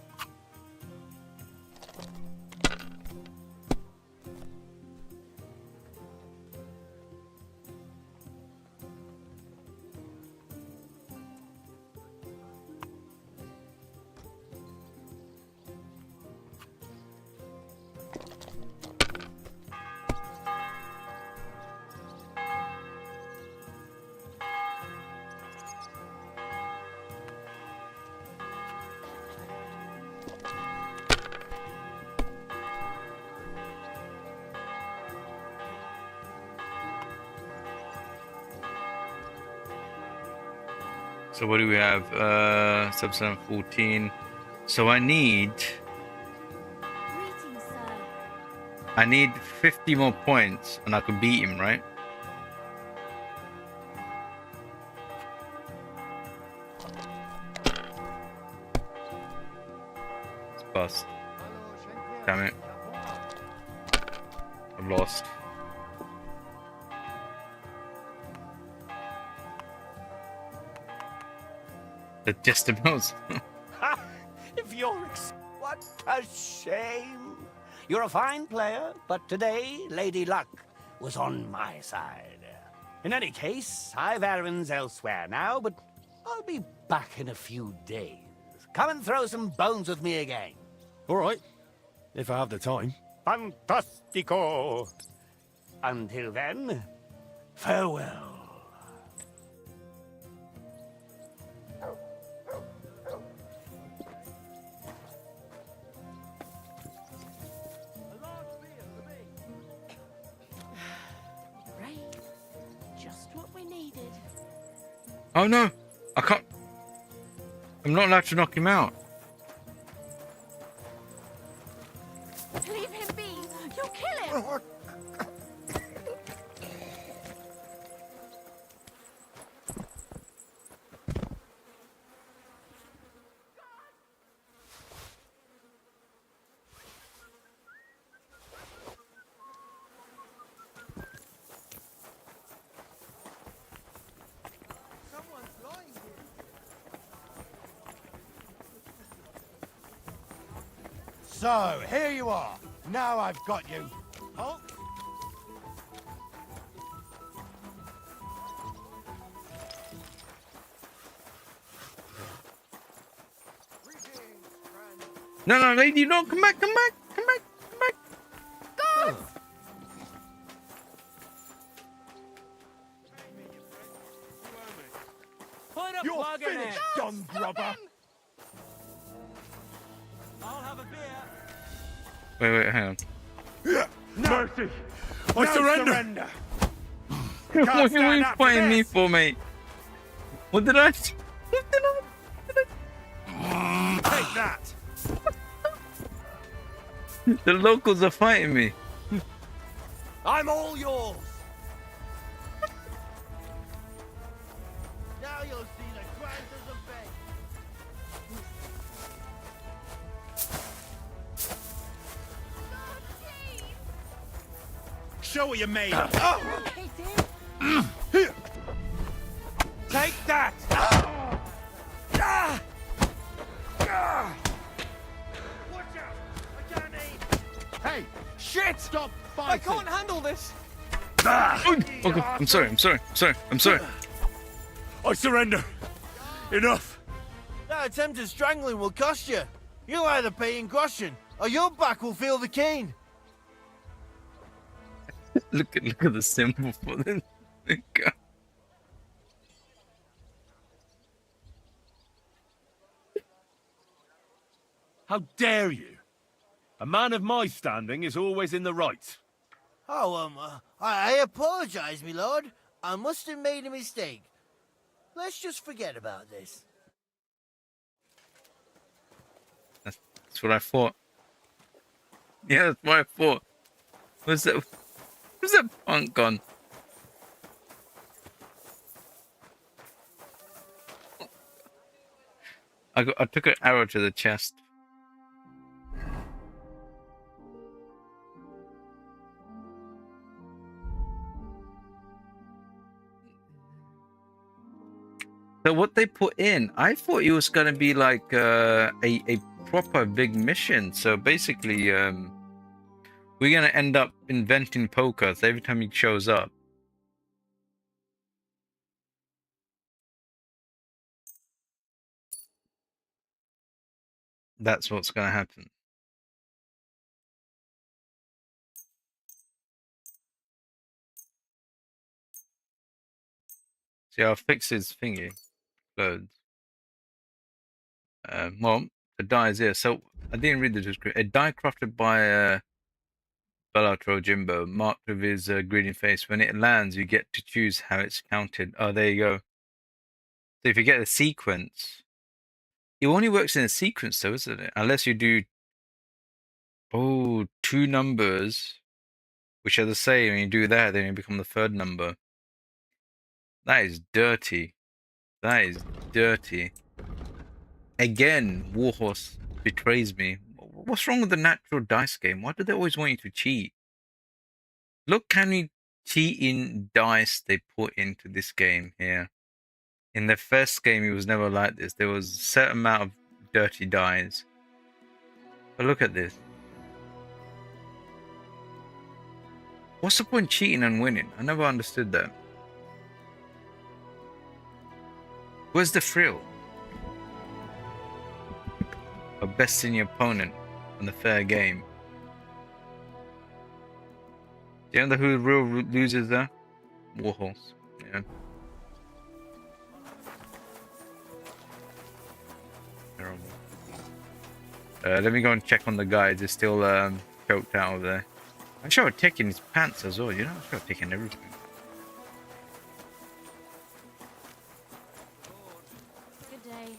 So what do we have? Sub 14. So I need 50 more points and I could beat him, right? It's bust. Damn it. I've lost. Just about. If you're what a shame. You're a fine player, but today Lady Luck was on my side. In any case, I've errands elsewhere now, but I'll be back in a few days. Come and throw some bones with me again. All right, if I have the time. Fantastico. Until then, farewell. Oh no! I can't. I'm not allowed to knock him out. Leave him be! You'll kill him! So, here you are. Now I've got you. Halt. No, no, lady, no, come back, come back, come back, come back. God! Put a You're plug in it. finished, dung grubber. I'll have a beer. Wait, hang on. Mercy! I surrender. What are you fighting me for, mate? What did I? What did I? Take that! The locals are fighting me. I'm all yours. Now you'll see the grinders of bay. Show what you made. Take that. Watch out! I can't aim. Hey, Shit! stop I fighting! can't handle this. Okay, I'm sorry. I surrender. Enough. That attempt at strangling will cost you. You'll either pay in groschen, or your back will feel the cane. Look at the symbol for this. How dare you? A man of my standing is always in the right. Oh, I apologize, my lord. I must have made a mistake. Let's just forget about this. That's what I thought. Yeah, that's what I thought. Where's that punk gone? I took an arrow to the chest. So what they put in, I thought it was gonna be like a proper big mission. So basically, we're gonna end up inventing poker every time he shows up. That's what's gonna happen. See, I'll fix his thingy. Loads. Well, the die is here. So I didn't read the description. A die crafted by Bellatrix Jimbo, marked with his greeting face. When it lands, you get to choose how it's counted. Oh, there you go. So if you get a sequence, it only works in a sequence, though, isn't it? Unless you do, two numbers, which are the same. When you do that, then you become the third number. That is dirty. That is dirty. Again, Warhorse betrays me. What's wrong with the natural dice game? Why do they always want you to cheat? Look how many cheating dice they put into this game here. In the first game, it was never like this. There was a certain amount of dirty dice. But look at this. What's the point cheating and winning? I never understood that. Where's the thrill of besting your opponent on the fair game? Do you know who the real losers are? Warhorse. Yeah. Terrible. Let me go and check on the guys. They're still choked out over there. I'm sure I'm taking his pants as well. You know, I'm sure I'm taking everything. Good day.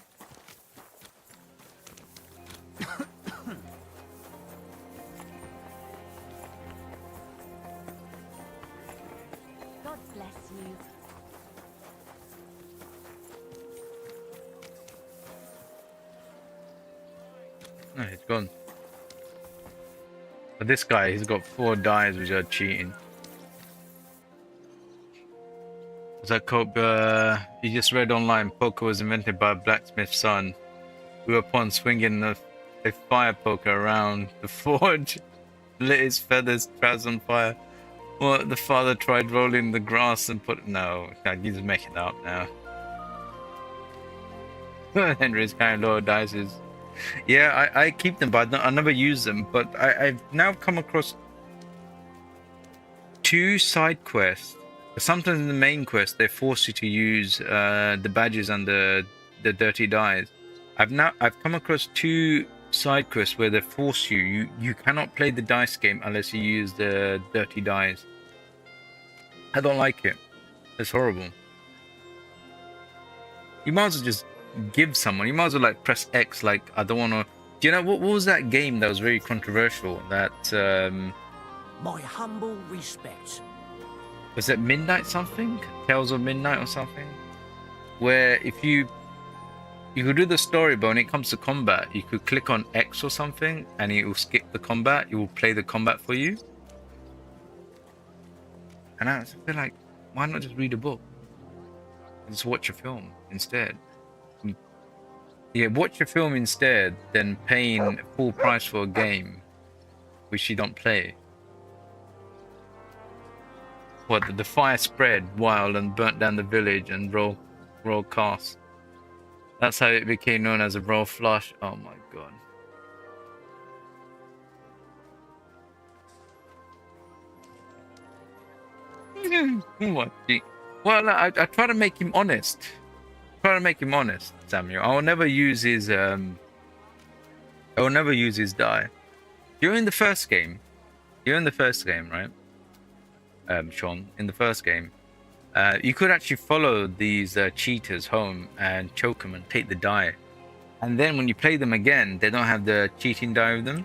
God bless you. No, it's gone. But this guy, he's got 4 dies which are cheating. Was that Cope? You just read online, poker was invented by a blacksmith's son, who upon swinging a fire poker around the forge, lit his feathers troughs on fire. Well, the father tried rolling the grass and put... No, he's making it up now. Henry's kind of low dice is Yeah, I keep them, but I never use them. But I've now come across 2 side quests. Sometimes in the main quest, they force you to use the badges and the dirty dice. I've come across 2 side quests where they force you cannot play the dice game unless you use the dirty dice. I don't like it. It's horrible. You might as well just give someone. You might as well like press X. Like I don't want to. Do you know what was that game that was very controversial? That My humble respects. was it Midnight something? Tales of Midnight or something? Where if you could do the story, but when it comes to combat, you could click on X or something, and it will skip the combat. It will play the combat for you. And I feel like, why not just read a book? Just watch a film instead. Yeah, watch a film instead than paying full price for a game which you don't play. What, the fire spread wild and burnt down the village and roll cast. That's how it became known as a roll flush. Oh my god. What? Well, I try to make him honest. Samuel. I will never use his die. During the first game, right? Sean, in the first game, you could actually follow these cheaters home and choke them and take the die. And then when you play them again, they don't have the cheating die with them.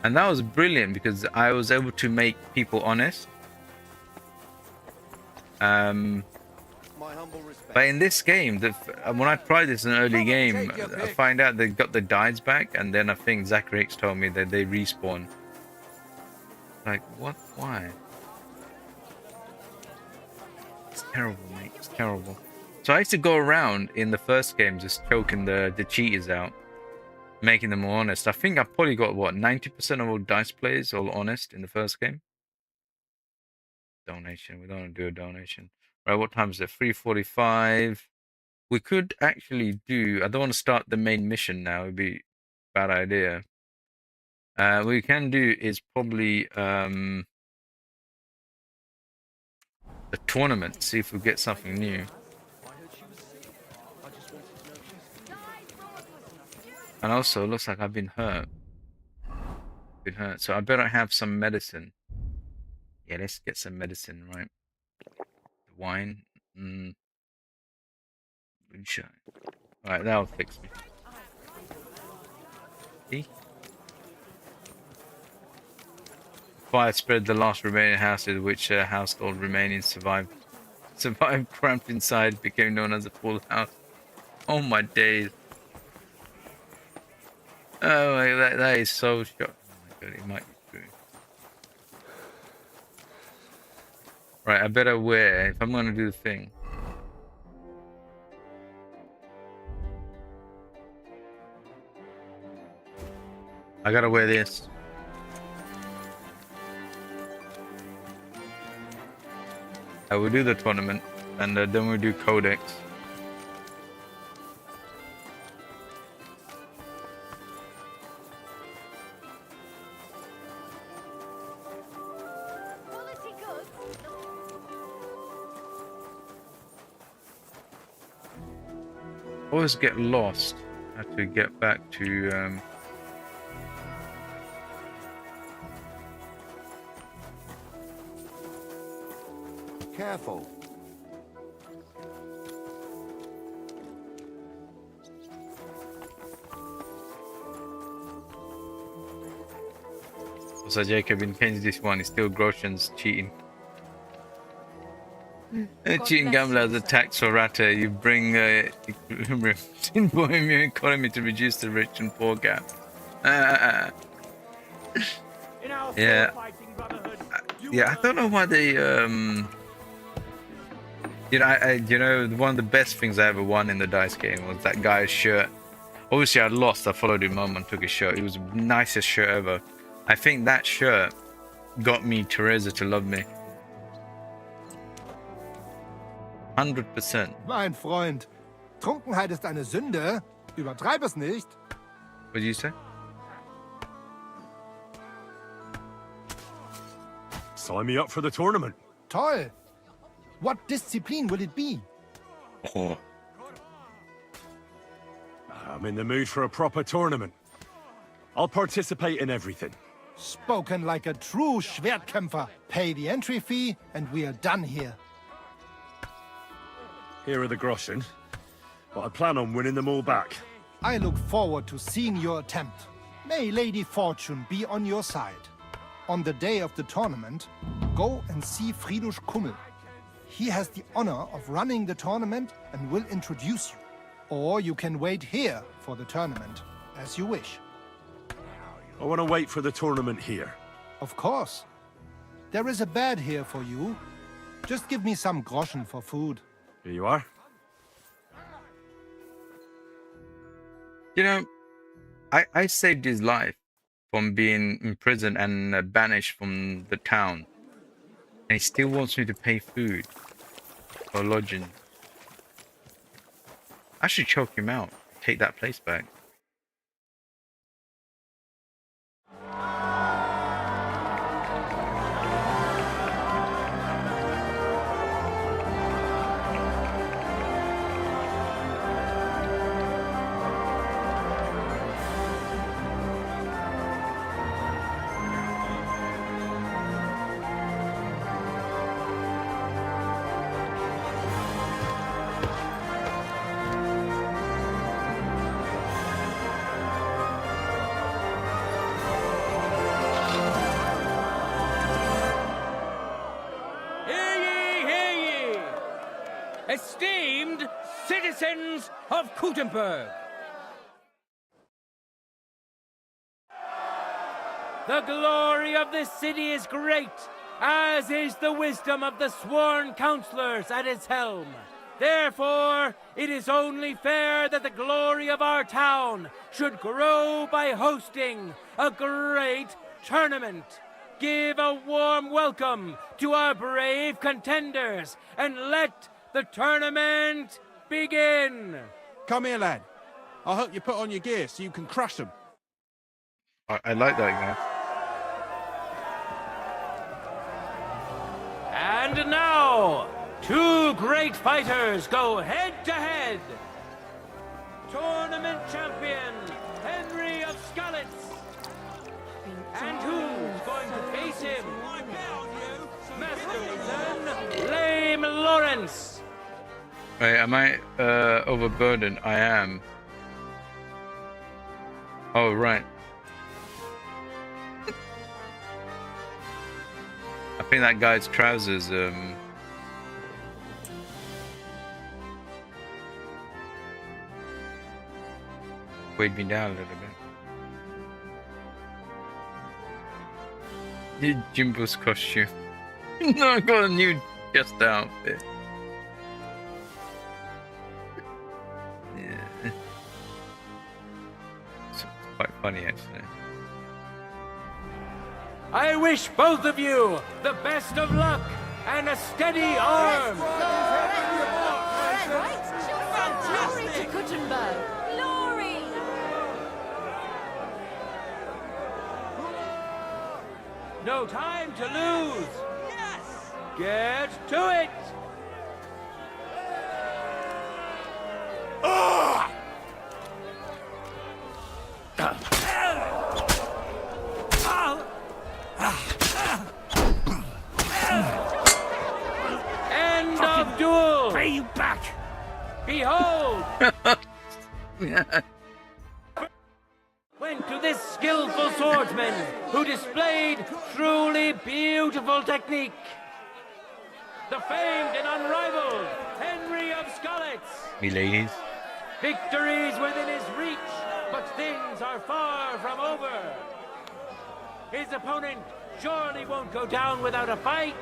And that was brilliant because I was able to make people honest. But in this game, when I tried this in an early game, I find out they got the dies back, and then I think Zachary X told me that they respawn. Like, what? Why? It's terrible, mate. It's terrible. So I used to go around in the first game just choking the cheaters out, making them more honest. I think I probably got, what, 90% of all dice players all honest in the first game? Donation. We don't want to do a donation. Right, what time is it? 3:45. We could actually do... I don't want to start the main mission now. It would be a bad idea. What we can do is probably the tournament. See if we get something new. And also, it looks like I've been hurt. So I better have some medicine. Yeah, let's get some medicine, right? Wine. Alright, that'll fix me. See? Fire spread the last remaining houses, which household remaining survived cramped inside, became known as a full house. Oh my days. Oh, that is so shocking. Oh my god, it might be true. Right, I better wear, if I'm gonna do the thing. I gotta wear this. I will do the tournament, and then we'll do Codex. Always get lost. I have to get back to Careful. So Jacob, in case this one is still Grosjean's cheating. Cheating gambler has attacked Sorata. You bring in Bohemian economy to reduce the rich and poor gap. Yeah. Yeah, I don't know why they you know, one of the best things I ever won in the dice game was that guy's shirt. Obviously I lost, I followed him home and took his shirt. It was the nicest shirt ever. I think that shirt got me Teresa to love me. 100%. Mein Freund, Trunkenheit ist eine Sünde. Übertreib es nicht. What did you say? Sign me up for the tournament. Toll! What discipline will it be? Oh. I'm in the mood for a proper tournament. I'll participate in everything. Spoken like a true Schwertkämpfer. Pay the entry fee and we are done here. Here are the groschen, but I plan on winning them all back. I look forward to seeing your attempt. May Lady Fortune be on your side. On the day of the tournament, go and see Friedrich Kummel. He has the honor of running the tournament and will introduce you. Or you can wait here for the tournament, as you wish. I want to wait for the tournament here. Of course. There is a bed here for you. Just give me some groschen for food. Here you are. You know, I saved his life from being imprisoned and banished from the town. And he still wants me to pay food or lodging. I should choke him out. Take that place back. Esteemed citizens of Gutenberg, the glory of this city is great, as is the wisdom of the sworn counselors at its helm. Therefore, it is only fair that the glory of our town should grow by hosting a great tournament. Give a warm welcome to our brave contenders, and let the tournament begin! Come here, lad. I'll help you put on your gear so you can crush them. I like that guy. And now, two great fighters go head to head. Tournament champion, Henry of Skalitz. And who's going to face him? Masterson, Lame Lawrence. Wait, am I overburdened? I am. Oh, right. I think that guy's trousers weighed me down a little bit. Jimbo's costume. No, I got a new chest outfit. Yeah. It's quite funny, actually. I wish both of you the best of luck and a steady arm. Glory to Gutenberg! Glory! No time to lose. Yes. Get to it. End of duel. Pay you back. Behold. Went to this skillful swordsman who displayed truly beautiful technique. The famed and unrivaled Henry of Skalitz. Me ladies. Victories within his reach, but things are far from over. His opponent surely won't go down without a fight.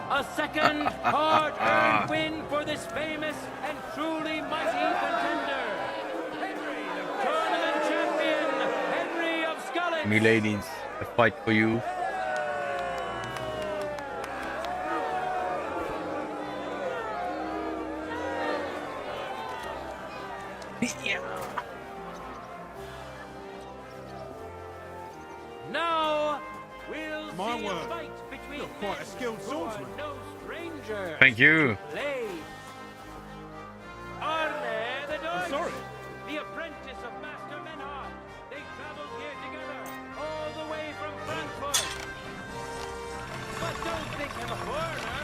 A second hard-earned win for this famous and truly mighty contender. Henry, the tournament champion, Henry of Skalitz. Me ladies, a fight for you. my word. You're quite a skilled swordsman. No stranger. Thank you. Arne the Deutsch, sorry. the apprentice of Master Menhard. They traveled here together, all the way from Frankfurt. But don't think him a foreigner.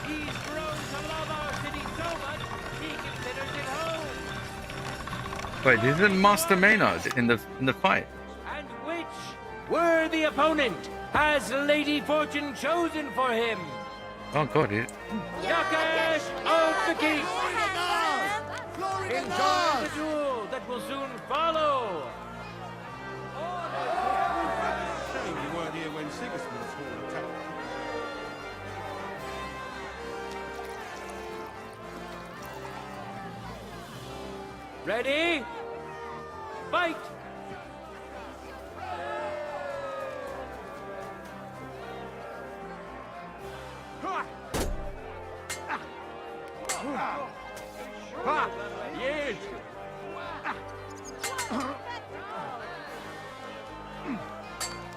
He's grown to love our city so much, he considers it home. Wait, isn't Master Maynard in the fight? And which worthy opponent has Lady Fortune chosen for him? Oh god, it. Yakesh of the Keep! Enjoy the duel that will soon follow! Shame you weren't here when Sigismund's horde attacked. Ready? Fight! Yes!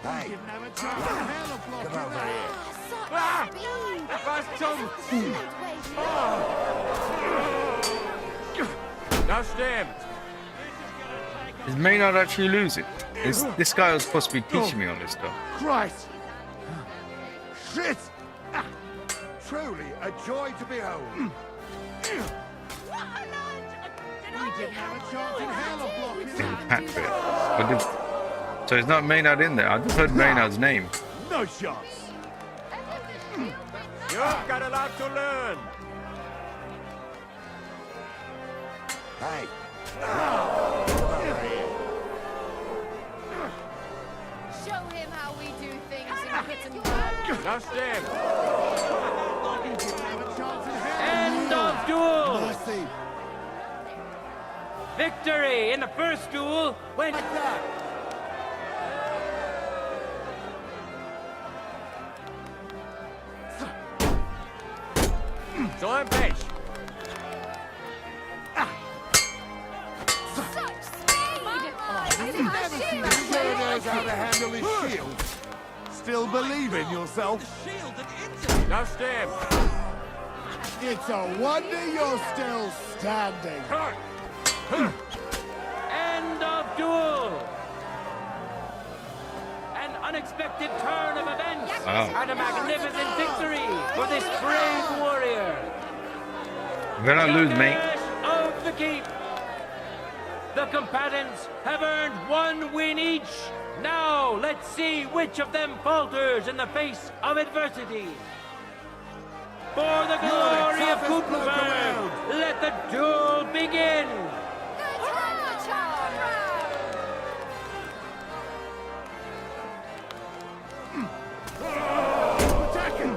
Hey, Didn't have a chance in hell of blocking come over that. here. Now stand! Is Maynard actually losing? This guy was supposed to be teaching me all this stuff. Christ! Shit! Truly a joy to behold. We didn't have a chance in hell of blocking St. that. Patrick. So it's not Maynard in there. I just heard Maynard's name. No chance. You've got a lot to learn! Hey, Show him how we do things in Wittenberg. Now stand! We didn't have a chance in hell. End of duel! Mercy. Victory in the first duel went... So I'm patient. Such speed! You've never seen a sure knows how to handle his shield. Still believe in yourself. Now stand! It's a wonder you're still standing. End of duel! An unexpected turn of events Wow. and a magnificent victory for this brave warrior. You better not lose, mate. Yakesh of the Keep. The combatants have earned one win each. Now let's see which of them falters in the face of adversity. For the glory of Gutenberg, let the duel begin. Attack him!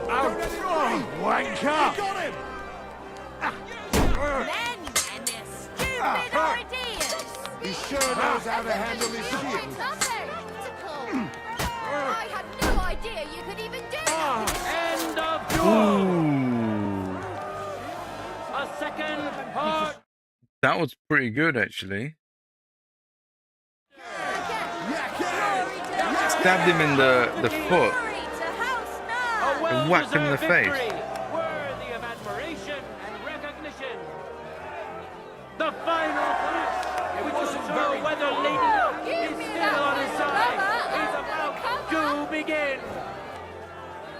Wanker! Got him! Men and their stupid ideas. He sure knows how to handle his shield. I had no idea you could even do that. End of duel. Ooh. A second part. That was pretty good, actually. Stabbed him in the foot. And whacked him in the face. Worthy of admiration and recognition. The final clash, which will show whether Lady Luck is still on his side, is about to begin.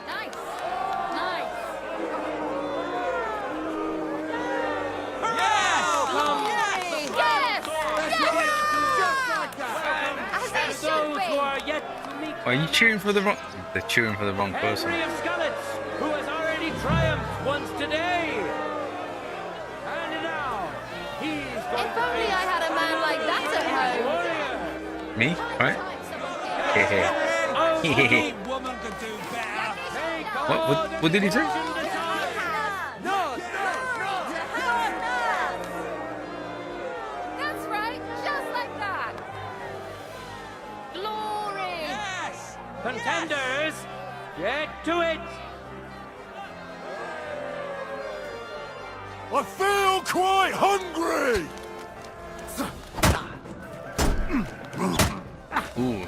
Nice. Nice. Yes! As it should Those who be. are yet to meet Are you cheering for the wrong? They're cheering for the wrong person. Henry of Skalitz, who has already triumphed once today. And now, he's going If only I had a man like that at home. Me? Right? Hehe. Woman could do better. What did he say? That's right, just like that. Glory. Contenders, get to it. I feel quite hungry. Ooh.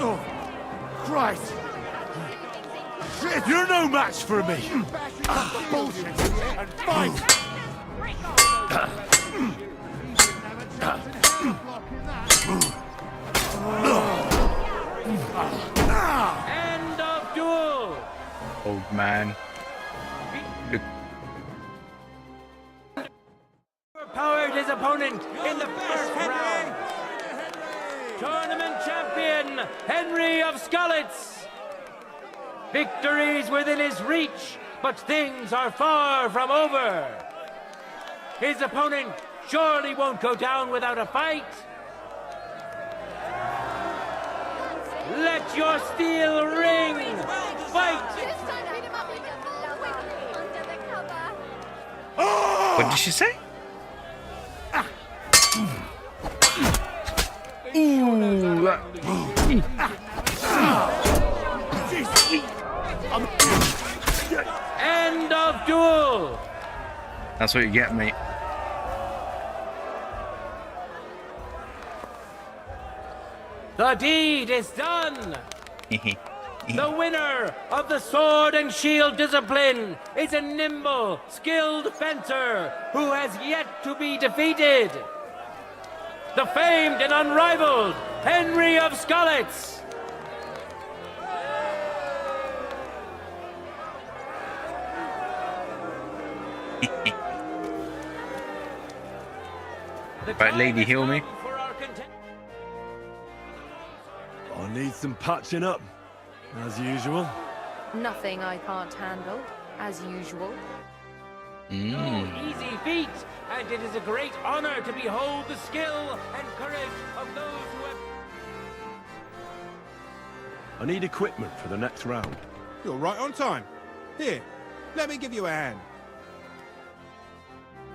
Oh, Christ! You're no match for me! Bullshit and fight! End of duel! Old man. Look. Overpowered his opponent in the first round. Tournament champion, Henry of Skalitz. Victory's within his reach, but things are far from over. His opponent surely won't go down without a fight. Let your steel ring! Fight! What did she say? Ooh, End of duel! that's what you get, mate. The deed is done! The winner of the sword and shield discipline is a nimble, skilled fencer who has yet to be defeated. The famed and unrivaled Henry of Skalitz. Right, lady, heal me. I need some patching up, as usual. Nothing I can't handle, as usual. Easy feat, and it is a great honor to behold the skill and courage of those who have... I need equipment for the next round. You're right on time. Here, let me give you a hand.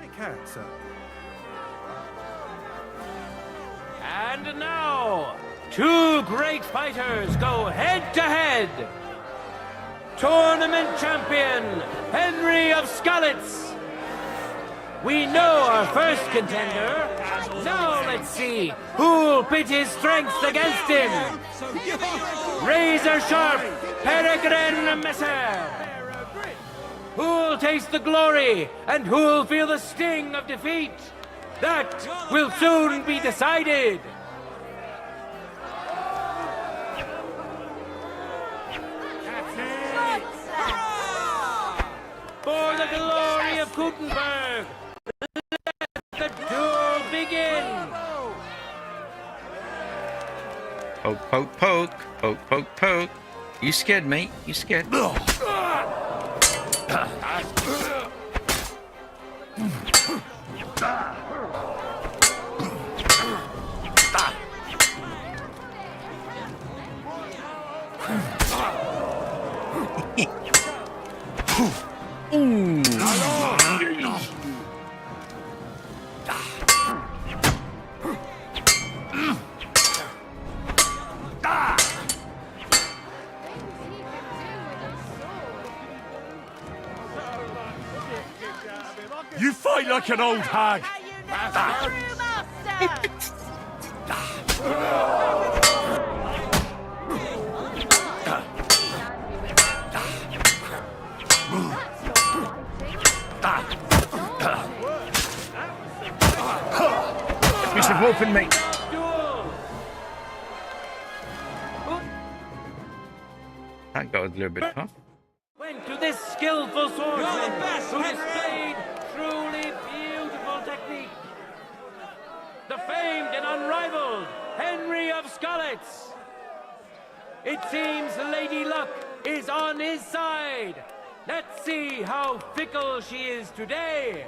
Take care, sir. And now, two great fighters go head-to-head. Tournament champion, Henry of Skalitz. We know our first contender. Now let's see who'll pit his strengths against him. Razor-sharp Peregrine Messer. Who'll taste the glory and who'll feel the sting of defeat? That will soon be decided. For the glory of Gutenberg, let the duel begin. Poke, poke, poke. Poke, poke, poke. You scared, mate? You scared? You fight like an old hag! Piece of open, mate. That got a little bit tough. Went to this skillful swordsman who displayed truly beautiful technique. The famed and unrivaled Henry of Skalitz. It seems Lady Luck is on his side. Let's see how fickle she is today.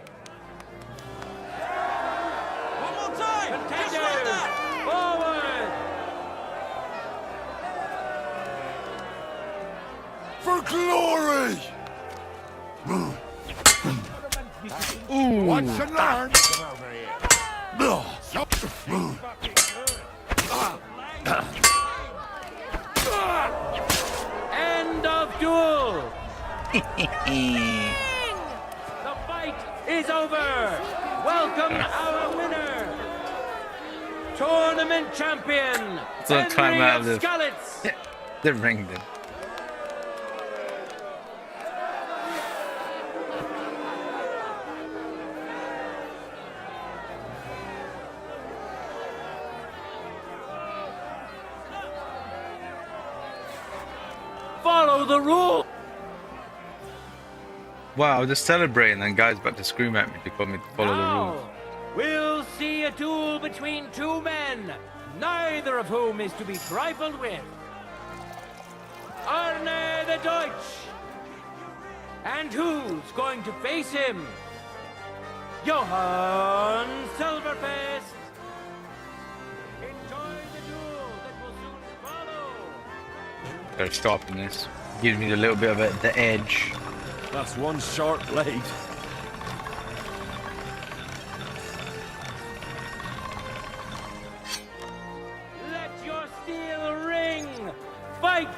One more time! Contenders, forward! For glory! Ooh. Watch and learn! End of duel! The fight is over! Welcome our tournament champion, So climb Henry out of of Skalitz. the ring then. Follow the rule. Wow, just celebrating and guys about to scream at me to call me to follow the rules. Now, we'll see a duel between two men, neither of whom is to be trifled with. Arne the Deutsch. And who's going to face him? Johann Silverfist. Enjoy the duel that will soon follow. Gotta stop in this. Gives me a little bit of the edge. That's one sharp blade. Let your steel ring. Fight.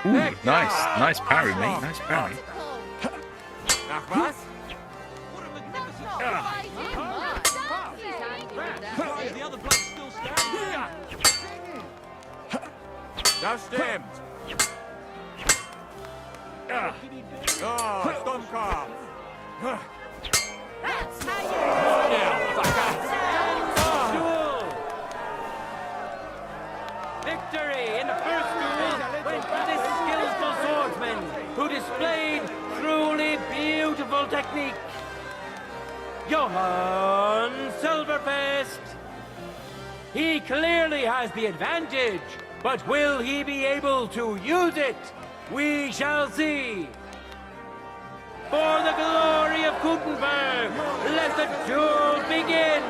Ooh, nice parry, mate. Nice parry. The other bloke's still standing. Just him. Oh, Stormcar. That's how you victory in the first duel went to this skillful swordsman who displayed truly beautiful technique. Johann Silverfist. He clearly has the advantage, but will he be able to use it? We shall see. For the glory of Gutenberg, let the duel begin.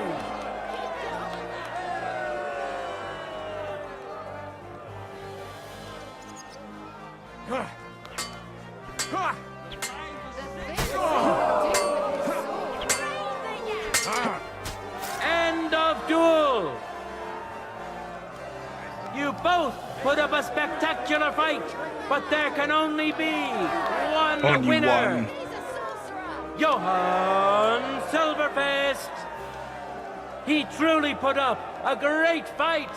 End of duel. You both put up a spectacular fight, but there can only be one winner. Johann Silverfist. He truly put up a great fight.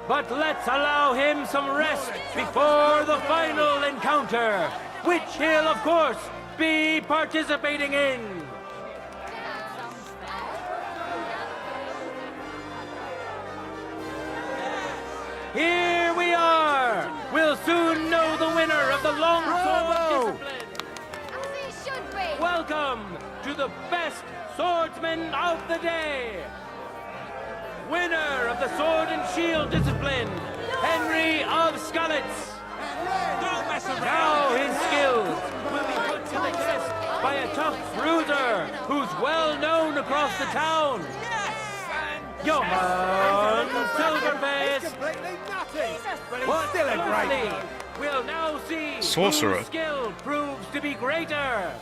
But let's allow him some rest before the final encounter, which he'll, of course, be participating in. Here we are. We'll soon know the winner of the longsword discipline. As it should be. Welcome to the best swordsman of the day. Winner of the sword and shield discipline, Henry of Skalitz. Now his skills will be put to the test by a tough bruiser who's well known across the town. Johann Silverfist. What still a great closely, we'll now see Sorcerer. whose skill proves to be greater.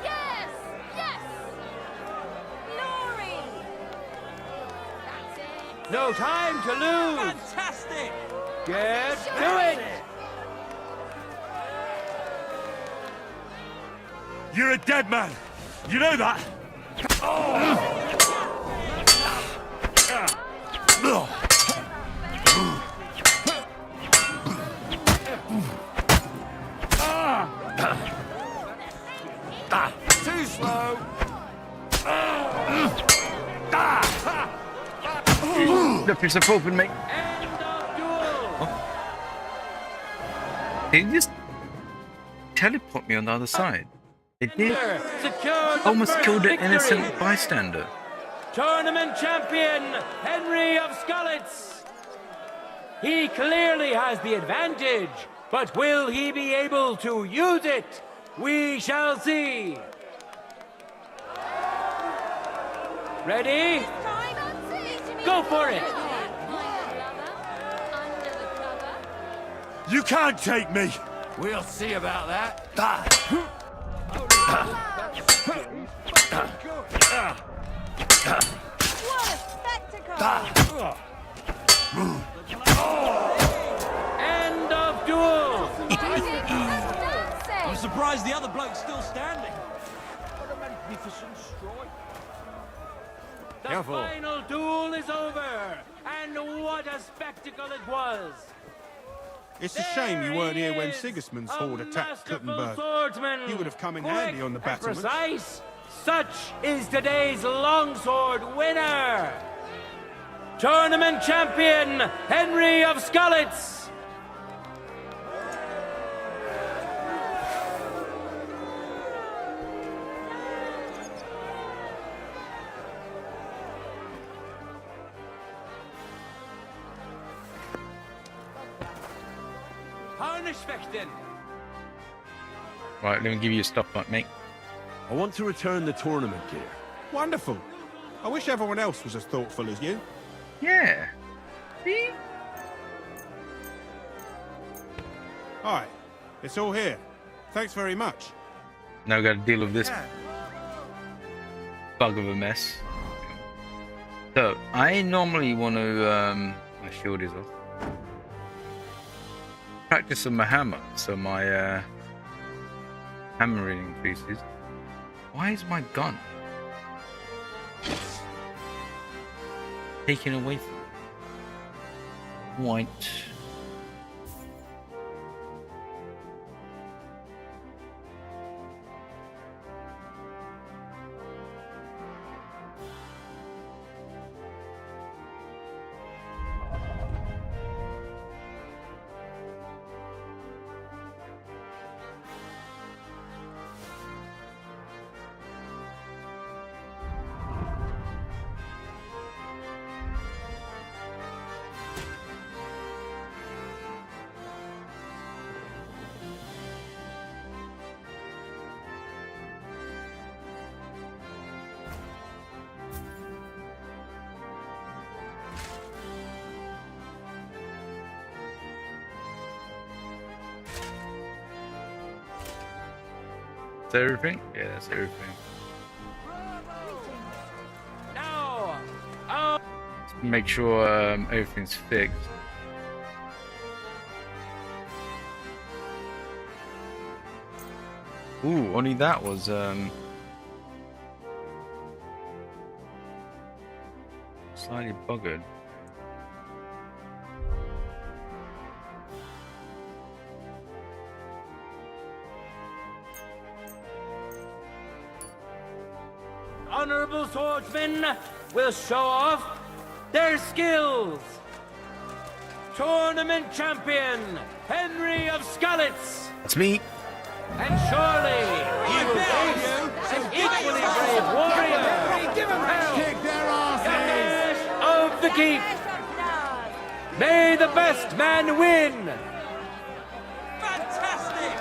Yes! Yes! Glory! No time to lose. Fantastic! Get to it. You're a dead man. You know that? Too slow. Look, yourself open, mate. Did he just teleport me on the other side? It did. Almost killed an innocent bystander. Tournament champion, Henry of Skalitz. He clearly has the advantage, but will he be able to use it? We shall see. Ready? Go for it. You can't take me. We'll see about that. What a spectacle! End of duel! I'm surprised the other bloke's still standing. What a magnificent strike. The Careful. final duel is over, and what a spectacle it was! It's a shame you weren't here when Sigismund's horde attacked Kuttenberg. Swordsman, You would have come in quick handy on the and battlements. precise. Such is today's longsword winner, tournament champion Henry of Skalitz. Harnischfechten. Right, let me give you a stopwatch, mate. I want to return the tournament gear. Wonderful. I wish everyone else was as thoughtful as you. Yeah. See? All right, it's all here. Thanks very much. Now we got to deal with this bug of a mess. So I normally want to my shield is off. Practice on my hammer, so my hammering increases. Why is my gun taken away from me? White. Is that everything? Yeah, that's everything. Now, Let's make sure everything's fixed. Ooh, only that was slightly buggered. honorable swordsmen will show off their skills. Tournament champion Henry of Skalitz. It's me. And surely he will face an equally brave warrior. Give him hell! Kick their asses! Of the keep. May the best man win. Fantastic!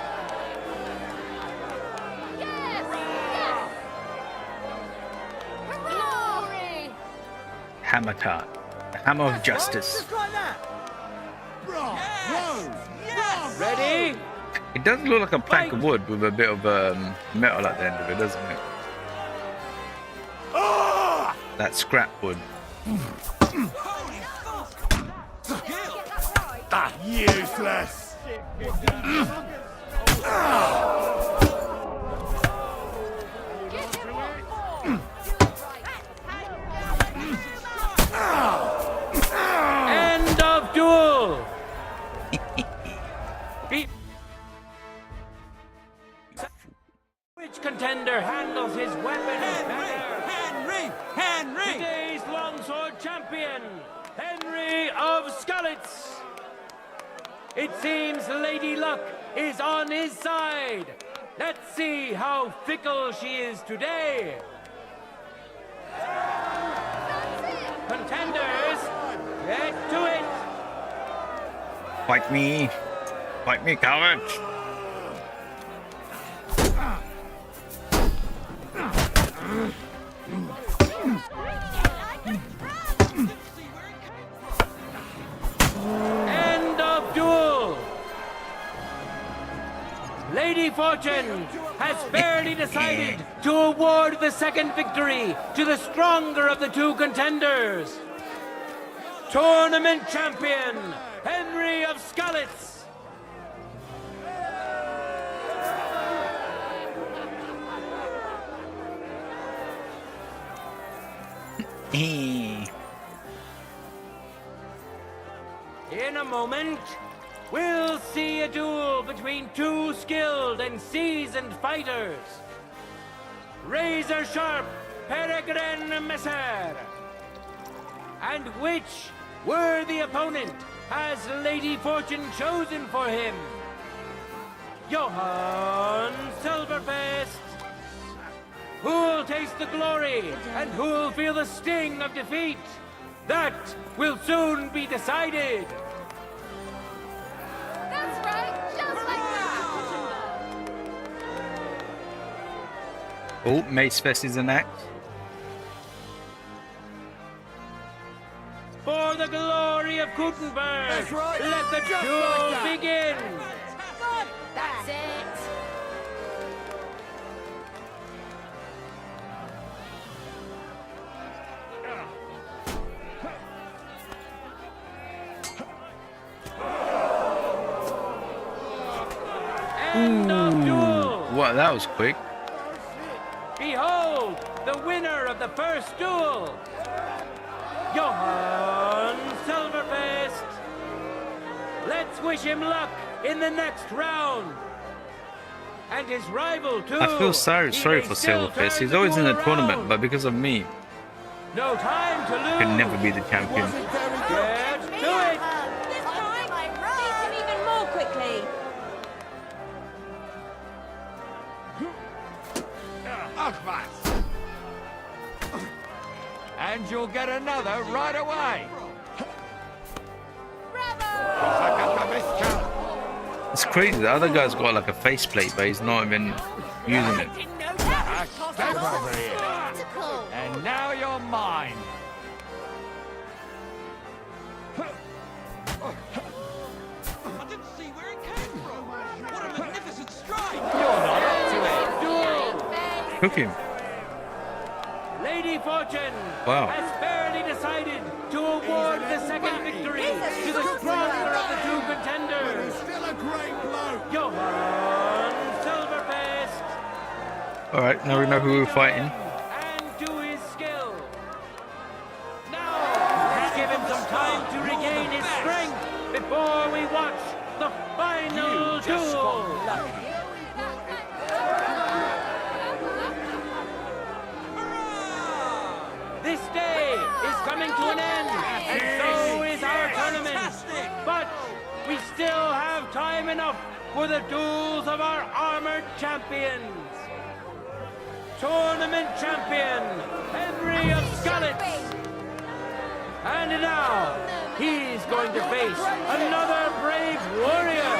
Glory! Hammer time. The hammer of justice. Just like that. Ready? It does look like a plank of wood with a bit of metal at the end of it, doesn't it? That scrap wood. Useless! End of duel. Which contender handles his weapon better? Henry! Today's longsword champion, Henry of Skalitz. It seems Lady Luck is on his side. Let's see how fickle she is today. Contenders, get to it. Fight me. Fight me, coward. End of duel. Lady Fortune has fairly decided to award the second victory to the stronger of the two contenders. tournament champion, Henry of Skalitz. In a moment, we'll see a duel between two skilled and seasoned fighters. Razor sharp Peregrine Messer. And which worthy opponent has Lady Fortune chosen for him? Johann Silverfist. Who'll taste the glory and who'll feel the sting of defeat? That will soon be decided. That's right, just like that. Oh, Mace Fest is an act. For the glory of Gutenberg, That's right. let the Just duel like that. begin. That's it. End of duel. Wow, that was quick. Behold, the winner of the first duel, Johann Silverfist. Let's wish him luck in the next round. And his rival too. I feel sorry for Silverfist. He's always in the tournament, but because of me, No time to lose. he can never be the champion. Get to it. This time, beat him even more quickly. And you'll get another right away. It's crazy. The other guy's got like a faceplate, but he's not even using it. Step over here. And now you're mine. I didn't see where it came from. What a magnificent strike! You're not up to it. Cook him. Lady Fortune Wow. has fairly decided to award the second victory to the stronger of the two contenders. Still a great bloke. Johann Silverfist. Alright, now we know who we're fighting. And to his skill. Now, let's give him some time to regain his strength before we watch the final duel. This day is coming to an end, and so is our tournament. But we still have time enough for the duels of our armored champions. Tournament champion, Henry of Skalitz. And now, he's going to face another brave warrior.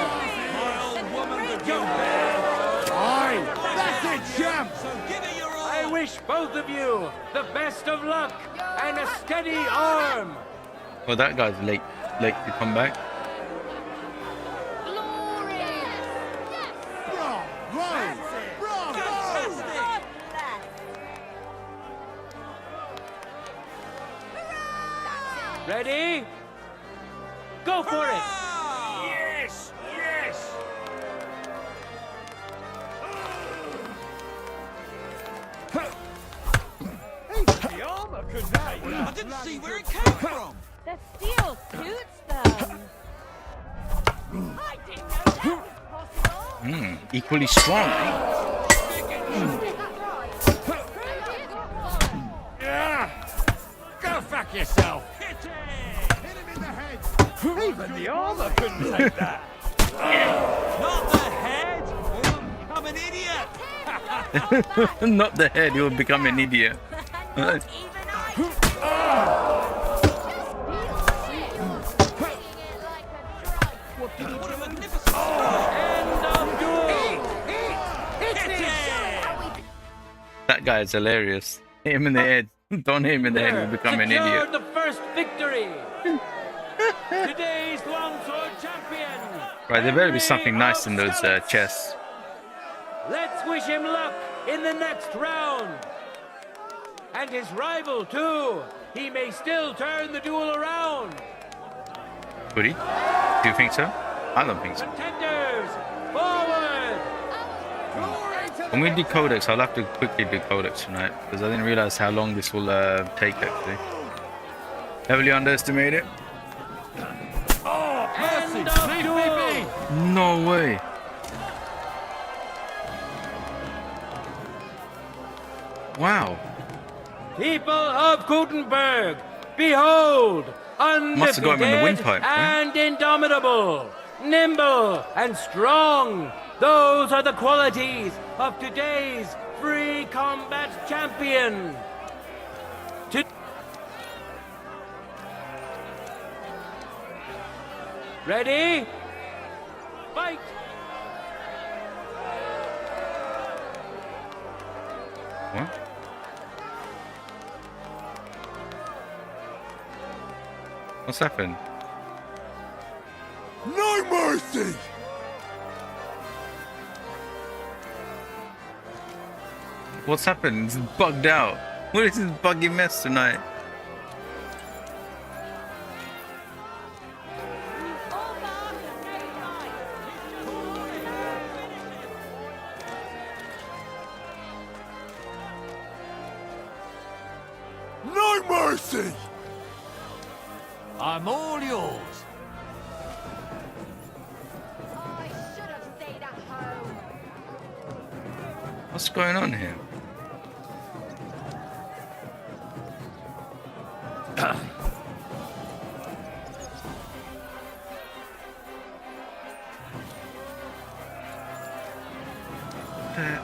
Aye, that's it, champ. I wish both of you the best of luck and a steady arm. Well, that guy's late to come back. Ready? Go for it! Yes, yes. The armor could I didn't see where it came from. The steel suits them. I didn't know that was possible. Equally strong, eh? Go fuck yourself. Hit him in the head. Even the armor couldn't take that. Not the head, or you'll become an idiot. Not the head, you'll become an idiot. What a magnificent End of duel! That guy is hilarious. Hit him in the head. Don't hit him in the head, you'll become an Secured idiot. the first victory. Today's longsword champion. Right, there better be something nice in those chests. Let's wish him luck in the next round. And his rival too, he may still turn the duel around. Would he? Do you think so? I don't think so. Contenders, forward! When we do Codex, I'll have to quickly do Codex tonight because I didn't realize how long this will take actually. Heavily underestimate it. Oh, mercy! Leave me be! No way. Wow. People of Gutenberg, behold, Must have got him in the undefeated windpipe, right? and indomitable, nimble and strong. Those are the qualities of today's free combat champion. Ready? Fight! What? What's happened? No mercy! What's happened? It's bugged out. What is this buggy mess tonight? No mercy! I'm all yours. What's going on here?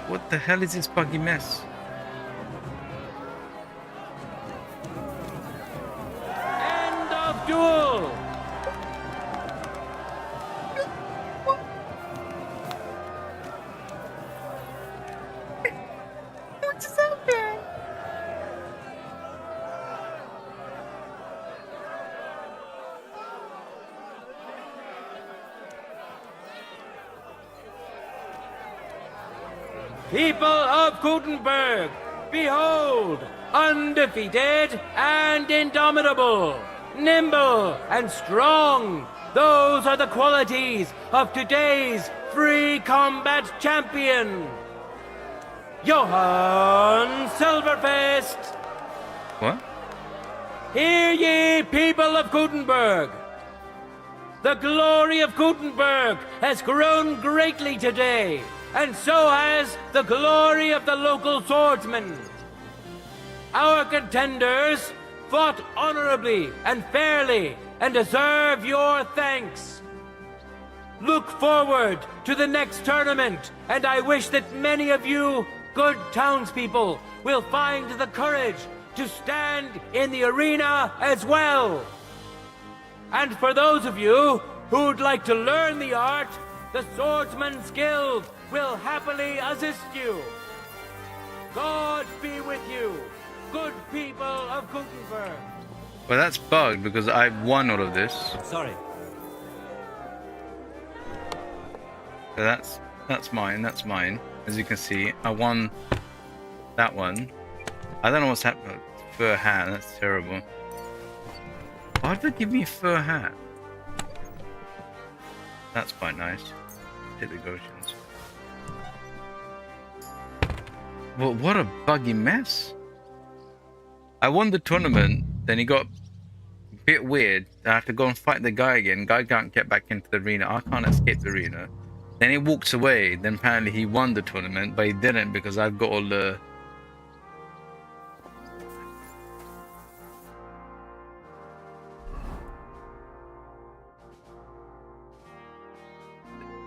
What the hell is this buggy mess? End of duel! What's happening? People of Gutenberg, behold, undefeated and indomitable, nimble and strong. Those are the qualities of today's free combat champion, Johann Silverfist. What? Hear ye, people of Gutenberg. The glory of Gutenberg has grown greatly today, and so has the glory of the local swordsmen. Our contenders fought honorably and fairly and deserve your thanks. Look forward to the next tournament, and I wish that many of you good townspeople will find the courage to stand in the arena as well. And for those of you who'd like to learn the art, the Swordsman's Guild will happily assist you. God be with you, good people of Gutenberg. Well, that's bugged because I won all of this. Sorry. So that's mine. That's mine. As you can see, I won that one. I don't know what's happening. Fur hat. That's terrible. Why did they give me a fur hat? That's quite nice. Hit the Goshen's. Well, what a buggy mess. I won the tournament, then he got a bit weird. I have to go and fight the guy again. Guy can't get back into the arena. I can't escape the arena. Then he walks away. Then apparently he won the tournament, but he didn't because I've got all the...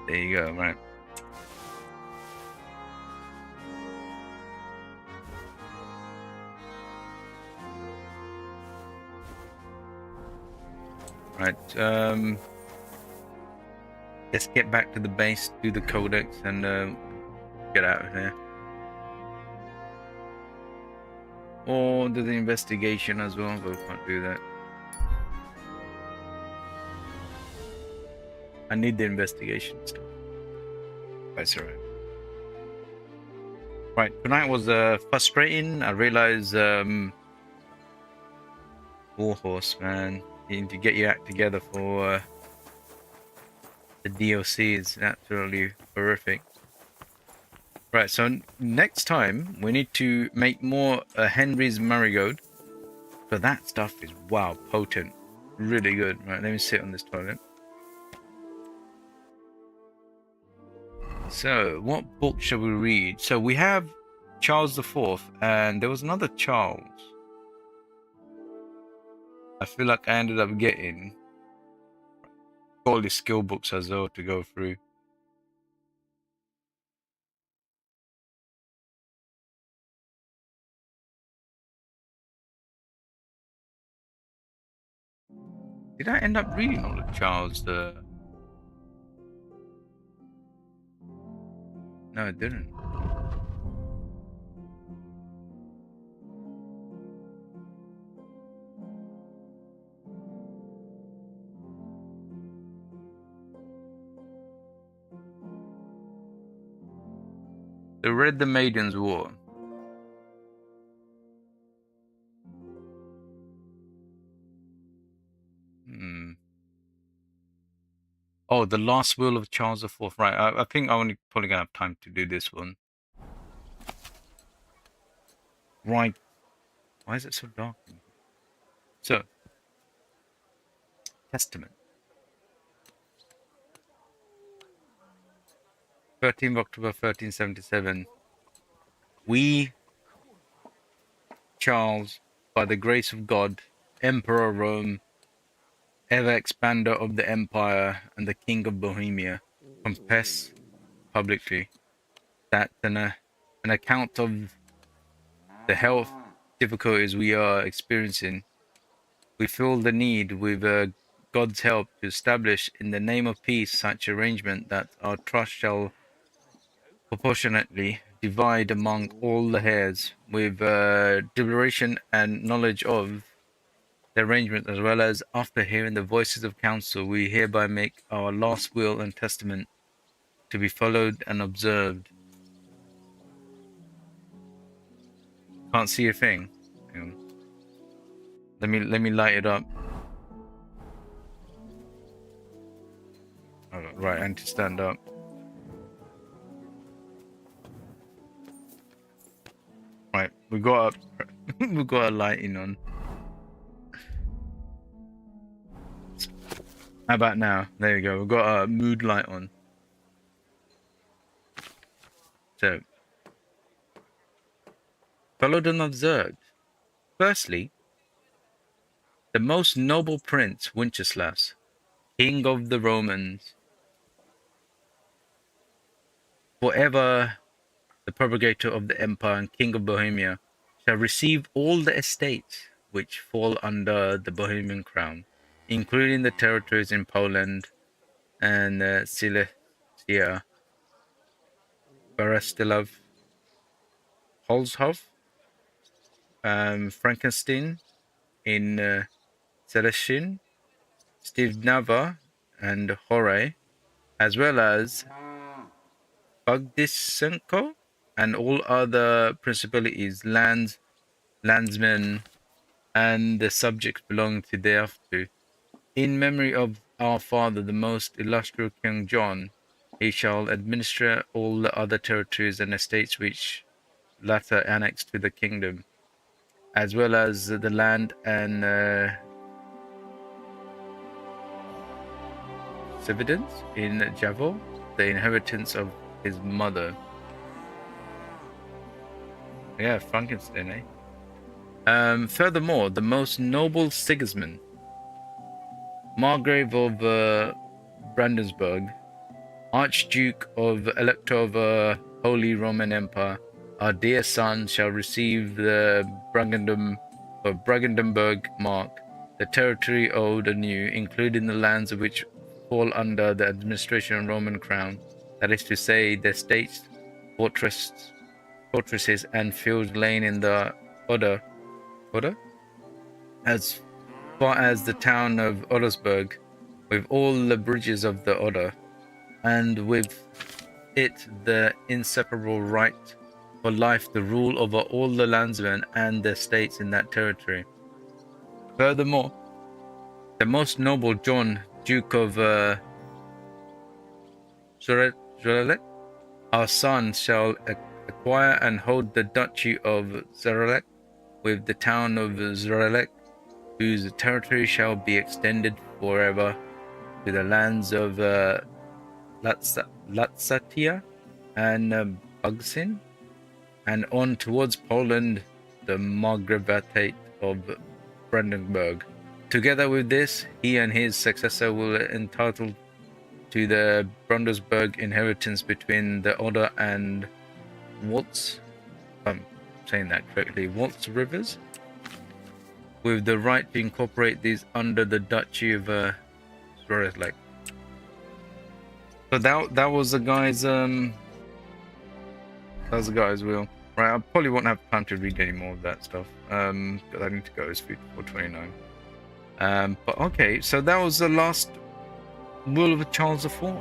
There you go, right. Right, let's get back to the base, do the codex, and get out of here. Or do the investigation as well, but we can't do that. I need the investigation stuff. That's alright. Right, tonight was frustrating. I realized Warhorse, man. You need to get your act together for the DLC. Is absolutely horrific. Right, so next time we need to make more Henry's Marigold. So that stuff is, wow, potent. Really good. Right, let me sit on this toilet. So, what book shall we read? So we have Charles IV, and there was another Charles. I feel like I ended up getting all the skill books as well to go through. Did I end up reading all of Charles the... No, I didn't. I read The Maiden's War. Oh, The Last Will of Charles IV. Right, I think I only probably gonna have time to do this one. Right. Why is it so dark? So, Testament. 13th October 1377. We, Charles, by the grace of God, Emperor of Rome, ever expander of the empire, and the King of Bohemia, confess publicly that an account of the health difficulties we are experiencing, we feel the need, with God's help, to establish in the name of peace such arrangement that our trust shall proportionately divide among all the heirs, with deliberation and knowledge of the arrangement, as well as after hearing the voices of counsel, we hereby make our last will and testament to be followed and observed. Can't see a thing. Hang on. Let me light it up. Oh, right, I need to stand up. Right, we got we got a lighting on. How about now? There you go. We've got a mood light on. So, followed and observed. Firstly, the most noble prince Wenceslas, king of the Romans, forever the propagator of the empire and king of Bohemia, shall receive all the estates which fall under the Bohemian crown, including the territories in Poland and Silesia, Borisslav, Holzhof, Frankenstein in Celestin, Stivnava, and Hore, as well as Bogdisenko and all other principalities, lands, landsmen, and the subjects belonging to thereafter. In memory of our father, the most illustrious King John, he shall administer all the other territories and estates which latter annexed to the kingdom, as well as the land and subsidence in Javo, the inheritance of his mother. Yeah, Frankenstein, eh? Furthermore, the most noble Sigismund, Margrave of Brandenburg, Archduke of Elector of Holy Roman Empire, our dear son, shall receive the Brandenburg mark, the territory old and new, including the lands which fall under the administration of Roman crown, that is to say, the estates, fortresses, and fields laying in the Oder, as far as the town of Odersburg, with all the bridges of the Oder, and with it the inseparable right for life, the rule over all the landsmen and the estates in that territory. Furthermore, the most noble John, Duke of Zurelek, our son, shall acquire and hold the duchy of Zurelek with the town of Zurelek, whose territory shall be extended forever to the lands of Latsatia and Bugsin, and on towards Poland, the Margravate of Brandenburg. Together with this, he and his successor will entitled to the Brandenburg inheritance between the Oder and Waltz, if I'm saying that correctly, Waltz rivers, with the right to incorporate these under the Duchy of Zurich. So that was the guy's that was the guy's will. Right, I probably won't have time to read any more of that stuff. Because I need to go. It's 4:29. But okay, so that was the last will of Charles IV.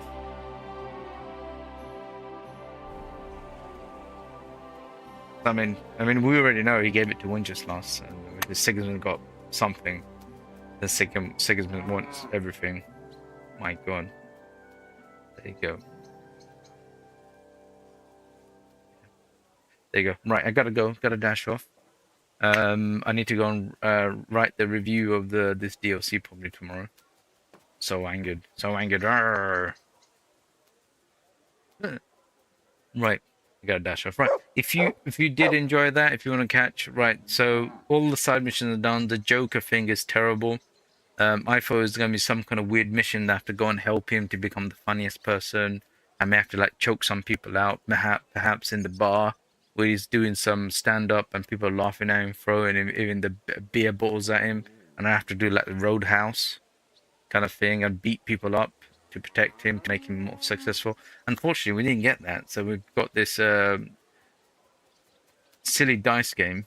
I mean, we already know he gave it to Wenceslas, and the Sigismund got something. The Sigismund wants everything. My God. There you go. There you go. Right, I gotta go. Gotta dash off. I need to go and write the review of this DLC probably tomorrow. So angered. So angered. Arrgh. Right. I gotta dash off. Right. If you did enjoy that, if you want to catch, right, so all the side missions are done. The Joker thing is terrible. I thought it was gonna be some kind of weird mission that I have to go and help him to become the funniest person. I may have to like choke some people out, perhaps in the bar where he's doing some stand up and people are laughing at him, throwing him even the beer bottles at him, and I have to do like the Roadhouse kind of thing and beat people up to protect him, to make him more successful. Unfortunately, we didn't get that, so we've got this silly dice game,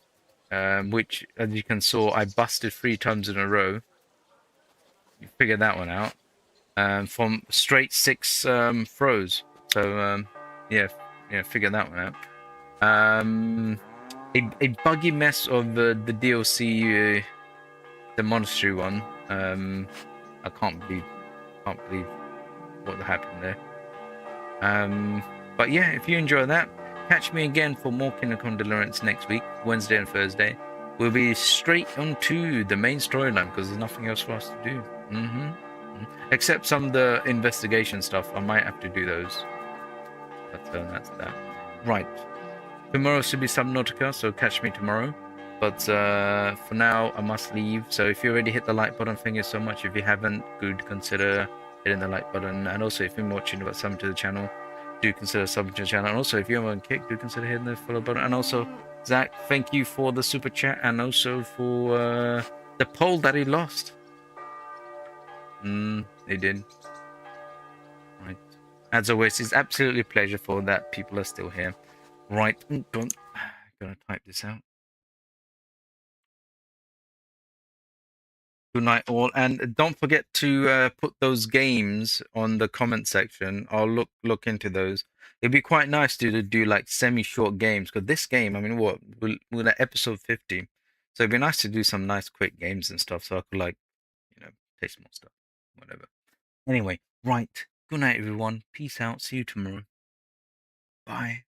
which, as you can saw, I busted 3 times in a row. You figured that one out. From straight 6 throws. So yeah, figure that one out. A buggy mess of the DLC, the monastery one. I can't believe what happened there. But yeah, if you enjoy that, catch me again for more Kingdom Come Deliverance next week, Wednesday and Thursday. We'll be straight onto the main storyline because there's nothing else for us to do. Except some of the investigation stuff. I might have to do those. But that's that. Right. Tomorrow should be Subnautica, so catch me tomorrow. But for now, I must leave. So if you already hit the like button, thank you so much. If you haven't, good, consider hitting the like button. And also, if you're watching about subbing to the channel, do consider subbing to the channel. And also, if you haven't kicked, do consider hitting the follow button. And also, Zach, thank you for the super chat and also for the poll that he lost. He did. Right. As always, it's absolutely a pleasure for that people are still here. Right. Gonna type this out. Good night, all, and don't forget to put those games on the comment section. I'll look into those. It'd be quite nice to do like semi-short games because this game, I mean, we're at episode 50, so it'd be nice to do some nice quick games and stuff. So I could like, taste more stuff, whatever. Anyway, right. Good night, everyone. Peace out. See you tomorrow. Bye.